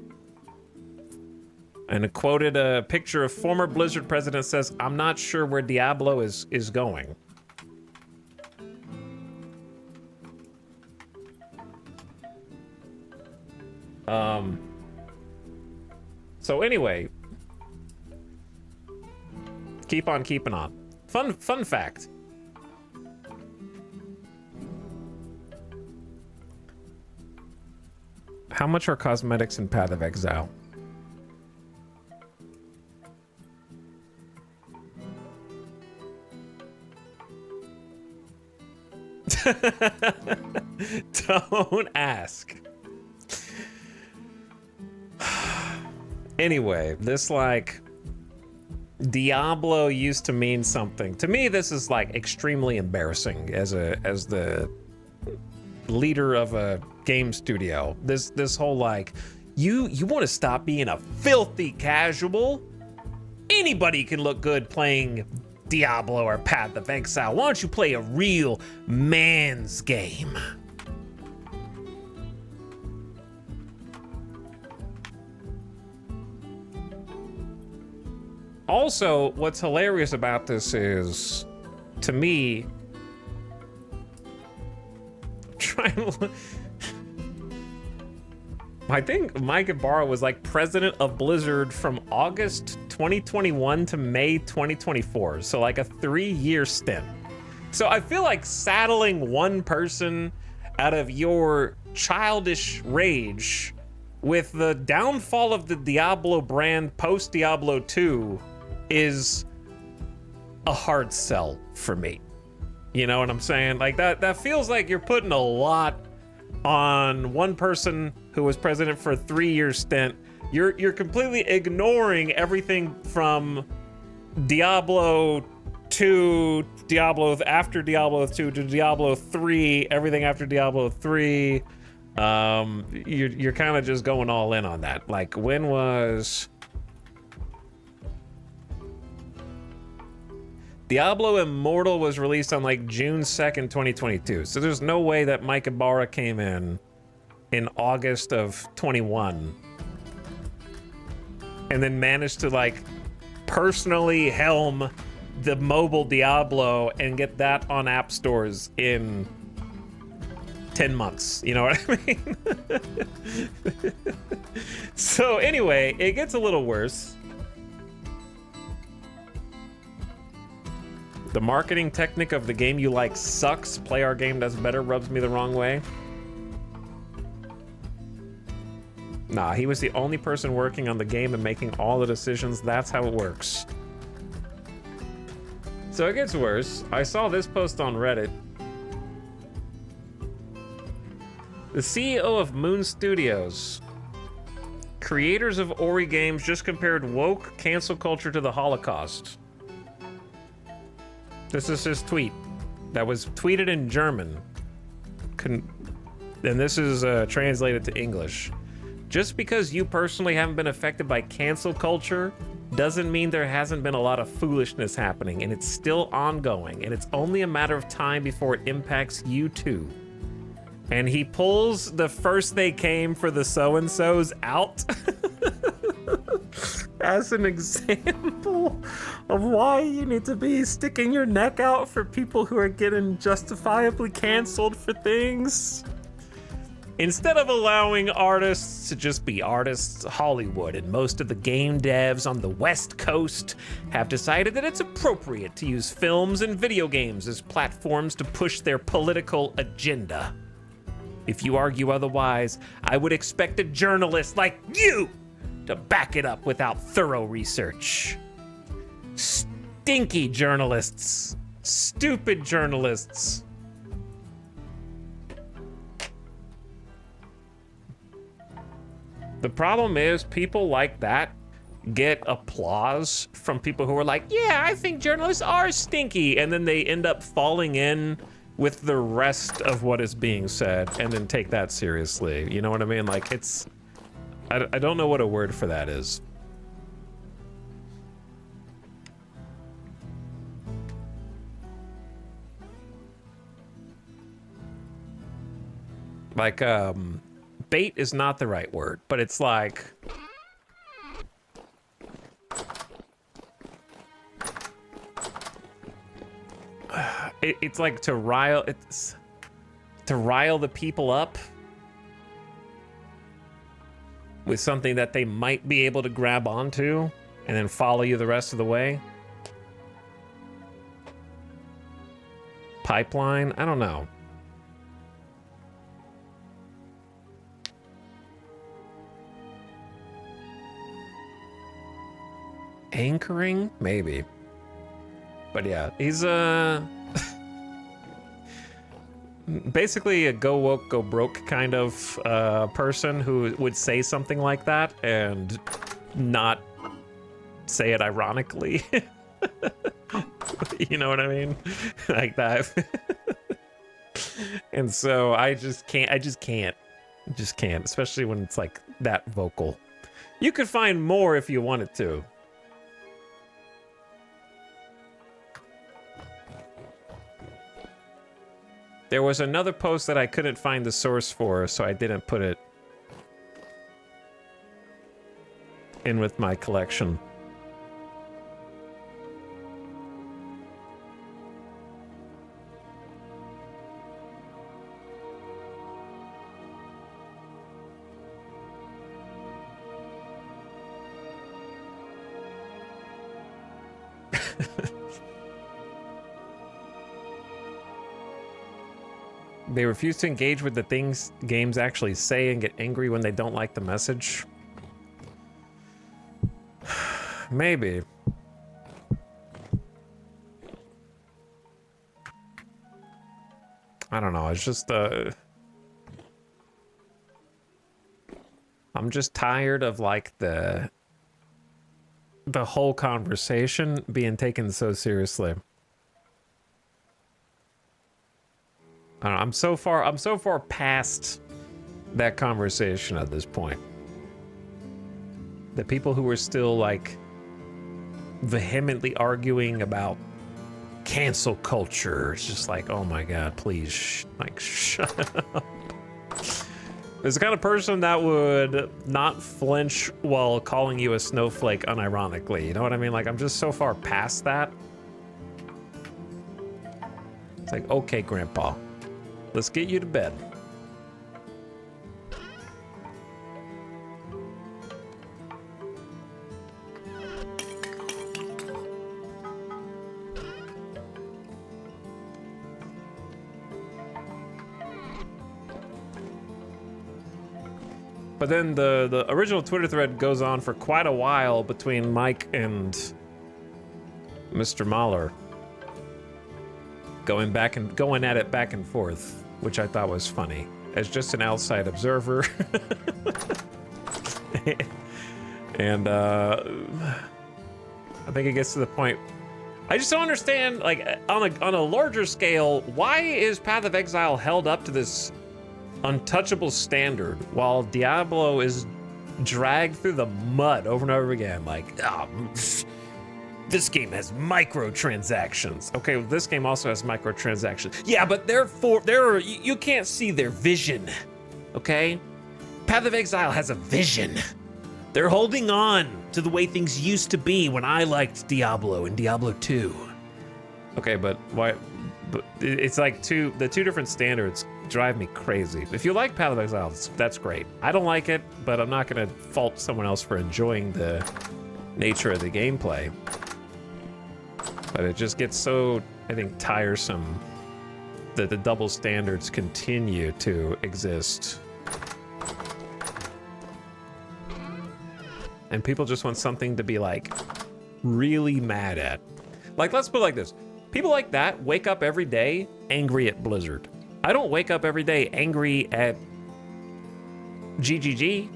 And it quoted a picture of former Blizzard president says, "I'm not sure where Diablo is going." So anyway, keep on keeping on. Fun fact. How much are cosmetics in Path of Exile? Don't ask. Anyway, this, like, Diablo used to mean something. To me, this is like extremely embarrassing as the leader of a game studio. This whole like, you want to stop being a filthy casual? Anybody can look good playing Diablo or Path of Exile. Why don't you play a real man's game? Also, what's hilarious about this is, to me, I think Mike Ibarra was like president of Blizzard from August 2021 to May 2024. So like a 3-year stint. So I feel like saddling one person out of your childish rage with the downfall of the Diablo brand post Diablo 2 is a hard sell for me. You know what I'm saying? Like that feels like you're putting a lot on one person who was president for a 3-year stint. You're completely ignoring everything from Diablo 2, Diablo after Diablo 2 to Diablo 3, everything after Diablo 3. You're kind of just going all in on that. Like, when was Diablo Immortal was released on like June 2nd, 2022. So there's no way that Mike Ibarra came in August of 21 and then managed to like personally helm the mobile Diablo and get that on app stores in 10 months. You know what I mean? So anyway, it gets a little worse. The marketing technique of the game you like sucks. Play our game does better rubs me the wrong way. Nah, he was the only person working on the game and making all the decisions. That's how it works. So it gets worse. I saw this post on Reddit. The CEO of Moon Studios, creators of Ori games, just compared woke cancel culture to the Holocaust. This is his tweet that was tweeted in German. And this is translated to English. Just because you personally haven't been affected by cancel culture doesn't mean there hasn't been a lot of foolishness happening, and it's still ongoing, and it's only a matter of time before it impacts you too. And he pulls the first they came for the so-and-sos out as an example of why you need to be sticking your neck out for people who are getting justifiably canceled for things. Instead of allowing artists to just be artists, Hollywood and most of the game devs on the West Coast have decided that it's appropriate to use films and video games as platforms to push their political agenda. If you argue otherwise, I would expect a journalist like you to back it up without thorough research. Stinky journalists. Stupid journalists. The problem is people like that get applause from people who are like, yeah, I think journalists are stinky. And then they end up falling in with the rest of what is being said and then take that seriously. You know what I mean? Like, it's, I don't know what a word for that is. Like, bait is not the right word, but it's like, it's like to rile the people up with something that they might be able to grab onto and then follow you the rest of the way. Pipeline, I don't know. Anchoring? Maybe. But yeah, he's basically a go woke, go broke kind of person who would say something like that and not say it ironically. You know what I mean? Like that. And so I just can't, especially when it's like that vocal. You could find more if you wanted to. There was another post that I couldn't find the source for, so I didn't put it in with my collection. They refuse to engage with the things games actually say and get angry when they don't like the message. Maybe. I don't know, it's just, I'm just tired of, like, the whole conversation being taken so seriously. I don't know, I'm so far past that conversation at this point. The people who are still, like, vehemently arguing about cancel culture, it's just like, oh my god, please, like, shut up. There's the kind of person that would not flinch while calling you a snowflake unironically, you know what I mean? Like, I'm just so far past that. It's like, okay, Grandpa, let's get you to bed. But then the original Twitter thread goes on for quite a while between Mike and Mr. Mahler, going at it back and forth, which I thought was funny as just an outside observer. And I think it gets to the point. I just don't understand, like, on a larger scale, why is Path of Exile held up to this untouchable standard while Diablo is dragged through the mud over and over again? Like, this game has microtransactions. Okay, well, this game also has microtransactions. Yeah, but you can't see their vision. Okay, Path of Exile has a vision. They're holding on to the way things used to be when I liked Diablo and Diablo 2. Okay, but why? But it's like the two different standards drive me crazy. If you like Path of Exile, that's great. I don't like it, but I'm not gonna fault someone else for enjoying the nature of the gameplay. But it just gets so, I think, tiresome that the double standards continue to exist. And people just want something to be, like, really mad at. Like, let's put it like this. People like that wake up every day angry at Blizzard. I don't wake up every day angry at GGG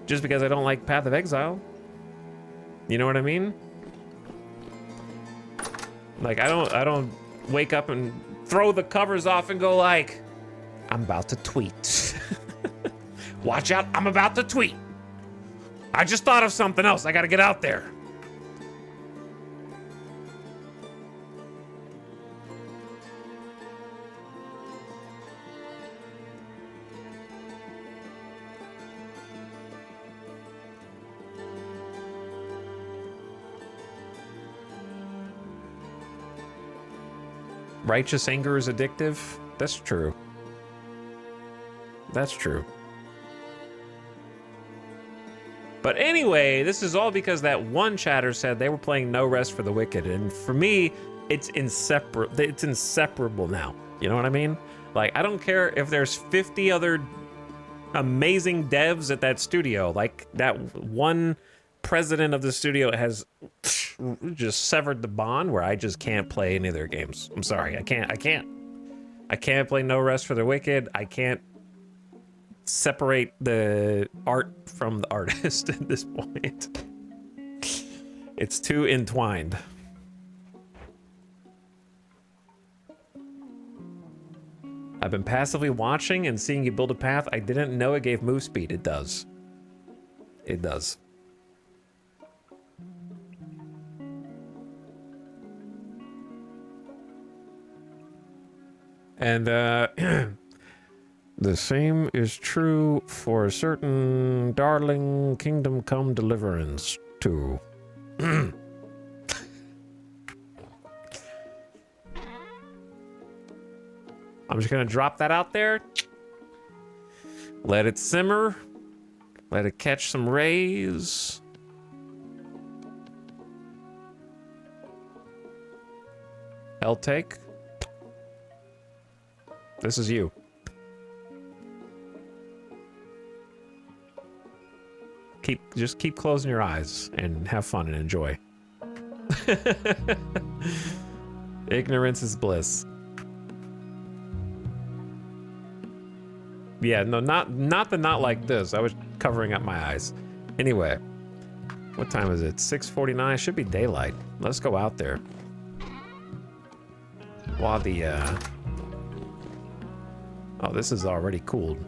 just because I don't like Path of Exile. You know what I mean? Like, I don't wake up and throw the covers off and go like, I'm about to tweet. Watch out, I'm about to tweet. I just thought of something else. I gotta get out there. Righteous anger is addictive? That's true. That's true. But anyway, this is all because that one chatter said they were playing No Rest for the Wicked, and for me, it's inseparable now. You know what I mean? Like, I don't care if there's 50 other amazing devs at that studio. Like, that one president of the studio has just severed the bond where I just can't play any of their games. I'm sorry, I can't play No Rest for the Wicked. I can't separate the art from the artist at this point. It's too entwined. I've been passively watching and seeing you build a path. I didn't know it gave move speed. It does. It does. And the same is true for a certain darling Kingdom Come Deliverance too. I'm just gonna drop that out there. Let it simmer. Let it catch some rays. L take. This is you. Just keep closing your eyes and have fun and enjoy. Ignorance is bliss. Yeah, no, not like this. I was covering up my eyes. Anyway, what time is it? 6:49. Should be daylight. Let's go out there. While the oh, this is already cooled.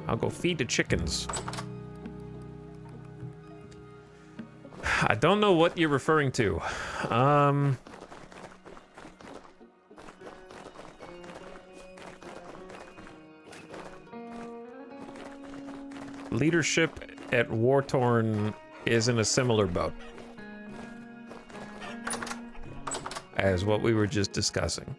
I'll go feed the chickens. I don't know what you're referring to. Leadership at Wartorn is in a similar boat as what we were just discussing.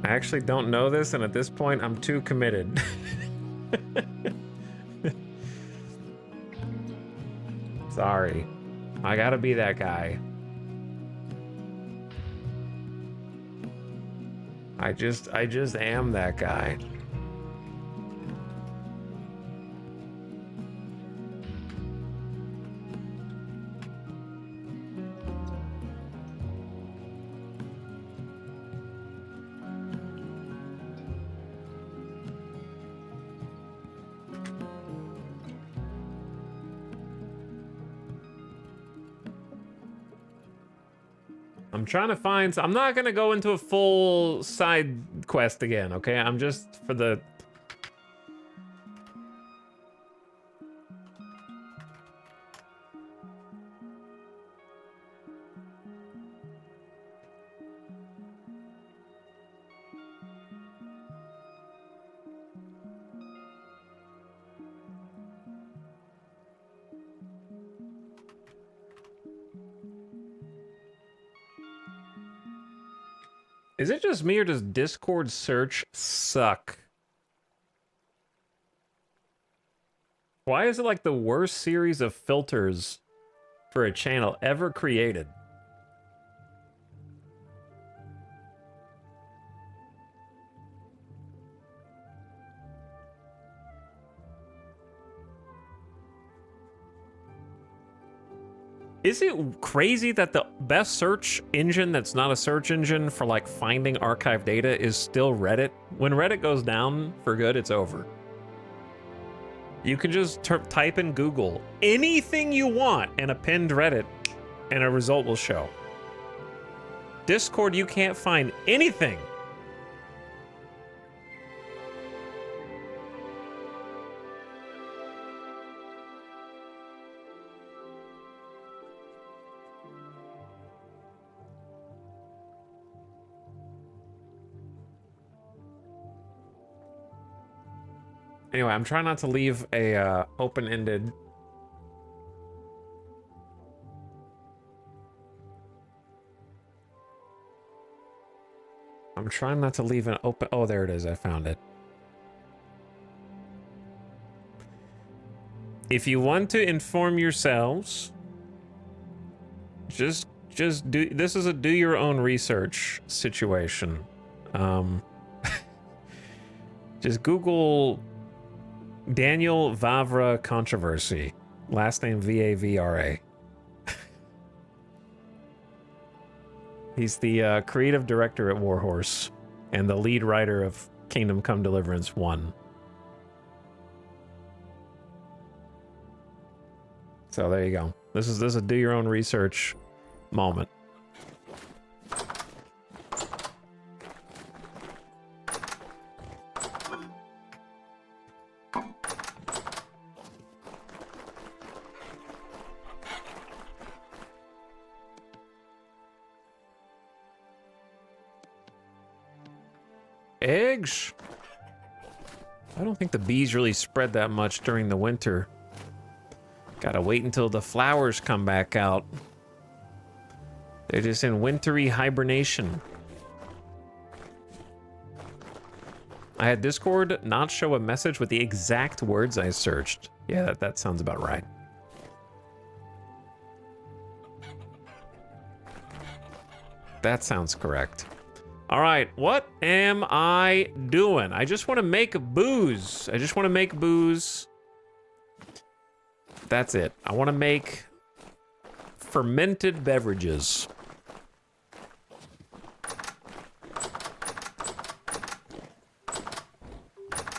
I actually don't know this, and at this point, I'm too committed. Sorry. I gotta be that guy. I just am that guy. I'm trying to find... I'm not gonna go into a full side quest again, okay? I'm just for the... Is it just me or does Discord search suck? Why is it like the worst series of filters for a channel ever created? Is it crazy that the best search engine that's not a search engine for like finding archived data is still Reddit? When Reddit goes down for good, it's over. You can just type in Google anything you want and append Reddit and a result will show. Discord, you can't find anything. Anyway, I'm trying not to leave a open-ended... I'm trying not to leave an open... Oh, there it is. I found it. If you want to inform yourselves just do. This is a do your own research situation. Just Google Daniel Vavra controversy. Last name Vavra. He's the creative director at Warhorse and the lead writer of Kingdom Come Deliverance 1. So there you go. This is a do your own research moment. Eggs? I don't think the bees really spread that much during the winter. Gotta wait until the flowers come back out. They're just in wintry hibernation. I had Discord not show a message with the exact words I searched. Yeah, that sounds about right. That sounds correct. All right, what am I doing? I just want to make booze. I just want to make booze. That's it. I want to make fermented beverages.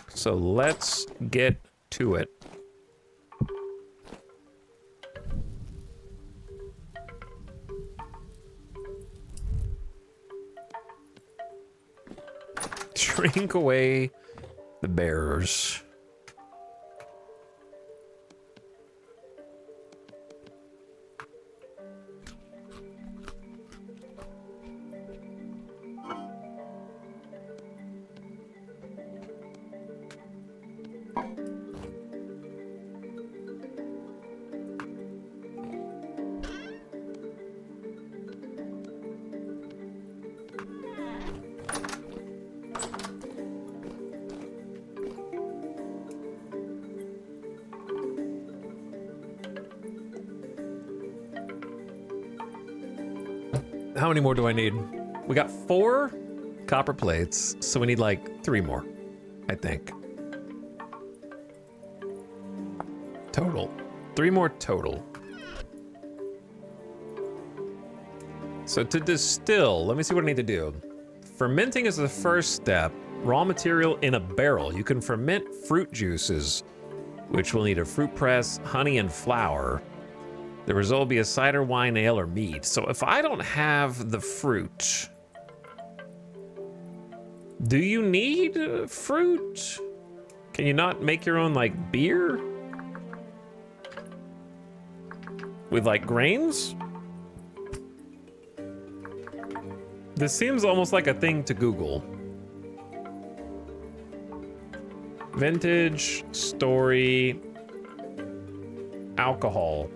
So let's get to it. Drink away the bearers. How many more do I need? We got 4 copper plates, so we need like 3 more, I think. Total. 3 more total. So to distill, let me see what I need to do. Fermenting is the first step. Raw material in a barrel. You can ferment fruit juices, which will need a fruit press, honey, and flour. The result will be a cider, wine, ale, or mead. So if I don't have the fruit, do you need fruit? Can you not make your own, like, beer? With, like, grains? This seems almost like a thing to Google. Vintage, story, alcohol.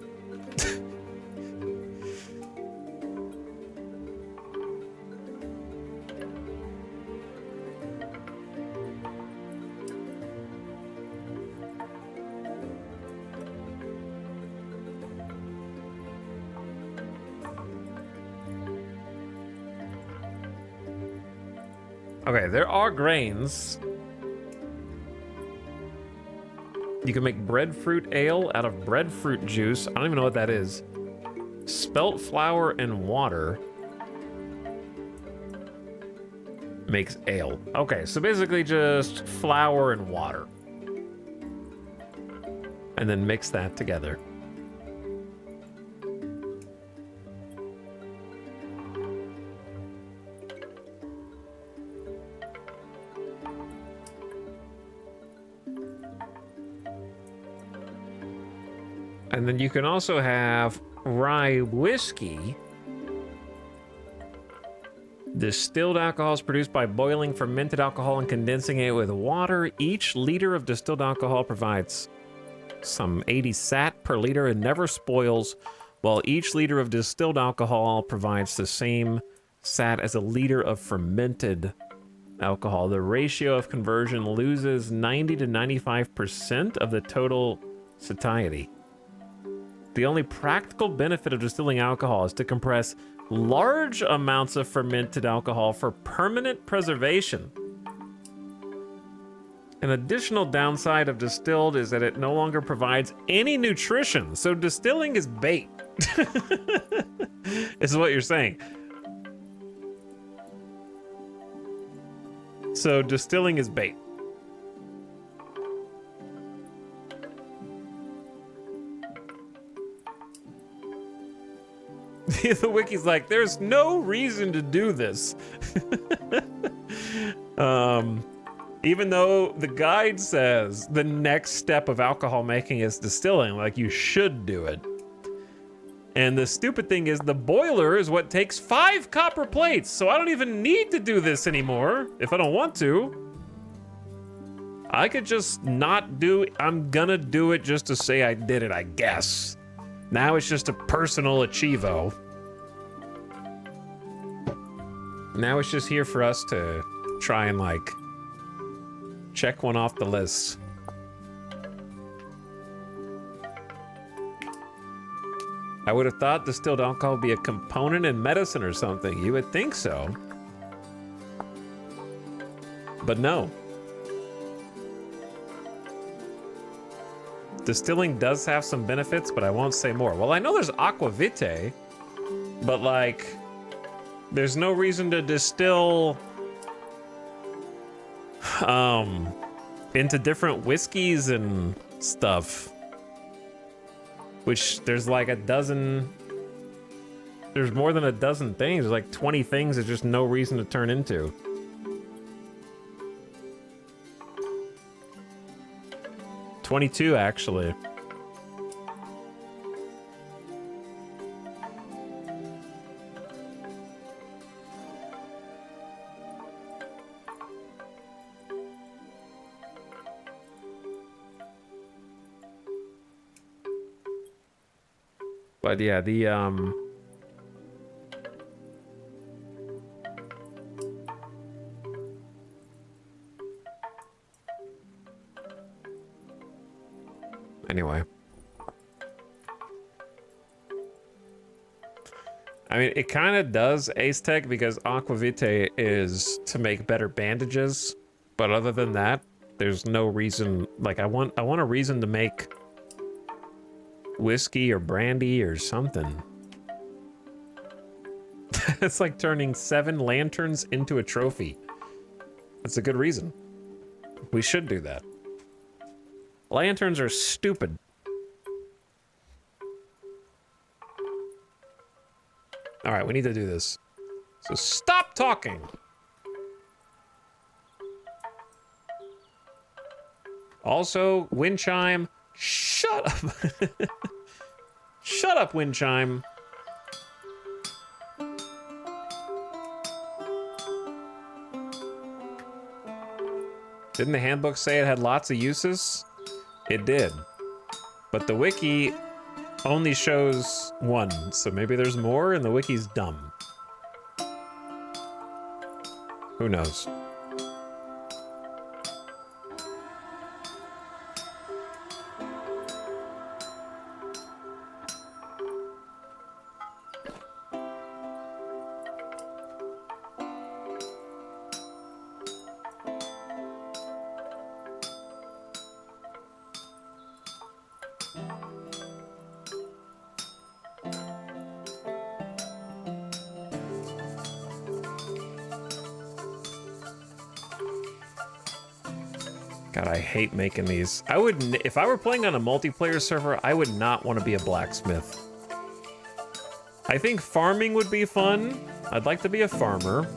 Okay, there are grains. You can make breadfruit ale out of breadfruit juice. I don't even know what that is. Spelt flour and water makes ale. Okay, so basically just flour and water. And then mix that together. And then you can also have rye whiskey. Distilled alcohol is produced by boiling fermented alcohol and condensing it with water. Each liter of distilled alcohol provides some 80 sat per liter and never spoils, while each liter of distilled alcohol provides the same sat as a liter of fermented alcohol. The ratio of conversion loses 90 to 95% of the total satiety. The only practical benefit of distilling alcohol is to compress large amounts of fermented alcohol for permanent preservation. An additional downside of distilled is that it no longer provides any nutrition, so distilling is bait. Is what you're saying. So distilling is bait. The wiki's like, there's no reason to do this. Even though the guide says the next step of alcohol making is distilling, like you should do it. And the stupid thing is the boiler is what takes 5 copper plates, so I don't even need to do this anymore if I don't want to. I could just not do it. I'm gonna do it just to say I did it, I guess. Now it's just a personal achievo. Now it's just here for us to try and like check one off the list. I would have thought distilled alcohol would be a component in medicine or something. You would think so. But no. Distilling does have some benefits, but I won't say more. Well, I know there's aqua vitae, but like, there's no reason to distill into different whiskeys and stuff. Which there's like a dozen, there's more than a dozen things. There's like 20 things there's just no reason to turn into. $22 actually. But yeah, the anyway. I mean, it kind of does Ace Tech because aqua vitae is to make better bandages, but other than that, there's no reason. Like I want a reason to make whiskey or brandy or something. It's like turning 7 lanterns into a trophy. That's a good reason. We should do that. Lanterns are stupid. All right, we need to do this. So stop talking. Also, wind chime. Shut up. Shut up, wind chime. Didn't the handbook say it had lots of uses? It did. But the wiki only shows 1, so maybe there's more and the wiki's dumb. Who knows? God, I hate making these. I would, if I were playing on a multiplayer server, I would not want to be a blacksmith. I think farming would be fun. I'd like to be a farmer.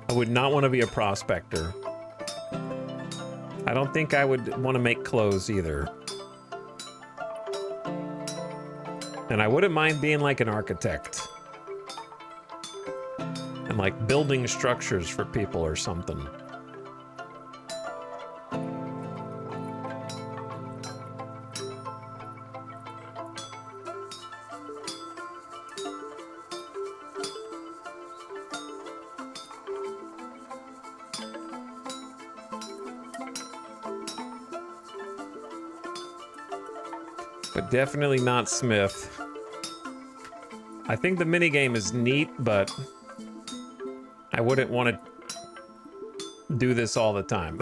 I would not want to be a prospector. I don't think I would want to make clothes either. And I wouldn't mind being like an architect. And like building structures for people or something. But definitely not Smith. I think the minigame is neat, but I wouldn't want to do this all the time.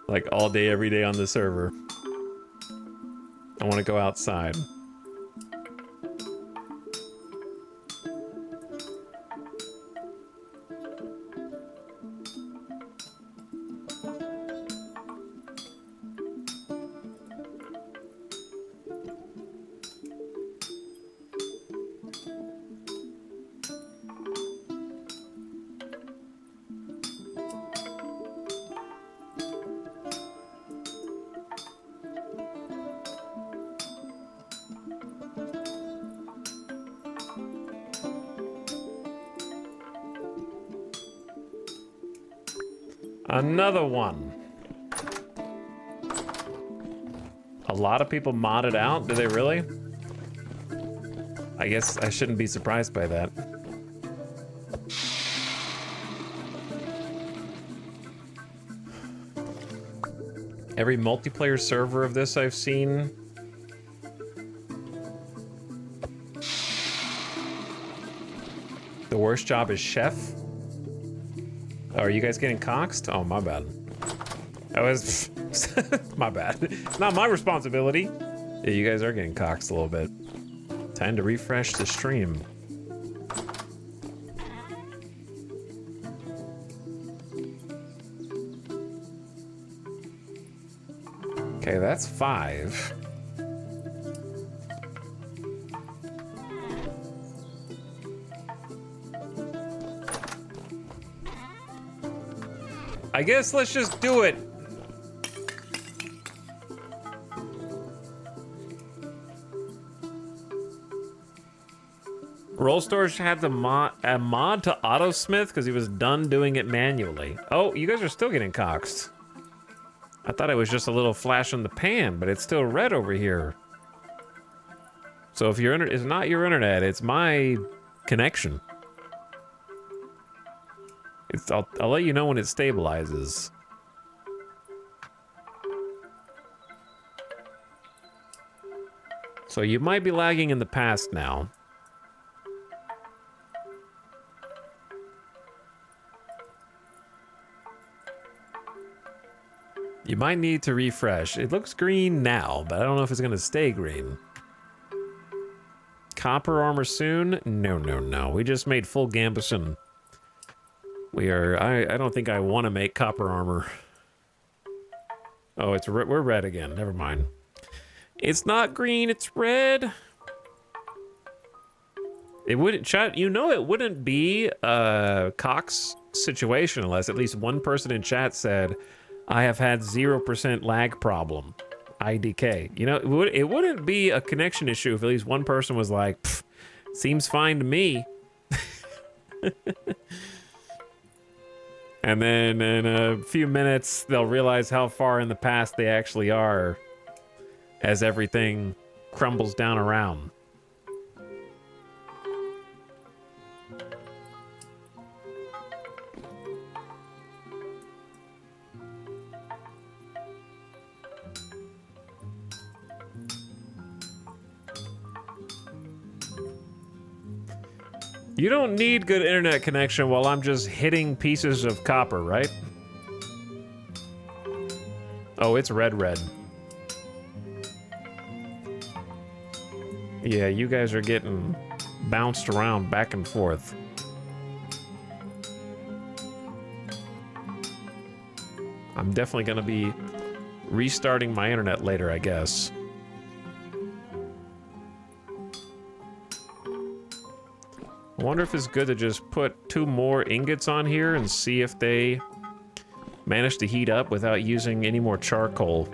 Like all day, every day on the server. I want to go outside. Another one. A lot of people modded out. Do they really? I guess I shouldn't be surprised by that. Every multiplayer server of this I've seen. The worst job is chef. Oh, are you guys getting coxed? Oh, my bad. I was... my bad. It's not my responsibility. Yeah, you guys are getting coxed a little bit. Time to refresh the stream. Okay, that's 5. I guess let's just do it. Roll Storage had a mod to Autosmith because he was done doing it manually. Oh, you guys are still getting coxed. I thought it was just a little flash in the pan, but it's still red over here. So if your internet is not your internet, it's my connection. I'll let you know when it stabilizes. So you might be lagging in the past now. You might need to refresh. It looks green now, but I don't know if it's gonna stay green. Copper armor soon? No, no, no. We just made full Gambeson. I don't think I want to make copper armor. Oh, we're red again. Never mind. It's not green, it's red. It wouldn't, chat, you know it wouldn't be a Cox situation unless at least one person in chat said, I have had 0% lag problem. IDK. You know, it wouldn't be a connection issue if at least one person was like, seems fine to me. And then in a few minutes, they'll realize how far in the past they actually are as everything crumbles down around. You don't need good internet connection while I'm just hitting pieces of copper, right? Oh, it's red. Yeah, you guys are getting bounced around back and forth. I'm definitely gonna be restarting my internet later, I guess. I wonder if it's good to just put 2 more ingots on here and see if they manage to heat up without using any more charcoal.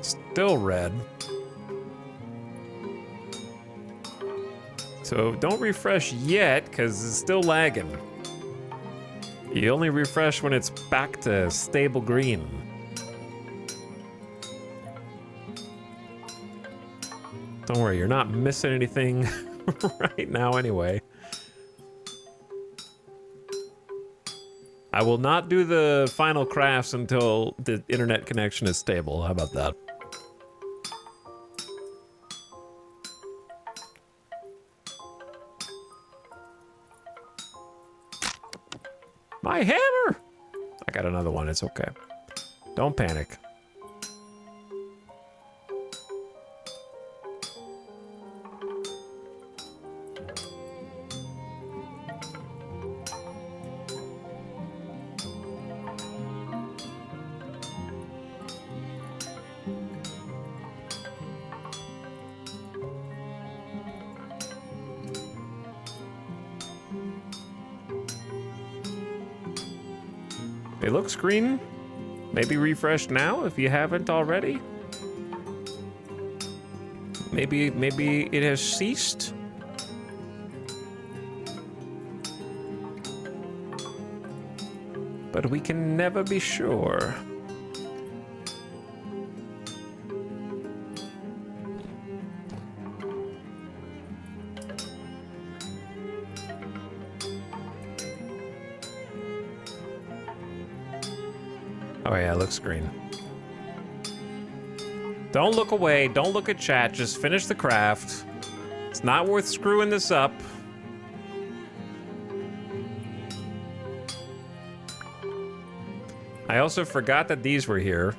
Still red. So don't refresh yet, because it's still lagging. You only refresh when it's back to stable green. Don't worry, you're not missing anything right now anyway. I will not do the final crafts until the internet connection is stable. How about that? My hammer! I got another one. It's okay. Don't panic. It looks green. Maybe refresh now if you haven't already. Maybe it has ceased. But we can never be sure. Oh yeah, it looks green. Don't look away, don't look at chat, just finish the craft. It's not worth screwing this up. I also forgot that these were here.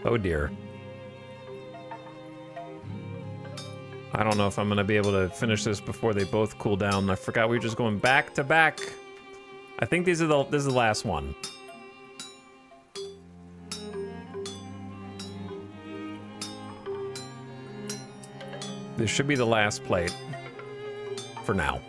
Oh dear. I don't know if I'm gonna be able to finish this before they both cool down. I forgot we were just going back to back. I think this is the last one. This should be the last plate for now.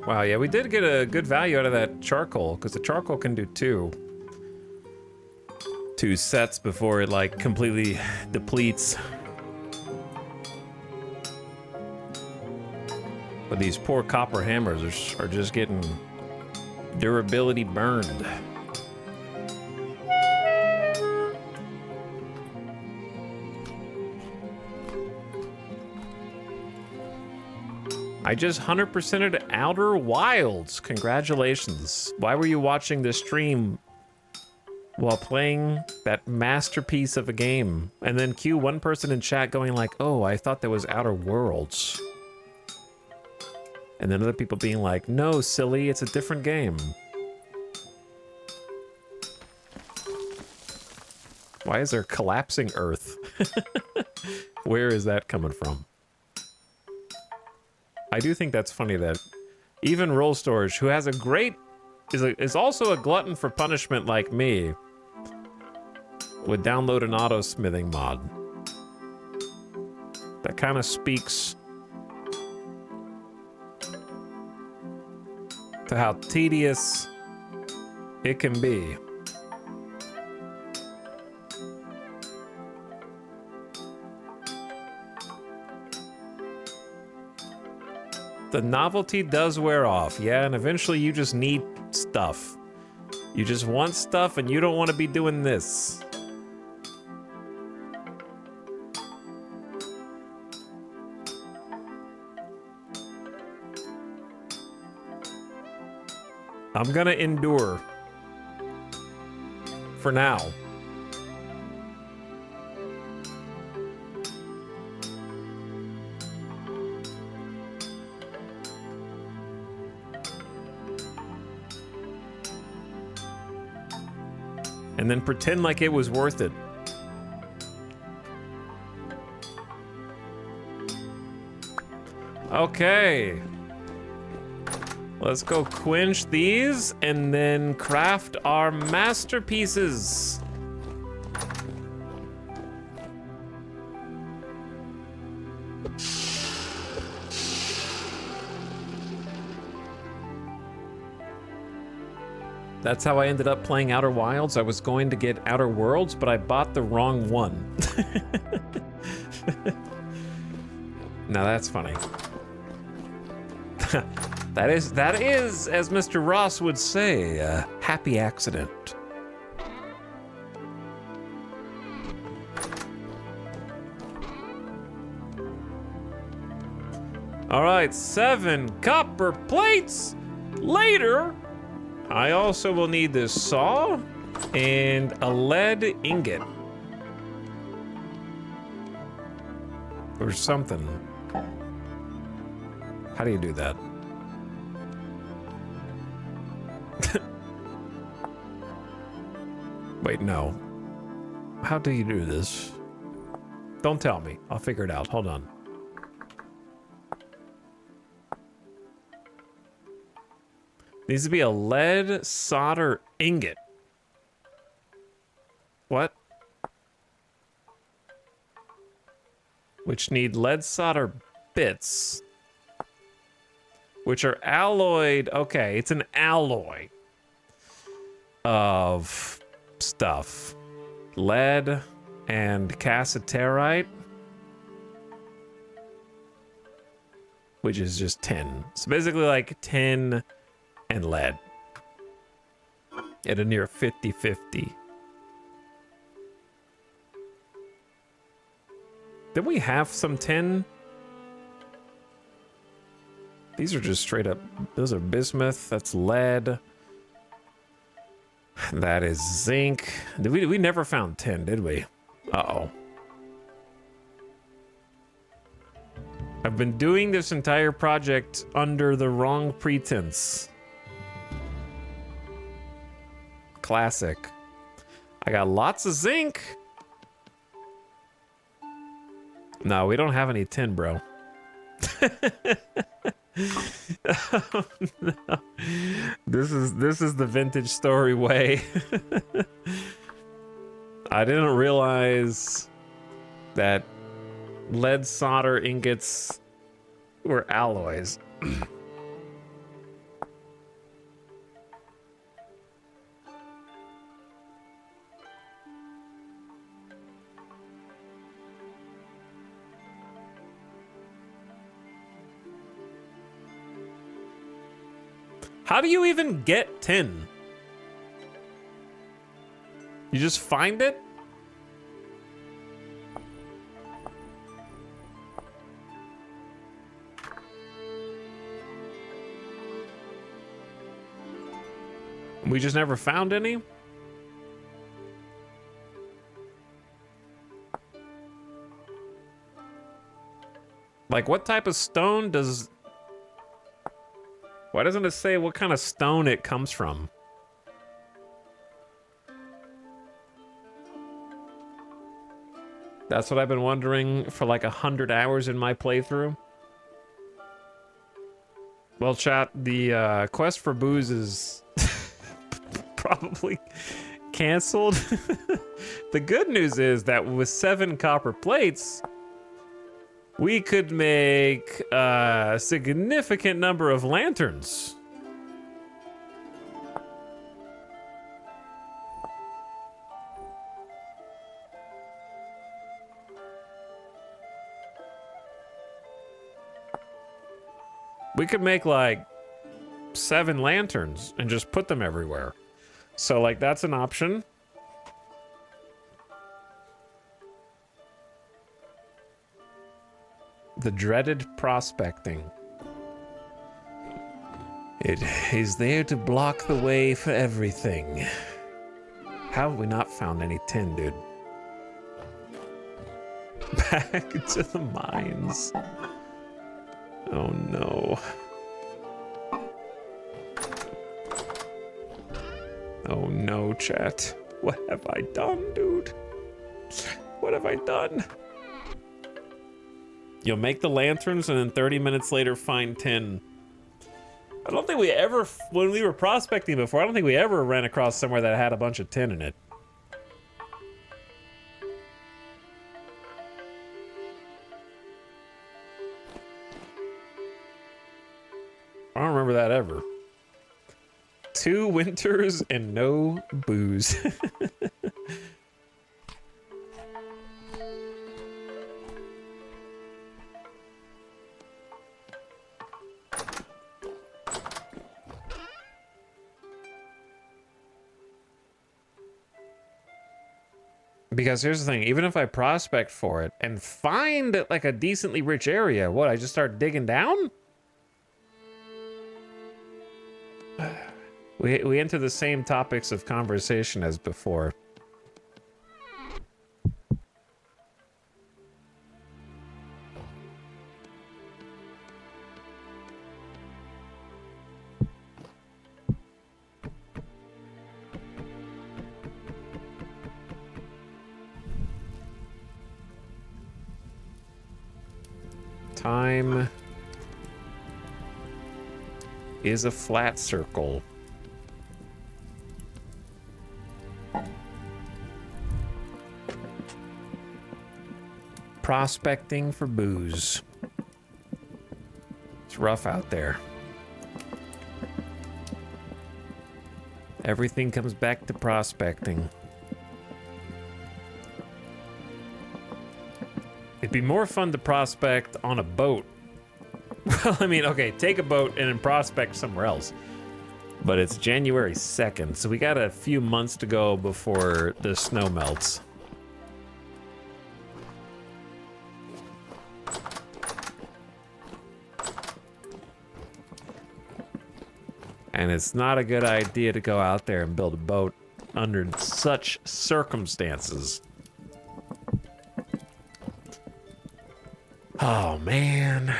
Wow, yeah, we did get a good value out of that charcoal, because the charcoal can do two sets before it like completely depletes. But these poor copper hammers are just getting durability burned. I just 100%ed Outer Wilds. Congratulations. Why were you watching this stream while playing that masterpiece of a game? And then cue one person in chat going like, oh, I thought that was Outer Worlds. And then other people being like, no, silly, it's a different game. Why is there collapsing Earth? Where is that coming from? I do think that's funny that even Roll Storage, who has a great, is also a glutton for punishment like me, would download an auto-smithing mod. That kind of speaks to how tedious it can be. The novelty does wear off, yeah, and eventually you just need stuff. You just want stuff and you don't want to be doing this. I'm gonna endure. For now. And then pretend like it was worth it. Okay. Let's go quench these and then craft our masterpieces. That's how I ended up playing Outer Wilds. I was going to get Outer Worlds, but I bought the wrong one. Now that's funny. That is, as Mr. Ross would say, a happy accident. All right, 7 copper plates. Later, I also will need this saw and a lead ingot. Or something. How do you do that? Wait, no. How do you do this? Don't tell me. I'll figure it out. Hold on. Needs to be a lead solder ingot. What? Which need lead solder bits. Which are alloyed. Okay, it's an alloy of stuff. Lead and cassiterite. Which is just tin. So basically like tin and lead. At a near 50-50. Did we have some tin? These are just straight up, those are bismuth, that's lead. That is zinc. We never found tin, did we? Uh-oh. I've been doing this entire project under the wrong pretense. Classic. I got lots of zinc. No, we don't have any tin, bro. Oh, no. This is the vintage story way. I didn't realize that lead solder ingots were alloys. How do you even get tin? You just find it? We just never found any? Like, what type of stone does... Why doesn't it say what kind of stone it comes from? That's what I've been wondering for like 100 hours in my playthrough. Well, chat, the quest for booze is probably canceled. The good news is that with 7 copper plates, we could make a significant number of lanterns. We could make like 7 lanterns and just put them everywhere. So like that's an option. The dreaded prospecting. It is there to block the way for everything. How have we not found any tin, dude? Back to the mines. Oh no. Oh no, chat. What have I done, dude? What have I done? You'll make the lanterns and then 30 minutes later find tin. I don't think we ever, when we were prospecting before, I don't think we ever ran across somewhere that had a bunch of tin in it. I don't remember that ever. 2 winters and no booze. Because here's the thing, even if I prospect for it and find like a decently rich area, what, I just start digging down? We enter the same topics of conversation as before. Time is a flat circle. Prospecting for booze. It's rough out there. Everything comes back to prospecting. It'd be more fun to prospect on a boat. Well, I mean, okay, take a boat and then prospect somewhere else. But it's January 2nd, so we got a few months to go before the snow melts. And it's not a good idea to go out there and build a boat under such circumstances. Oh, man.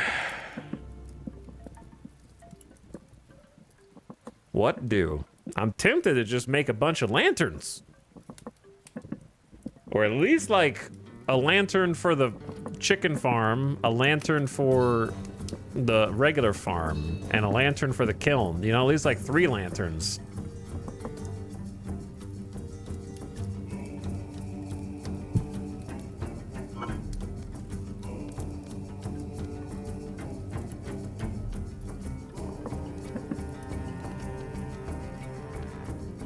What do? I'm tempted to just make a bunch of lanterns. Or at least, like, a lantern for the chicken farm, a lantern for the regular farm, and a lantern for the kiln. You know, at least, like, 3 lanterns.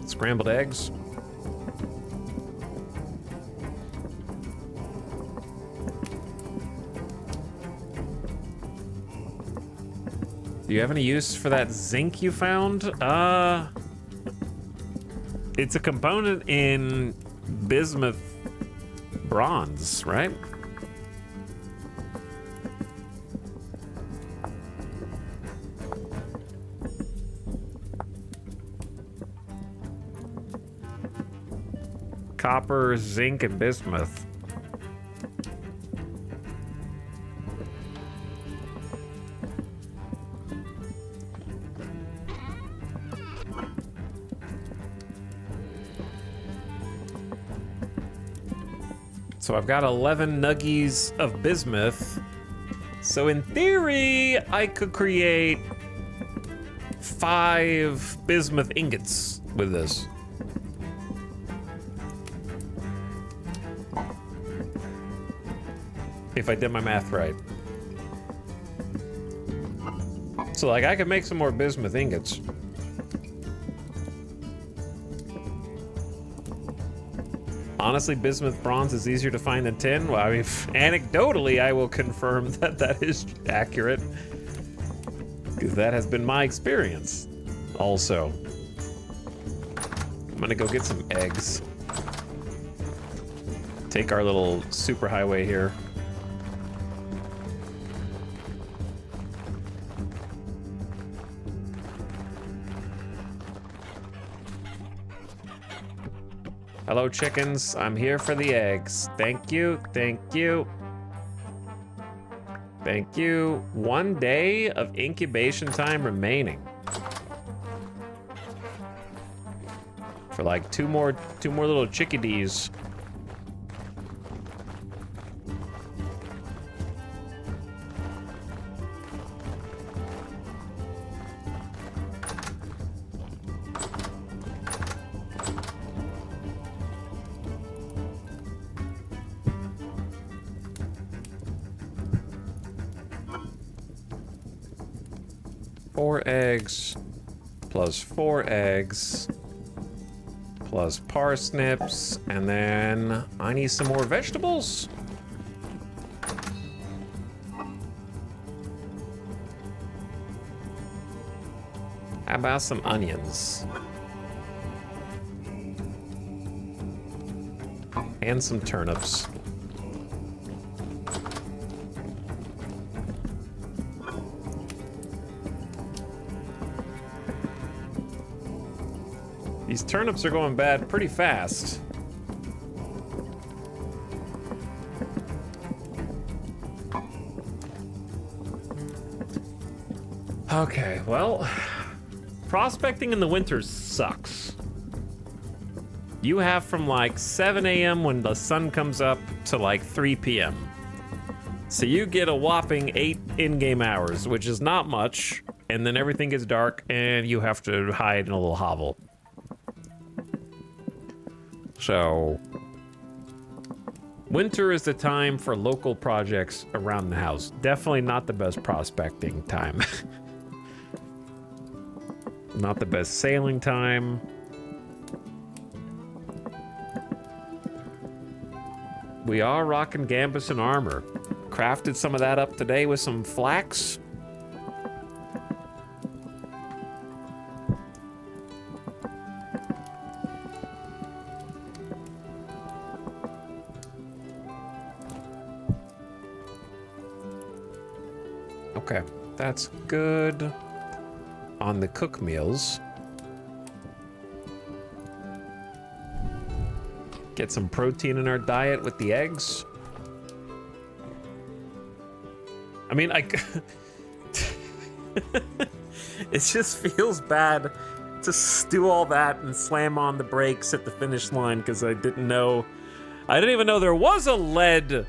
Scrambled eggs. Do you have any use for that zinc you found? It's a component in bismuth bronze, right? Copper, zinc, and bismuth. So I've got 11 nuggies of bismuth. So in theory, I could create 5 bismuth ingots with this. If I did my math right. So like I could make some more bismuth ingots. Honestly, bismuth bronze is easier to find than tin. Well, I mean, anecdotally, I will confirm that that is accurate. Because that has been my experience. Also. I'm gonna go get some eggs. Take our little superhighway here. Hello, chickens. I'm here for the eggs. Thank you. Thank you. Thank you. 1 day of incubation time remaining. For like two more little chickadees. Four eggs, plus 4 eggs, plus parsnips, and then I need some more vegetables. How about some onions? And some turnips. These turnips are going bad pretty fast. Okay, well, prospecting in the winter sucks. You have from like 7 a.m. when the sun comes up to like 3 p.m. So you get a whopping 8 in-game hours, which is not much, and then everything gets dark and you have to hide in a little hovel. So, winter is the time for local projects around the house. Definitely not the best prospecting time. Not the best sailing time. We are rocking Gambus and armor. Crafted some of that up today with some flax. Okay, that's good on the cook meals. Get some protein in our diet with the eggs. I mean, it just feels bad to do all that and slam on the brakes at the finish line because I didn't even know there was a lead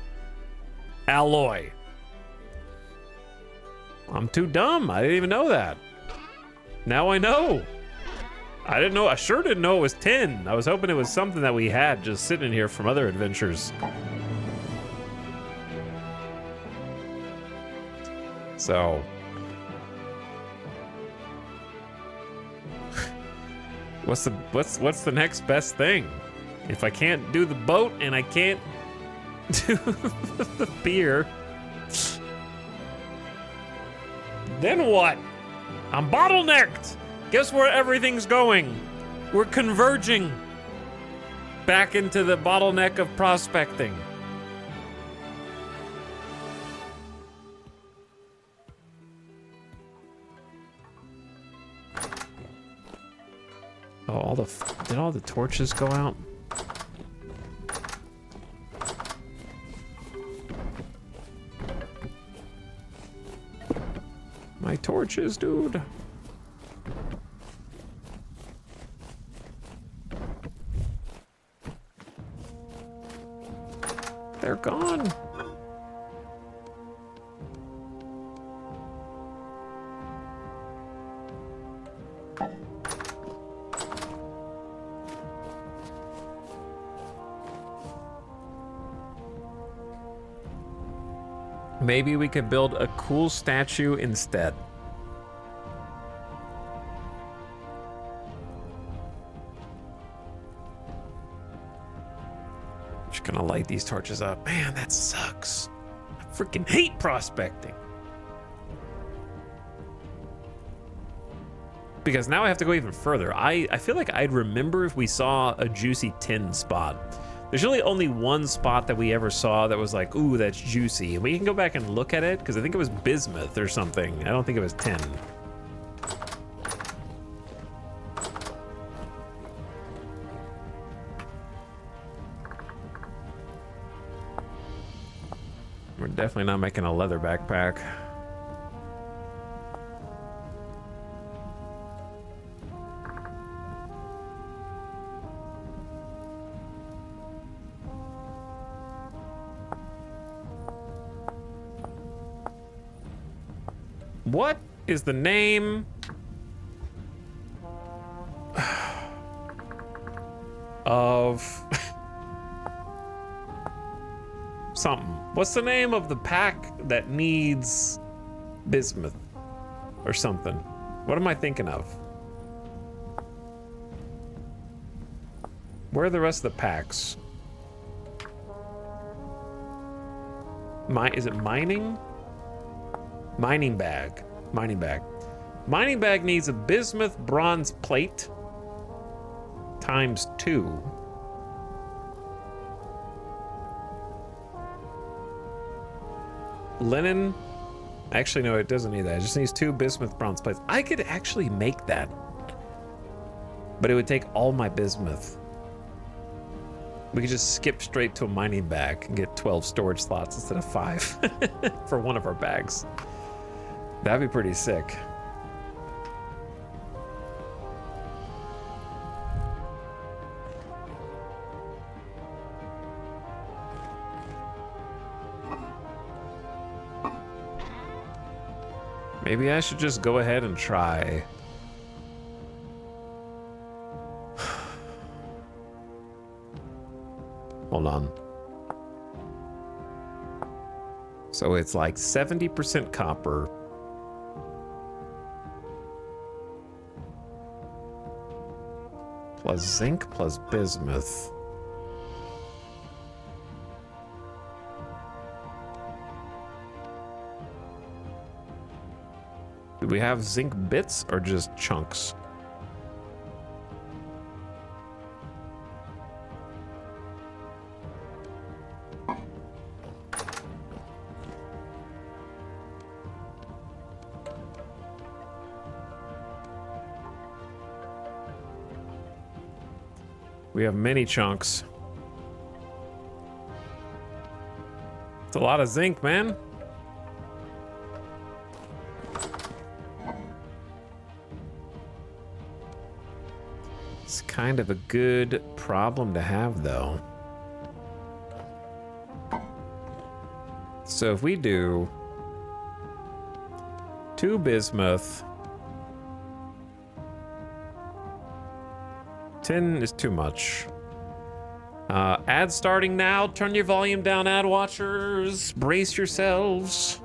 alloy. I'm too dumb. I didn't even know that. Now I know. I sure didn't know it was tin. I was hoping it was something that we had just sitting here from other adventures. So. What's the next best thing? If I can't do the boat and I can't do the beer, then what? I'm bottlenecked. Guess where everything's going? We're converging back into the bottleneck of prospecting. Oh, did all the torches go out? My torches, dude. They're gone. Maybe we could build a cool statue instead. Just gonna light these torches up. Man, that sucks. I freaking hate prospecting. Because now I have to go even further. I feel like I'd remember if we saw a juicy tin spot. There's really only one spot that we ever saw that was like, ooh, that's juicy. And we can go back and look at it, because I think it was bismuth or something. I don't think it was tin. We're definitely not making a leather backpack. What is the name of something? What's the name of the pack that needs bismuth or something? What am I thinking of? Where are the rest of the packs? Is it mining? Mining bag. Mining bag. Mining bag needs a bismuth bronze plate ×2. linen. Actually, no, it doesn't need that. It just needs 2 bismuth bronze plates. I could actually make that, but it would take all my bismuth. We could just skip straight to a mining bag and get 12 storage slots instead of 5 for one of our bags. That'd be pretty sick. Maybe I should just go ahead and try. Hold on. So it's like 70% copper. Plus zinc plus bismuth. Do we have zinc bits or just chunks? We have many chunks. It's a lot of zinc, man. It's kind of a good problem to have, though. So if we do 2 bismuth, 10 is too much. Ad starting now. Turn your volume down, ad watchers. Brace yourselves.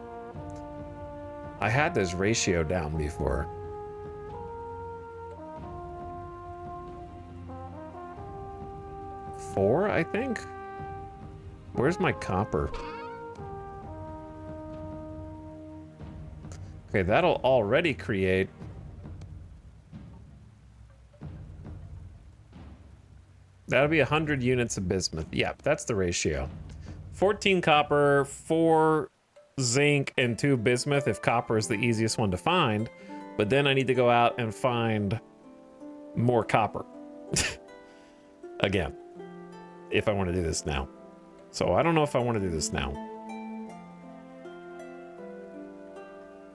I had this ratio down before. Four, I think. Where's my copper? Okay, that'll already create. That'll be 100 units of bismuth. Yeah, that's the ratio. 14 copper, 4 zinc, and 2 bismuth if copper is the easiest one to find. But then I need to go out and find more copper. Again, if I want to do this now. So I don't know if I want to do this now.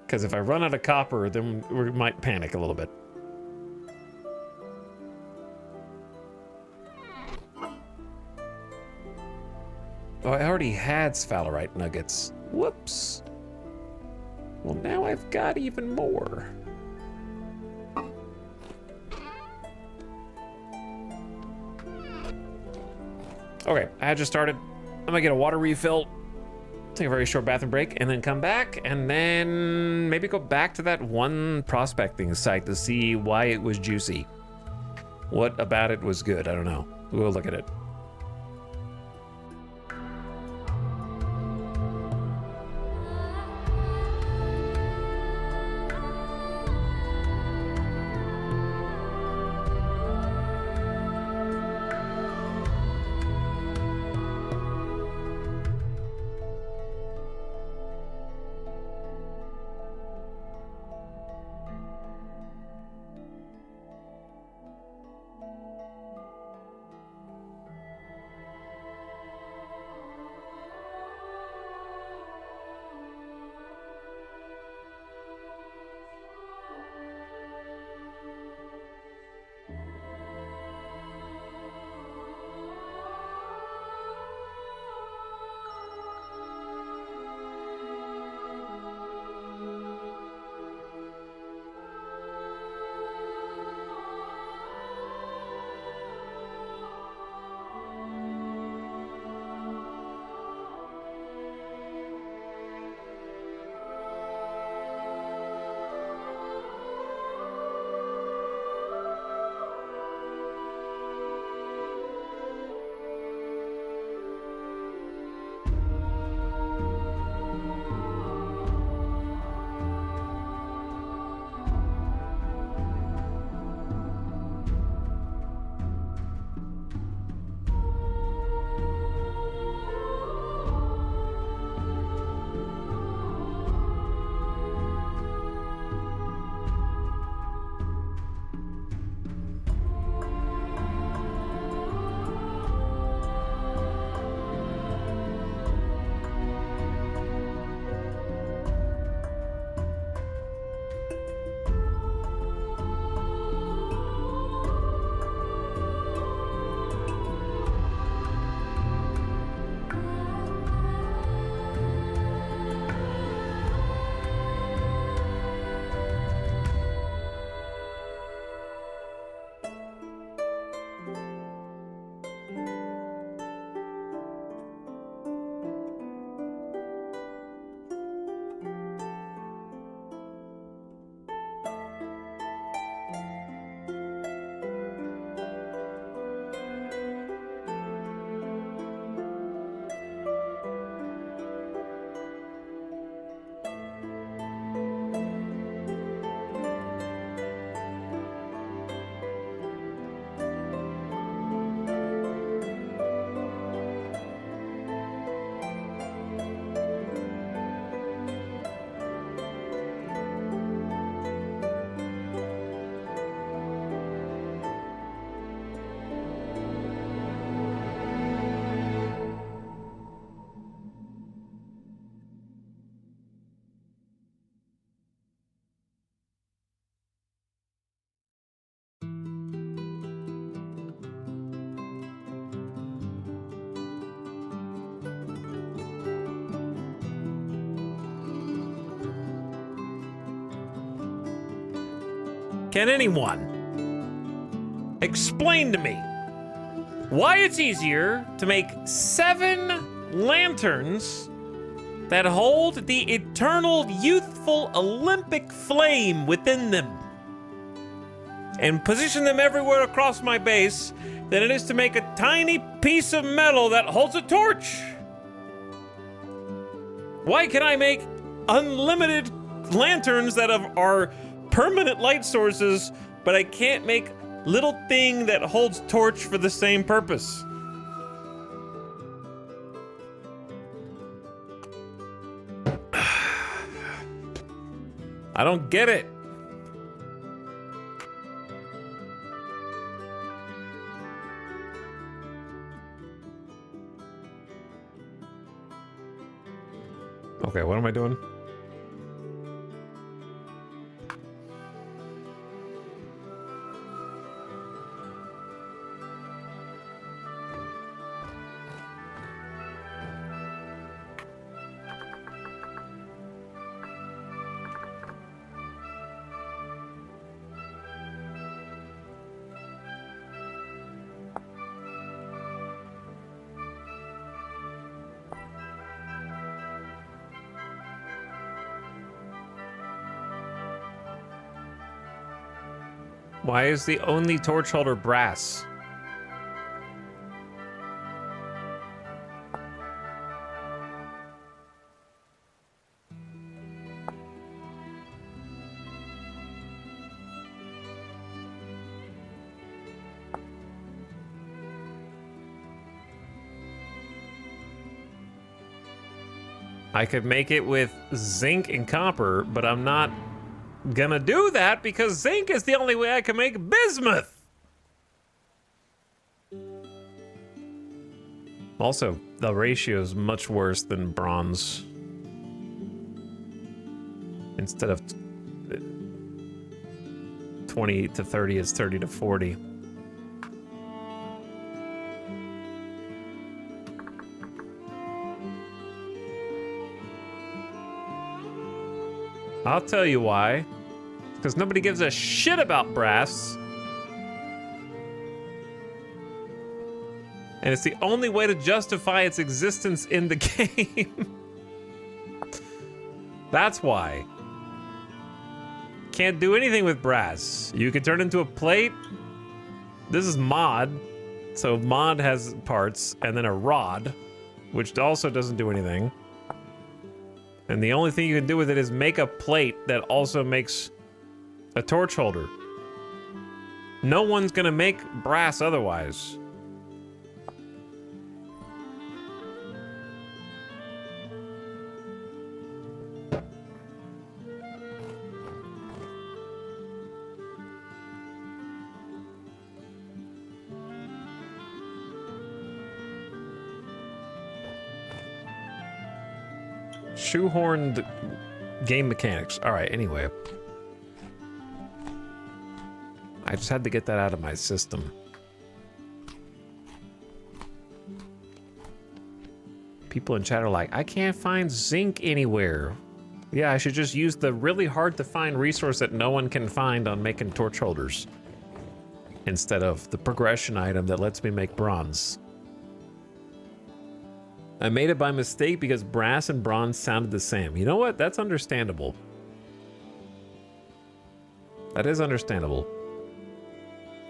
Because if I run out of copper, then we might panic a little bit. Oh, I already had sphalerite nuggets. Whoops. Well, now I've got even more. Okay, I just started. I'm gonna get a water refill, take a very short bathroom break, and then come back, and then maybe go back to that one prospecting site to see why it was juicy. What about it was good? I don't know. We'll look at it. Can anyone explain to me why it's easier to make 7 lanterns that hold the eternal youthful Olympic flame within them and position them everywhere across my base than it is to make a tiny piece of metal that holds a torch? Why can I make unlimited lanterns that are permanent light sources, but I can't make little thing that holds torch for the same purpose? I don't get it. Okay, what am I doing? Why is the only torch holder brass? I could make it with zinc and copper, but I'm not gonna do that because zinc is the only way I can make bismuth. Also, the ratio is much worse than bronze. Instead of 20 to 30, it's 30 to 40. I'll tell you why. Because nobody gives a shit about brass. And it's the only way to justify its existence in the game. That's why. Can't do anything with brass. You can turn it into a plate. This is mod. So mod has parts, and then a rod, which also doesn't do anything. And the only thing you can do with it is make a plate that also makes a torch holder. No one's gonna make brass otherwise. Shoehorned game mechanics. All right, anyway. I just had to get that out of my system. People in chat are like, I can't find zinc anywhere. Yeah, I should just use the really hard to find resource that no one can find on making torch holders, instead of the progression item that lets me make bronze. I made it by mistake because brass and bronze sounded the same. You know what? That's understandable. That is understandable.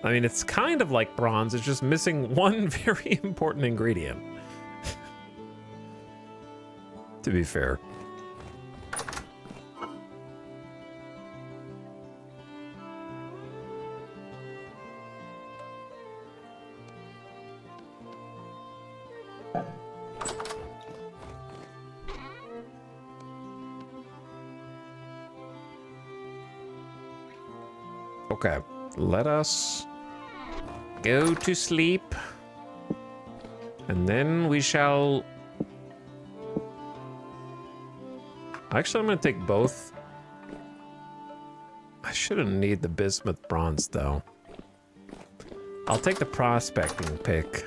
I mean, it's kind of like bronze. It's just missing one very important ingredient. To be fair. Okay, let us go to sleep, and then we shall... Actually, I'm gonna take both. I shouldn't need the bismuth bronze, though. I'll take the prospecting pick.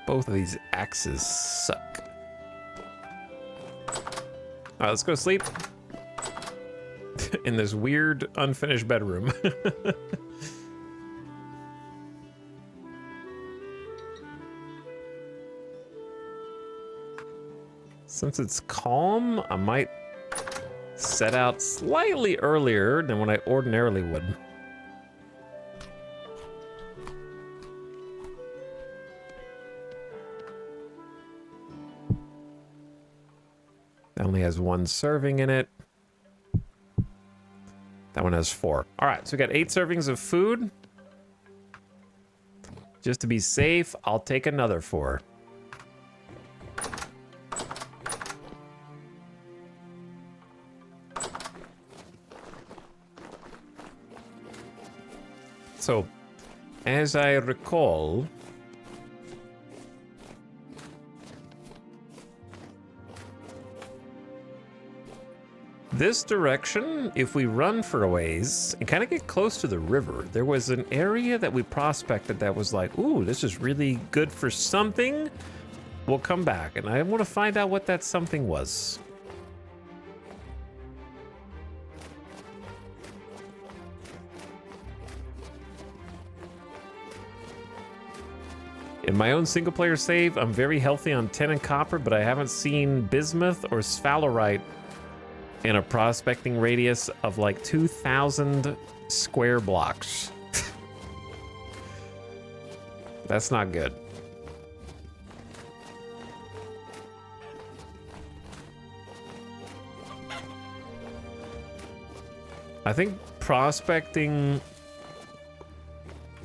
Both of these axes suck. All right, let's go to sleep. In this weird, unfinished bedroom. Since it's calm, I might set out slightly earlier than what I ordinarily would. That only has 1 serving in it. That one has 4. All right, so we got 8 servings of food. Just to be safe, I'll take another 4. So, as I recall, this direction, if we run for a ways and kind of get close to the river, there was an area that we prospected that was like, ooh, this is really good for something. We'll come back, and I want to find out what that something was. In my own single-player save, I'm very healthy on tin and copper, but I haven't seen bismuth or sphalerite in a prospecting radius of like 2,000 square blocks. That's not good. I think prospecting,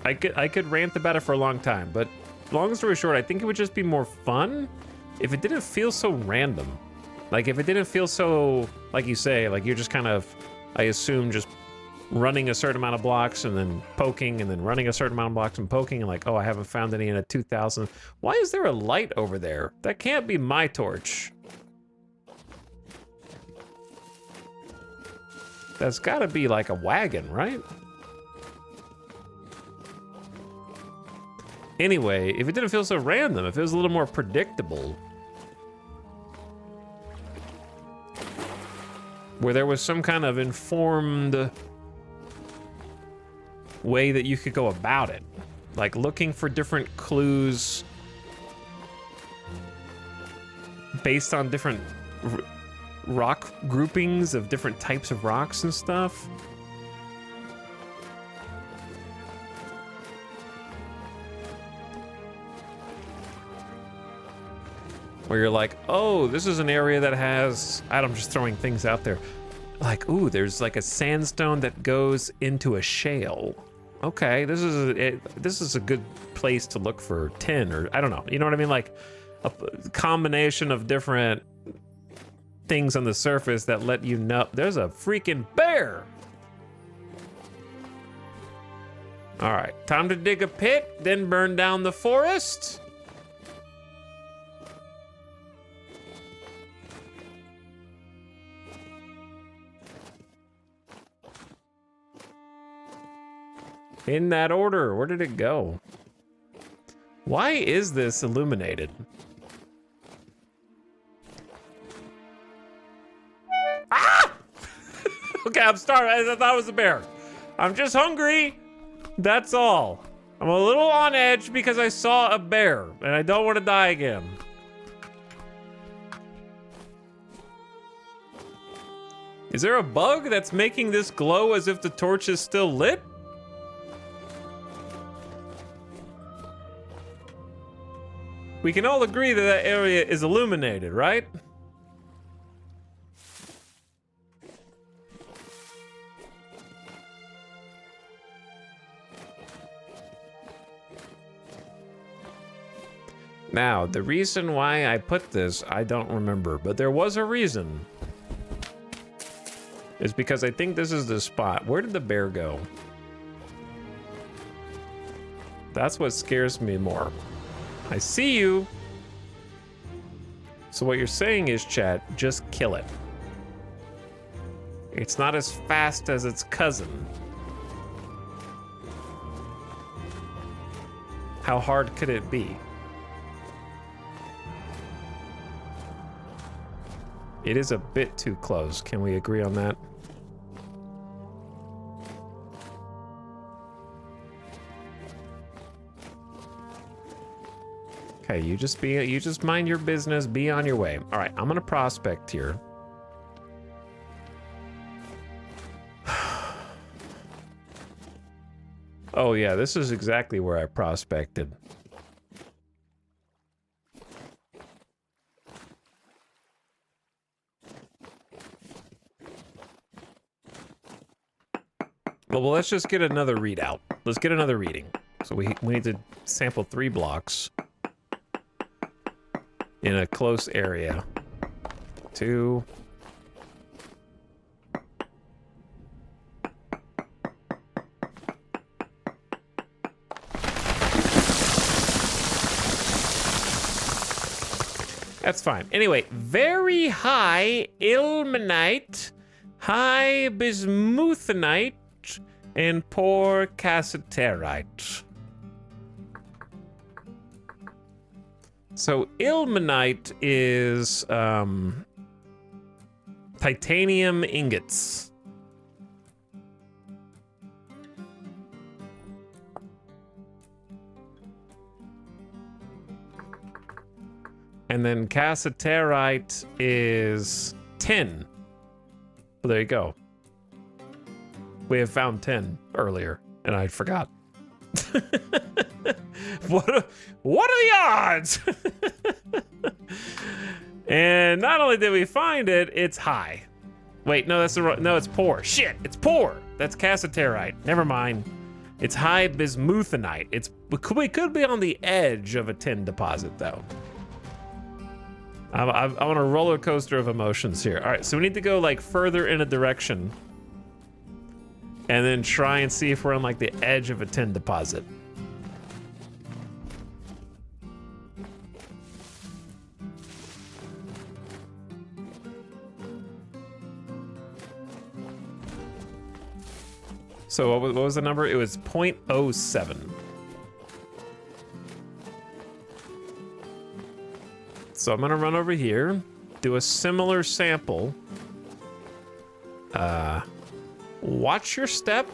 I could rant about it for a long time, but long story short, I think it would just be more fun if it didn't feel so random. Like if it didn't feel so, like you say, like you're just kind of, I assume, just running a certain amount of blocks and then poking and then running a certain amount of blocks and poking and like, oh, I haven't found any in a 2,000. Why is there a light over there? That can't be my torch. That's gotta be like a wagon, right? Anyway, if it didn't feel so random, if it was a little more predictable, where there was some kind of informed way that you could go about it, like looking for different clues based on different rock groupings of different types of rocks and stuff. Where you're like, oh, this is an area that has, I'm just throwing things out there. Like, ooh, there's like a sandstone that goes into a shale. Okay, this is a good place to look for tin, or I don't know. You know what I mean? Like a combination of different things on the surface that let you know there's a freaking bear. All right, time to dig a pit, then burn down the forest. In that order, where did it go? Why is this illuminated? Ah! Okay, I'm starving. I thought it was a bear. I'm just hungry. That's all. I'm a little on edge because I saw a bear and I don't want to die again. Is there a bug that's making this glow as if the torch is still lit? We can all agree that that area is illuminated, right? Now, the reason why I put this, I don't remember, but there was a reason. It's because I think this is the spot. Where did the bear go? That's what scares me more. I see you. So what you're saying is, chat, just kill it. It's not as fast as its cousin. How hard could it be? It is a bit too close. Can we agree on that? Okay, you just mind your business, be on your way. All right, I'm gonna prospect here. Oh yeah, this is exactly where I prospected. Well, let's just get another readout. Let's get another reading. So we need to sample 3 blocks in a close area. 2. That's fine. Anyway, very high ilmenite, high bismuthenite, and poor cassiterite. So ilmenite is titanium ingots. And then cassiterite is tin. Well, there you go. We have found 10 earlier, and I forgot. What are the odds? And not only did we find it, it's high. Wait, no, no, it's poor. Shit, it's poor. That's cassiterite. Never mind. It's high bismuthenite. We could be on the edge of a tin deposit, though. I'm on a roller coaster of emotions here. All right, so we need to go like further in a direction and then try and see if we're on like the edge of a tin deposit. So what was the number? It was 0.07. So I'm gonna run over here, do a similar sample. Watch your step.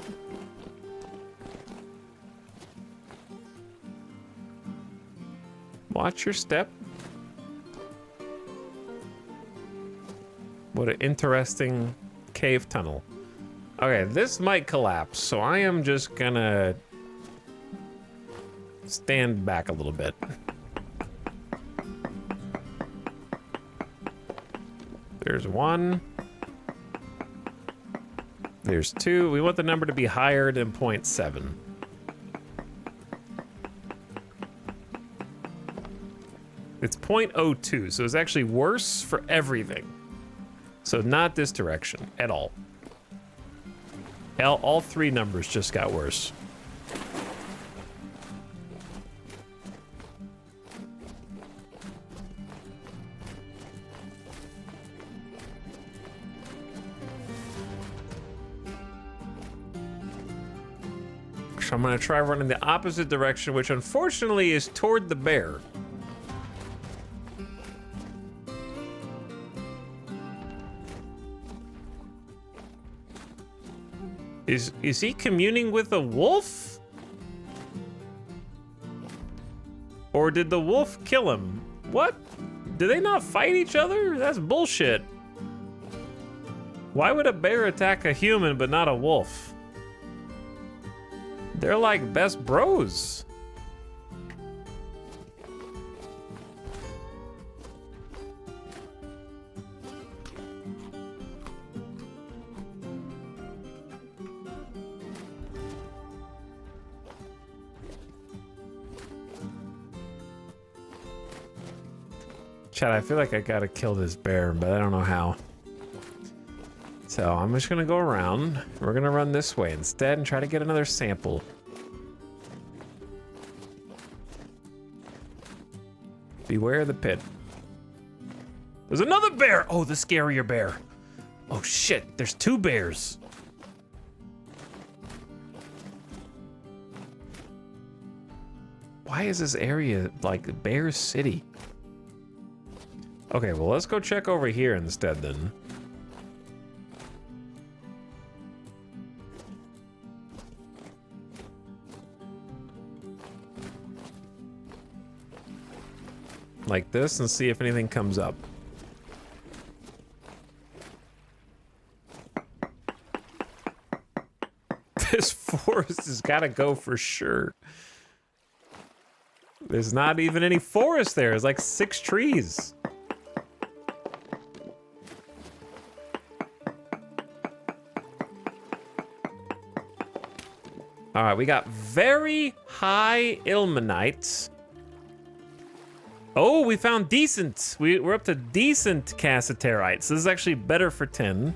Watch your step. What an interesting cave tunnel. Okay, this might collapse, so I am just gonna stand back a little bit. There's 1. There's 2. We want the number to be higher than 0.7. It's 0.02, so it's actually worse for everything. So not this direction at all. All 3 numbers just got worse. So I'm gonna try running the opposite direction, which unfortunately is toward the bear. Is he communing with a wolf? Or did the wolf kill him? What? Do they not fight each other? That's bullshit. Why would a bear attack a human but not a wolf? They're like best bros. Chad, I feel like I gotta kill this bear, but I don't know how. So I'm just gonna go around. We're gonna run this way instead and try to get another sample. Beware the pit. There's another bear! Oh, the scarier bear. Oh shit, there's 2 bears. Why is this area like Bear City? Okay, well, let's go check over here instead then. Like this, and see if anything comes up. This forest has got to go for sure. There's not even any forest there. There's like 6 trees. All right, we got very high ilmenite. Oh, we found decent. We're up to decent cassiterite. So this is actually better for tin.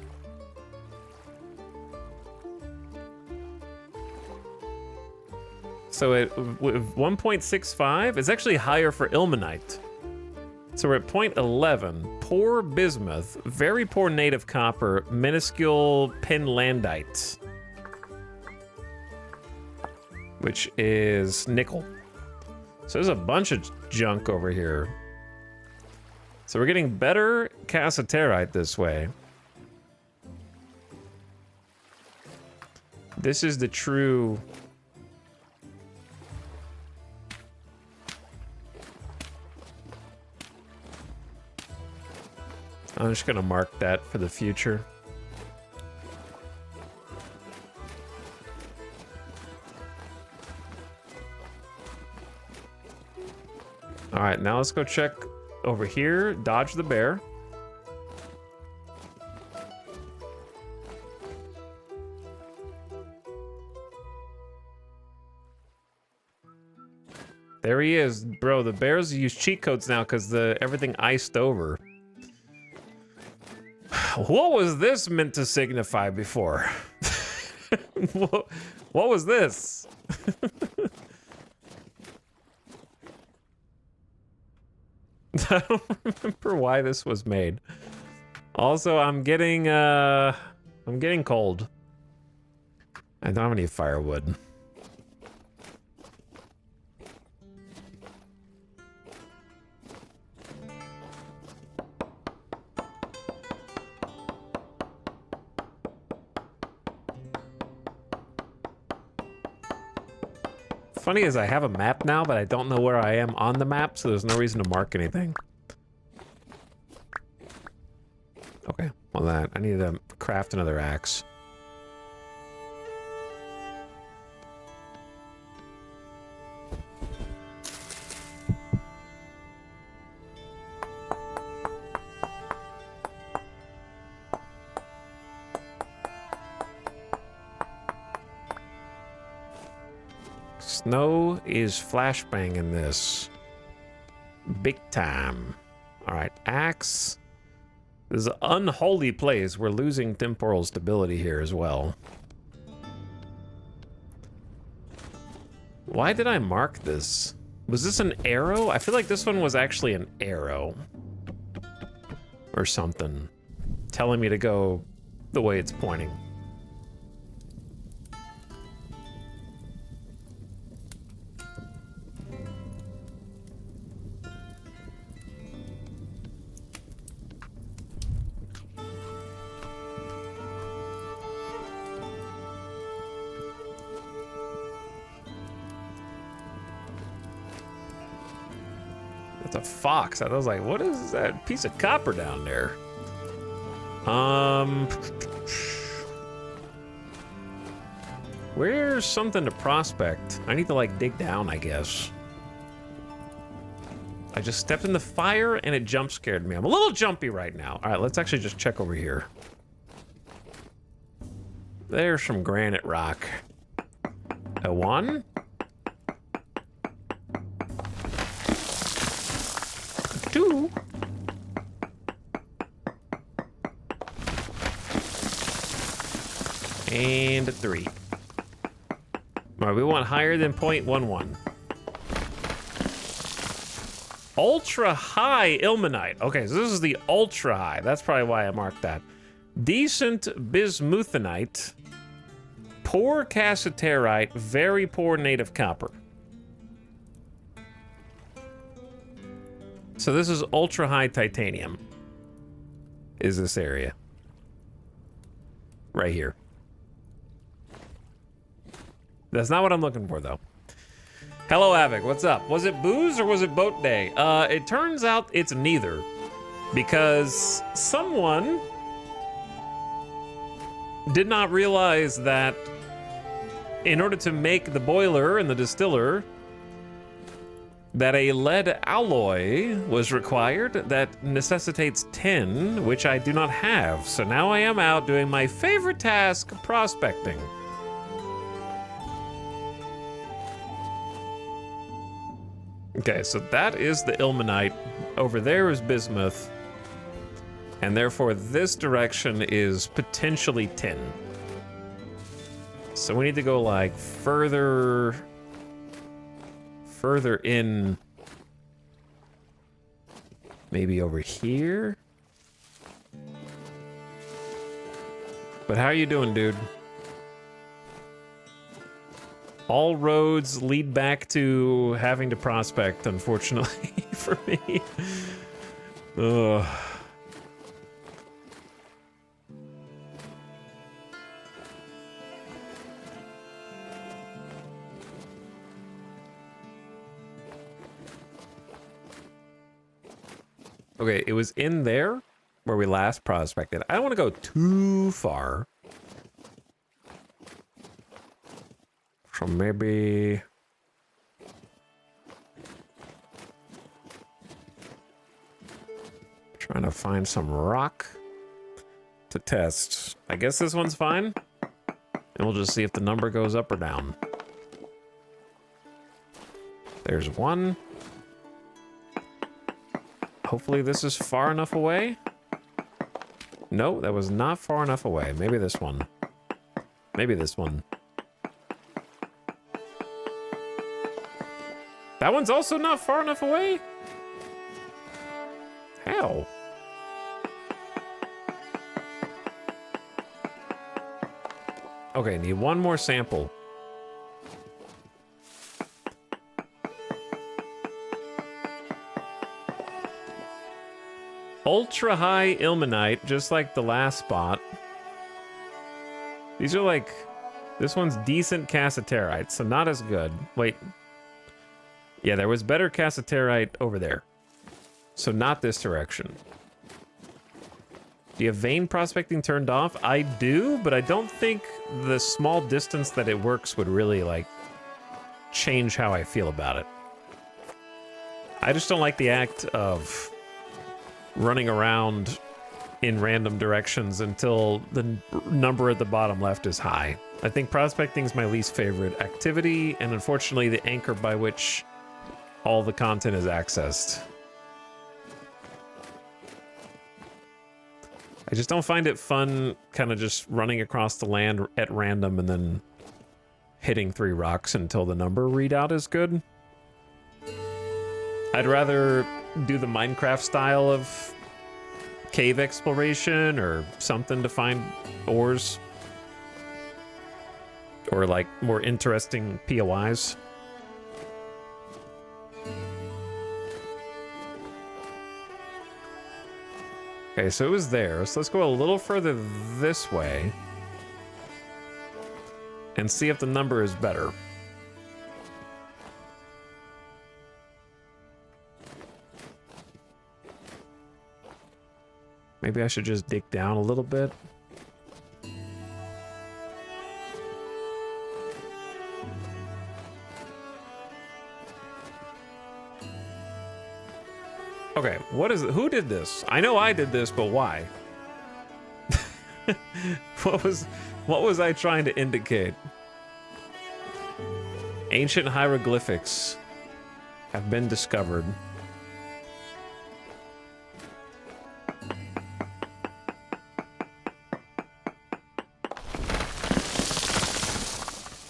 So at 1.65, it's actually higher for ilmenite. So we're at 0.11. Poor bismuth, very poor native copper, minuscule pinlandite, which is nickel. So there's a bunch of junk over here. So we're getting better cassiterite this way. This is the true... I'm just gonna mark that for the future. All right, now let's go check over here, dodge the bear. There he is, bro. The bears use cheat codes now because everything iced over. What was this meant to signify before? What was this? I don't remember why this was made. Also, I'm getting cold. I don't have any firewood. Funny is I have a map now, but I don't know where I am on the map, so there's no reason to mark anything. Okay, well I need to craft another axe. Snow is flashbanging this. Big time. Alright, axe. This is an unholy place. We're losing temporal stability here as well. Why did I mark this? Was this an arrow? I feel like this one was actually an arrow. Or something. Telling me to go the way it's pointing. It's a fox. I was like, what is that piece of copper down there? Where's something to prospect? I need to like dig down, I guess. I just stepped in the fire and it jump scared me. I'm a little jumpy right now. All right, let's actually just check over here. There's some granite rock. A 1. 2. And a 3. All right, we want higher than 0.11. Ultra high ilmenite. Okay, so this is the ultra high. That's probably why I marked that. Decent bismuthenite. Poor cassiterite. Very poor native copper. So this is ultra high titanium. Is this area. Right here. That's not what I'm looking for, though. Hello, Avic. What's up? Was it booze or was it boat day? It turns out it's neither. Because someone did not realize that in order to make the boiler and the distiller, that a lead alloy was required that necessitates tin, which I do not have. So now I am out doing my favorite task, prospecting. Okay, so that is the ilmenite. Over there is bismuth. And therefore this direction is potentially tin. So we need to go like further in, maybe over here. But how are you doing, dude? All roads lead back to having to prospect, unfortunately, for me. Ugh. Okay, it was in there where we last prospected. I don't want to go too far. So maybe... trying to find some rock to test. I guess this one's fine. And we'll just see if the number goes up or down. There's one. Hopefully this is far enough away. No, that was not far enough away. Maybe this one. Maybe this one. That one's also not far enough away? How? Okay, need one more sample. Ultra high ilmenite, just like the last spot. These are like, this one's decent cassiterite, so not as good. Wait. Yeah, there was better cassiterite over there. So not this direction. Do you have vein prospecting turned off? I do, but I don't think the small distance that it works would really like change how I feel about it. I just don't like the act of running around in random directions until the number at the bottom left is high. I think prospecting is my least favorite activity, and unfortunately the anchor by which all the content is accessed. I just don't find it fun kind of just running across the land at random and then hitting 3 rocks until the number readout is good. I'd rather do the Minecraft style of cave exploration or something to find ores. Or like more interesting POIs. Okay, so it was there. So let's go a little further this way and see if the number is better. Maybe I should just dig down a little bit. Okay, what is it? Who did this? I know I did this, but why? What was I trying to indicate? Ancient hieroglyphics have been discovered.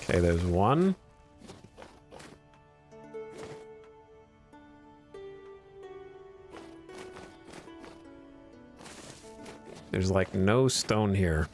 Okay, there's one. There's like no stone here.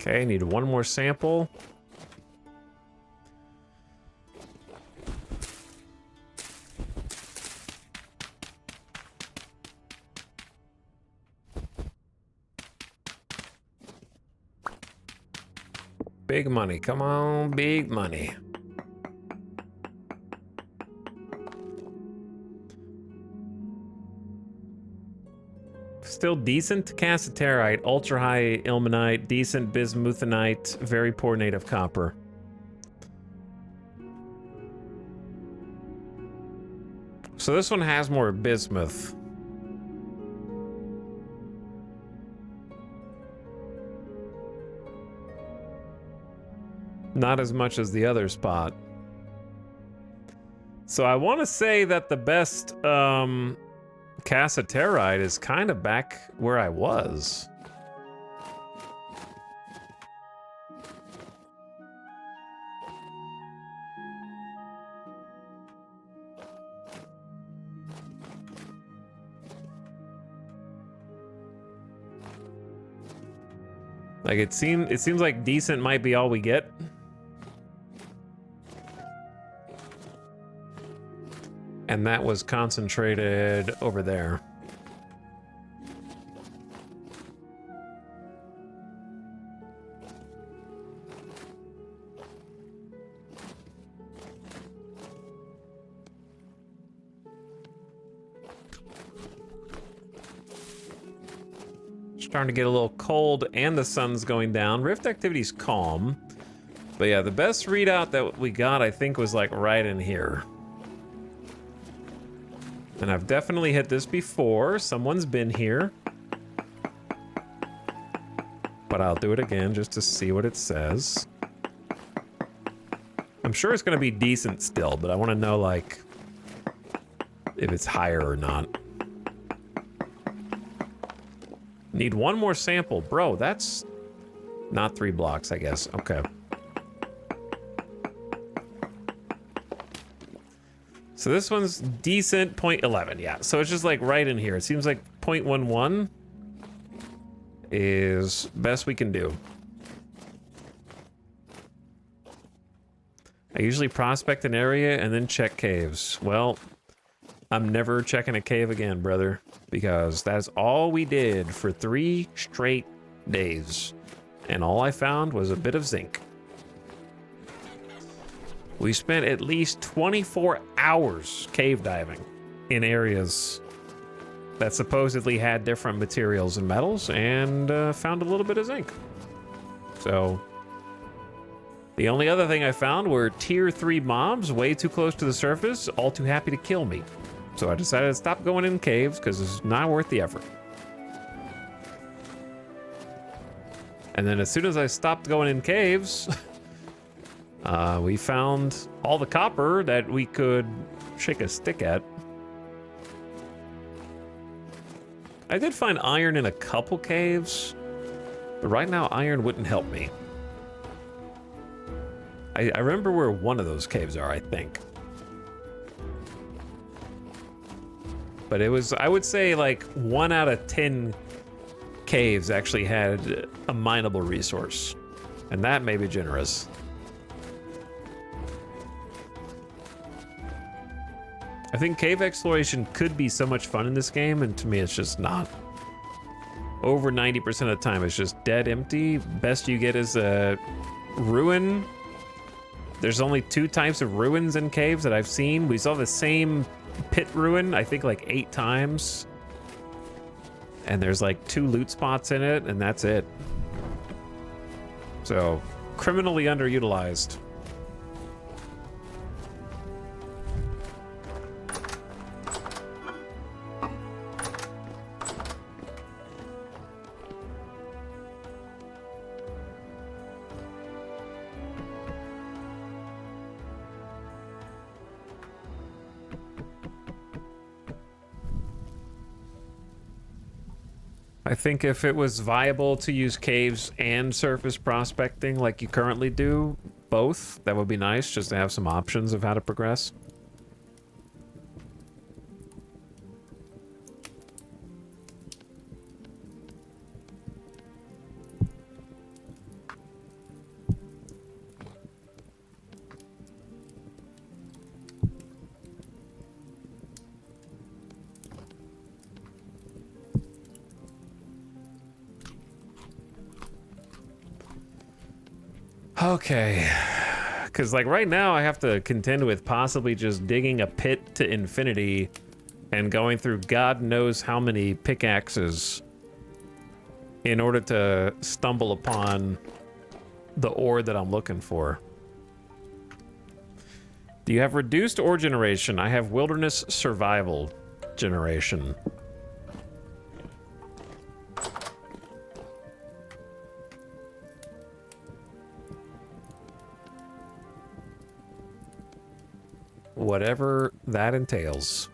Okay, need one more sample. Big money, come on, big money. Still decent cassiterite, ultra high ilmenite, decent bismuthinite, very poor native copper. So this one has more bismuth. Not as much as the other spot. So I want to say that the best cassiterite is kind of back where I was. Like it seems like decent might be all we get. And that was concentrated over there. Starting to get a little cold and the sun's going down. Rift activity's calm. But yeah, the best readout that we got, I think, was like right in here. And I've definitely hit this before. Someone's been here. But I'll do it again just to see what it says. I'm sure it's going to be decent still, but I want to know, like, if it's higher or not. Need one more sample. Bro, that's not 3 blocks, I guess. Okay. So this one's decent, 0.11, yeah. So it's just like right in here. It seems like 0.11 is best we can do. I usually prospect an area and then check caves. Well, I'm never checking a cave again, brother, because that's all we did for 3 straight days. And all I found was a bit of zinc. We spent at least 24 hours cave diving in areas that supposedly had different materials and metals, and found a little bit of zinc. So the only other thing I found were tier 3 mobs way too close to the surface, all too happy to kill me. So I decided to stop going in caves because it's not worth the effort. And then as soon as I stopped going in caves, we found all the copper that we could shake a stick at. I did find iron in a couple caves, but right now iron wouldn't help me. I remember where one of those caves are, I think. But it was, I would say, like 1 out of 10 caves actually had a mineable resource. And that may be generous. I think cave exploration could be so much fun in this game, and to me it's just not. Over 90% of the time it's just dead empty. Best you get is a ruin. There's only 2 types of ruins in caves that I've seen. We saw the same pit ruin, I think, like 8 times. And there's like 2 loot spots in it, and that's it. So, criminally underutilized. I think if it was viable to use caves and surface prospecting like you currently do, both, that would be nice, just to have some options of how to progress. Okay. Because, like, right now I have to contend with possibly just digging a pit to infinity and going through God knows how many pickaxes in order to stumble upon the ore that I'm looking for. Do you have reduced ore generation? I have wilderness survival generation. Whatever that entails.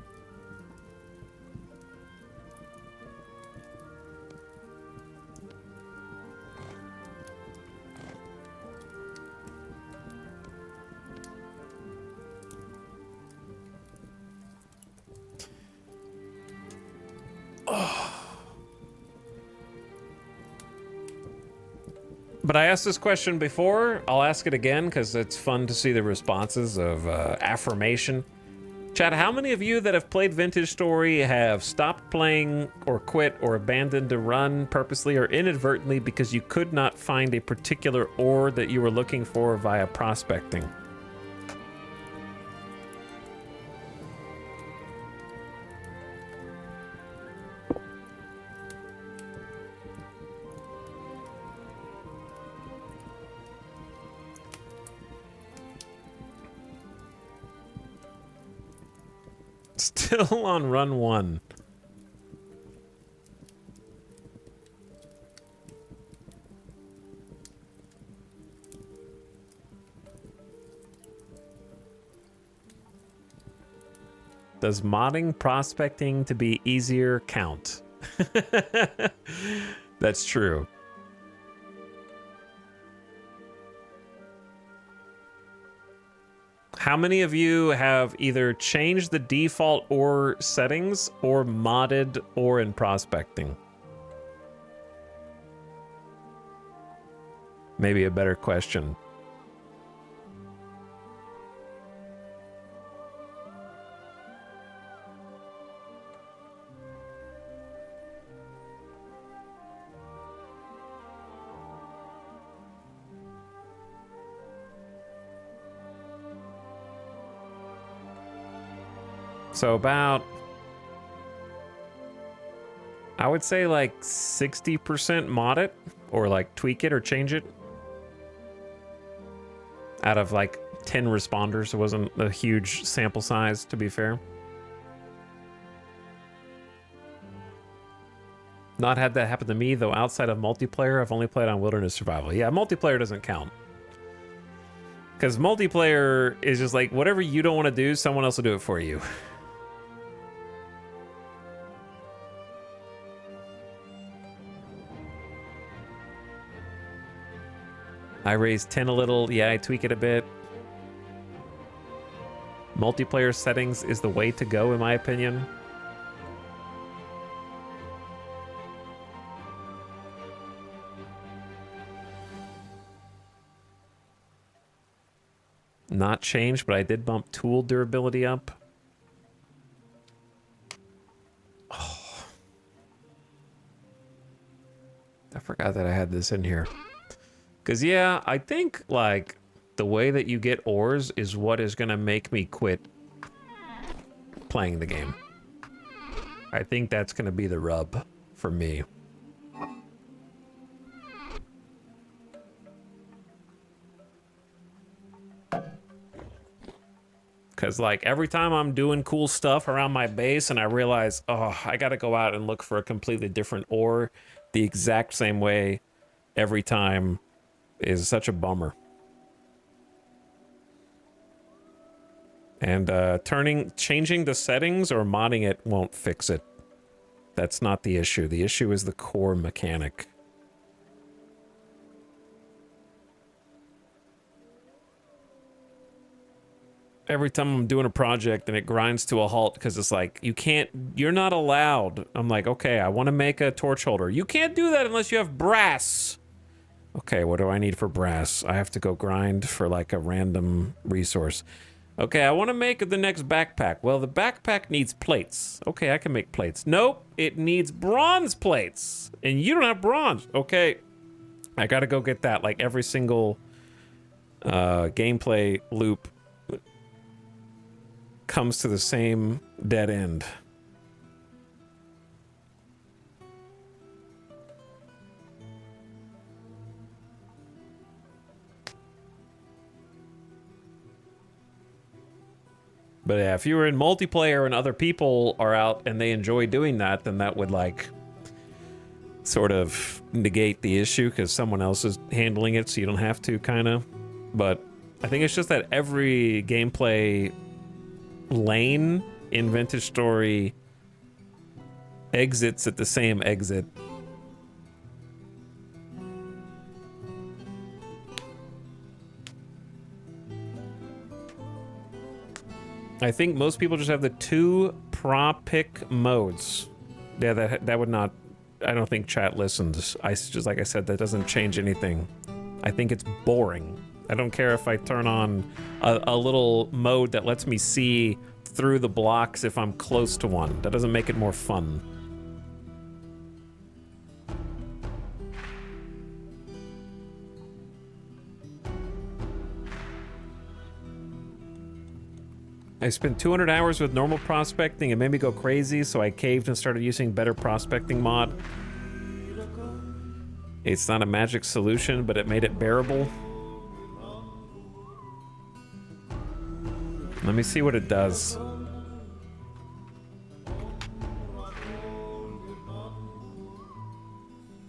But I asked this question before. I'll ask it again because it's fun to see the responses of affirmation. Chad, how many of you that have played Vintage Story have stopped playing or quit or abandoned a run purposely or inadvertently because you could not find a particular ore that you were looking for via prospecting? Still on run 1. Does modding prospecting to be easier count? That's true. How many of you have either changed the default ore settings or modded ore in prospecting? Maybe a better question. So about, I would say like 60% mod it, or like tweak it or change it. Out of like 10 responders, it wasn't a huge sample size, to be fair. Not had that happen to me, though outside of multiplayer, I've only played on Wilderness Survival. Yeah, multiplayer doesn't count. Because multiplayer is just like, whatever you don't want to do, someone else will do it for you. I raised 10 a little. Yeah, I tweak it a bit. Multiplayer settings is the way to go, in my opinion. Not changed, but I did bump tool durability up. Oh. I forgot that I had this in here. Because, yeah, I think, like, the way that you get ores is what is going to make me quit playing the game. I think that's going to be the rub for me. Because, like, every time I'm doing cool stuff around my base and I realize, oh, I got to go out and look for a completely different ore the exact same way every time is such a bummer. And changing the settings or modding it won't fix it. That's not the issue. The issue is the core mechanic. Every time I'm doing a project and it grinds to a halt because it's like, you're not allowed. I'm like, okay, I want to make a torch holder. You can't do that unless you have brass. Okay, what do I need for brass? I have to go grind for like a random resource. Okay, I want to make the next backpack. Well, the backpack needs plates. Okay, I can make plates. Nope, it needs bronze plates. And you don't have bronze. Okay, I gotta go get that like every single gameplay loop comes to the same dead end. But yeah, if you were in multiplayer and other people are out and they enjoy doing that, then that would like sort of negate the issue because someone else is handling it, so you don't have to, kind of. But I think it's just that every gameplay lane in Vintage Story exits at the same exit. I think most people just have the 2 pick modes. Yeah, that would not... I don't think chat listens. Just like I said, that doesn't change anything. I think it's boring. I don't care if I turn on a little mode that lets me see through the blocks if I'm close to one. That doesn't make it more fun. I spent 200 hours with normal prospecting. It made me go crazy, so I caved and started using better prospecting mod. It's not a magic solution, but it made it bearable. Let me see what it does.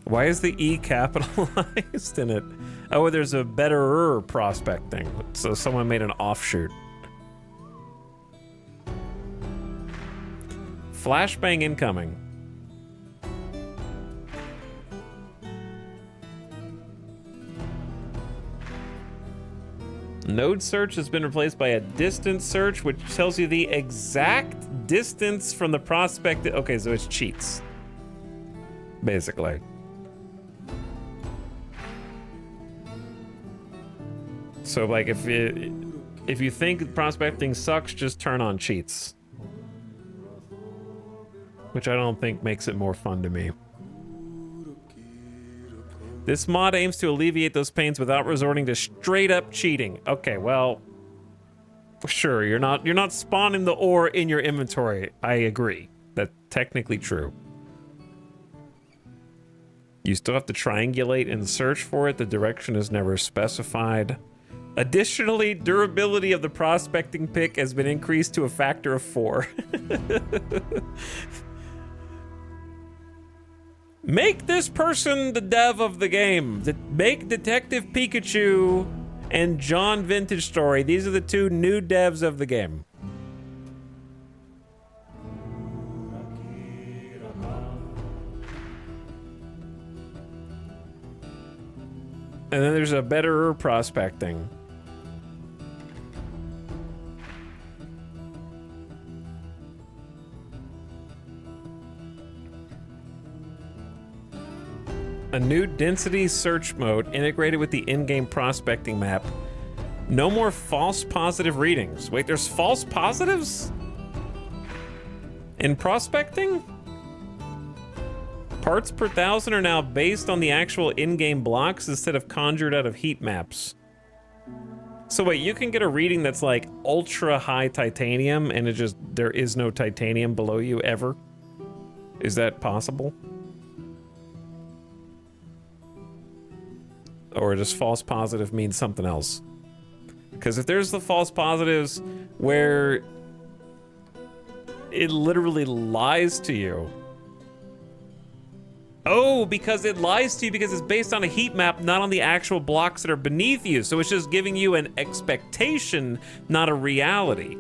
Why is the E capitalized in it? Oh, there's a betterer prospecting. So someone made an offshoot. Flashbang incoming. Node search has been replaced by a distance search, which tells you the exact distance from the prospect. Okay, so it's cheats, basically. So, like, if you think prospecting sucks, just turn on cheats. Which I don't think makes it more fun to me. This mod aims to alleviate those pains without resorting to straight up cheating. Okay, well, sure, you're not spawning the ore in your inventory. I agree. That's technically true. You still have to triangulate and search for it. The direction is never specified. Additionally, durability of the prospecting pick has been increased to a factor of 4. Make this person the dev of the game. Make Detective Pikachu and John Vintage Story. These are the 2 new devs of the game. And then there's a betterer prospecting. A new density search mode integrated with the in-game prospecting map. No more false positive readings. Wait, there's false positives? In prospecting? Parts per 1,000 are now based on the actual in-game blocks instead of conjured out of heat maps. So wait, you can get a reading that's like ultra high titanium and there is no titanium below you ever? Is that possible? Or does false positive mean something else? Because if there's the false positives where it literally lies to you. Oh, because it lies to you because it's based on a heat map, not on the actual blocks that are beneath you. So it's just giving you an expectation, not a reality.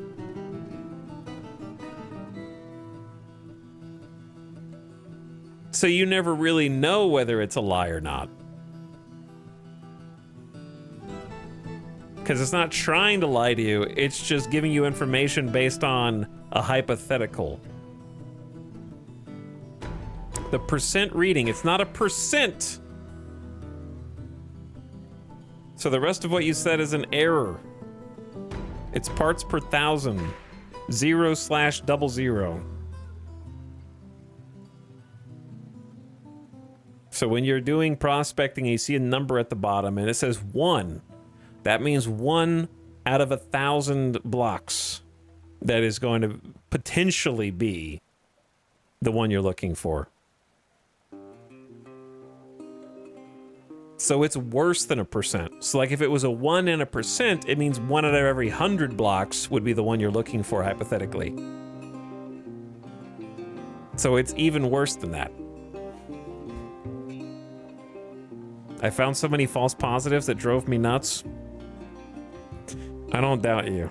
So you never really know whether it's a lie or not. Because it's not trying to lie to you, it's just giving you information based on a hypothetical. The percent reading, it's not a percent. So the rest of what you said is an error. It's parts per 1,000. 0/00. So when you're doing prospecting and you see a number at the bottom and it says 1, That means 1 out of 1,000 blocks that is going to potentially be the one you're looking for. So it's worse than 1%. So like if it was a 1 in 1%, it means 1 out of every 100 blocks would be the one you're looking for, hypothetically. So it's even worse than that. I found so many false positives that drove me nuts. I don't doubt you.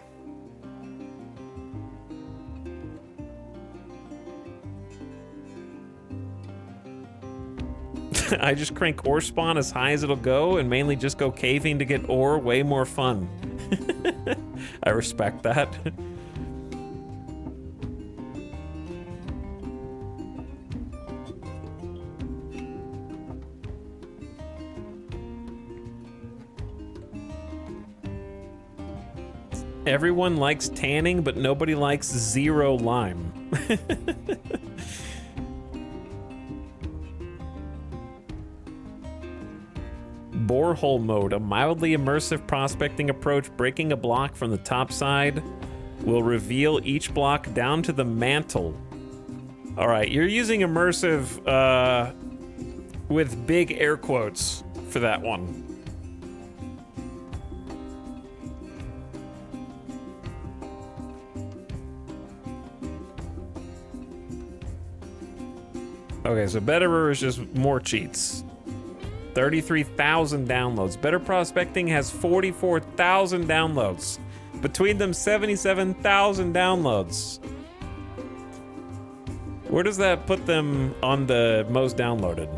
I just crank ore spawn as high as it'll go and mainly just go caving to get ore. Way more fun. I respect that. Everyone likes tanning, but nobody likes 0 lime. Borehole mode, a mildly immersive prospecting approach. Breaking a block from the top side will reveal each block down to the mantle. All right, you're using immersive with big air quotes for that one. Okay, so Betterer is just more cheats. 33,000 downloads. Better Prospecting has 44,000 downloads. Between them, 77,000 downloads. Where does that put them on the most downloaded?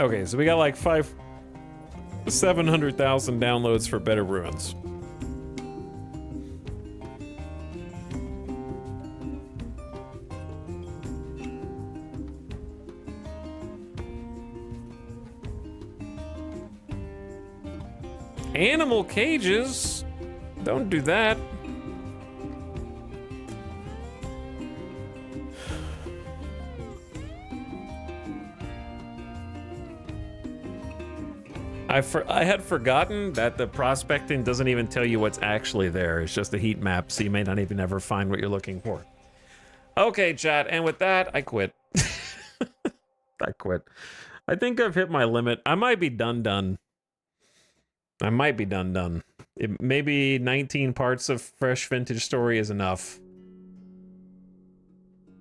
Okay, so we got like 700,000 downloads for Better Ruins. Animal cages? Don't do that. I had forgotten that the prospecting doesn't even tell you what's actually there. It's just a heat map, so you may not even ever find what you're looking for. Okay, chat, and with that, I quit. I quit. I think I've hit my limit. I might be done. I might be done. Maybe 19 parts of Fresh Vintage Story is enough.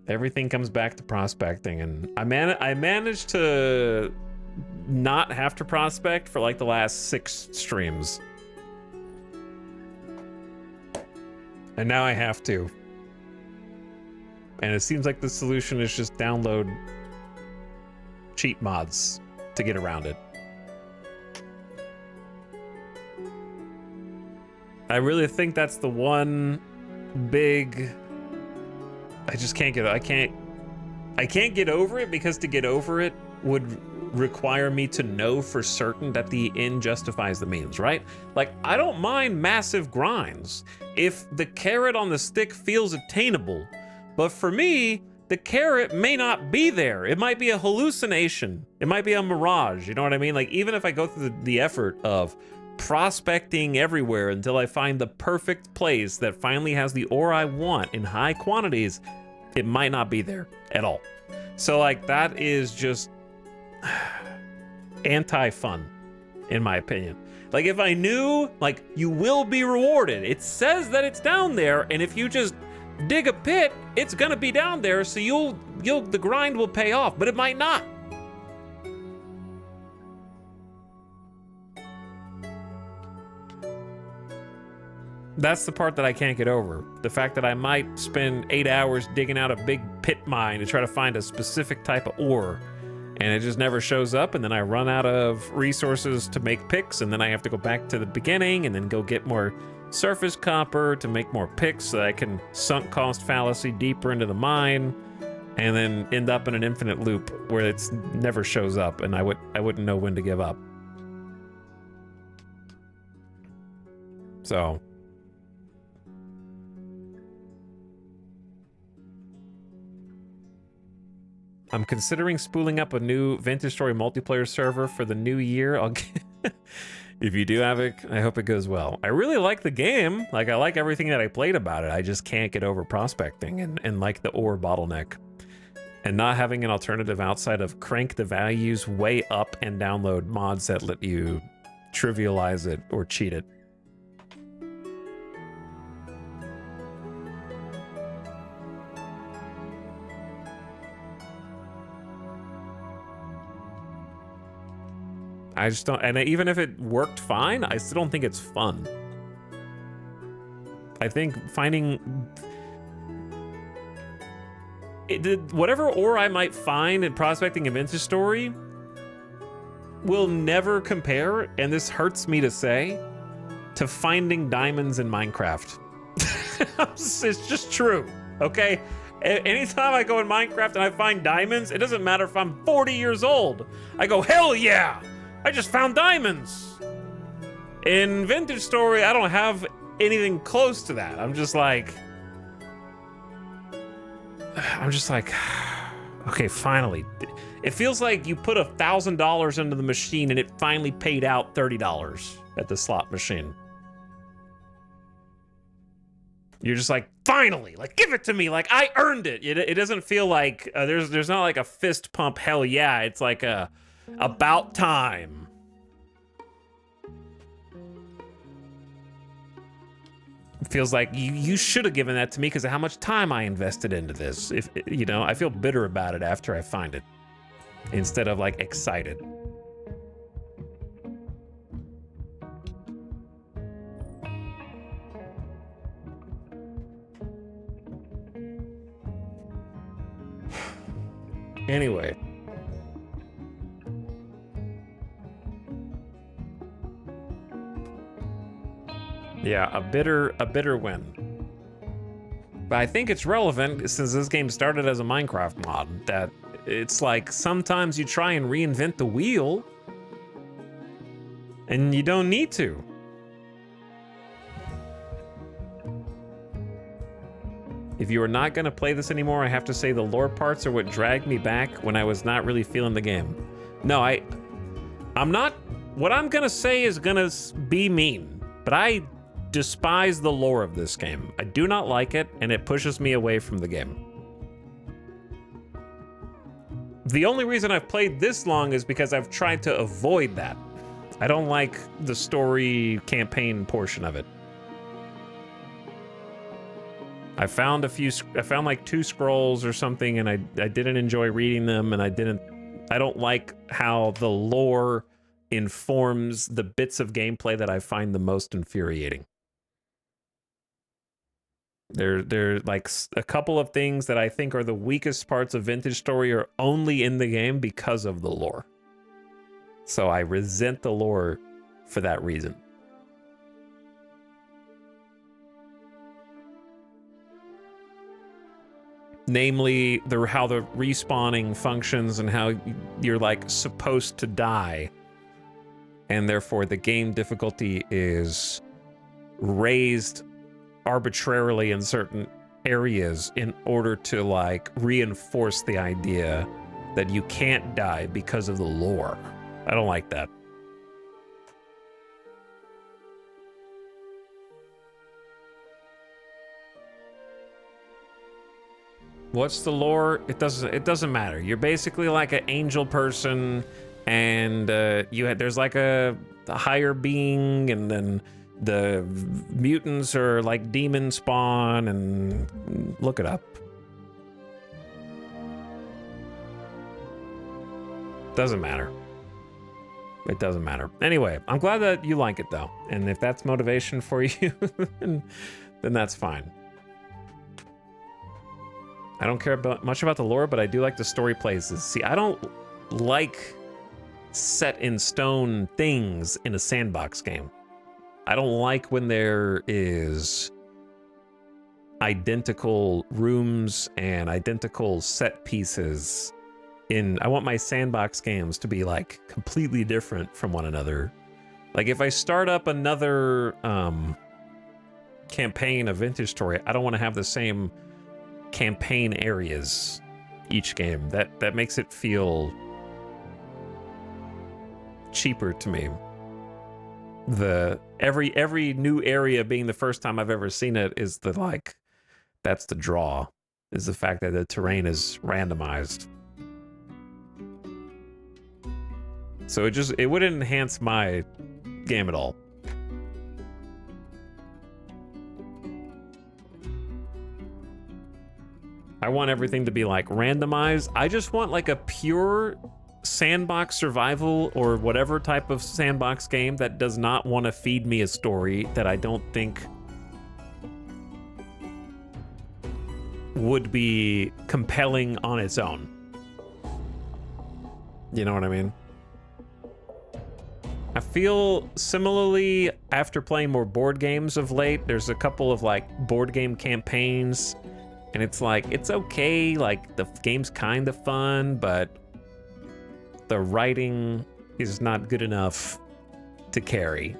Everything comes back to prospecting, and I managed to not have to prospect for like the last 6 streams. And now I have to. And it seems like the solution is just download cheat mods to get around it. I really think that's the one big... I just can't get... I can't get over it, because to get over it would require me to know for certain that the end justifies the means, right? Like, I don't mind massive grinds if the carrot on the stick feels attainable. But for me, the carrot may not be there. It might be a hallucination. It might be a mirage, you know what I mean? Like, even if I go through the effort of prospecting everywhere until I find the perfect place that finally has the ore I want in high quantities, it might not be there at all. So like, that is just anti-fun, in my opinion. Like, if I knew, like, you will be rewarded, it says that it's down there, and if you just dig a pit, it's gonna be down there, so the grind will pay off, but it might not. That's the part that I can't get over. The fact that I might spend 8 hours digging out a big pit mine to try to find a specific type of ore, and it just never shows up, and then I run out of resources to make picks, and then I have to go back to the beginning and then go get more surface copper to make more picks so that I can sunk cost fallacy deeper into the mine, and then end up in an infinite loop where it never shows up, and I wouldn't know when to give up. So... I'm considering spooling up a new Vintage Story multiplayer server for the new year. If you do have it, I hope it goes well. I really like the game. Like, I like everything that I played about it. I just can't get over prospecting and like the ore bottleneck. And not having an alternative outside of crank the values way up and download mods that let you trivialize it or cheat it. I just don't, and even if it worked fine, I still don't think it's fun. I think finding whatever ore I might find in prospecting a Vintage Story will never compare, and this hurts me to say, to finding diamonds in Minecraft. It's just true, okay? Anytime I go in Minecraft and I find diamonds, it doesn't matter if I'm 40 years old. I go, hell yeah! I just found diamonds. In Vintage Story, I don't have anything close to that. I'm just like, okay, finally. It feels like you put $1,000 into the machine and it finally paid out $30 at the slot machine. You're just like, finally, like, give it to me, like, I earned it. It doesn't feel like, there's not like a fist pump, hell yeah, it's like a, about time. It feels like you should have given that to me because of how much time I invested into this. If you know, I feel bitter about it after I find it, instead of like excited. Anyway. Yeah, a bitter win. But I think it's relevant since this game started as a Minecraft mod, that it's like sometimes you try and reinvent the wheel and you don't need to. If you are not gonna play this anymore, I have to say the lore parts are what dragged me back when I was not really feeling the game. No, I'm not, what I'm gonna say is gonna be mean, but I despise the lore of this game. I do not like it, and it pushes me away from the game. The only reason I've played this long is because I've tried to avoid that. I don't like the story campaign portion of it. I found like 2 scrolls or something, and I didn't enjoy reading them, and I don't like how the lore informs the bits of gameplay that I find the most infuriating. There like a couple of things that I think are the weakest parts of Vintage Story are only in the game because of the lore. So I resent the lore for that reason. Namely, how the respawning functions and how you're like supposed to die. And therefore the game difficulty is raised arbitrarily in certain areas in order to like reinforce the idea that you can't die because of the lore. I don't like that. What's the lore? It doesn't matter. You're basically like an angel person, and there's like a higher being, and then the mutants are like demon spawn, and look it up. Doesn't matter. It doesn't matter. Anyway, I'm glad that you like it though, and if that's motivation for you, then that's fine. I don't care much about the lore, but I do like the story places. See, I don't like set in stone things in a sandbox game. I don't like when there is identical rooms and identical set pieces I want my sandbox games to be like completely different from one another. Like if I start up another campaign of Vintage Story, I don't want to have the same campaign areas each game. That makes it feel cheaper to me. Every new area being the first time I've ever seen it is that's the draw, is the fact that the terrain is randomized. So it wouldn't enhance my game at all. I want everything to be like randomized. I just want like a pure sandbox survival or whatever type of sandbox game that does not want to feed me a story that I don't think would be compelling on its own. You know what I mean? I feel similarly after playing more board games of late. There's a couple of like board game campaigns, and it's like, it's okay, like the game's kind of fun, but the writing is not good enough to carry.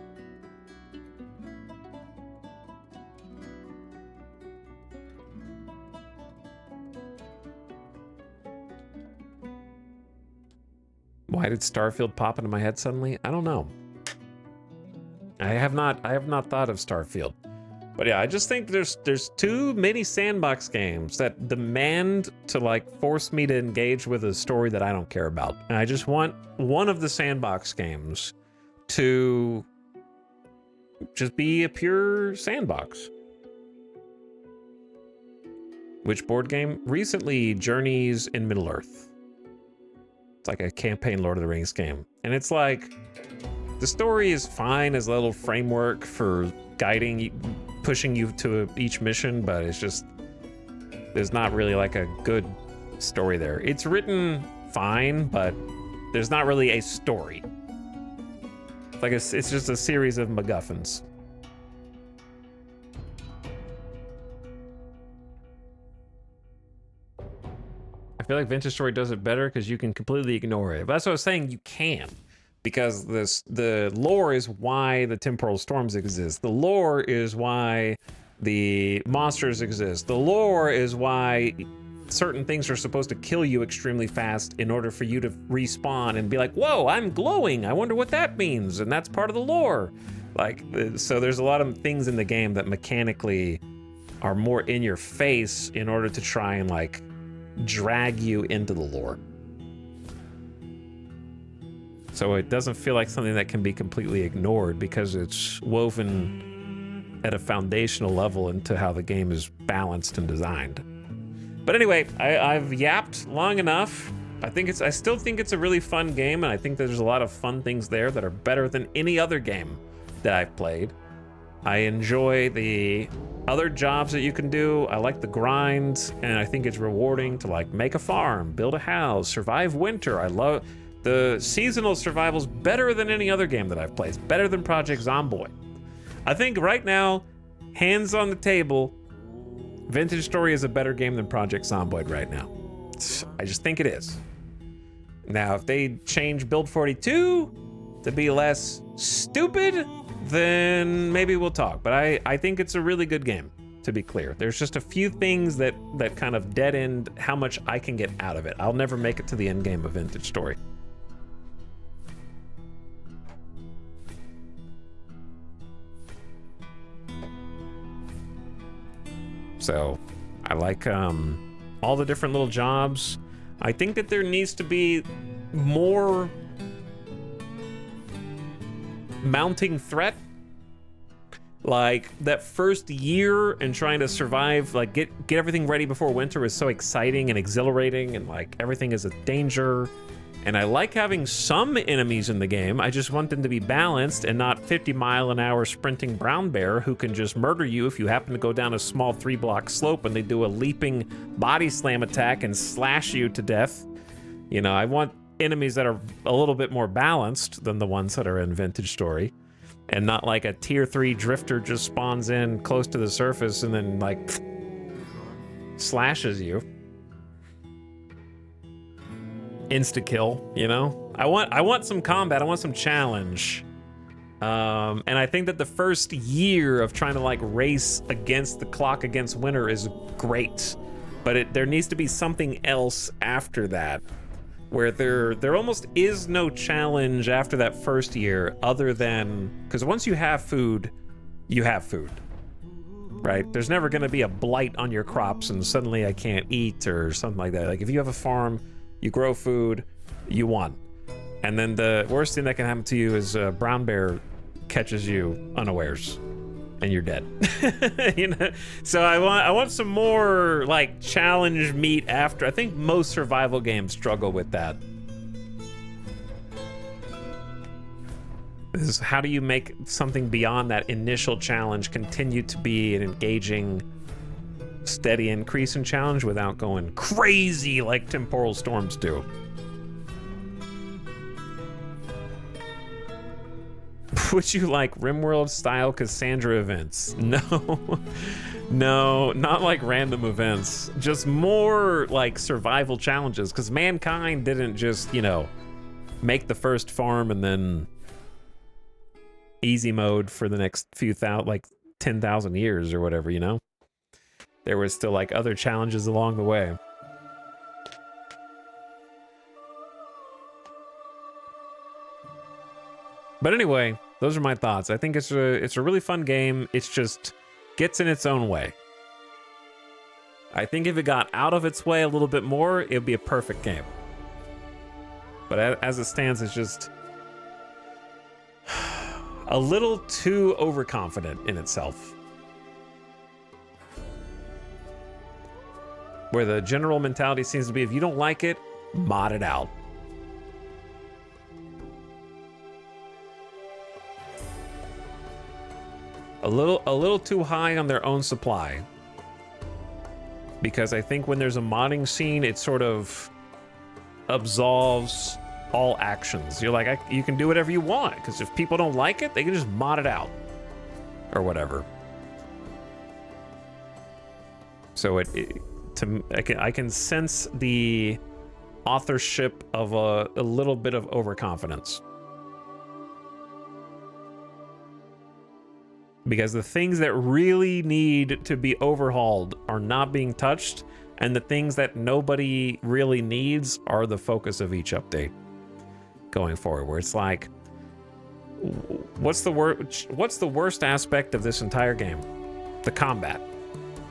Why did Starfield pop into my head suddenly? I don't know. I have not thought of Starfield. But yeah, I just think there's too many sandbox games that demand to like force me to engage with a story that I don't care about. And I just want one of the sandbox games to just be a pure sandbox. Which board game? Recently, Journeys in Middle-earth. It's like a campaign Lord of the Rings game. And it's like, the story is fine as a little framework for guiding, pushing you to each mission, but it's just, there's not really like a good story there. It's written fine, but there's not really a story. Like it's just a series of MacGuffins. I feel like Vintage Story does it better because you can completely ignore it. But that's what I was saying, you can. Because the lore is why the temporal storms exist. The lore is why the monsters exist. The lore is why certain things are supposed to kill you extremely fast in order for you to respawn and be like, whoa, I'm glowing. I wonder what that means. And that's part of the lore. Like, so there's a lot of things in the game that mechanically are more in your face in order to try and like drag you into the lore. So it doesn't feel like something that can be completely ignored because it's woven at a foundational level into how the game is balanced and designed. But anyway, I've yapped long enough. I still think it's a really fun game, and I think there's a lot of fun things there that are better than any other game that I've played. I enjoy the other jobs that you can do. I like the grind, and I think it's rewarding to like make a farm, build a house, survive winter. I love the seasonal survival's better than any other game that I've played. It's better than Project Zomboid. I think right now, hands on the table, Vintage Story is a better game than Project Zomboid right now. I just think it is. Now, if they change Build 42 to be less stupid, then maybe we'll talk. But I think it's a really good game, to be clear. There's just a few things that kind of dead end how much I can get out of it. I'll never make it to the end game of Vintage Story. So I like all the different little jobs. I think that there needs to be more mounting threat. Like that first year and trying to survive, like get everything ready before winter is so exciting and exhilarating, and like everything is a danger. And I like having some enemies in the game. I just want them to be balanced and not 50-mile-an-hour sprinting brown bear who can just murder you if you happen to go down a small 3-block slope and they do a leaping body slam attack and slash you to death. You know, I want enemies that are a little bit more balanced than the ones that are in Vintage Story. And not like a tier 3 drifter just spawns in close to the surface and then like slashes you. Insta kill, you know? I want some combat, I want some challenge. And I think that the first year of trying to like race against the clock against winter is great. But there needs to be something else after that, where there almost is no challenge after that first year other than, because once you have food, right? There's never going to be a blight on your crops and suddenly I can't eat or something like that. Like if you have a farm, you grow food, you won. And then the worst thing that can happen to you is a brown bear catches you unawares and you're dead. You know? So I want some more like challenge meat after. I think most survival games struggle with that. Is how do you make something beyond that initial challenge continue to be an engaging, steady increase in challenge without going crazy like temporal storms do? Would you like RimWorld style Cassandra events? No. No, not like random events. Just more like survival challenges, because mankind didn't just, you know, make the first farm and then easy mode for the next few thousand, like 10,000 years or whatever, you know? There was still like other challenges along the way. But anyway, those are my thoughts. I think it's a really fun game. It's just gets in its own way. I think if it got out of its way a little bit more, it would be a perfect game. But as it stands, it's just a little too overconfident in itself. Where the general mentality seems to be, if you don't like it, mod it out. A little too high on their own supply. Because I think when there's a modding scene, it sort of absolves all actions. You're like, you can do whatever you want, because if people don't like it, they can just mod it out or whatever. So I can sense the authorship of a little bit of overconfidence. Because the things that really need to be overhauled are not being touched, and the things that nobody really needs are the focus of each update going forward, where it's like, what's the worst aspect of this entire game? The combat.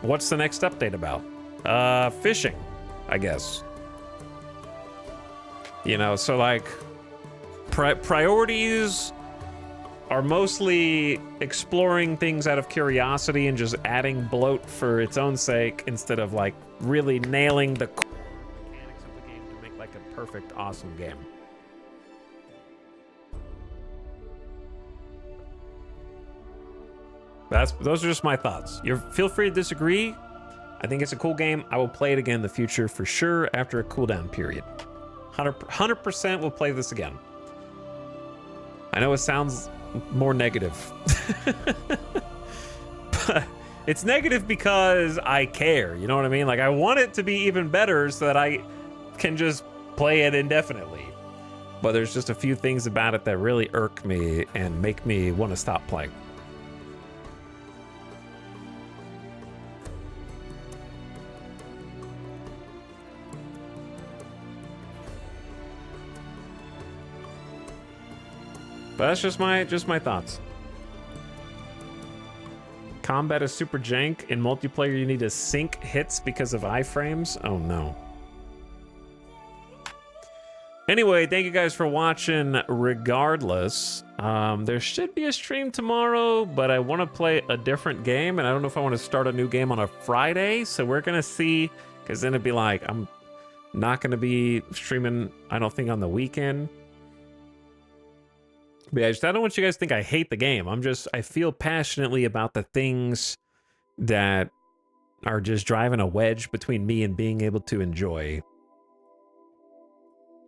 What's the next update about? Fishing, I guess. You know, so like priorities are mostly exploring things out of curiosity and just adding bloat for its own sake, instead of like really nailing the mechanics of the game to make like a perfect, awesome game. Those are just my thoughts. Feel free to disagree. I think it's a cool game. I will play it again in the future for sure after a cooldown period. 100% will play this again. I know it sounds more negative. But it's negative because I care, you know what I mean? Like, I want it to be even better so that I can just play it indefinitely. But there's just a few things about it that really irk me and make me want to stop playing. But that's just my thoughts. Combat is super jank. In multiplayer, you need to sync hits because of iframes. Oh no. Anyway, thank you guys for watching regardless. There should be a stream tomorrow, but I want to play a different game, and I don't know if I want to start a new game on a Friday, so we're going to see, because then it'd be like, I'm not going to be streaming, I don't think, on the weekend. But yeah, I don't want you guys to think I hate the game. I feel passionately about the things that are just driving a wedge between me and being able to enjoy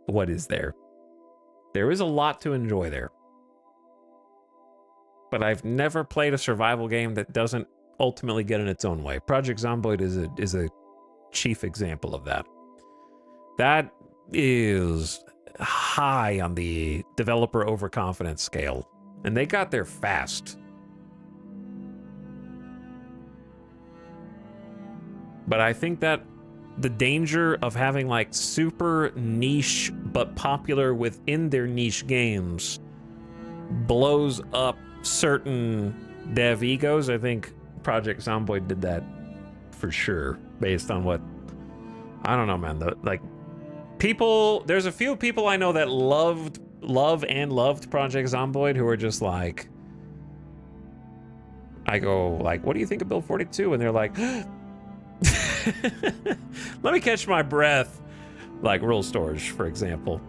what is there. There is a lot to enjoy there. But I've never played a survival game that doesn't ultimately get in its own way. Project Zomboid is a chief example of that. That is high on the developer overconfidence scale, and they got there fast. But I think that the danger of having like super niche but popular within their niche games blows up certain dev egos. I think Project Zomboid did that for sure, based on what, I don't know, man. Like people, there's a few people I know that loved Project Zomboid who are just like, I go like, what do you think of Build 42? And they're like, let me catch my breath. Like Rule Storage, for example.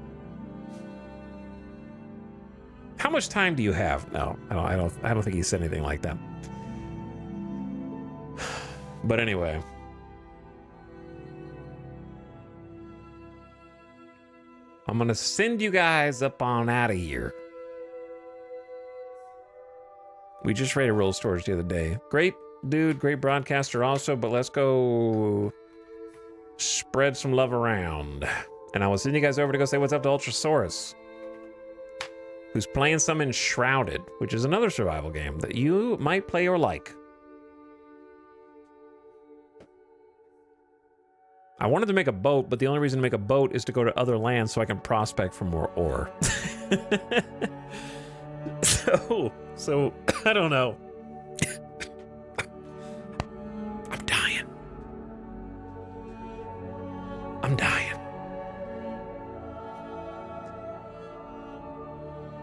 How much time do you have? No, I don't think he said anything like that. But anyway. I'm gonna send you guys up on out of here. We just rated Rule Storage the other day. Great dude, great broadcaster also, but let's go spread some love around. And I will send you guys over to go say what's up to Ultrasaurus, who's playing some Enshrouded, which is another survival game that you might play or like. I wanted to make a boat, but the only reason to make a boat is to go to other lands so I can prospect for more ore. So I don't know. I'm dying. I'm dying.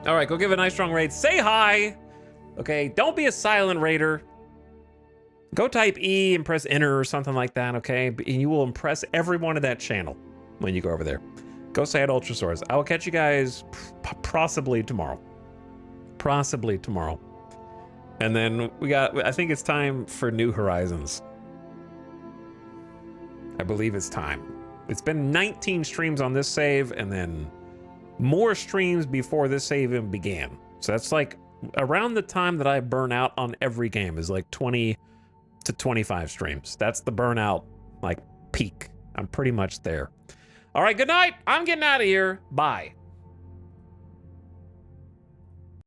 All right, go give a nice strong raid. Say hi. Okay, don't be a silent raider. Go type E and press enter or something like that, okay? And you will impress everyone in that channel when you go over there. Go say at Ultrasaurus. I will catch you guys possibly tomorrow. Possibly tomorrow. And then I think it's time for New Horizons. I believe it's time. It's been 19 streams on this save and then more streams before this save even began. So that's like around the time that I burn out on every game is like 20 to 25 streams. That's the burnout like peak. I'm pretty much there. All right, good night. I'm getting out of here. Bye.